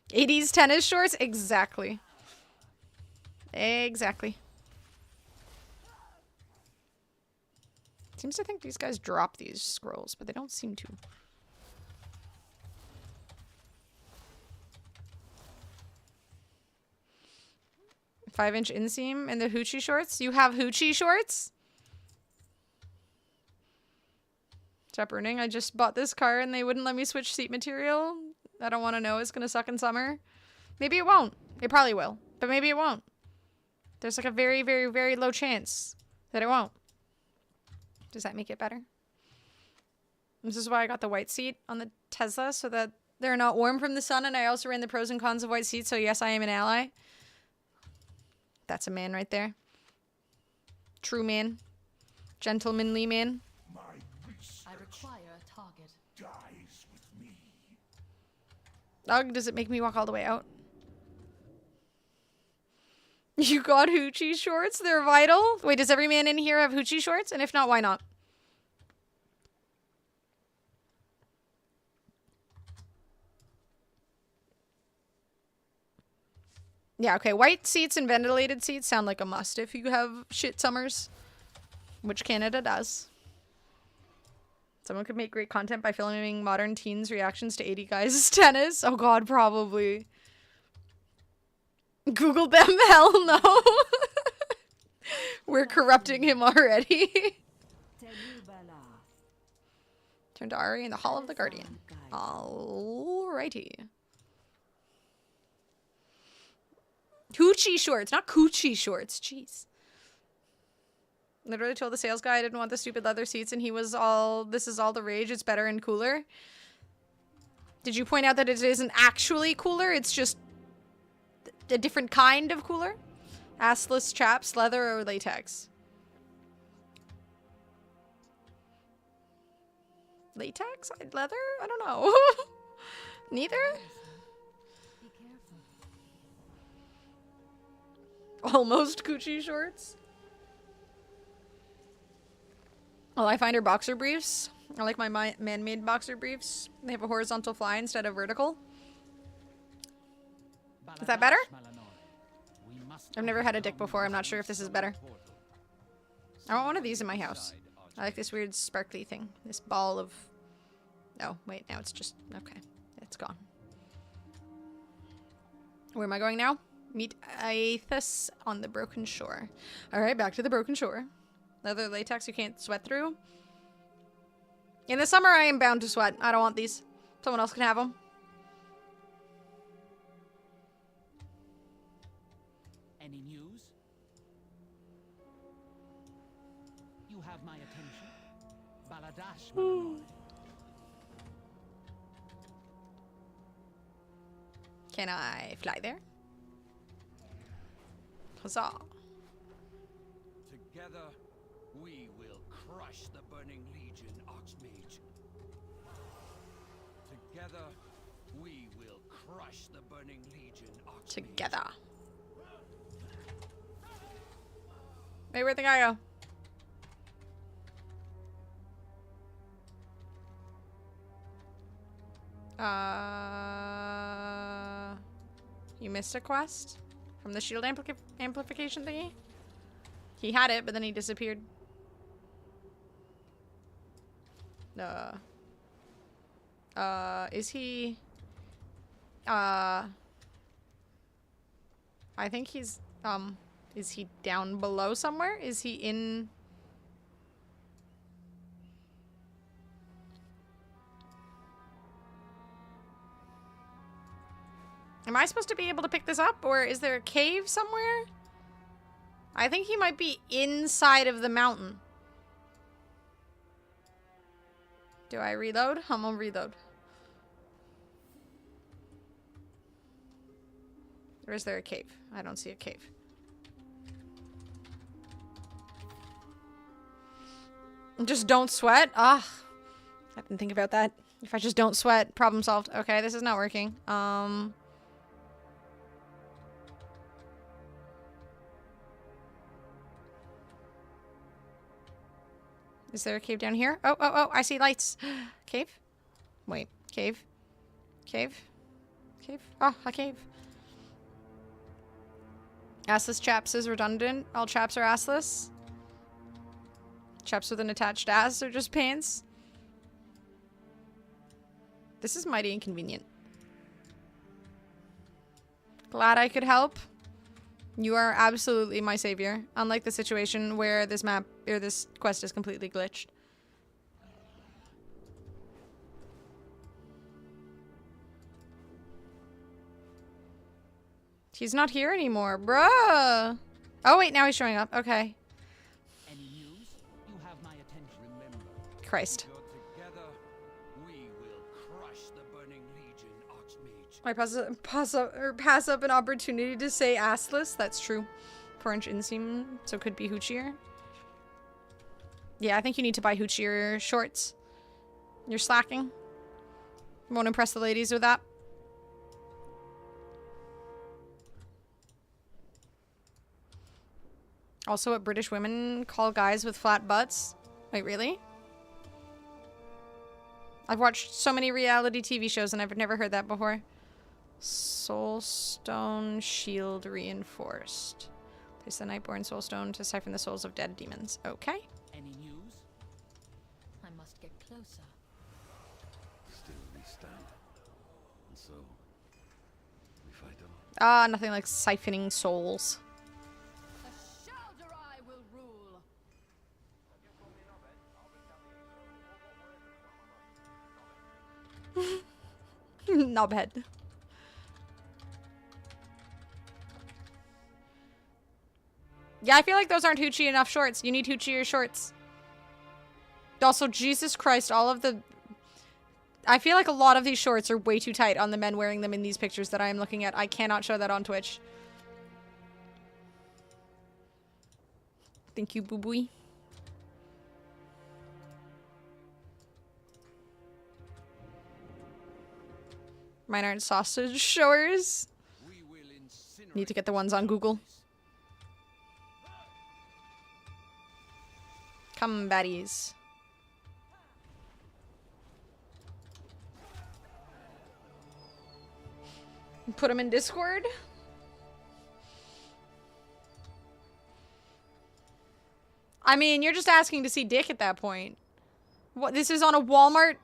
80s tennis shorts? Exactly. Exactly. Seems to think these guys drop these scrolls, but they don't seem to. Five-inch inseam in the hoochie shorts? You have hoochie shorts? Stop ruining. I just bought this car and they wouldn't let me switch seat material. I don't want to know. It's going to suck in summer. Maybe it won't. It probably will. But maybe it won't. There's like a very, very, very low chance that it won't. Does that make it better? This is why I got the white seat on the Tesla, so that they're not warm from the sun. And I also ran the pros and cons of white seats, so yes, I am an ally. That's a man right there. True man. Gentlemanly man. I require a target. Dies with me. Does it make me walk all the way out? You got hoochie shorts? They're vital? Wait, does every man in here have hoochie shorts? And if not, why not? Yeah, okay. White seats and ventilated seats sound like a must if you have shit summers. Which Canada does. Someone could make great content by filming modern teens' reactions to 80 guys' tennis. Oh god, probably. Google them? Hell no. We're corrupting him already. Turn to Ari in the Hall of the Guardian. Alrighty. Hoochie shorts, not coochie shorts. Jeez. Literally told the sales guy I didn't want the stupid leather seats and he was all, this is all the rage, it's better and cooler. Did you point out that it isn't actually cooler? It's just a different kind of cooler? Assless chaps, leather or latex? Latex? Leather? I don't know. Neither? Be careful. Almost coochie shorts. Well, I find her boxer briefs. I like my man-made boxer briefs. They have a horizontal fly instead of vertical. Is that better? I've never had a dick before. I'm not sure if this is better. I want one of these in my house. I like this weird sparkly thing. This ball of... Oh, wait. Now it's just... Okay. It's gone. Where am I going now? Meet Aethys on the Broken Shore. Alright, back to the Broken Shore. Leather latex you can't sweat through. In the summer, I am bound to sweat. I don't want these. Someone else can have them. Any news? You have my attention. Baladash, Malanoy. Can I fly there? Huzzah. Together, we will crush the Burning Legion, Archmage. Together, we will crush the Burning Legion, Archmage. Together. Hey, where'd the guy go? You missed a quest from the shield amplification thingy? He had it, but then he disappeared. Is he... I think he's, is he down below somewhere? Is he in... Am I supposed to be able to pick this up, or is there a cave somewhere? I think he might be inside of the mountain. Do I reload? I'm gonna reload. Or is there a cave? I don't see a cave. Just don't sweat? Ah, I didn't think about that. If I just don't sweat, problem solved. Okay, this is not working. Is there a cave down here? Oh, oh, oh, I see lights. Cave? Wait, cave? Cave? Cave? Oh, a cave. Assless chaps is redundant. All chaps are assless. Chaps with an attached ass or just pants? This is mighty inconvenient. Glad I could help. You are absolutely my savior. Unlike the situation where this map or this quest is completely glitched. He's not here anymore, bruh. Oh wait, now he's showing up. Okay. Any news? You have my attention. Remember, Christ. together, we will crush the Burning Legion, Archmage. I pass up an opportunity to say assless. That's true. 4-inch inseam, so could be hoochier. Yeah, I think you need to buy hoochier shorts. You're slacking. Won't impress the ladies with that. Also, what British women call guys with flat butts. Wait, really? I've watched so many reality TV shows and I've never heard that before. Soulstone shield reinforced. Place the Nightborn Soulstone to siphon the souls of dead demons. Okay. Any news? I must get closer. Still we stand. And so, we fight on. Ah, nothing like siphoning souls. The Shal'Darai will rule. Knobhead. Yeah, I feel like those aren't hoochie enough shorts. You need hoochier shorts. Also, Jesus Christ, all of the... I feel like a lot of these shorts are way too tight on the men wearing them in these pictures that I am looking at. I cannot show that on Twitch. Thank you, boo-boo. Mine aren't sausage showers. Need to get the ones on Google. Come, baddies. Put them in Discord. I mean, you're just asking to see dick at that point. What? This is on a Walmart.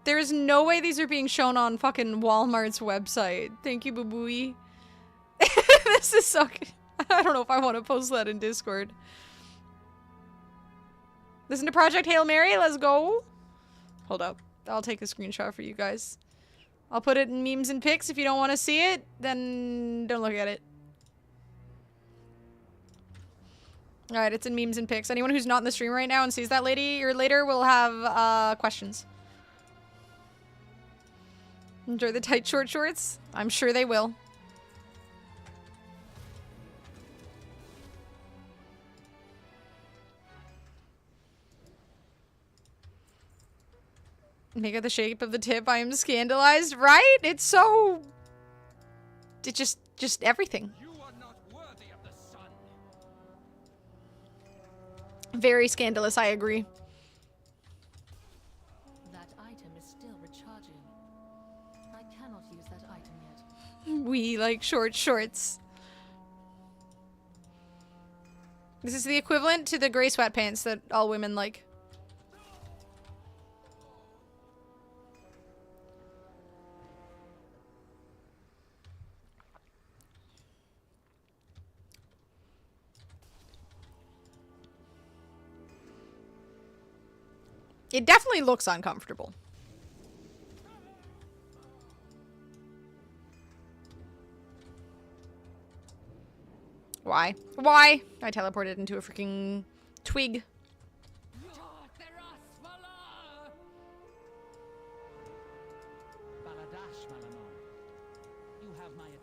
There is no way these are being shown on fucking Walmart's website. Thank you, boo-booey. This is so good. I don't know if I want to post that in Discord. Listen to Project Hail Mary. Let's go. Hold up. I'll take a screenshot for you guys. I'll put it in memes and pics. If you don't want to see it, then don't look at it. Alright, it's in memes and pics. Anyone who's not in the stream right now and sees that lady or later will have questions. Enjoy the tight short shorts? I'm sure they will. Make it the shape of the tip. I am scandalized, right? It's so... It's just everything. You are not worthy of the sun. Very scandalous, I agree. That item is still recharging. I cannot use that item yet. We like short shorts. This is the equivalent to the gray sweatpants that all women like. It definitely looks uncomfortable. Why? Why? I teleported into a freaking twig.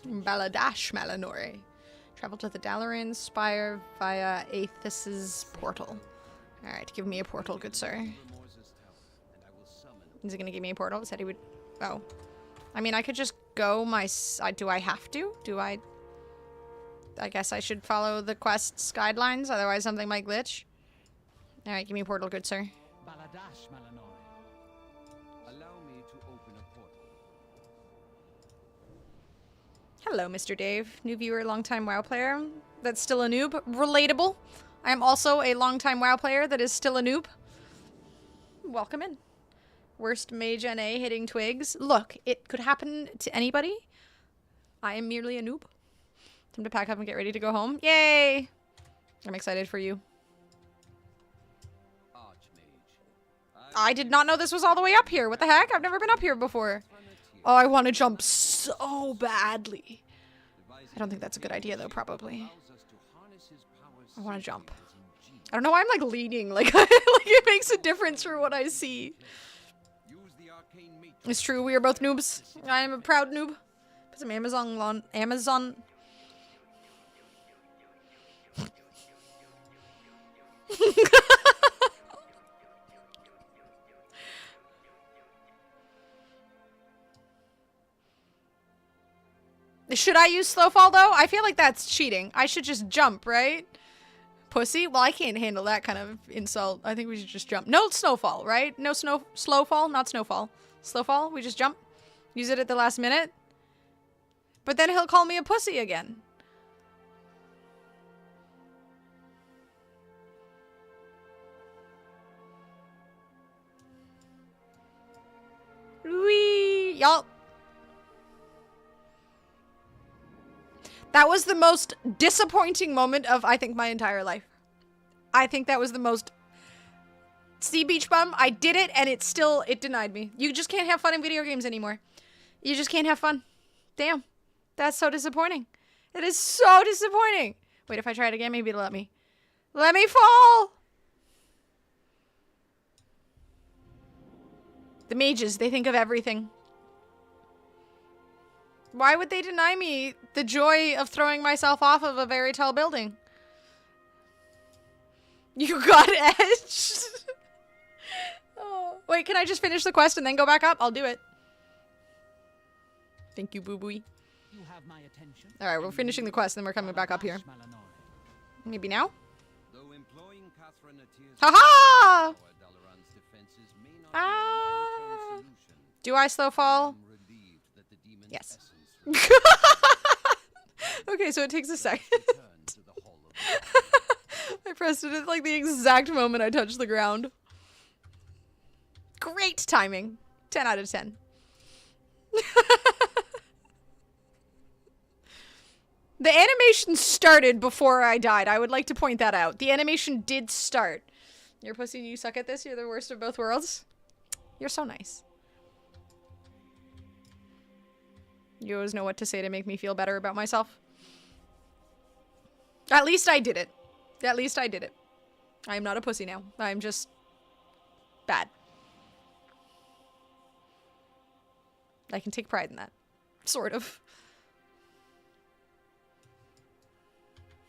Baladash Malinore. Travel to the Dalaran Spire via Aethys's portal. Alright, give me a portal, good sir. Is he gonna give me a portal? He said he would... Oh. I mean, I could just go my... do I have to? Do I... I guess I should follow the quest's guidelines, otherwise something might glitch. Alright, give me a portal, good sir. Baladash Malinore. Allow me to open a portal. Hello, Mr. Dave. New viewer, longtime WoW player that's still a noob. Relatable. I am also a longtime WoW player that is still a noob. Welcome in. Worst mage NA hitting twigs. Look, it could happen to anybody. I am merely a noob. Time to pack up and get ready to go home. Yay! I'm excited for you. I did not know this was all the way up here. What the heck? I've never been up here before. Oh, I want to jump so badly. I don't think that's a good idea, though, probably. I want to jump. I don't know why I'm, like, leaning. Like it makes a difference for what I see. It's true, we are both noobs. I am a proud noob. Put some Amazon on Amazon. Should I use slow fall though? I feel like that's cheating. I should just jump, right? Pussy? Well, I can't handle that kind of insult. I think we should just jump. No snowfall, right? No slow fall, not snowfall. Slow fall, we just jump. Use it at the last minute. But then he'll call me a pussy again. Wee, y'all. That was the most disappointing moment of, I think, my entire life. I think that was the most... See, Beach Bum, I did it, and it denied me. You just can't have fun in video games anymore. You just can't have fun. Damn. That's so disappointing. It is so disappointing. Wait, if I try it again, maybe it'll let me. Let me fall! The mages, they think of everything. Why would they deny me the joy of throwing myself off of a very tall building? You got edged. Oh. Wait, can I just finish the quest and then go back up? I'll do it. Thank you, Boo Booey. Alright, we're finishing the quest, then we're coming back up here. Maybe now? Haha! Ah! Do I slow fall? Yes. Okay, so it takes a second. I pressed it at like the exact moment I touched the ground. Great timing. 10 out of 10. The animation started before I died. I would like to point that out. The animation did start. You're pussy and you suck at this. You're the worst of both worlds. You're so nice. You always know what to say to make me feel better about myself. At least I did it. At least I did it. I am not a pussy now. I'm just bad. I can take pride in that. Sort of.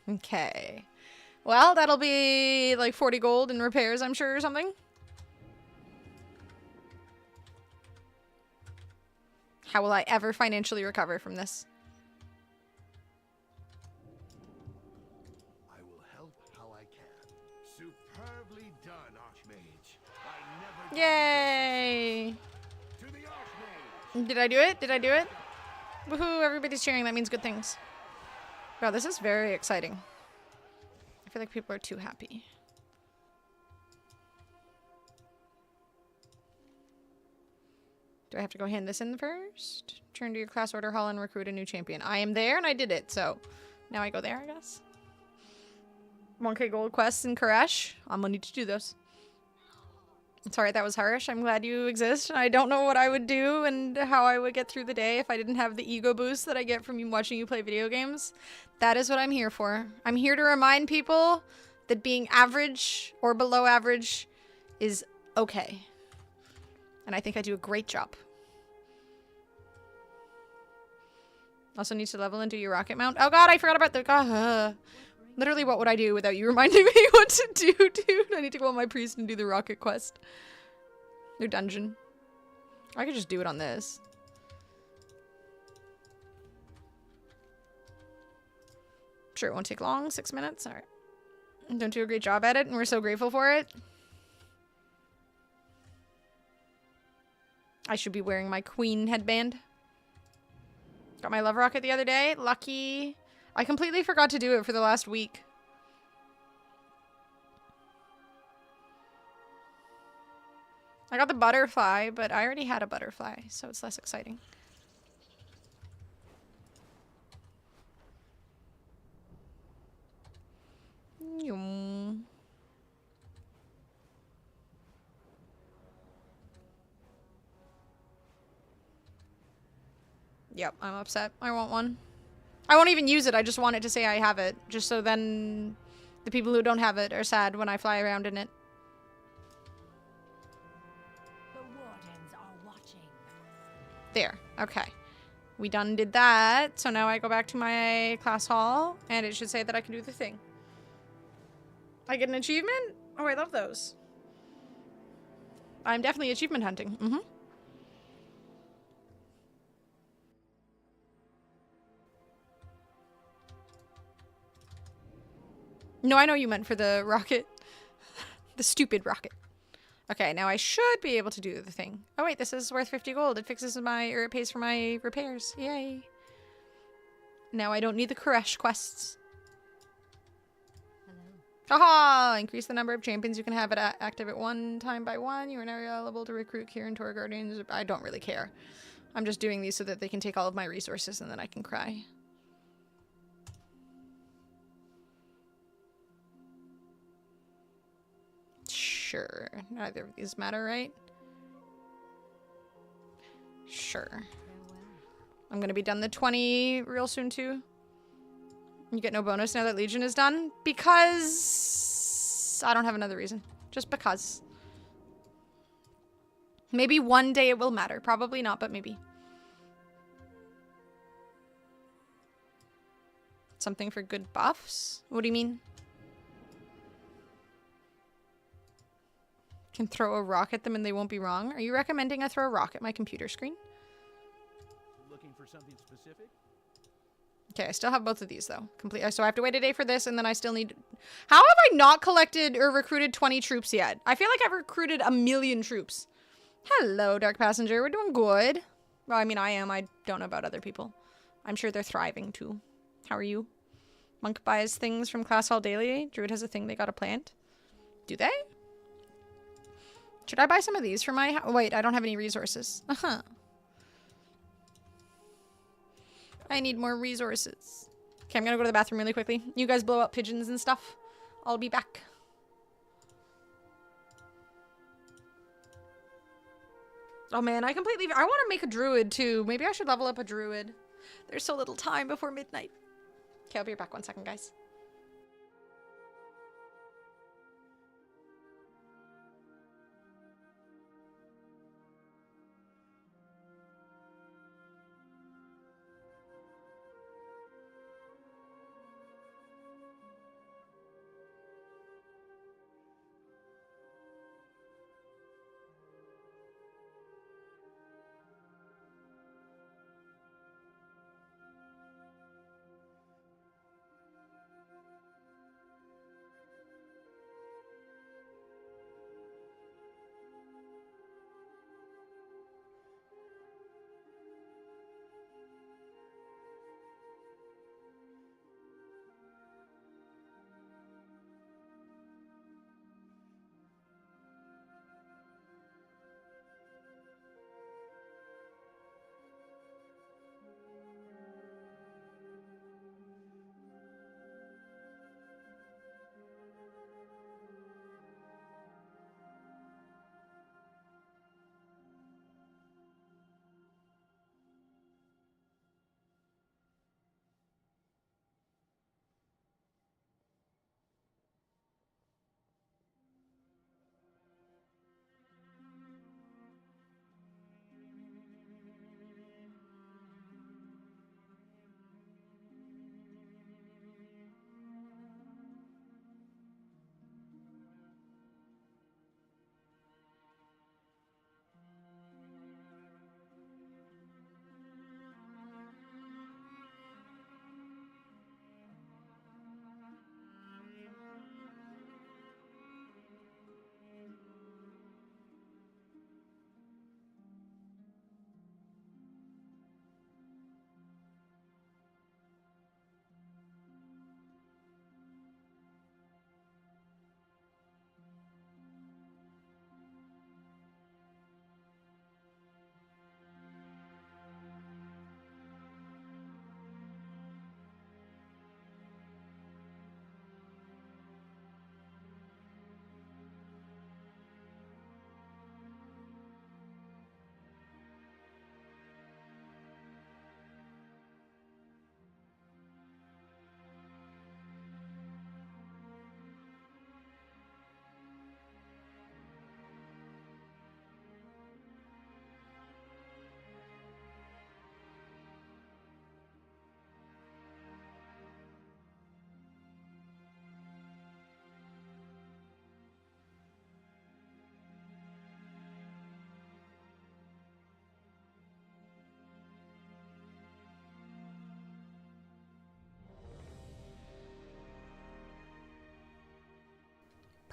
Okay. Well, that'll be like 40 gold in repairs, I'm sure, or something. How will I ever financially recover from this? I will help how I can. Superbly done, Archmage. I never Yay! to the Archmage. Did I do it? Did I do it? Woohoo, everybody's cheering. That means good things. Wow, this is very exciting. I feel like people are too happy. Do I have to go hand this in first? Turn to your class order hall and recruit a new champion. I am there and I did it, so now I go there, I guess. 1k gold quests in Koresh. I'm gonna need to do those. Sorry, that was harsh. I'm glad you exist. I don't know what I would do and how I would get through the day if I didn't have the ego boost that I get from watching you play video games. That is what I'm here for. I'm here to remind people that being average or below average is okay. And I think I do a great job. Also need to level and do your rocket mount. Oh god, I forgot about the... Literally, what would I do without you reminding me what to do, dude? I need to go on my priest and do the rocket quest. Their dungeon. I could just do it on this. Sure, it won't take long. 6 minutes. Alright. Don't do a great job at it, and we're so grateful for it. I should be wearing my queen headband. Got my love rocket the other day. Lucky. I completely forgot to do it for the last week. I got the butterfly, but I already had a butterfly, so it's less exciting. Yum. Yep, I'm upset. I want one. I won't even use it. I just want it to say I have it. Just so then the people who don't have it are sad when I fly around in it. The wardens are watching. There. Okay. We done did that. So now I go back to my class hall and it should say that I can do the thing. I get an achievement? Oh, I love those. I'm definitely achievement hunting. Mm-hmm. No, I know you meant for the rocket. The stupid rocket. Okay, now I should be able to do the thing. Oh wait, this is worth 50 gold. It fixes my, or it pays for my repairs. Yay. Now I don't need the Koresh quests. Haha! Increase the number of champions you can have it active at one time by one. You are now eligible to recruit Kirin Tor Guardians. I don't really care. I'm just doing these so that they can take all of my resources and then I can cry. Sure. Neither of these matter, right? Sure. I'm gonna be done the 20 real soon too. You get no bonus now that Legion is done? Because I don't have another reason. Just because. Maybe one day it will matter. Probably not, but maybe. Something for good buffs? What do you mean? Can throw a rock at them and they won't be wrong? Are you recommending I throw a rock at my computer screen? Looking for something specific? Okay, I still have both of these though. Complete. So I have to wait a day for this and then I still need... How have I not collected or recruited 20 troops yet? I feel like I've recruited 1,000,000 troops. Hello, Dark Passenger. We're doing good. Well, I mean, I am. I don't know about other people. I'm sure they're thriving too. How are you? Monk buys things from Class Hall daily. Druid has a thing they gotta plant. Do they? Should I buy some of these for my house? Wait, I don't have any resources. Uh-huh. I need more resources. Okay, I'm gonna go to the bathroom really quickly. You guys blow up pigeons and stuff. I'll be back. Oh man, I want to make a druid too. Maybe I should level up a druid. There's so little time before midnight. Okay, I'll be back 1 second, guys.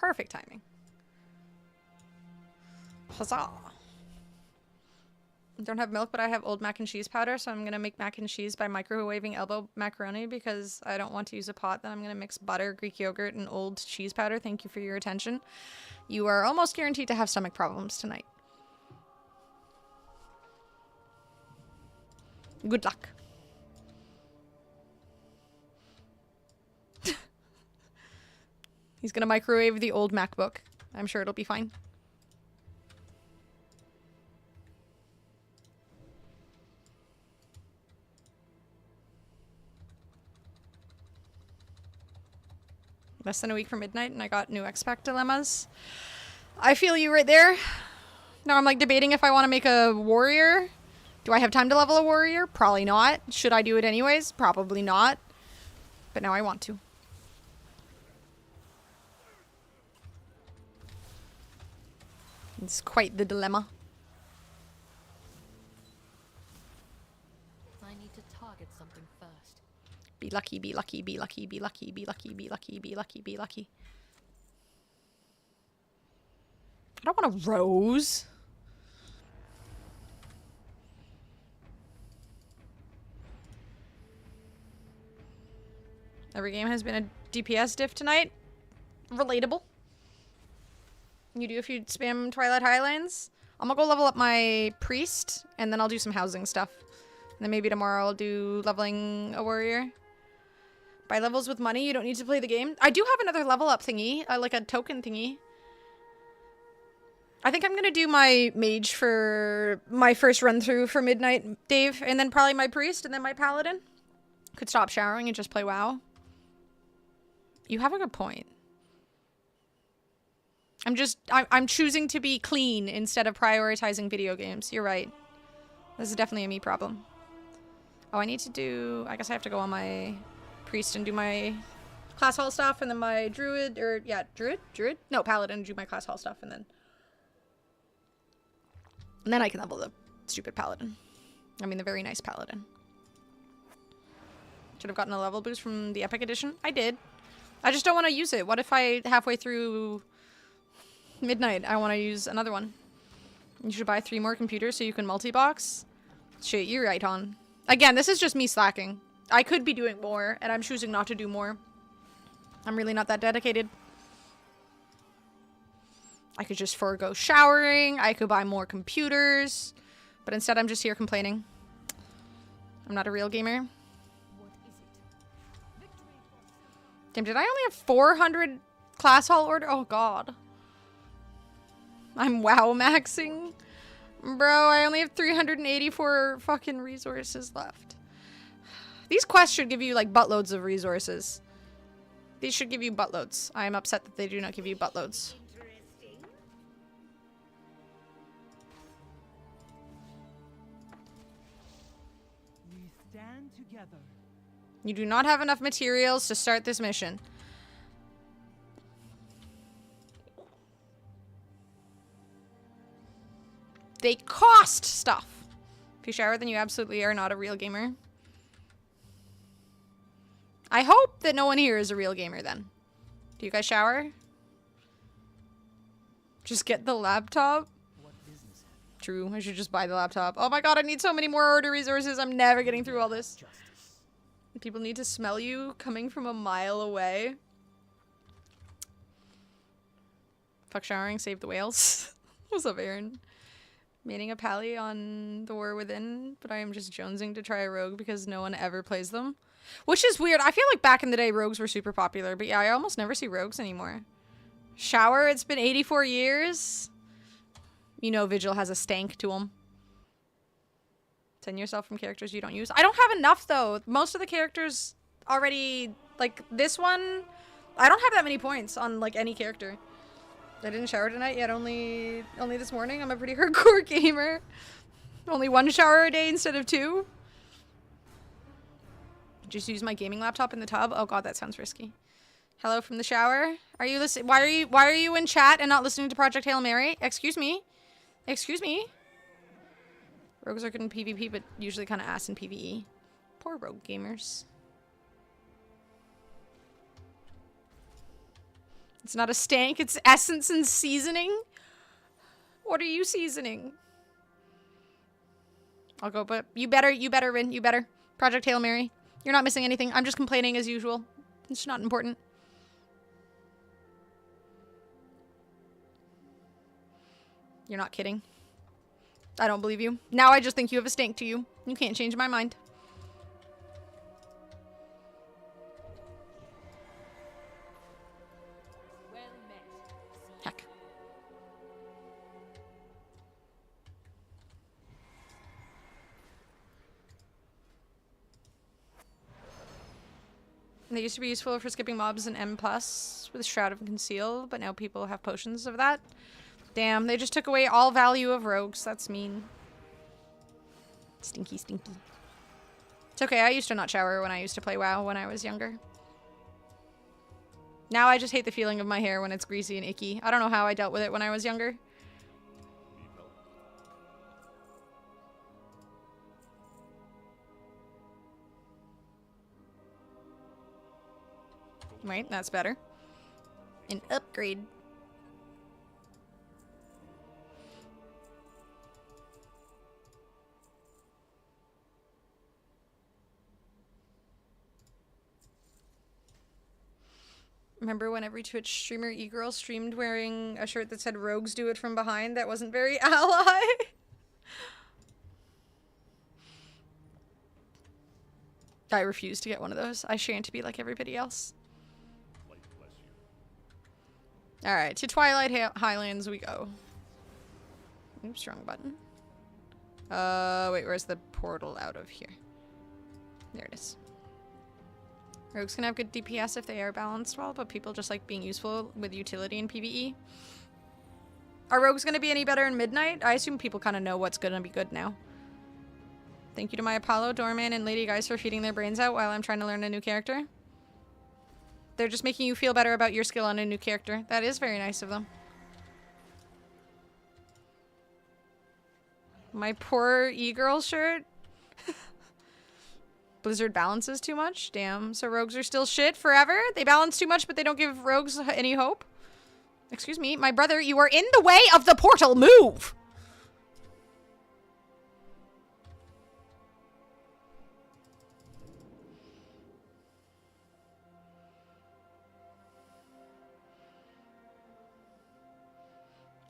Perfect timing. Huzzah. I don't have milk, but I have old mac and cheese powder, so I'm gonna make mac and cheese by microwaving elbow macaroni because I don't want to use a pot. Then I'm gonna mix butter, Greek yogurt, and old cheese powder. Thank you for your attention. You are almost guaranteed to have stomach problems tonight. Good luck. He's gonna microwave the old MacBook. I'm sure it'll be fine. Less than a week from midnight and I got new X-Pac dilemmas. I feel you right there. Now I'm like debating if I want to make a warrior. Do I have time to level a warrior? Probably not. Should I do it anyways? Probably not. But now I want to. It's quite the dilemma. I need to target something first. Be lucky, be lucky, be lucky, be lucky, be lucky, be lucky, be lucky, be lucky. I don't want a rose. Every game has been a DPS diff tonight. Relatable. You do if you spam Twilight Highlands. I'm gonna go level up my priest, and then I'll do some housing stuff. And then maybe tomorrow I'll do leveling a warrior. Buy levels with money, you don't need to play the game. I do have another level up thingy, like a token thingy. I think I'm gonna do my mage for my first run through for Midnight, Dave, and then probably my priest, and then my paladin. Could stop showering and just play WoW. You have a good point. I'm choosing to be clean instead of prioritizing video games. You're right. This is definitely a me problem. Oh, I need to do... I guess I have to go on my priest and do my class hall stuff, and then my druid, or yeah, druid? No, paladin, do my class hall stuff, and then I can level the stupid paladin. I mean, the very nice paladin. Should have gotten a level boost from the Epic Edition. I did. I just don't want to use it. What if I, halfway through Midnight, I want to use another one? You should buy 3 more computers so you can multi-box. Shit, you're right on. Again, this is just me slacking. I could be doing more, and I'm choosing not to do more. I'm really not that dedicated. I could just forego showering. I could buy more computers. But instead, I'm just here complaining. I'm not a real gamer. Damn, did I only have 400 class hall order? Oh, God. I'm WoW maxing. Bro, I only have 384 fucking resources left. These quests should give you, like, buttloads of resources. These should give you buttloads. I am upset that they do not give you buttloads. We stand together. You do not have enough materials to start this mission. They cost stuff. If you shower, then you absolutely are not a real gamer. I hope that no one here is a real gamer then. Do you guys shower? Just get the laptop? True, I should just buy the laptop. Oh my god, I need so many more order resources. I'm never getting through all this. People need to smell you coming from a mile away. Fuck showering, save the whales. What's up, Aaron? Meeting a pally on the War Within, but I am just jonesing to try a rogue because no one ever plays them. Which is weird. I feel like back in the day, rogues were super popular, but yeah, I almost never see rogues anymore. Shower, it's been 84 years. You know Vigil has a stank to him. 10 yourself from characters you don't use. I don't have enough, though. Most of the characters already, like, this one, I don't have that many points on, like, any character. I didn't shower tonight yet, only this morning. I'm a pretty hardcore gamer. Only 1 shower a day instead of 2. Just use my gaming laptop in the tub. Oh god, that sounds risky. Hello from the shower. Are you listening? Why are you in chat and not listening to Project Hail Mary? Excuse me. Excuse me. Rogues are good in PvP, but usually kind of ass in PvE. Poor rogue gamers. It's not a stank, it's essence and seasoning. What are you seasoning? I'll go, but you better, Rin, you better. Project Hail Mary. You're not missing anything. I'm just complaining as usual. It's not important. You're not kidding. I don't believe you. Now I just think you have a stink to you. You can't change my mind. Heck. They used to be useful for skipping mobs in M+ with Shroud of Conceal, but now people have potions of that. Damn, they just took away all value of rogues. That's mean. Stinky, stinky. It's okay, I used to not shower when I used to play WoW when I was younger. Now I just hate the feeling of my hair when it's greasy and icky. I don't know how I dealt with it when I was younger. Right, that's better. An upgrade. Remember when every Twitch streamer e-girl streamed wearing a shirt that said "Rogues do it from behind"? That wasn't very ally. I refuse to get one of those. I shan't be like everybody else. Alright, to Twilight Highlands we go. Oops, wrong button. Wait, where's the portal out of here? There it is. Rogues can have good DPS if they are balanced well, but people just like being useful with utility in PvE. Are rogues going to be any better in Midnight? I assume people kind of know what's going to be good now. Thank you to my Apollo, Doorman, and Lady Guys for feeding their brains out while I'm trying to learn a new character. They're just making you feel better about your skill on a new character. That is very nice of them. My poor e-girl shirt. Blizzard balances too much? Damn. So rogues are still shit forever? They balance too much, but they don't give rogues any hope? Excuse me. My brother, you are in the way of the portal. Move!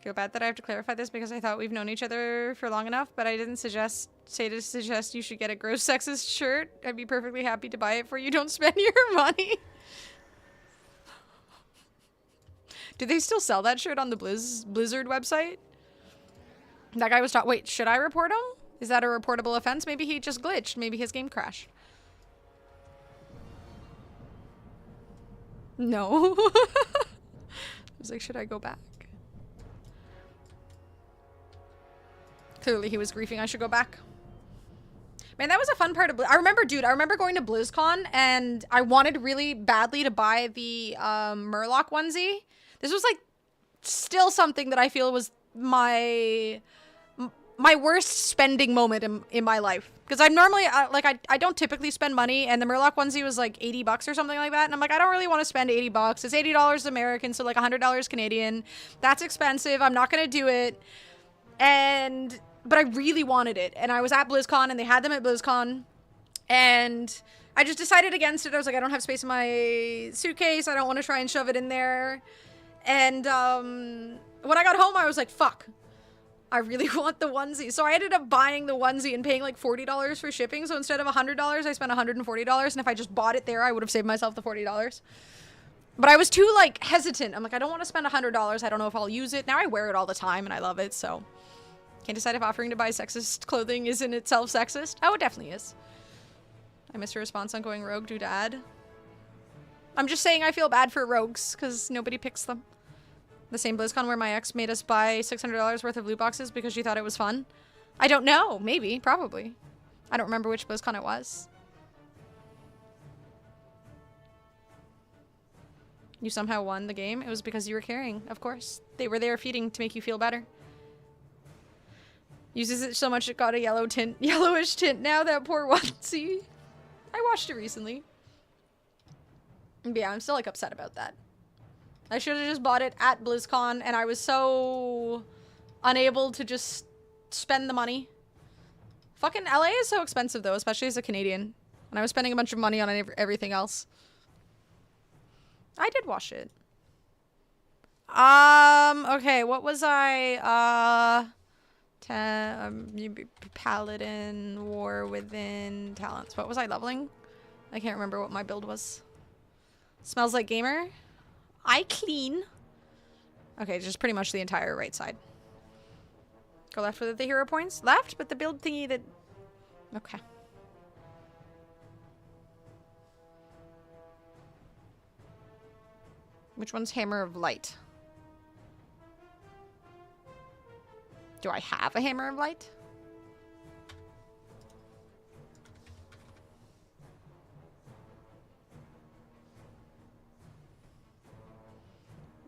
Feel bad that I have to clarify this because I thought we've known each other for long enough, but I didn't suggest you should get a gross sexist shirt. I'd be perfectly happy to buy it for you. Don't spend your money. Do they still sell that shirt on the Blizzard website? That guy was talking. Wait, should I report him? Is that a reportable offense? Maybe he just glitched. Maybe his game crashed. No. I was like, should I go back? Clearly he was griefing. I should go back. Man, that was a fun part of I remember going to BlizzCon and I wanted really badly to buy the Murloc onesie. This was like still something that I feel was my worst spending moment in my life. Because I'm normally, I don't typically spend money, and the Murloc onesie was like $80 or something like that. And I'm like, I don't really want to spend $80. It's $80 American, so like $100 Canadian. That's expensive. I'm not going to do it. But I really wanted it, and I was at BlizzCon, and they had them at BlizzCon, and I just decided against it. I was like, I don't have space in my suitcase. I don't want to try and shove it in there. And when I got home, I was like, fuck. I really want the onesie. So I ended up buying the onesie and paying like $40 for shipping. So instead of $100, I spent $140. And if I just bought it there, I would have saved myself the $40. But I was too like hesitant. I'm like, I don't want to spend $100. I don't know if I'll use it. Now I wear it all the time and I love it, so... Can't decide if offering to buy sexist clothing is in itself sexist. Oh, it definitely is. I missed a response on going rogue due to ad. I'm just saying I feel bad for rogues because nobody picks them. The same BlizzCon where my ex made us buy $600 worth of loot boxes because she thought it was fun. I don't know. Maybe. Probably. I don't remember which BlizzCon it was. You somehow won the game. It was because you were caring, of course. They were there feeding to make you feel better. Uses it so much it got a yellowish tint now, that poor onesie. I watched it recently. But yeah, I'm still like upset about that. I should have just bought it at BlizzCon, and I was so unable to just spend the money. Fucking LA is so expensive though, especially as a Canadian. And I was spending a bunch of money on everything else. I did wash it. Okay, what was I? Paladin, War Within, Talents. What was I leveling? I can't remember what my build was. Smells like gamer. I clean. Okay, just pretty much the entire right side. Go left with the hero points. Left, but the build thingy that... Okay. Which one's Hammer of Light? Do I have a Hammer of Light?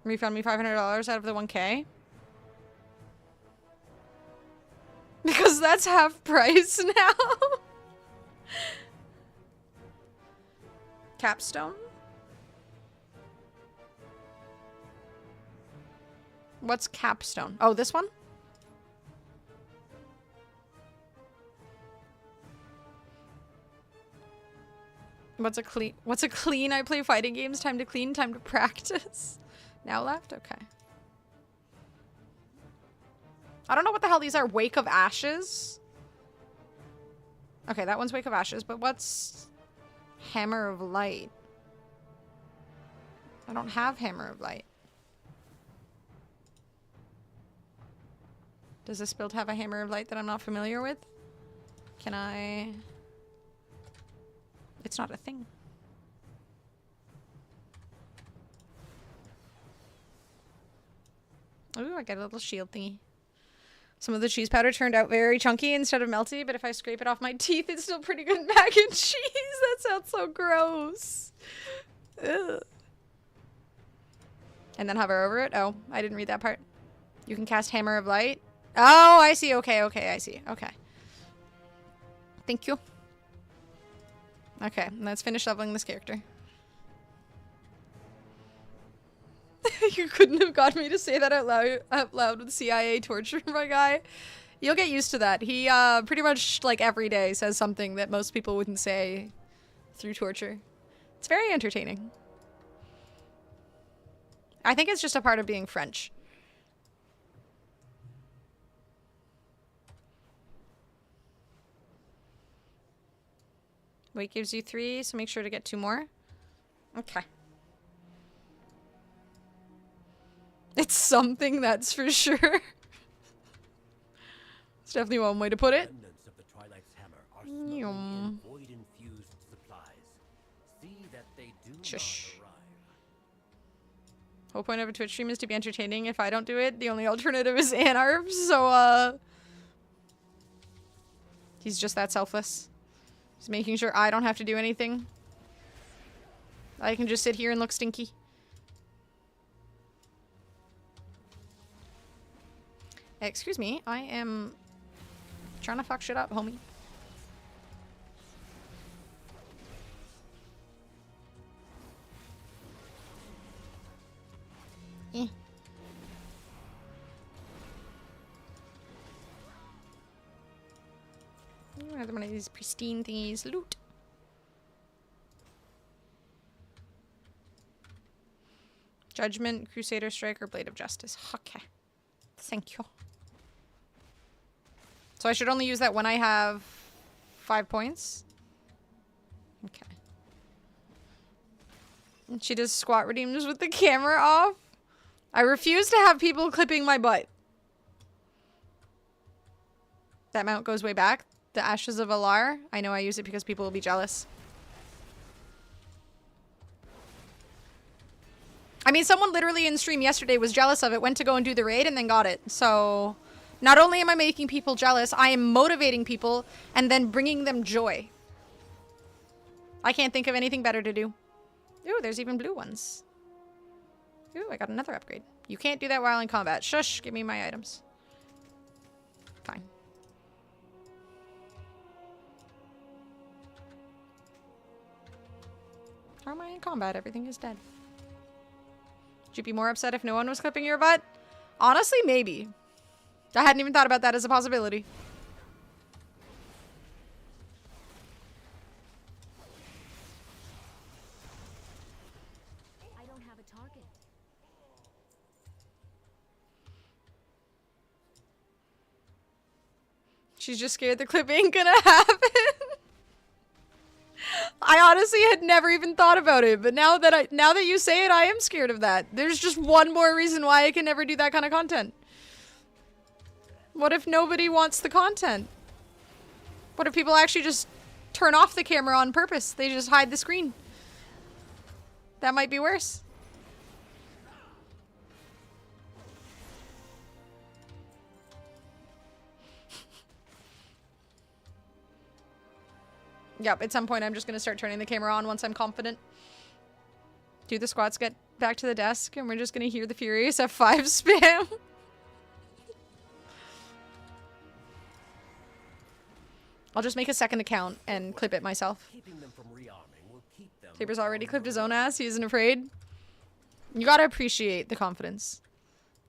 Refund me $500 out of the 1K? Because that's half price now. Capstone? What's Capstone? Oh, this one? What's a clean? I play fighting games. Time to clean, time to practice. Now left? Okay. I don't know what the hell these are. Wake of Ashes? Okay, that one's Wake of Ashes, but what's Hammer of Light? I don't have Hammer of Light. Does this build have a Hammer of Light that I'm not familiar with? Can I... It's not a thing. Ooh, I got a little shield thingy. Some of the cheese powder turned out very chunky instead of melty, but if I scrape it off my teeth, it's still pretty good mac and cheese. That sounds so gross. Ugh. And then hover over it. Oh, I didn't read that part. You can cast Hammer of Light. Oh, I see. Okay, I see. Okay. Thank you. Okay, let's finish leveling this character. You couldn't have got me to say that out loud with CIA torture, my guy. You'll get used to that. He pretty much like every day says something that most people wouldn't say through torture. It's very entertaining. I think it's just a part of being French. Wait gives you 3, so make sure to get 2 more. Okay. It's something, that's for sure. It's definitely one way to put it. Remnants of the Twilight's hammer are slowly in void-infused supplies. See that they do Shush. not arrive. Whole point of a Twitch stream is to be entertaining. If I don't do it, the only alternative is Anarb, so he's just that selfless. He's making sure I don't have to do anything. I can just sit here and look stinky. Excuse me, I am trying to fuck shit up, homie. Eh. Another one of these pristine thingies. Loot. Judgment, Crusader Strike, or Blade of Justice. Okay. Thank you. So I should only use that when I have 5 points? Okay. And she does squat redeems with the camera off. I refuse to have people clipping my butt. That mount goes way back. The Ashes of Alar. I know I use it because people will be jealous. I mean, someone literally in stream yesterday was jealous of it, went to go and do the raid, and then got it. So, not only am I making people jealous, I am motivating people and then bringing them joy. I can't think of anything better to do. Ooh, there's even blue ones. Ooh, I got another upgrade. You can't do that while in combat. Shush, give me my items. Fine. How am I in combat? Everything is dead. Would you be more upset if no one was clipping your butt? Honestly, maybe. I hadn't even thought about that as a possibility. I don't have a target. She's just scared the clip ain't gonna happen. I honestly had never even thought about it, but now that you say it, I am scared of that. There's just one more reason why I can never do that kind of content. What if nobody wants the content? What if people actually just turn off the camera on purpose? They just hide the screen. That might be worse. Yep, at some point I'm just going to start turning the camera on once I'm confident. Do the squats get back to the desk and we're just going to hear the Furious F5 spam? I'll just make a second account and clip it myself. Keeping them from rearming will keep them. Saber's already clipped his own ass. He isn't afraid. You gotta appreciate the confidence.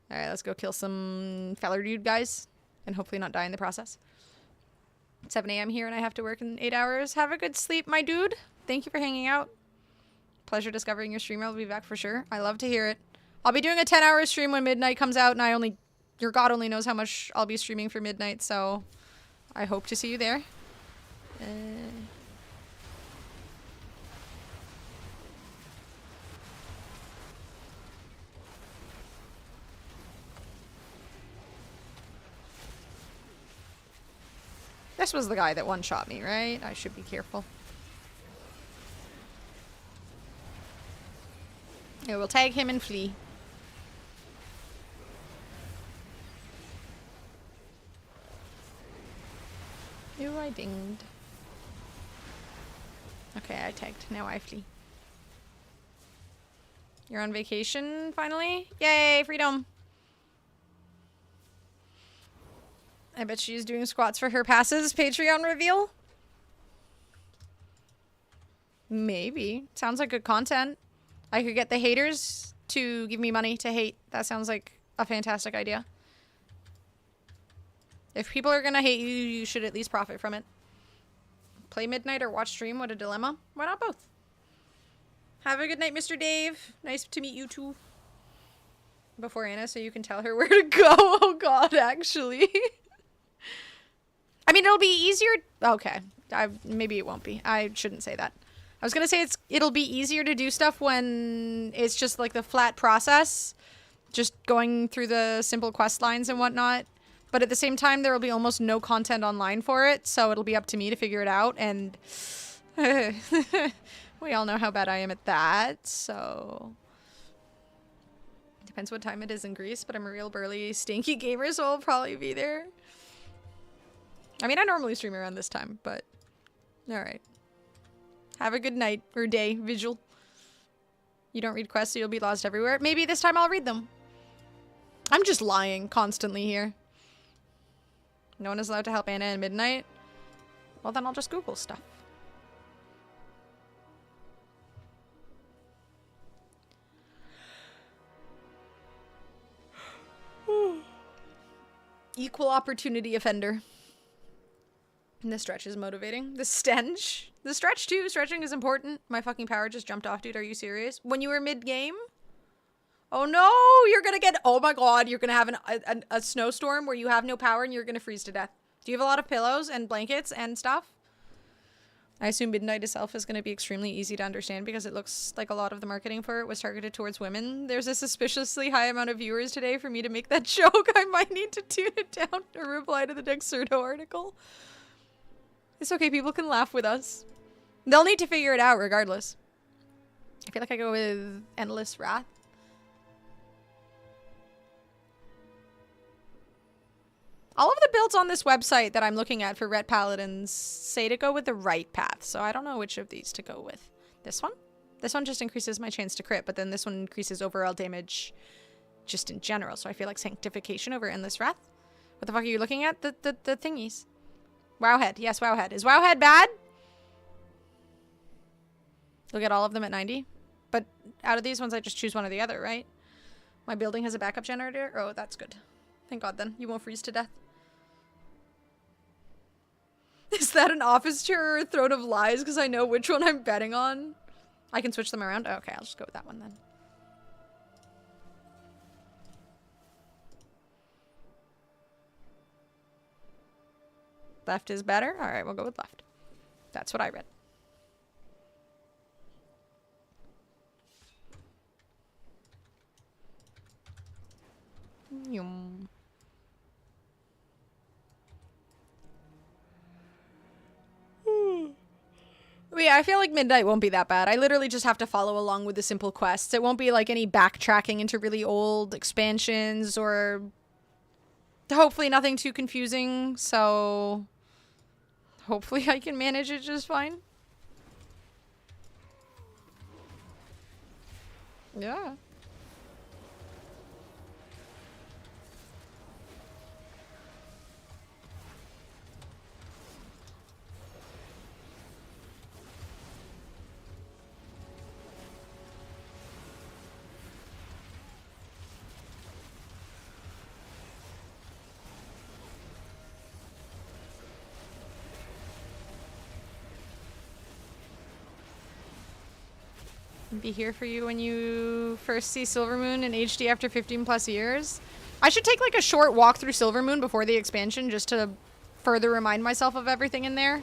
Alright, let's go kill some feller dude guys. And hopefully not die in the process. 7 a.m. here and I have to work in 8 hours. Have a good sleep, my dude. Thank you for hanging out. Pleasure discovering your stream. I'll be back for sure. I love to hear it. I'll be doing a 10-hour stream when midnight comes out, and your God only knows how much I'll be streaming for midnight, so I hope to see you there. This was the guy that one-shot me, right? I should be careful. Yeah, we'll tag him and flee. Ew, I dinged. Okay, I tagged. Now I flee. You're on vacation, finally? Yay, freedom! I bet she's doing squats for her passes. Patreon reveal? Maybe. Sounds like good content. I could get the haters to give me money to hate. That sounds like a fantastic idea. If people are gonna hate you, you should at least profit from it. Play midnight or watch stream? What a dilemma. Why not both? Have a good night, Mr. Dave. Nice to meet you too. Before Anna, so you can tell her where to go. Oh god, actually. I mean, it'll be easier. Okay. Maybe it won't be. I shouldn't say that. I was gonna say it'll be easier to do stuff when it's just like the flat process. Just going through the simple quest lines and whatnot. But at the same time, there will be almost no content online for it, so it'll be up to me to figure it out, and we all know how bad I am at that, so... Depends what time it is in Greece, but I'm a real burly, stinky gamer, so I'll probably be there. I mean, I normally stream around this time, but... Alright. Have a good night, or day, Vigil. You don't read quests, so you'll be lost everywhere. Maybe this time I'll read them. I'm just lying constantly here. No one is allowed to help Anna at midnight? Well, then I'll just Google stuff. Equal opportunity offender. And the stretch is motivating. The stench. The stretch too. Stretching is important. My fucking power just jumped off, dude. Are you serious? When you were mid-game? Oh no, you're gonna get, oh my god, you're gonna have a snowstorm where you have no power and you're gonna freeze to death. Do you have a lot of pillows and blankets and stuff? I assume Midnight itself is gonna be extremely easy to understand because it looks like a lot of the marketing for it was targeted towards women. There's a suspiciously high amount of viewers today for me to make that joke. I might need to tune it down or reply to the Dexerto article. It's okay, people can laugh with us. They'll need to figure it out regardless. I feel like I go with Endless Wrath. All of the builds on this website that I'm looking at for Ret Paladins say to go with the right path, so I don't know which of these to go with. This one? This one just increases my chance to crit, but then this one increases overall damage just in general, so I feel like Sanctification over Endless Wrath. What the fuck are you looking at? The thingies. Wowhead. Yes, Wowhead. Is Wowhead bad? You'll get all of them at 90. But out of these ones, I just choose one or the other, right? My building has a backup generator? Oh, that's good. Thank God then. You won't freeze to death. Is that an office chair or a throne of lies? Because I know which one I'm betting on. I can switch them around? Okay, I'll just go with that one then. Left is better? Alright, we'll go with left. That's what I read. Yum. Yeah, I feel like Midnight won't be that bad. I literally just have to follow along with the simple quests. It won't be like any backtracking into really old expansions or hopefully nothing too confusing. So hopefully I can manage it just fine. Yeah. Be here for you when you first see Silvermoon in HD after 15 plus years. I should take like a short walk through Silvermoon before the expansion just to further remind myself of everything in there.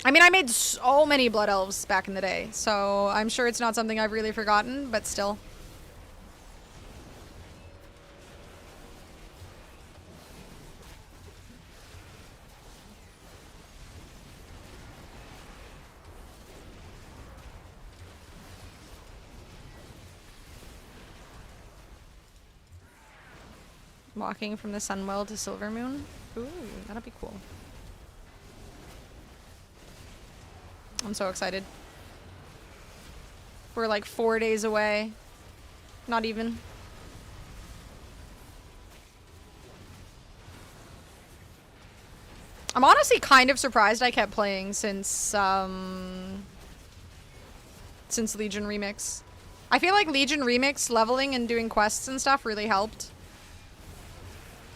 I mean, I made so many Blood Elves back in the day, so I'm sure it's not something I've really forgotten, but still. Walking from the Sunwell to Silvermoon. Ooh, that'll be cool. I'm so excited. We're like 4 days away. Not even. I'm honestly kind of surprised I kept playing since Legion Remix. I feel like Legion Remix leveling and doing quests and stuff really helped.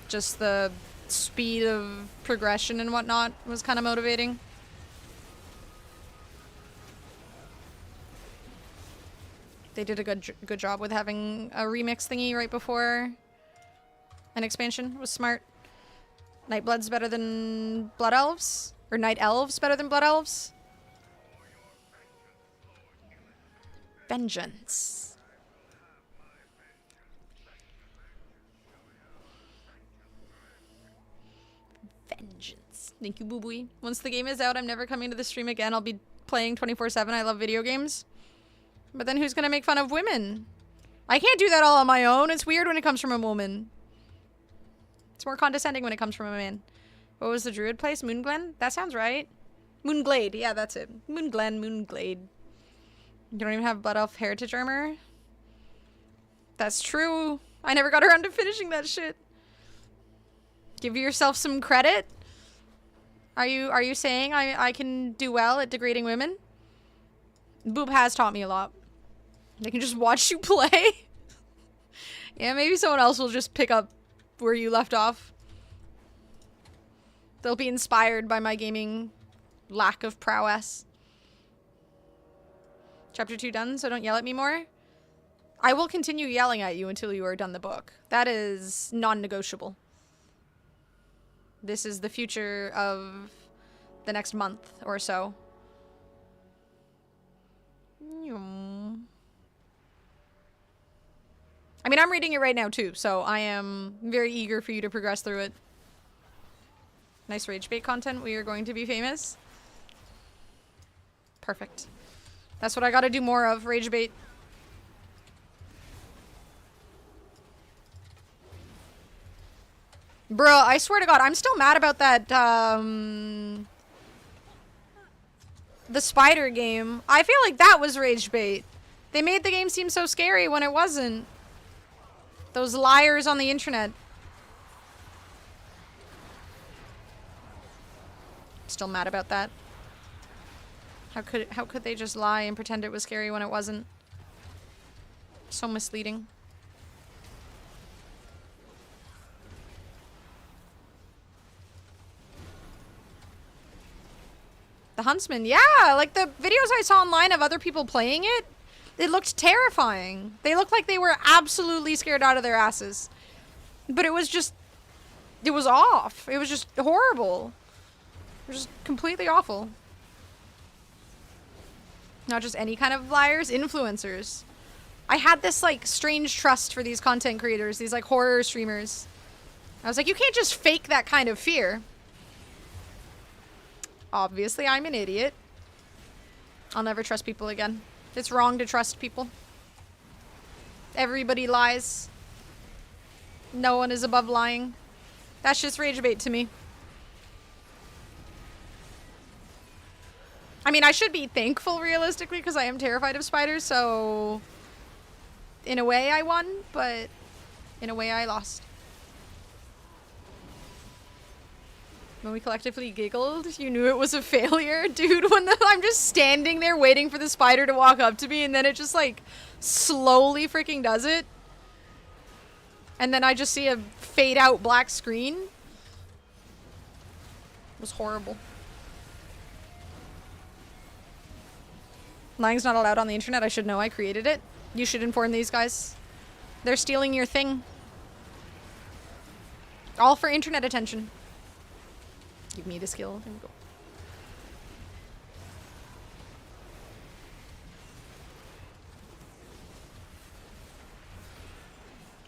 Just the speed of progression and whatnot was kind of motivating. They did a good job with having a remix thingy right before an expansion. It was smart. Nightblood's better than Blood Elves? Or Night Elves better than Blood Elves? Vengeance. Vengeance. Thank you, Boo Boo. Once the game is out, I'm never coming to the stream again. I'll be playing 24/7. I love video games. But then who's gonna make fun of women? I can't do that all on my own. It's weird when it comes from a woman. It's more condescending when it comes from a man. What was the druid place? Moonglen? That sounds right. Moonglade. Yeah, that's it. Moonglen, Moonglade. You don't even have Blood Elf Heritage Armor? That's true. I never got around to finishing that shit. Give yourself some credit? Are you saying I can do well at degrading women? Boob has taught me a lot. They can just watch you play. Yeah, maybe someone else will just pick up where you left off. They'll be inspired by my gaming lack of prowess. Chapter 2 done, so don't yell at me more. I will continue yelling at you until you are done the book. That is non-negotiable. This is the future of the next month or so. I mean, I'm reading it right now too, so I am very eager for you to progress through it. Nice rage bait content. We are going to be famous. Perfect. That's what I gotta do more of, rage bait. Bruh, I swear to God, I'm still mad about that, the spider game. I feel like that was rage bait. They made the game seem so scary when it wasn't. Those liars on the internet. Still mad about that. How could they just lie and pretend it was scary when it wasn't? So misleading. The Huntsman, yeah, like the videos I saw online of other people playing it, it looked terrifying. They looked like they were absolutely scared out of their asses. But it was just, it was off. It was just horrible. It was just completely awful. Not just any kind of liars, influencers. I had this like strange trust for these content creators, these like horror streamers. I was like, you can't just fake that kind of fear. Obviously, I'm an idiot. I'll never trust people again. It's wrong to trust people. Everybody lies. No one is above lying. That's just rage bait to me. I mean, I should be thankful, realistically, because I am terrified of spiders, so... In a way, I won, but in a way, I lost. When we collectively giggled, you knew it was a failure? Dude, when I'm just standing there waiting for the spider to walk up to me, and then it just, like, slowly freaking does it. And then I just see a fade-out black screen. It was horrible. Lying's not allowed on the internet. I should know. I created it. You should inform these guys. They're stealing your thing. All for internet attention. Give me the skill. There we go.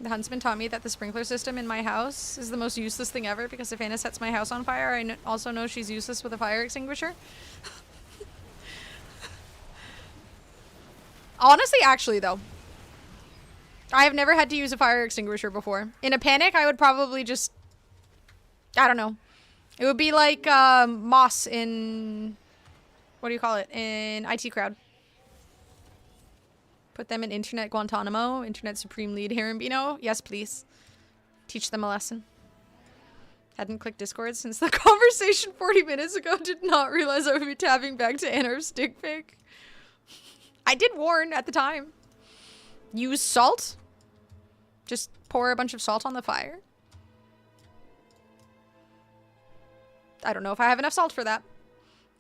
The Huntsman taught me that the sprinkler system in my house is the most useless thing ever because if Anna sets my house on fire, I also know she's useless with a fire extinguisher. Honestly, actually, though, I have never had to use a fire extinguisher before. In a panic, I would probably just... I don't know. It would be like Moss in... What do you call it? In IT Crowd. Put them in Internet Guantanamo. Internet Supreme Lead Herambino. Yes, please. Teach them a lesson. Hadn't clicked Discord since the conversation 40 minutes ago. Did not realize I would be tapping back to Anar's stick pic. I did warn at the time. Use salt. Just pour a bunch of salt on the fire. I don't know if I have enough salt for that.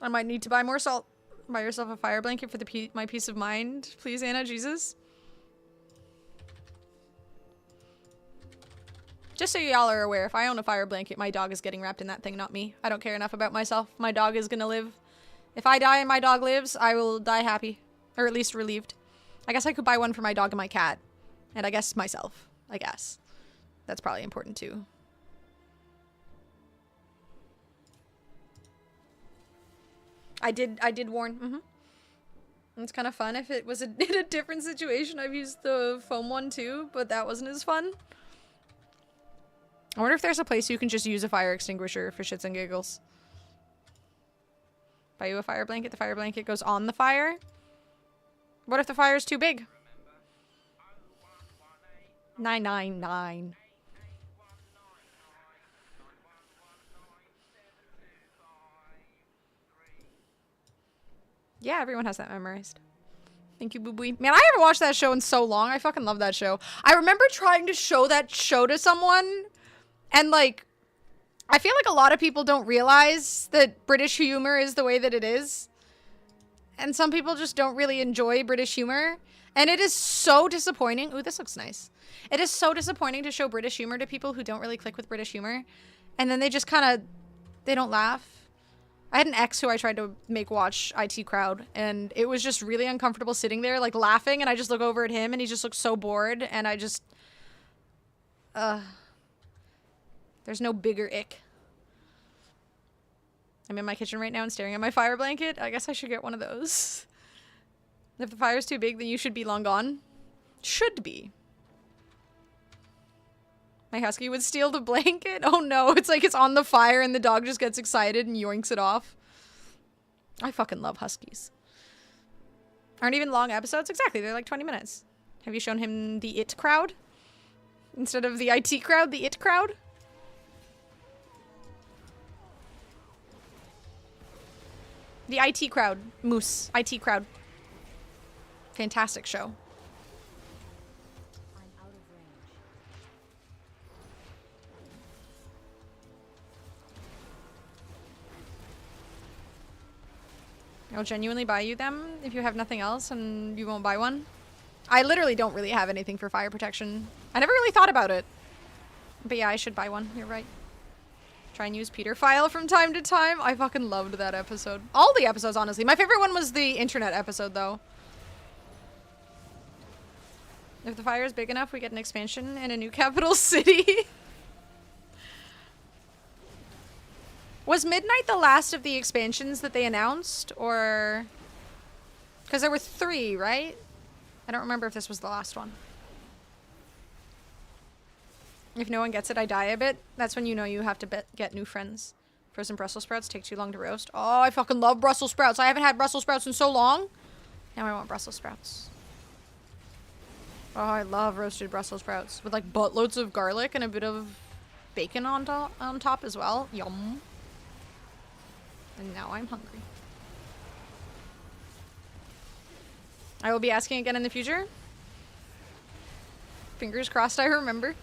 I might need to buy more salt. Buy yourself a fire blanket for my peace of mind. Please, Anna, Jesus. Just so y'all are aware, if I own a fire blanket, my dog is getting wrapped in that thing, not me. I don't care enough about myself. My dog is gonna live. If I die and my dog lives, I will die happy. Or at least relieved. I guess I could buy one for my dog and my cat. And I guess myself. I guess. That's probably important too. I did warn. It's kind of fun. If it was in a different situation, I've used the foam one too, but that wasn't as fun. I wonder if there's a place you can just use a fire extinguisher for shits and giggles. Buy you a fire blanket. The fire blanket goes on the fire. What if the fire is too big? 999. Yeah, everyone has that memorized. Thank you, Boo Boo. Man, I haven't watched that show in so long. I fucking love that show. I remember trying to show that show to someone, and like, I feel like a lot of people don't realize that British humor is the way that it is. And some people just don't really enjoy British humor. And it is so disappointing. Ooh, this looks nice. It is so disappointing to show British humor to people who don't really click with British humor. And then they just kind of, they don't laugh. I had an ex who I tried to make watch IT Crowd, and it was just really uncomfortable sitting there, like, laughing, and I just look over at him, and he just looks so bored, and I just... There's no bigger ick. I'm in my kitchen right now and staring at my fire blanket. I guess I should get one of those. If the fire's too big, then you should be long gone. Should be. My husky would steal the blanket? Oh no, it's like it's on the fire and the dog just gets excited and yoinks it off. I fucking love huskies. Aren't even long episodes? Exactly, they're like 20 minutes. Have you shown him the It Crowd? Instead of the IT Crowd, the It Crowd? The IT Crowd. Moose. IT Crowd. Fantastic show. I'll genuinely buy you them if you have nothing else and you won't buy one. I literally don't really have anything for fire protection. I never really thought about it. But yeah, I should buy one. You're right. Try and use Peter File from time to time. I fucking loved that episode. All the episodes, honestly. My favorite one was the internet episode, though. If the fire is big enough, we get an expansion in a new capital city. Was Midnight the last of the expansions that they announced? Or... because there were 3, right? I don't remember if this was the last one. If no one gets it, I die a bit. That's when you know you have to get new friends. Frozen Brussels sprouts take too long to roast. Oh, I fucking love Brussels sprouts. I haven't had Brussels sprouts in so long. Now I want Brussels sprouts. Oh, I love roasted Brussels sprouts. With like buttloads of garlic and a bit of bacon on top as well. Yum. And now I'm hungry. I will be asking again in the future. Fingers crossed I remember.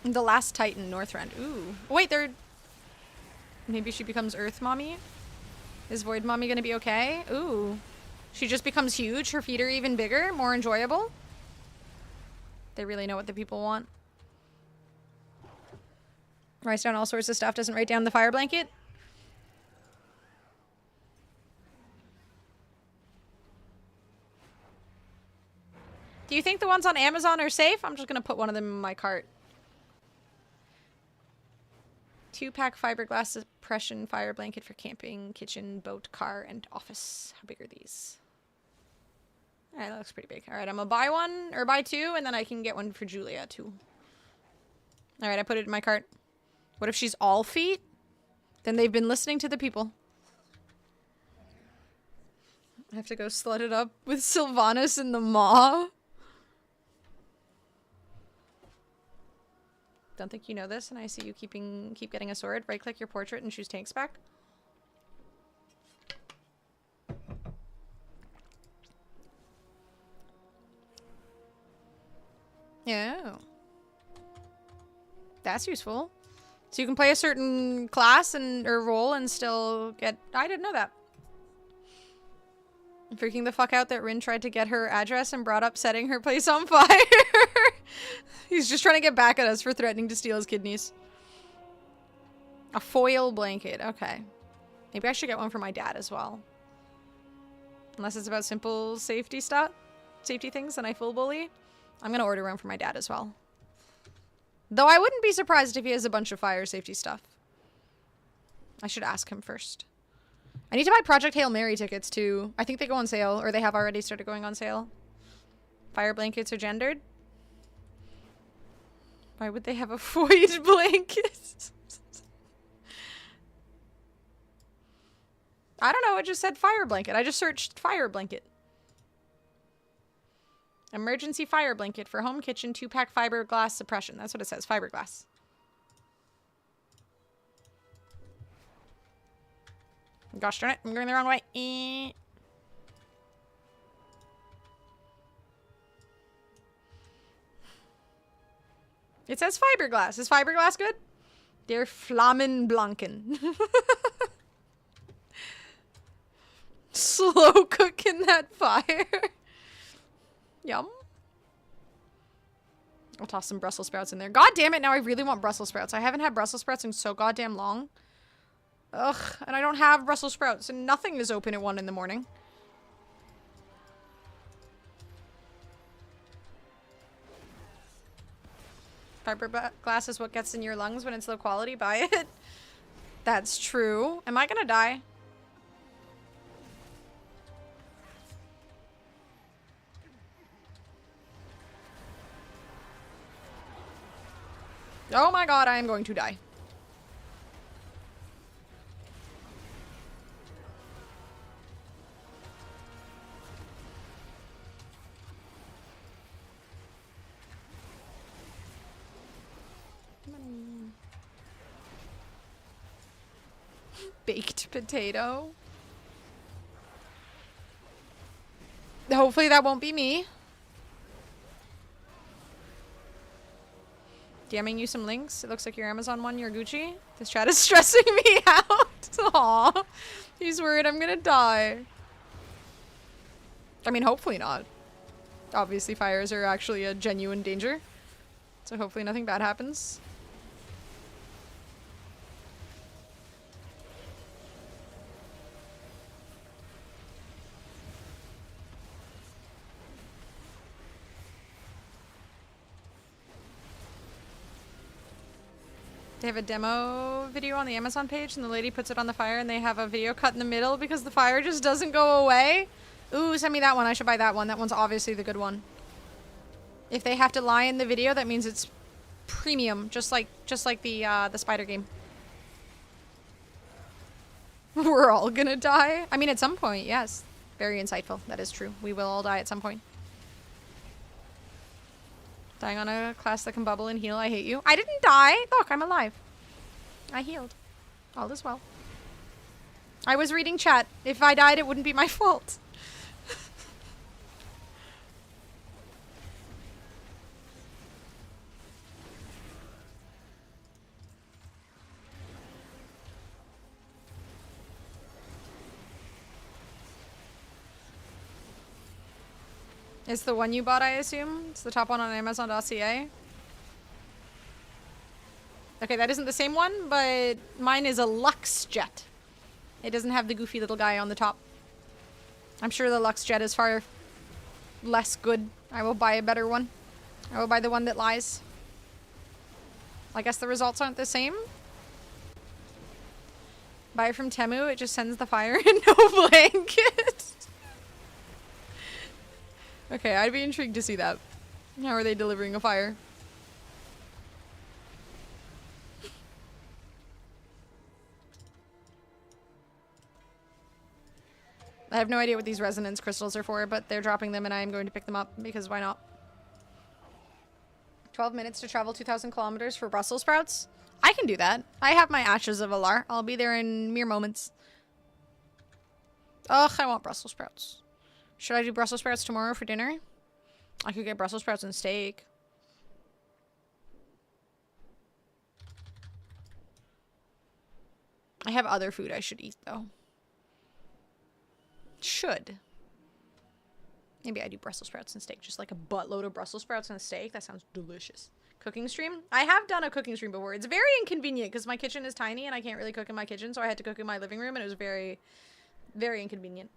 The last Titan, Northrend. Ooh. Wait, they're... maybe she becomes Earth Mommy? Is Void Mommy gonna be okay? Ooh. She just becomes huge. Her feet are even bigger, more enjoyable. They really know what the people want. Writes down all sorts of stuff, doesn't write down the fire blanket. Do you think the ones on Amazon are safe? I'm just gonna put one of them in my cart. 2-pack fiberglass suppression fire blanket for camping, kitchen, boat, car, and office. How big are these? Alright, that looks pretty big. Alright, I'm gonna buy one, or buy 2, and then I can get one for Julia, too. Alright, I put it in my cart. What if she's all feet? Then they've been listening to the people. I have to go slut it up with Sylvanas and the Maw. Don't think you know this, and I see you keep getting a sword. Right-click your portrait and choose tank spec. Yeah. That's useful. So you can play a certain class or role and still get... I didn't know that. I'm freaking the fuck out that Rin tried to get her address and brought up setting her place on fire. He's just trying to get back at us for threatening to steal his kidneys. A foil blanket. Okay. Maybe I should get one for my dad as well. Unless it's about simple safety stuff. Safety things and I full bully. I'm going to order one for my dad as well. Though I wouldn't be surprised if he has a bunch of fire safety stuff. I should ask him first. I need to buy Project Hail Mary tickets too. I think they go on sale, or they have already started going on sale. Fire blankets are gendered. Why would they have a void blanket? I don't know, it just said fire blanket. I just searched fire blanket. Emergency fire blanket for home kitchen 2-pack fiberglass suppression. That's what it says, fiberglass. Gosh darn it, I'm going the wrong way. It says fiberglass. Is fiberglass good? Der Flammenblanken. Slow cooking that fire. Yum. I'll toss some Brussels sprouts in there. God damn it, now I really want Brussels sprouts. I haven't had Brussels sprouts in so goddamn long. Ugh, and I don't have Brussels sprouts, and nothing is open at 1 in the morning. Fiberglass is what gets in your lungs when it's low quality. Buy it. That's true. Am I gonna die? Oh my god, I am going to die. Baked potato. Hopefully that won't be me. DMing you some links. It looks like your Amazon one, your Gucci. This chat is stressing me out. Aw. He's worried I'm gonna die. I mean, hopefully not. Obviously, fires are actually a genuine danger. So hopefully nothing bad happens. They have a demo video on the Amazon page and the lady puts it on the fire and they have a video cut in the middle because the fire just doesn't go away. Ooh, send me that one. I should buy that one. That one's obviously the good one. If they have to lie in the video, that means it's premium, just like the spider game. We're all gonna die. I mean, at some point, yes. Very insightful. That is true. We will all die at some point. Dying on a class that can bubble and heal. I hate you. I didn't die. Look, I'm alive. I healed. All is well. I was reading chat. If I died, it wouldn't be my fault. It's the one you bought, I assume? It's the top one on Amazon.ca. Okay, that isn't the same one, but mine is a Lux Jet. It doesn't have the goofy little guy on the top. I'm sure the Lux Jet is far less good. I will buy a better one. I will buy the one that lies. I guess the results aren't the same. Buy from Temu, it just sends the fire in no blanket. Okay, I'd be intrigued to see that. How are they delivering a fire? I have no idea what these resonance crystals are for, but they're dropping them and I am going to pick them up because why not? 12 minutes to travel 2,000 kilometers for Brussels sprouts? I can do that. I have my Ashes of Alar. I'll be there in mere moments. Ugh, I want Brussels sprouts. Should I do Brussels sprouts tomorrow for dinner? I could get Brussels sprouts and steak. I have other food I should eat, though. Should. Maybe I do Brussels sprouts and steak. Just like a buttload of Brussels sprouts and a steak. That sounds delicious. Cooking stream? I have done a cooking stream before. It's very inconvenient because my kitchen is tiny and I can't really cook in my kitchen. So I had to cook in my living room and it was very, very inconvenient.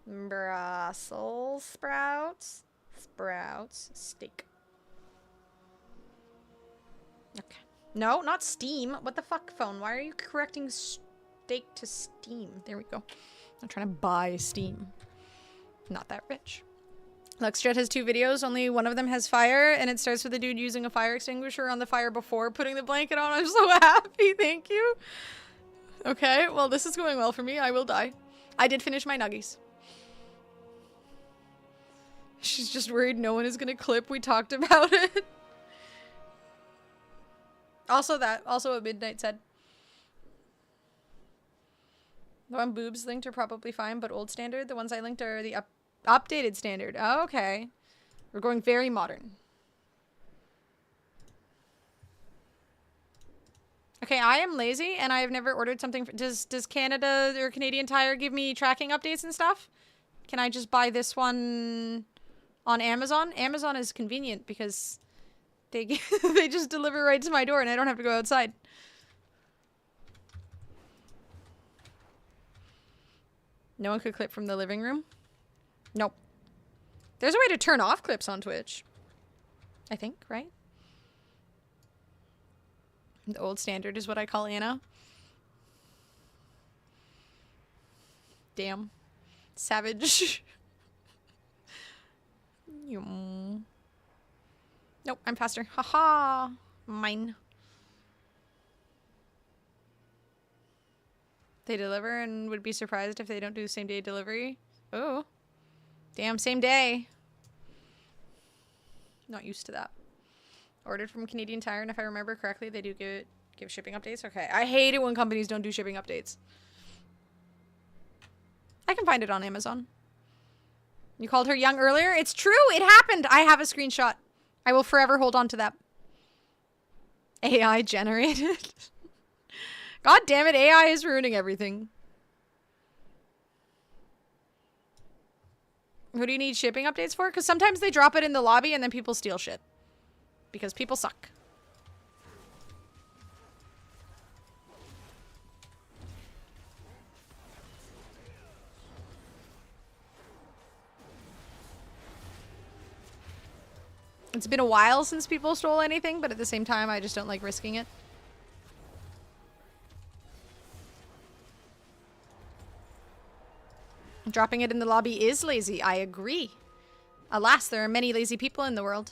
Brussels sprouts. Steak. Okay. No, not steam. What the fuck, phone? Why are you correcting steak to steam? There we go. I'm trying to buy steam. Not that rich. Luxjet has 2 videos. Only one of them has fire, and it starts with a dude using a fire extinguisher on the fire before putting the blanket on. I'm so happy. Thank you. Okay, well, this is going well for me. I will die. I did finish my nuggies. She's just worried no one is going to clip. We talked about it. Also what Midnight said. The one boobs linked are probably fine, but old standard. The ones I linked are the updated standard. Oh, okay. We're going very modern. Okay, I am lazy and I have never ordered something. Does Canada or Canadian Tire give me tracking updates and stuff? Can I just buy this one on Amazon? Amazon is convenient because they they just deliver right to my door and I don't have to go outside. No one could clip from the living room? Nope. There's a way to turn off clips on Twitch. I think, right? The old standard is what I call Anna. Damn. Savage. Nope, I'm faster. Haha. Mine. They deliver and would be surprised if they don't do same day delivery. Oh. Damn, same day. Not used to that. Ordered from Canadian Tire, and if I remember correctly, they do give shipping updates. Okay. I hate it when companies don't do shipping updates. I can find it on Amazon. You called her young earlier? It's true. It happened. I have a screenshot. I will forever hold on to that. AI generated. God damn it. AI is ruining everything. Who do you need shipping updates for? Because sometimes they drop it in the lobby and then people steal shit. Because people suck. It's been a while since people stole anything, but at the same time, I just don't like risking it. Dropping it in the lobby is lazy. I agree. Alas, there are many lazy people in the world.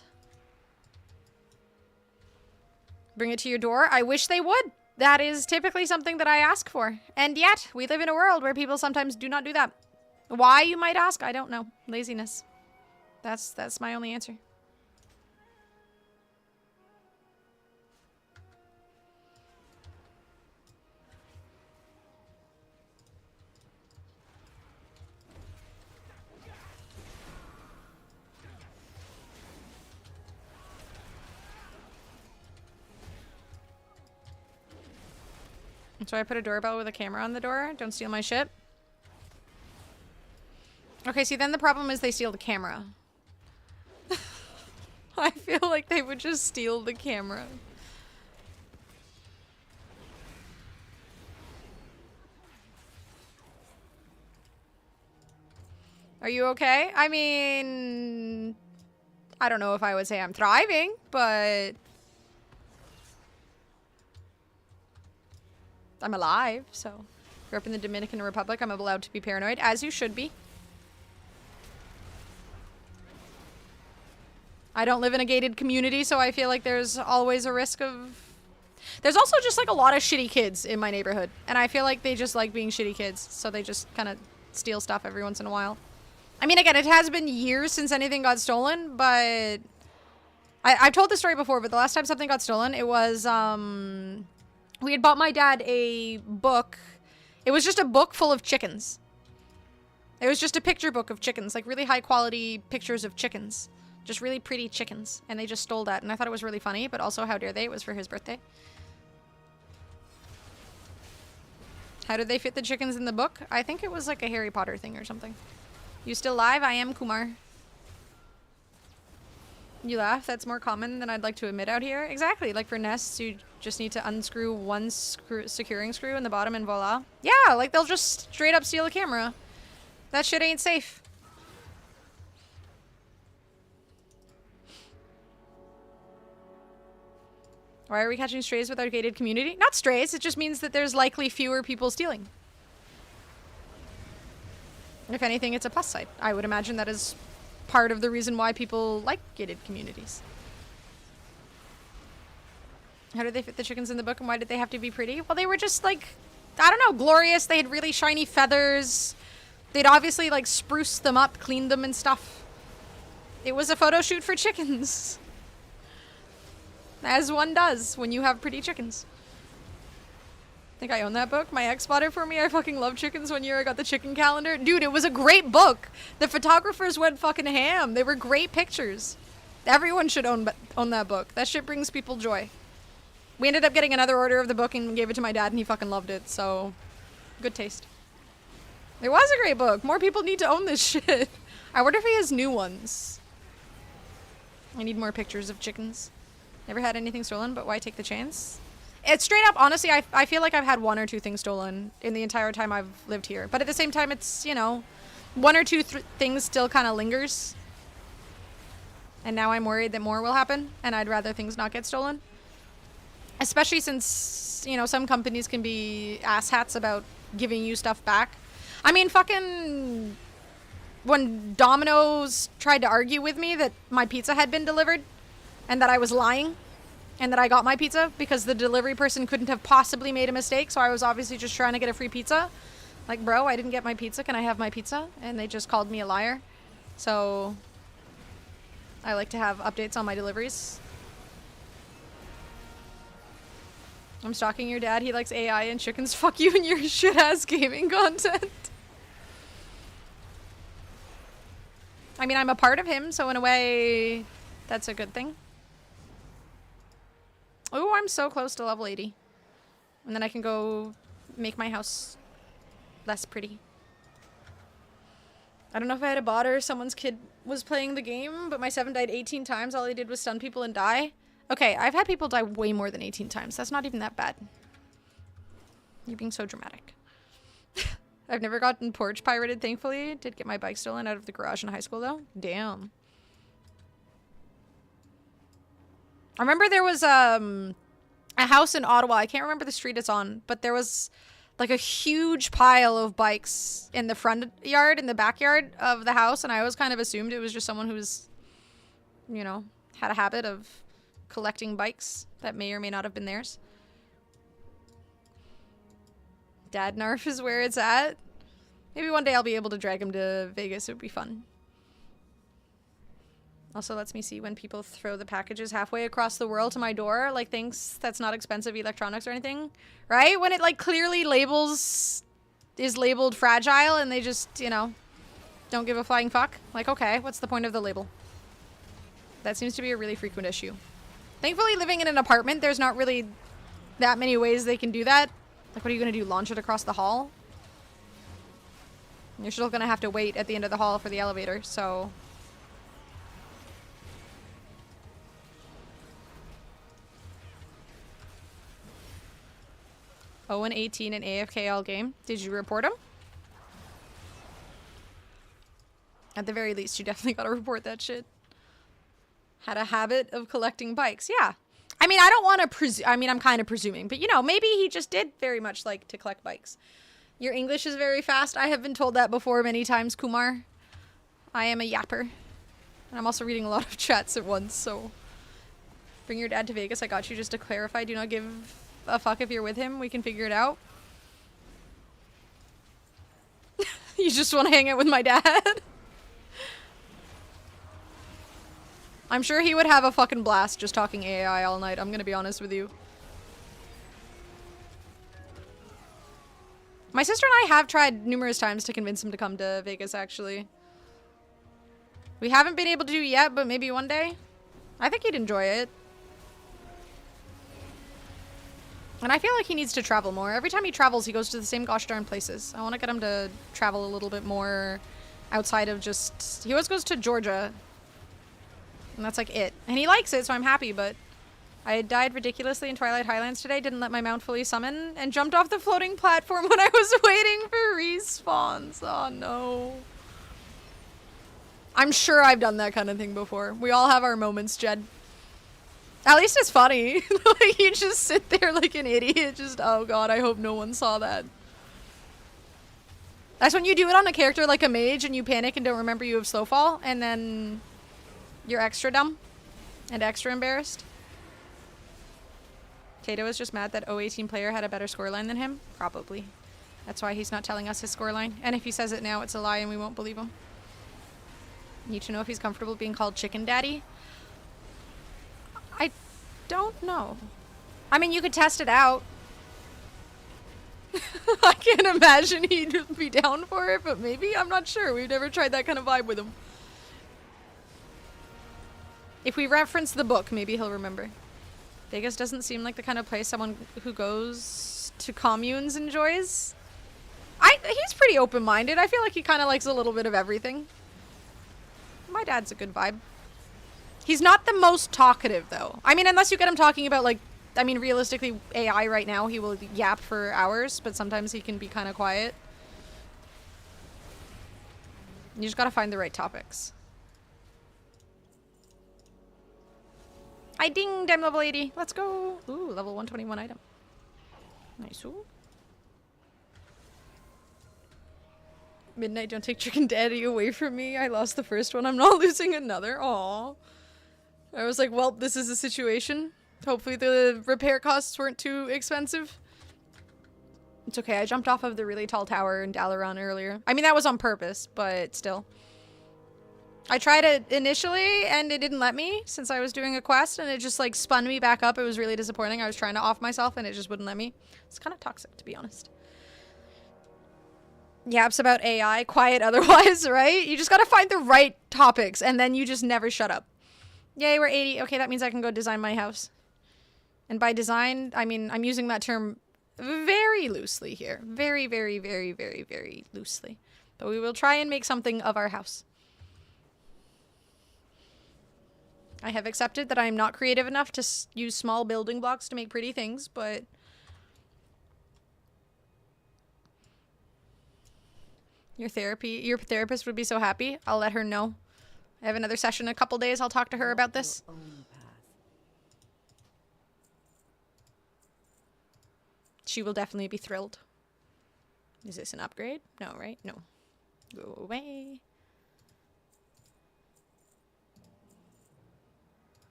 Bring it to your door? I wish they would. That is typically something that I ask for. And yet, we live in a world where people sometimes do not do that. Why, you might ask? I don't know. Laziness. That's my only answer. So I put a doorbell with a camera on the door. Don't steal my shit. Okay, see, then the problem is they steal the camera. I feel like they would just steal the camera. Are you okay? I mean, I don't know if I would say I'm thriving, but I'm alive, so. Grew up in the Dominican Republic. I'm allowed to be paranoid, as you should be. I don't live in a gated community, so I feel like there's always a risk of... There's also just like a lot of shitty kids in my neighborhood, and I feel like they just like being shitty kids, so they just kind of steal stuff every once in a while. I mean, again, it has been years since anything got stolen, but... I've told this story before, but the last time something got stolen, it was, we had bought my dad a book. It was just a book full of chickens. It was just a picture book of chickens, like really high quality pictures of chickens. Just really pretty chickens. And they just stole that. And I thought it was really funny, but also how dare they? It was for his birthday. How did they fit the chickens in the book? I think it was like a Harry Potter thing or something. You still live? I am Kumar. You laugh? That's more common than I'd like to admit out here. Exactly. Like for nests, you just need to unscrew one securing screw in the bottom and voila. Yeah, like they'll just straight up steal a camera. That shit ain't safe. Why are we catching strays with our gated community? Not strays, it just means that there's likely fewer people stealing. If anything, it's a plus side. I would imagine that is part of the reason why people like gated communities. How did they fit the chickens in the book and why did they have to be pretty? Well, they were just like, I don't know, glorious. They had really shiny feathers. They'd obviously like spruced them up, cleaned them and stuff. It was a photo shoot for chickens. As one does when you have pretty chickens. I think I own that book. My ex bought it for me. I fucking love chickens. One year I got the chicken calendar. Dude, it was a great book. The photographers went fucking ham. They were great pictures. Everyone should own that book. That shit brings people joy. We ended up getting another order of the book and gave it to my dad and he fucking loved it. So, good taste. It was a great book. More people need to own this shit. I wonder if he has new ones. I need more pictures of chickens. Never had anything stolen, but why take the chance? It's straight up, honestly, I feel like I've had one or two things stolen in the entire time I've lived here. But at the same time, it's, you know, one or two things still kind of lingers. And now I'm worried that more will happen, and I'd rather things not get stolen. Especially since, you know, some companies can be asshats about giving you stuff back. I mean, fucking... When Domino's tried to argue with me that my pizza had been delivered, and that I was lying, and that I got my pizza because the delivery person couldn't have possibly made a mistake, so I was obviously just trying to get a free pizza. Like, bro, I didn't get my pizza. Can I have my pizza? And they just called me a liar. So, I like to have updates on my deliveries. I'm stalking your dad. He likes AI and chickens. Fuck you and your shit-ass gaming content. I mean, I'm a part of him, so in a way, that's a good thing. Oh, I'm so close to level 80. And then I can go make my house less pretty. I don't know if I had a bot or someone's kid was playing the game, but my 7 died 18 times. All I did was stun people and die. Okay, I've had people die way more than 18 times. That's not even that bad. You're being so dramatic. I've never gotten porch pirated, thankfully. Did get my bike stolen out of the garage in high school, though. Damn. I remember there was a house in Ottawa. I can't remember the street it's on, but there was like a huge pile of bikes in the front yard, in the backyard of the house, and I always kind of assumed it was just someone who's, you know, had a habit of collecting bikes that may or may not have been theirs. Dad Narf is where it's at. Maybe one day I'll be able to drag him to Vegas. It would be fun. Also lets me see when people throw the packages halfway across the world to my door, like things that's not expensive electronics or anything, right? When it like clearly is labeled fragile and they just, you know, don't give a flying fuck. Like, okay, what's the point of the label? That seems to be a really frequent issue. Thankfully, living in an apartment, there's not really that many ways they can do that. Like, what are you going to do? Launch it across the hall? You're still going to have to wait at the end of the hall for the elevator, so... Owen 18 and AFK all game. Did you report him? At the very least, you definitely gotta report that shit. Had a habit of collecting bikes. Yeah. I mean, I don't want to presume. I mean, I'm kind of presuming. But, you know, maybe he just did very much like to collect bikes. Your English is very fast. I have been told that before many times, Kumar. I am a yapper. And I'm also reading a lot of chats at once, so... Bring your dad to Vegas. I got you. Just to clarify, do not give a fuck if you're with him. We can figure it out. You just want to hang out with my dad? I'm sure he would have a fucking blast just talking AI all night. I'm gonna be honest with you. My sister and I have tried numerous times to convince him to come to Vegas, actually. We haven't been able to do it yet, but maybe one day. I think he'd enjoy it. And I feel like he needs to travel more. Every time he travels, he goes to the same gosh darn places. I want to get him to travel a little bit more outside of just... He always goes to Georgia. And that's like it. And he likes it, so I'm happy, but... I died ridiculously in Twilight Highlands today, didn't let my mount fully summon, and jumped off the floating platform when I was waiting for respawns. Oh no. I'm sure I've done that kind of thing before. We all have our moments, Jed. At least it's funny. Like, you just sit there like an idiot, just, oh god, I hope no one saw that. That's when you do it on a character like a mage and you panic and don't remember you have slow fall, and then you're extra dumb and extra embarrassed. Tato is just mad that 018 player had a better scoreline than him? Probably. That's why he's not telling us his scoreline. And if he says it now, it's a lie and we won't believe him. Need to know if he's comfortable being called Chicken Daddy? I don't know. I mean, you could test it out. I can't imagine he'd be down for it, but maybe? I'm not sure. We've never tried that kind of vibe with him. If we reference the book, maybe he'll remember. Vegas doesn't seem like the kind of place someone who goes to communes enjoys. He's pretty open-minded. I feel like he kind of likes a little bit of everything. My dad's a good vibe. He's not the most talkative, though. I mean, unless you get him talking about, like, I mean, realistically, AI right now, he will yap for hours, but sometimes he can be kind of quiet. You just gotta find the right topics. I dinged, I'm level 80. Let's go. Ooh, level 121 item. Nice. Ooh. Midnight, don't take Chicken Daddy away from me. I lost the first one. I'm not losing another. Aw. I was like, well, this is a situation. Hopefully the repair costs weren't too expensive. It's okay. I jumped off of the really tall tower in Dalaran earlier. I mean, that was on purpose, but still. I tried it initially, and it didn't let me since I was doing a quest, and it just, like, spun me back up. It was really disappointing. I was trying to off myself, and it just wouldn't let me. It's kind of toxic, to be honest. yaps about AI, quiet otherwise, right? You just gotta find the right topics, and then you just never shut up. Yay, we're 80. Okay, that means I can go design my house. And by design, I mean, I'm using that term very loosely here. Very, very, very, very, very loosely. But we will try and make something of our house. I have accepted that I am not creative enough to use small building blocks to make pretty things, but... Your therapist would be so happy. I'll let her know. I have another session in a couple days. I'll talk to her about this. She will definitely be thrilled. Is this an upgrade? No, right? No. Go away.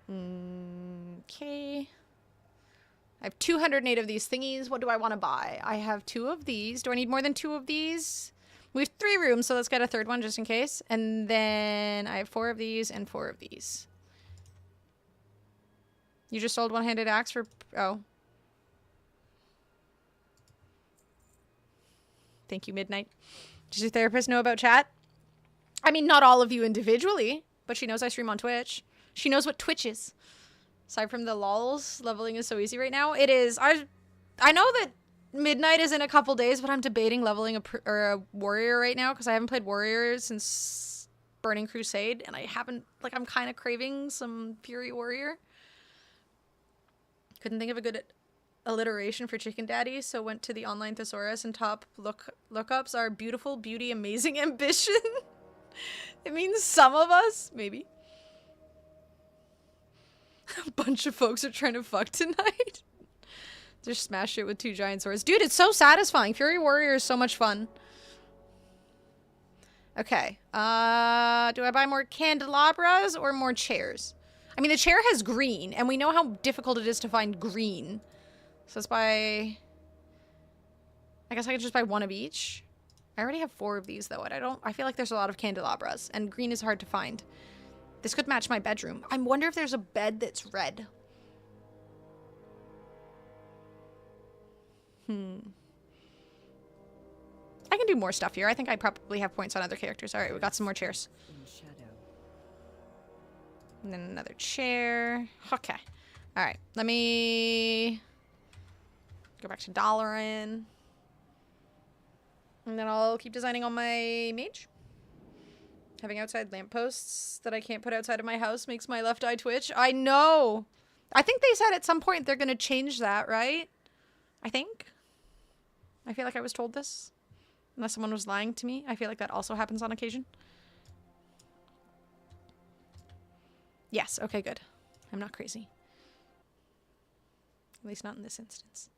Okay. I have 208 of these thingies. What do I want to buy? I have 2 of these. Do I need more than 2 of these? We have 3 rooms, so let's get a 3rd one just in case. And then I have 4 of these and 4 of these. You just sold one-handed axe for... Oh. Thank you, Midnight. Does your therapist know about chat? I mean, not all of you individually, but she knows I stream on Twitch. She knows what Twitch is. Aside from the lols, leveling is so easy right now. It is. I know that Midnight is in a couple days, but I'm debating leveling a warrior right now because I haven't played warrior since Burning Crusade, and I haven't... Like, I'm kind of craving some Fury Warrior. Couldn't think of a good alliteration for Chicken Daddy, so went to the online thesaurus, and top lookups are beautiful, beauty, amazing, ambition. It means some of us, maybe. A bunch of folks are trying to fuck tonight. Just smash it with 2 giant swords. Dude, it's so satisfying. Fury Warrior is so much fun. Okay. Do I buy more candelabras or more chairs? I mean, the chair has green, and we know how difficult it is to find green. So let's buy... I guess I could just buy 1 of each. I already have 4 of these, though, and I feel like there's a lot of candelabras, and green is hard to find. This could match my bedroom. I wonder if there's a bed that's red. I can do more stuff here. I think I probably have points on other characters. Alright, we got some more chairs. And then another chair. Okay. Alright, let me go back to Dollarin. And then I'll keep designing on my mage. Having outside lampposts that I can't put outside of my house makes my left eye twitch. I know! I think they said at some point they're gonna change that, right? I think. I feel like I was told this. Unless someone was lying to me. I feel like that also happens on occasion. Yes, okay, good. I'm not crazy. At least not in this instance.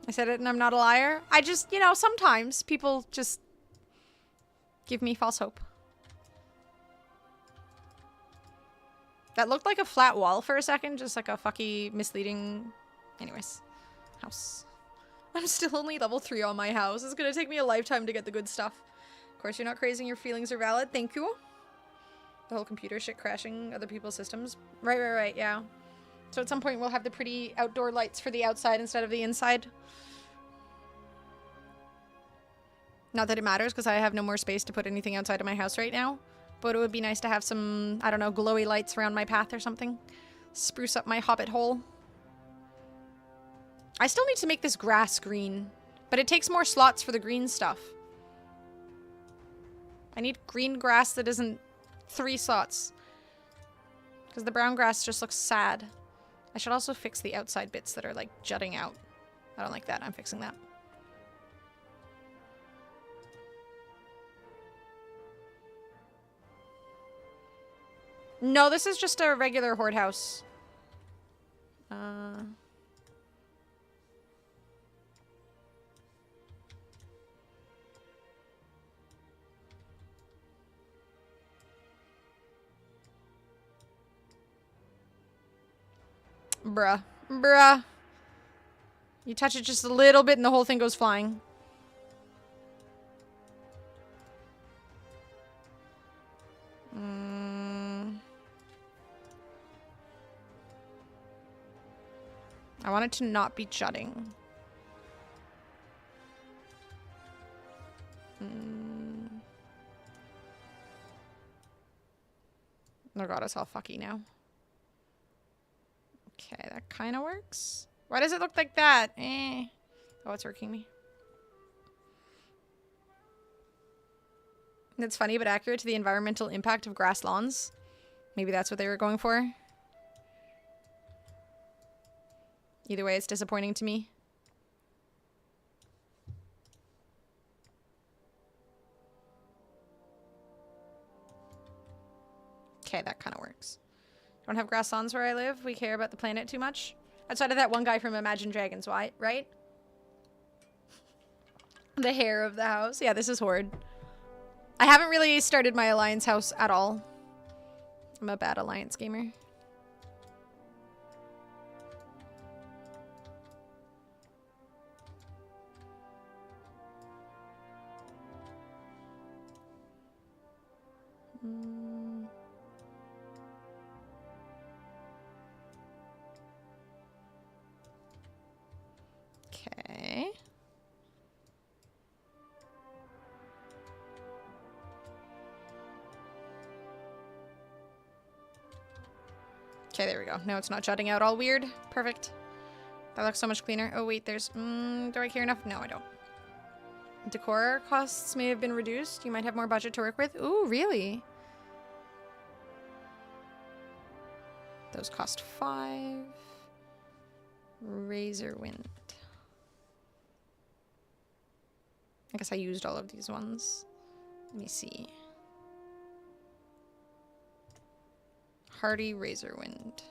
I said it and I'm not a liar. I just, you know, sometimes people just give me false hope. That looked like a flat wall for a second, just like a fucky misleading... Anyways. House. I'm still only level 3 on my house. It's gonna take me a lifetime to get the good stuff. Of course, you're not crazy and your feelings are valid. Thank you. The whole computer shit crashing other people's systems. Right, yeah. So at some point we'll have the pretty outdoor lights for the outside instead of the inside. Not that it matters, because I have no more space to put anything outside of my house right now. But it would be nice to have some, I don't know, glowy lights around my path or something. Spruce up my hobbit hole. I still need to make this grass green. But it takes more slots for the green stuff. I need green grass that isn't 3 slots. Because the brown grass just looks sad. I should also fix the outside bits that are, like, jutting out. I don't like that. I'm fixing that. No, this is just a regular horde house. Bruh. You touch it just a little bit and the whole thing goes flying. I want it to not be jutting. Oh god, it's all fucky now. Okay, that kind of works. Why does it look like that? Oh, it's working me. That's funny but accurate to the environmental impact of grass lawns. Maybe that's what they were going for. Either way, it's disappointing to me. Okay, that kind of works. Don't have grass lawns where I live. We care about the planet too much. Outside of that one guy from Imagine Dragons, why? Right? The hair of the house. Yeah, this is Horde. I haven't really started my Alliance house at all. I'm a bad Alliance gamer. Okay. Okay, there we go. Now it's not jutting out all weird. Perfect. That looks so much cleaner. Oh wait, there's... do I care enough? No, I don't. Decor costs may have been reduced. You might have more budget to work with. Ooh, really? Those cost 5. Razor Wind. I guess I used all of these ones. Let me see. Hardy Razor Wind.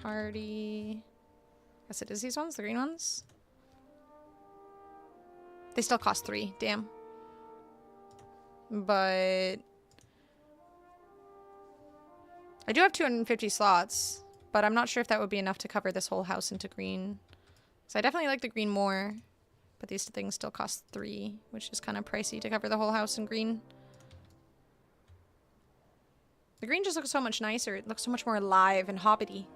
Hardy... Guess it is these ones, the green ones. They still cost 3, damn. But... I do have 250 slots, but I'm not sure if that would be enough to cover this whole house into green. So I definitely like the green more, but these things still cost 3, which is kind of pricey to cover the whole house in green. The green just looks so much nicer. It looks so much more alive and hobbity.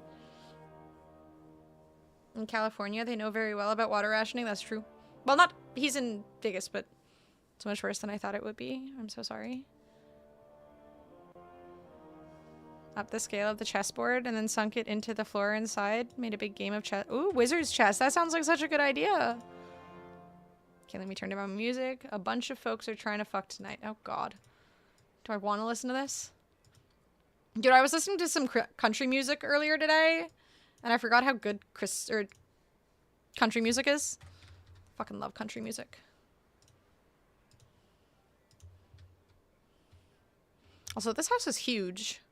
In California, they know very well about water rationing. That's true. Well, not... He's in Vegas, but it's much worse than I thought it would be. I'm so sorry. Up the scale of the chessboard and then sunk it into the floor inside. Made a big game of chess. Ooh, wizard's chess. That sounds like such a good idea. Okay, let me turn down my music. A bunch of folks are trying to fuck tonight. Oh, God. Do I want to listen to this? Dude, I was listening to some country music earlier today, and I forgot how good country music is. Fucking love country music. Also, this house is huge.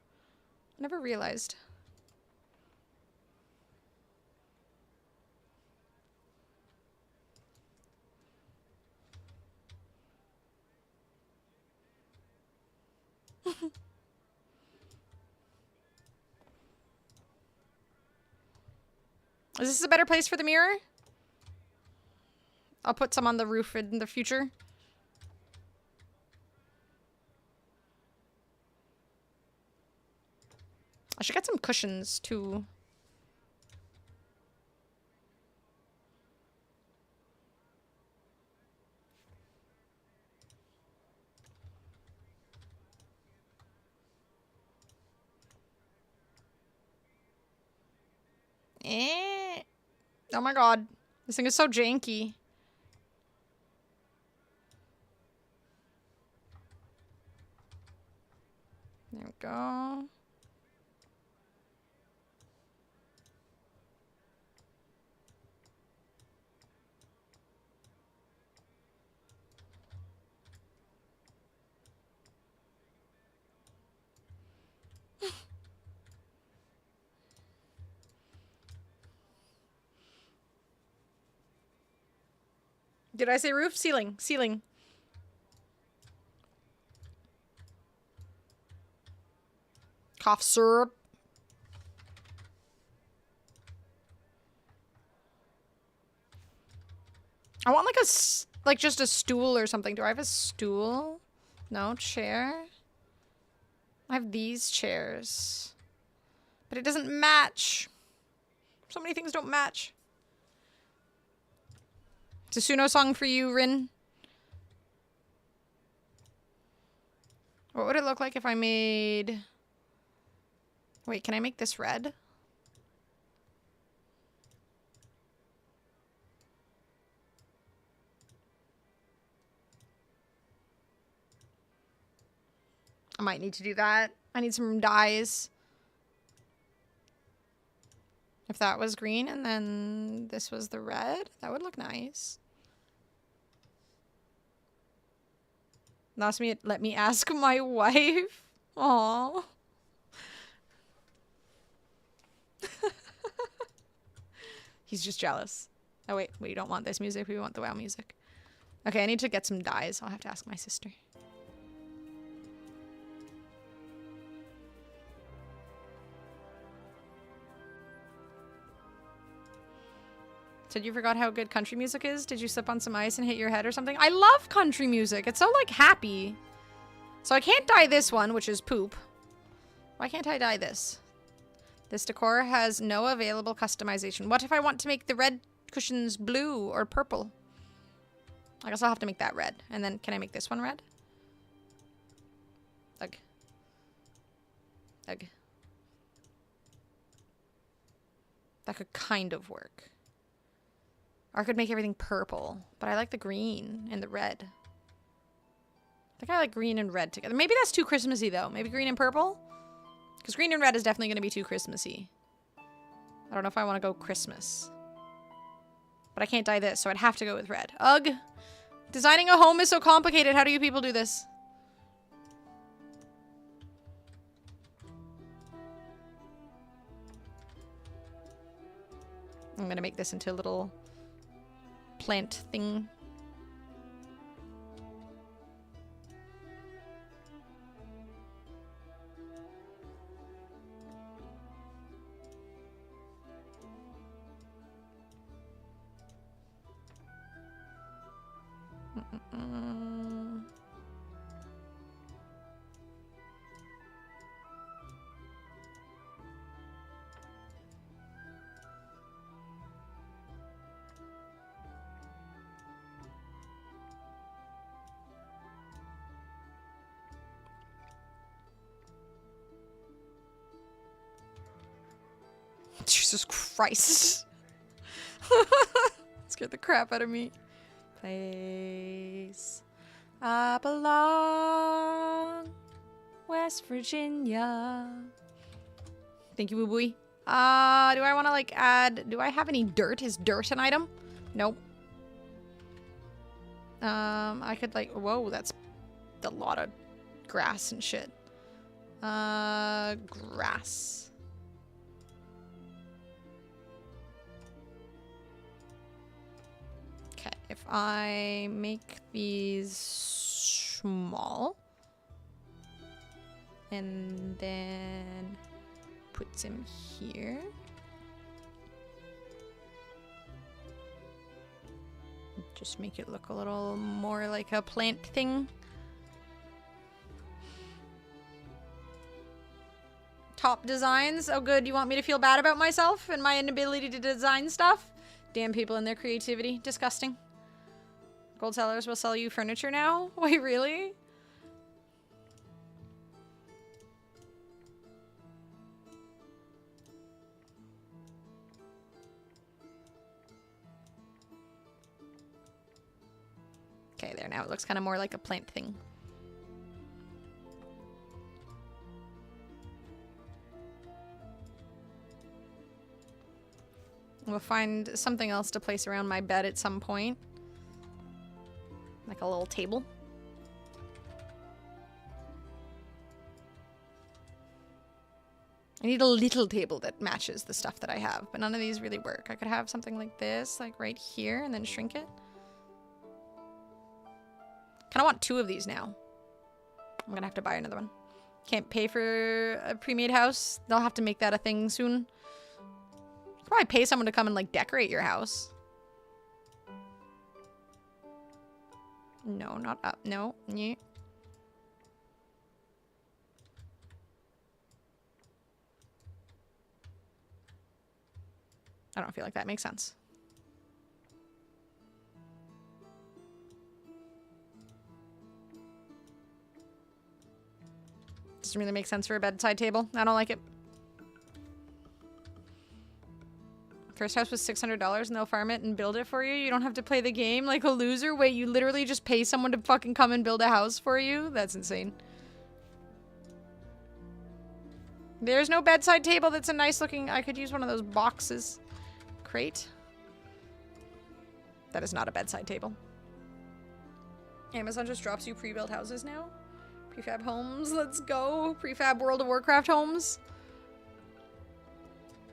I never realized. Is this a better place for the mirror? I'll put some on the roof in the future. I should get some cushions too. Oh my god. This thing is so janky. There we go. Did I say roof? Ceiling. Ceiling. Cough syrup. I want like just a stool or something. Do I have a stool? No, chair. I have these chairs. But it doesn't match. So many things don't match. It's a Suno song for you, Rin. What would it look like if I made... Wait, can I make this red? I might need to do that. I need some dyes. If that was green and then this was the red, that would look nice. Let me ask my wife. Aww. He's just jealous. Oh wait, we don't want this music, we want the WoW music. Okay, I need to get some dyes. I'll have to ask my sister. Said you forgot how good country music is? Did you slip on some ice and hit your head or something? I love country music. It's so, like, happy. So I can't dye this one, which is poop. Why can't I dye this? This decor has no available customization. What if I want to make the red cushions blue or purple? I guess I'll have to make that red. And then, can I make this one red? Ugh. Ugh. That could kind of work. Or I could make everything purple, but I like the green and the red. I think I like green and red together. Maybe that's too Christmassy, though. Maybe green and purple? Because green and red is definitely going to be too Christmassy. I don't know if I want to go Christmas. But I can't dye this, so I'd have to go with red. Ugh! Designing a home is so complicated. How do you people do this? I'm going to make this into a little... plant thing. Jesus Christ. Scared the crap out of me. Place I belong. West Virginia. Thank you, Boo Booey. Do I want to like add... Do I have any dirt? Is dirt an item? Nope. I could like... Whoa, that's a lot of grass and shit. Grass. Okay, if I make these small and then put them here. Just make it look a little more like a plant thing. Top designs. Oh good, you want me to feel bad about myself and my inability to design stuff? Damn people and their creativity. Disgusting. Gold sellers will sell you furniture now? Wait, really? Okay, there now. It looks kind of more like a plant thing. We'll find something else to place around my bed at some point. Like a little table. I need a little table that matches the stuff that I have, but none of these really work. I could have something like this, like right here, and then shrink it. Kind of want 2 of these now. I'm gonna have to buy another one. Can't pay for a pre-made house. They'll have to make that a thing soon. Probably pay someone to come and like decorate your house. No, not up. No. Yeah. I don't feel like that makes sense. Doesn't really make sense for a bedside table. I don't like it. First house was $600 and they'll farm it and build it for you. You don't have to play the game like a loser. Wait, you literally just pay someone to fucking come and build a house for you? That's insane. There's no bedside table that's a nice looking... I could use one of those boxes. Crate. That is not a bedside table. Amazon just drops you pre-built houses now? Prefab homes, let's go. Prefab World of Warcraft homes.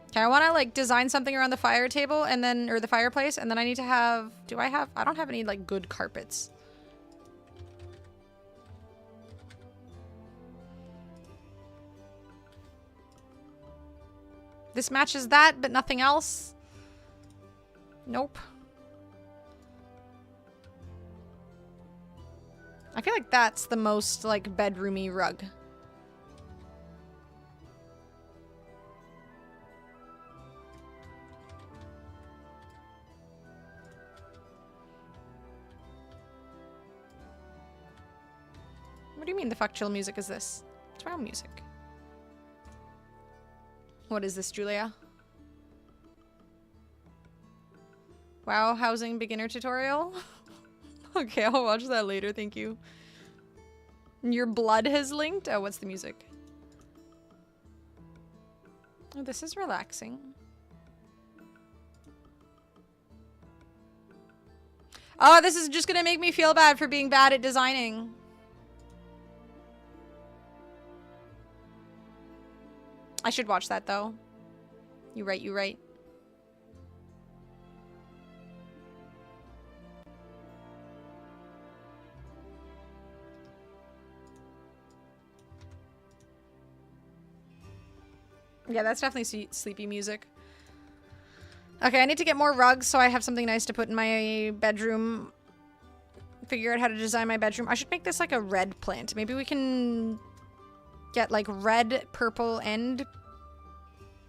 Okay, I want to like design something around the fire table and then, or the fireplace, and then I need to have, I don't have any like good carpets. This matches that, but nothing else. Nope. I feel like that's the most like bedroomy rug. What do you mean the fuck chill music is this? It's WoW music. What is this, Julia? WoW housing beginner tutorial? Okay, I'll watch that later, thank you. Your blood has linked? Oh, what's the music? Oh, this is relaxing. Oh, this is just gonna make me feel bad for being bad at designing. I should watch that, though. You're right, you're right. Yeah, that's definitely sleepy music. Okay, I need to get more rugs so I have something nice to put in my bedroom. Figure out how to design my bedroom. I should make this like a red plant. Maybe we can get like red, purple, and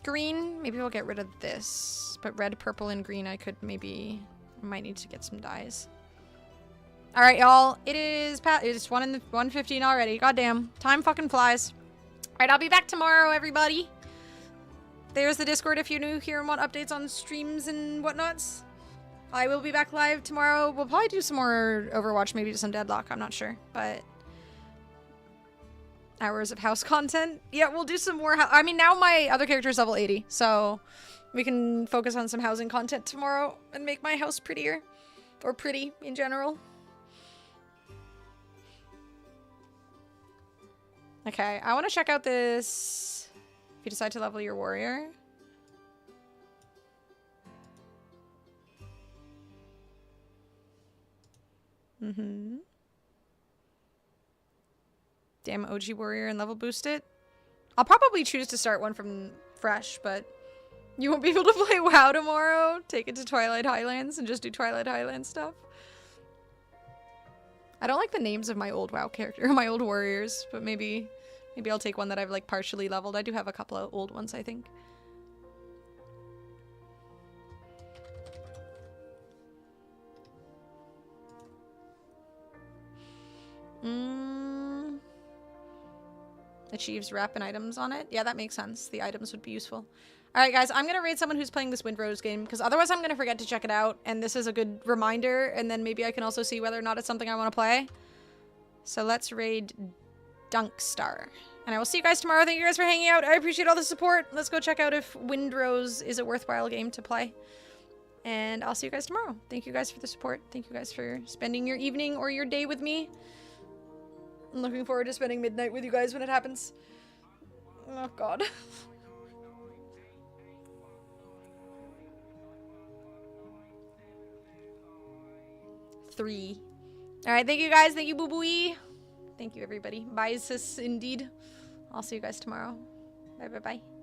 green. Maybe we'll get rid of this. But red, purple, and green I could maybe... I might need to get some dyes. Alright, y'all. It's 1:15 already. Goddamn. Time fucking flies. Alright, I'll be back tomorrow, everybody. There's the Discord if you're new here and want updates on streams and whatnots. I will be back live tomorrow. We'll probably do some more Overwatch, maybe some Deadlock. I'm not sure, but... hours of house content. Yeah, we'll do some more. I mean, now my other character is level 80, so we can focus on some housing content tomorrow and make my house prettier. Or pretty in general. Okay, I want to check out this... If you decide to level your warrior. Damn OG warrior and level boost it. I'll probably choose to start one from fresh, but you won't be able to play WoW tomorrow. Take it to Twilight Highlands and just do Twilight Highlands stuff. I don't like the names of my old WoW character, my old warriors, but maybe I'll take one that I've like partially leveled. I do have a couple of old ones, I think. Achieves rep and items on it. Yeah, that makes sense. The items would be useful. Alright, guys, I'm going to raid someone who's playing this Windrose game, because otherwise I'm going to forget to check it out, and this is a good reminder, and then maybe I can also see whether or not it's something I want to play. So let's raid Dunkstar. And I will see you guys tomorrow. Thank you guys for hanging out. I appreciate all the support. Let's go check out if Windrose is a worthwhile game to play. And I'll see you guys tomorrow. Thank you guys for the support. Thank you guys for spending your evening or your day with me. I'm looking forward to spending midnight with you guys when it happens. Oh, God. Three. Alright, thank you guys. Thank you, boo-boo-y. Thank you, everybody. Bye, sis, indeed. I'll see you guys tomorrow. Bye, bye, bye.